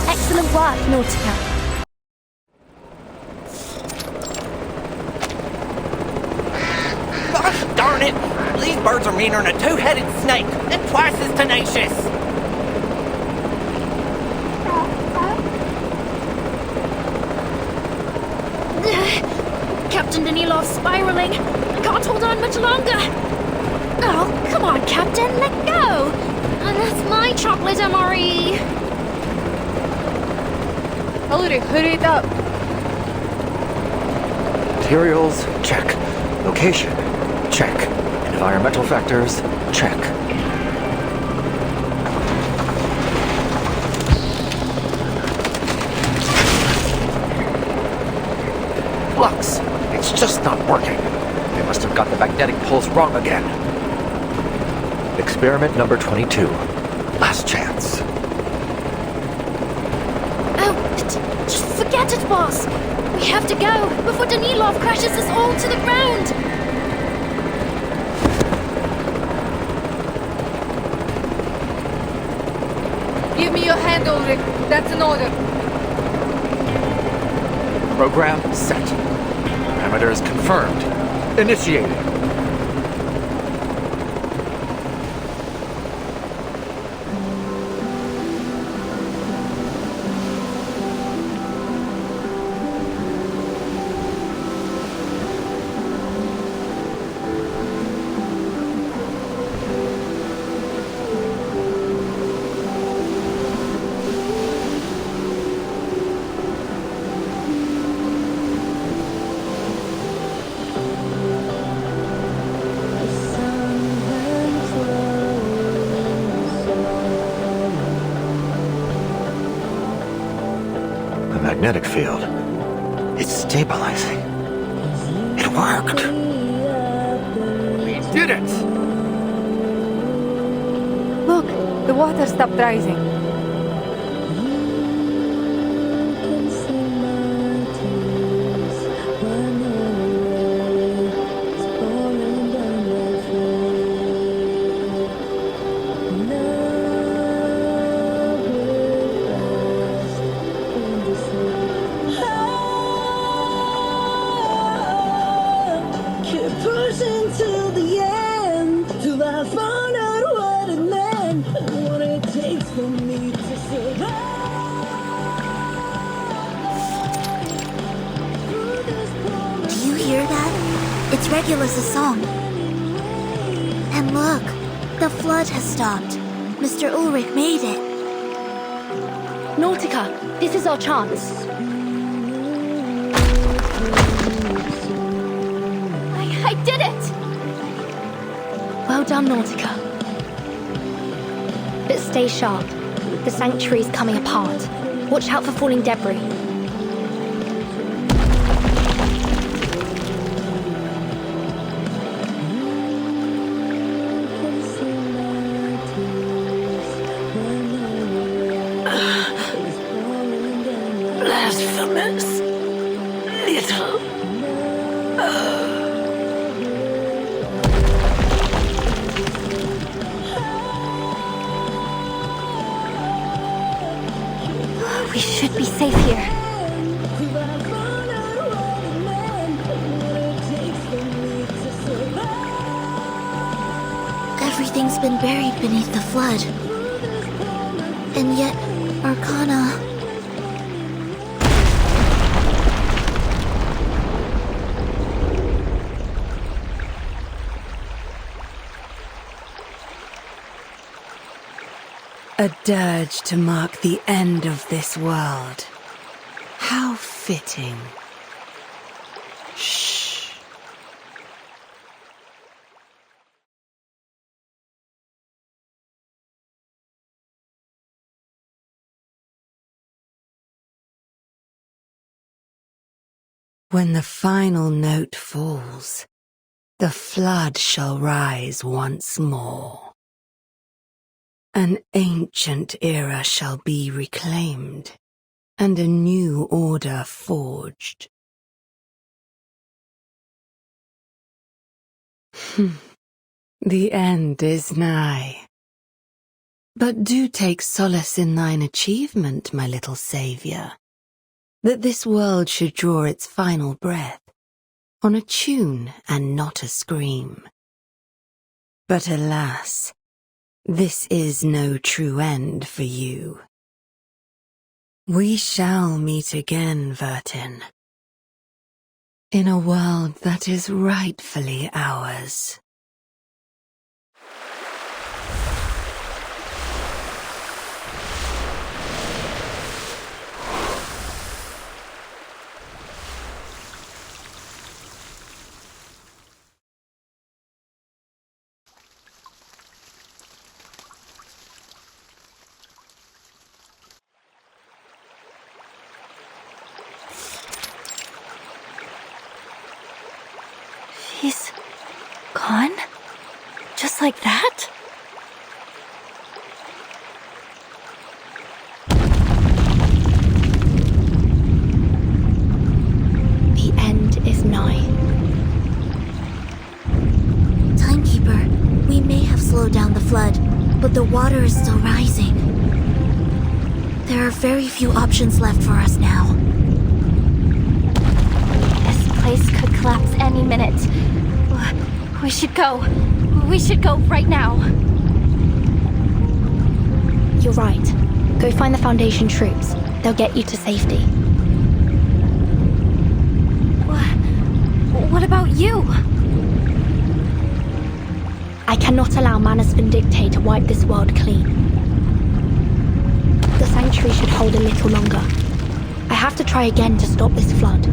Speaker 1: Excellent work, Nautica.
Speaker 20: Gosh darn it! These birds are meaner than a two-headed snake, and twice as tenacious!
Speaker 11: Captain Danilov's spiraling. I can't hold on much longer. Oh, come on, Captain, let go! And that's my chocolate MRE.
Speaker 15: Ulrich, hurry it up.
Speaker 21: Materials, check. Location, check. Environmental factors, check. Flux, it's just not working. They must have got the magnetic pulse wrong again. Experiment number 22. Last chance.
Speaker 11: Just forget it, boss. We have to go before Danilov crashes us all to the ground.
Speaker 15: Give me your hand, Ulrich. That's an order.
Speaker 21: Program set. Parameters confirmed. Initiating. magnetic field. It's stabilizing. It worked.
Speaker 17: We did it!
Speaker 15: Look, the water stopped rising.
Speaker 8: Regulus' song. And look, the flood has stopped. Mr. Ulrich made it.
Speaker 1: Nautica, this is our chance.
Speaker 11: I did it!
Speaker 1: Well done, Nautica. But stay sharp. The sanctuary's coming apart. Watch out for falling debris.
Speaker 6: Blasphemous little.
Speaker 1: We should be safe here.
Speaker 8: Everything's been buried beneath the flood. And yet, Arcana...
Speaker 2: A dirge to mark the end of this world. How fitting. Shh. When the final note falls, the flood shall rise once more. An ancient era shall be reclaimed, and a new order forged. The end is nigh. But do take solace in thine achievement, my little saviour, that this world should draw its final breath on a tune and not a scream. But alas, this is no true end for you. We shall meet again, Vertin, in a world that is rightfully ours.
Speaker 1: He's gone? Just like that? The end is nigh.
Speaker 8: Timekeeper, we may have slowed down the flood, but the water is still rising. There are very few options left for us now.
Speaker 11: This place could collapse any minute. We should go. We should go right now.
Speaker 1: You're right. Go find the Foundation troops. They'll get you to safety.
Speaker 11: What about you?
Speaker 1: I cannot allow Manus Vindictae to wipe this world clean. The Sanctuary should hold a little longer. I have to try again to stop this flood.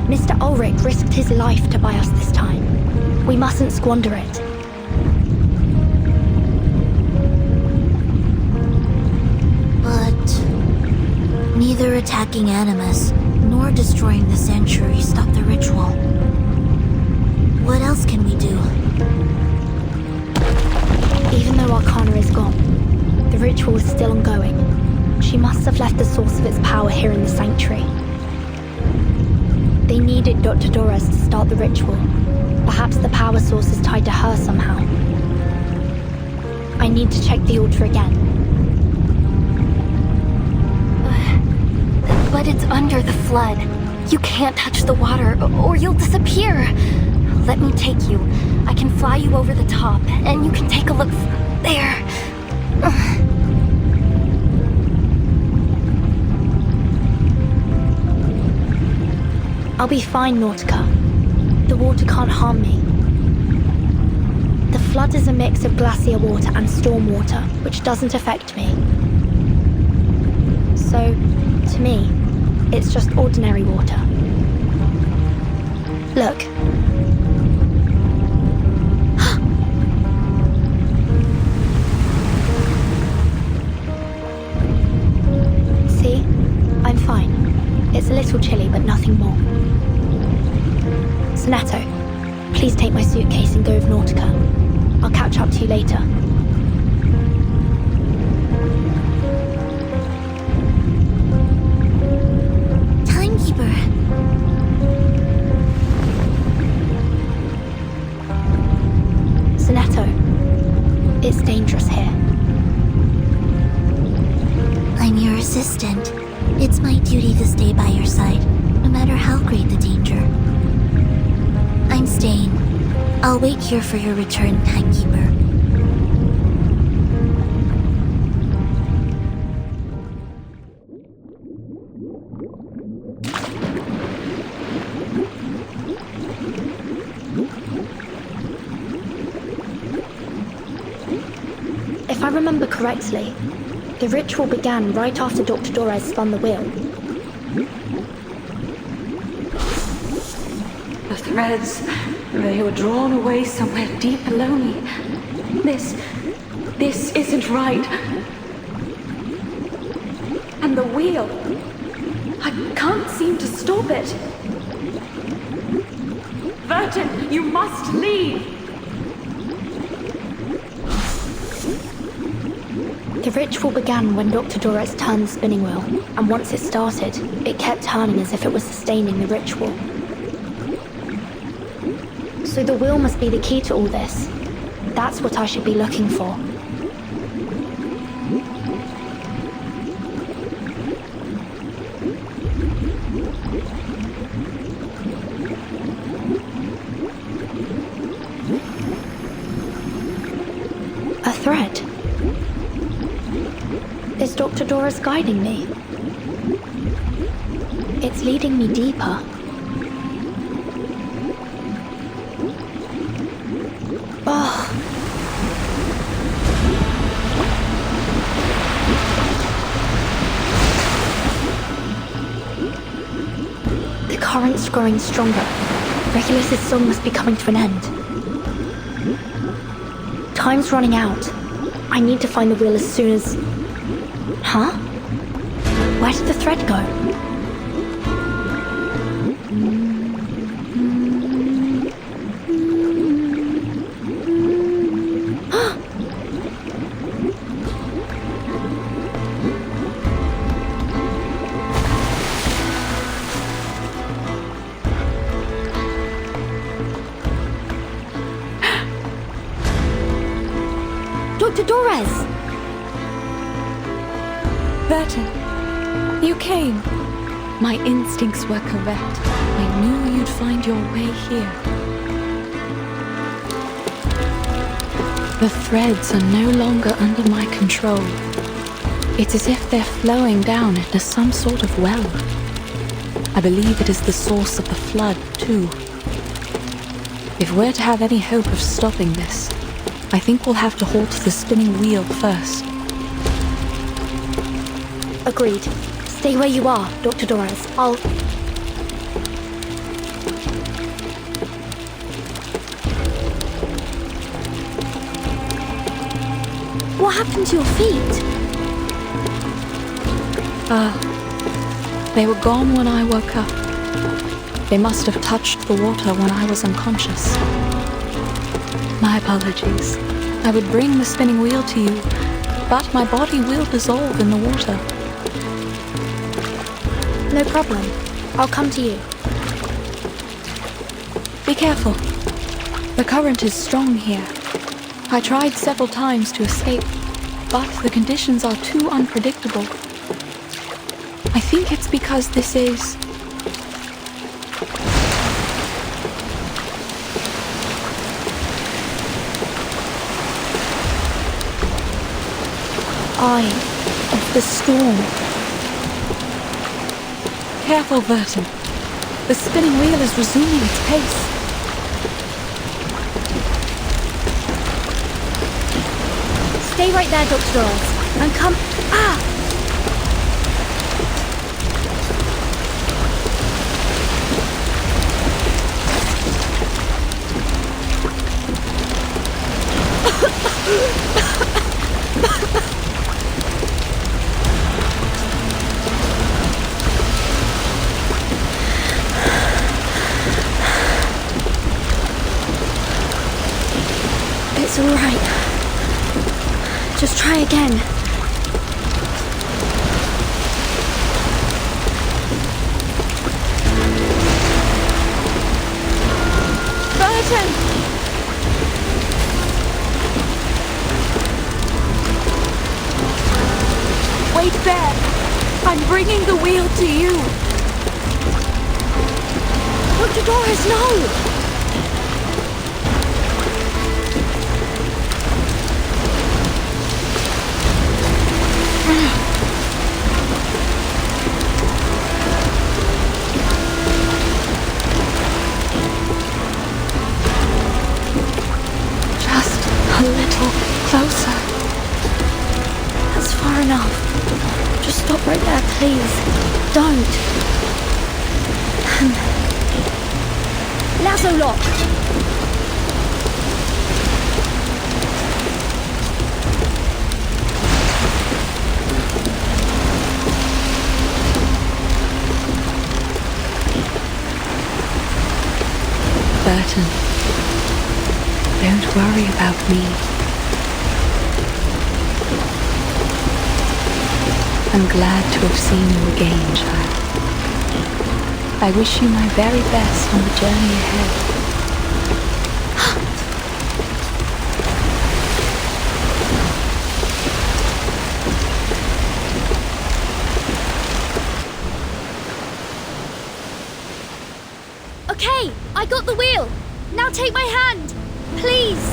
Speaker 1: Mr. Ulrich risked his life to buy us this time. We mustn't squander it.
Speaker 8: But neither neither attacking Animus nor destroying the sanctuary stop the ritual. What else can we do?
Speaker 1: Even though Arcana is gone, the ritual is still ongoing. She must have left the source of its power here in the sanctuary. They needed Dr. Doras to start the ritual. Perhaps the power source is tied to her somehow. I need to check the altar again.
Speaker 5: But it's under the flood. You can't touch the water, or you'll disappear. Let me take you. I can fly you over the top, and you can take a look there.
Speaker 1: I'll be fine, Nautica. The water can't harm me. The flood is a mix of glacier water and storm water, which doesn't affect me. So, to me, it's just ordinary water. Look. See? I'm fine. It's a little chilly, but nothing more. Soneto, please take my suitcase and go with Nautica. I'll catch up to you later.
Speaker 8: Timekeeper.
Speaker 1: Soneto, it's dangerous here.
Speaker 8: I'm your assistant. It's my duty to stay by your side, no matter how great the danger. I'm staying. I'll wait here for your return, Timekeeper.
Speaker 1: If I remember correctly, the ritual began right after Dr. Doras spun the wheel.
Speaker 23: The threads, they were drawn away somewhere deep below me. This isn't right. And the wheel, I can't seem to stop it. Virgin, you must leave!
Speaker 1: The ritual began when Dr. Doras turned the spinning wheel, and once it started, it kept turning as if it was sustaining the ritual. So the wheel must be the key to all this. That's what I should be looking for. A thread. Is Dr. Doras guiding me? It's leading me deeper. Oh. The current's growing stronger. Regulus's song must be coming to an end. Time's running out. I need to find the wheel as soon as... Huh? Where did the thread go? Dr. Doras!
Speaker 23: Berta, you came. My instincts were correct. I knew you'd find your way here. The threads are no longer under my control. It's as if they're flowing down into some sort of well. I believe it is the source of the flood, too. If we're to have any hope of stopping this, I think we'll have to halt the spinning wheel first.
Speaker 1: Agreed. Stay where you are, Dr. Doras. I'll... What happened to your feet?
Speaker 23: They were gone when I woke up. They must have touched the water when I was unconscious. My apologies. I would bring the spinning wheel to you, but my body will dissolve in the water.
Speaker 1: No problem. I'll come to you.
Speaker 23: Be careful. The current is strong here. I tried several times to escape, but the conditions are too unpredictable. I think it's because this is...
Speaker 1: Eye of the storm.
Speaker 23: Careful, Burton. The spinning wheel is resuming its pace.
Speaker 1: Stay right there, Dr. Doris, and come... Ah! It's all right. Just try again.
Speaker 23: Burton! Wait there! I'm bringing the wheel to you!
Speaker 1: Dr. Doris, no!
Speaker 23: Just a little closer.
Speaker 1: That's far enough. Just stop right there, please. Don't. Lasso lock.
Speaker 23: Burton, don't worry about me. I'm glad to have seen you again, child. I wish you my very best on the journey ahead.
Speaker 1: Okay, I got the wheel. Now take my hand, please.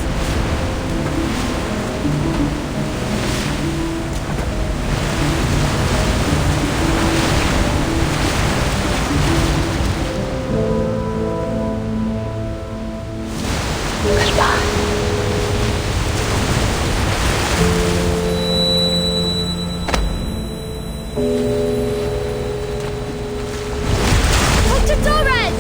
Speaker 1: Dr. Torres!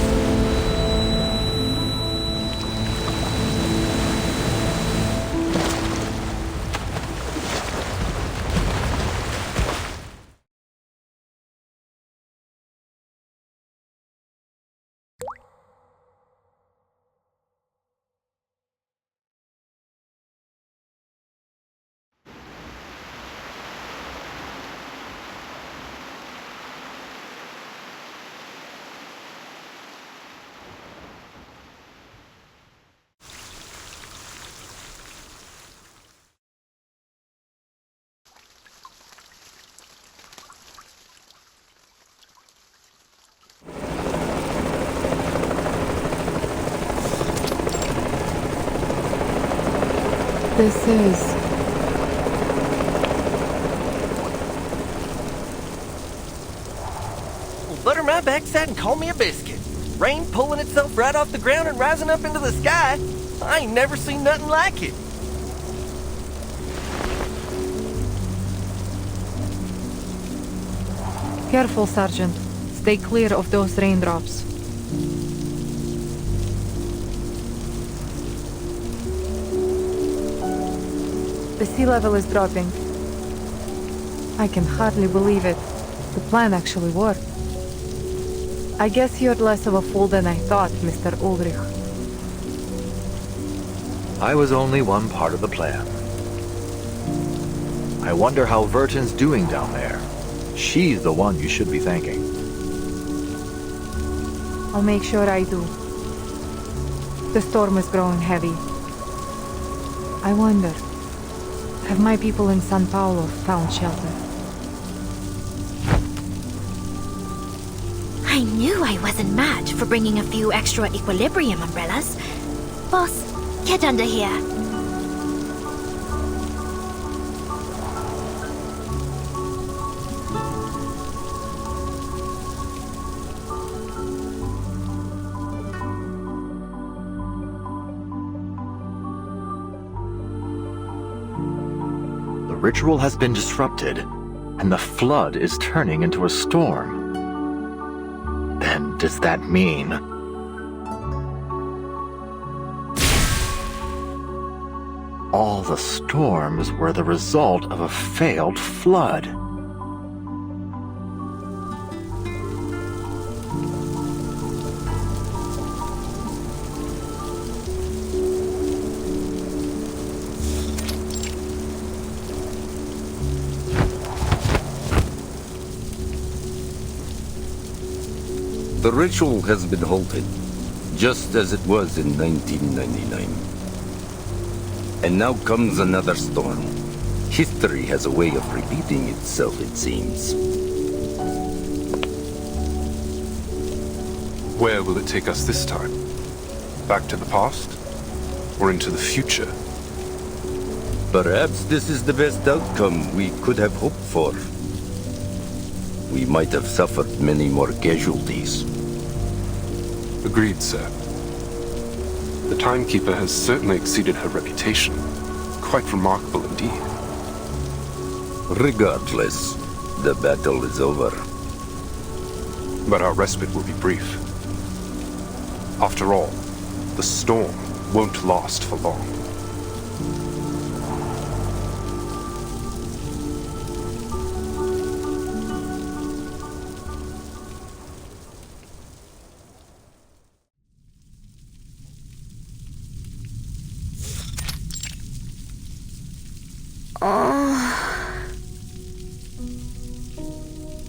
Speaker 15: This is...
Speaker 20: Well, butter my backside and call me a biscuit. Rain pulling itself right off the ground and rising up into the sky. I ain't never seen nothing like it.
Speaker 15: Careful, Sergeant. Stay clear of those raindrops. The sea level is dropping. I can hardly believe it. The plan actually worked. I guess you're less of a fool than I thought, Mr. Ulrich.
Speaker 21: I was only one part of the plan. I wonder how Verton's doing down there. She's the one you should be thanking.
Speaker 15: I'll make sure I do. The storm is growing heavy. I wonder, have my people in San Paulo found shelter?
Speaker 8: I knew I wasn't mad for bringing a few extra equilibrium umbrellas. Boss, get under here.
Speaker 21: The ritual has been disrupted, and the flood is turning into a storm. Then does that mean... all the storms were the result of a failed flood?
Speaker 3: The ritual has been halted, just as it was in 1999. And now comes another storm. History has a way of repeating itself, it seems.
Speaker 16: Where will it take us this time? Back to the past? Or into the future?
Speaker 3: Perhaps this is the best outcome we could have hoped for. We might have suffered many more casualties.
Speaker 16: Agreed, sir. The Timekeeper has certainly exceeded her reputation. Quite remarkable indeed.
Speaker 3: Regardless, the battle is over.
Speaker 16: But our respite will be brief. After all, the storm won't last for long.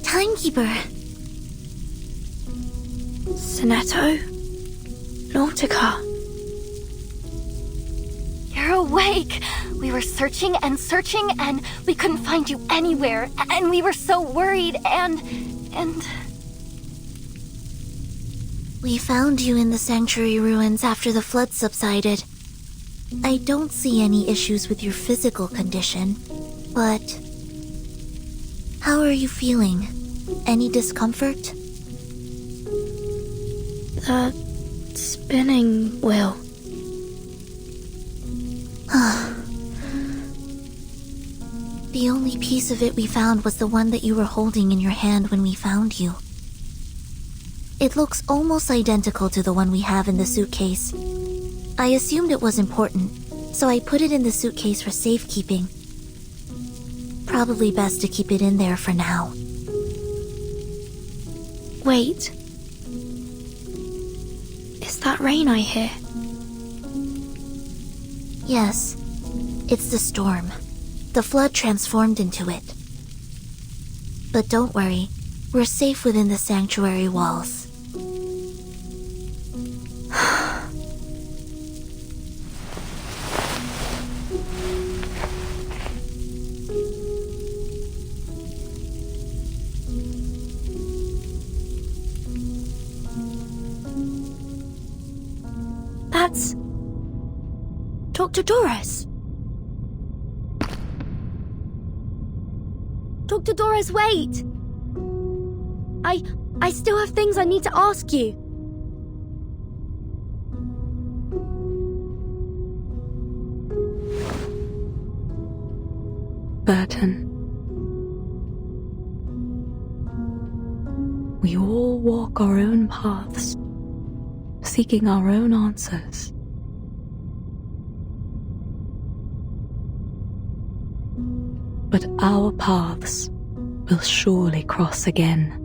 Speaker 8: Timekeeper.
Speaker 1: Sonetto? Nautica?
Speaker 11: You're awake! We were searching and searching, and we couldn't find you anywhere. And we were so worried, and...
Speaker 8: We found you in the sanctuary ruins after the flood subsided. I don't see any issues with your physical condition, but... how are you feeling? Any discomfort?
Speaker 1: The spinning wheel.
Speaker 8: The only piece of it we found was the one that you were holding in your hand when we found you. It looks almost identical to the one we have in the suitcase. I assumed it was important, so I put it in the suitcase for safekeeping. Probably best to keep it in there for now.
Speaker 1: Wait. Is that rain I hear?
Speaker 8: Yes, it's the storm. The flood transformed into it. But don't worry, we're safe within the sanctuary walls.
Speaker 1: That's... Dr. Doris. Dr. Doris, wait! I still have things I need to ask you.
Speaker 23: Burton. We all walk our own paths, seeking our own answers. But our paths will surely cross again.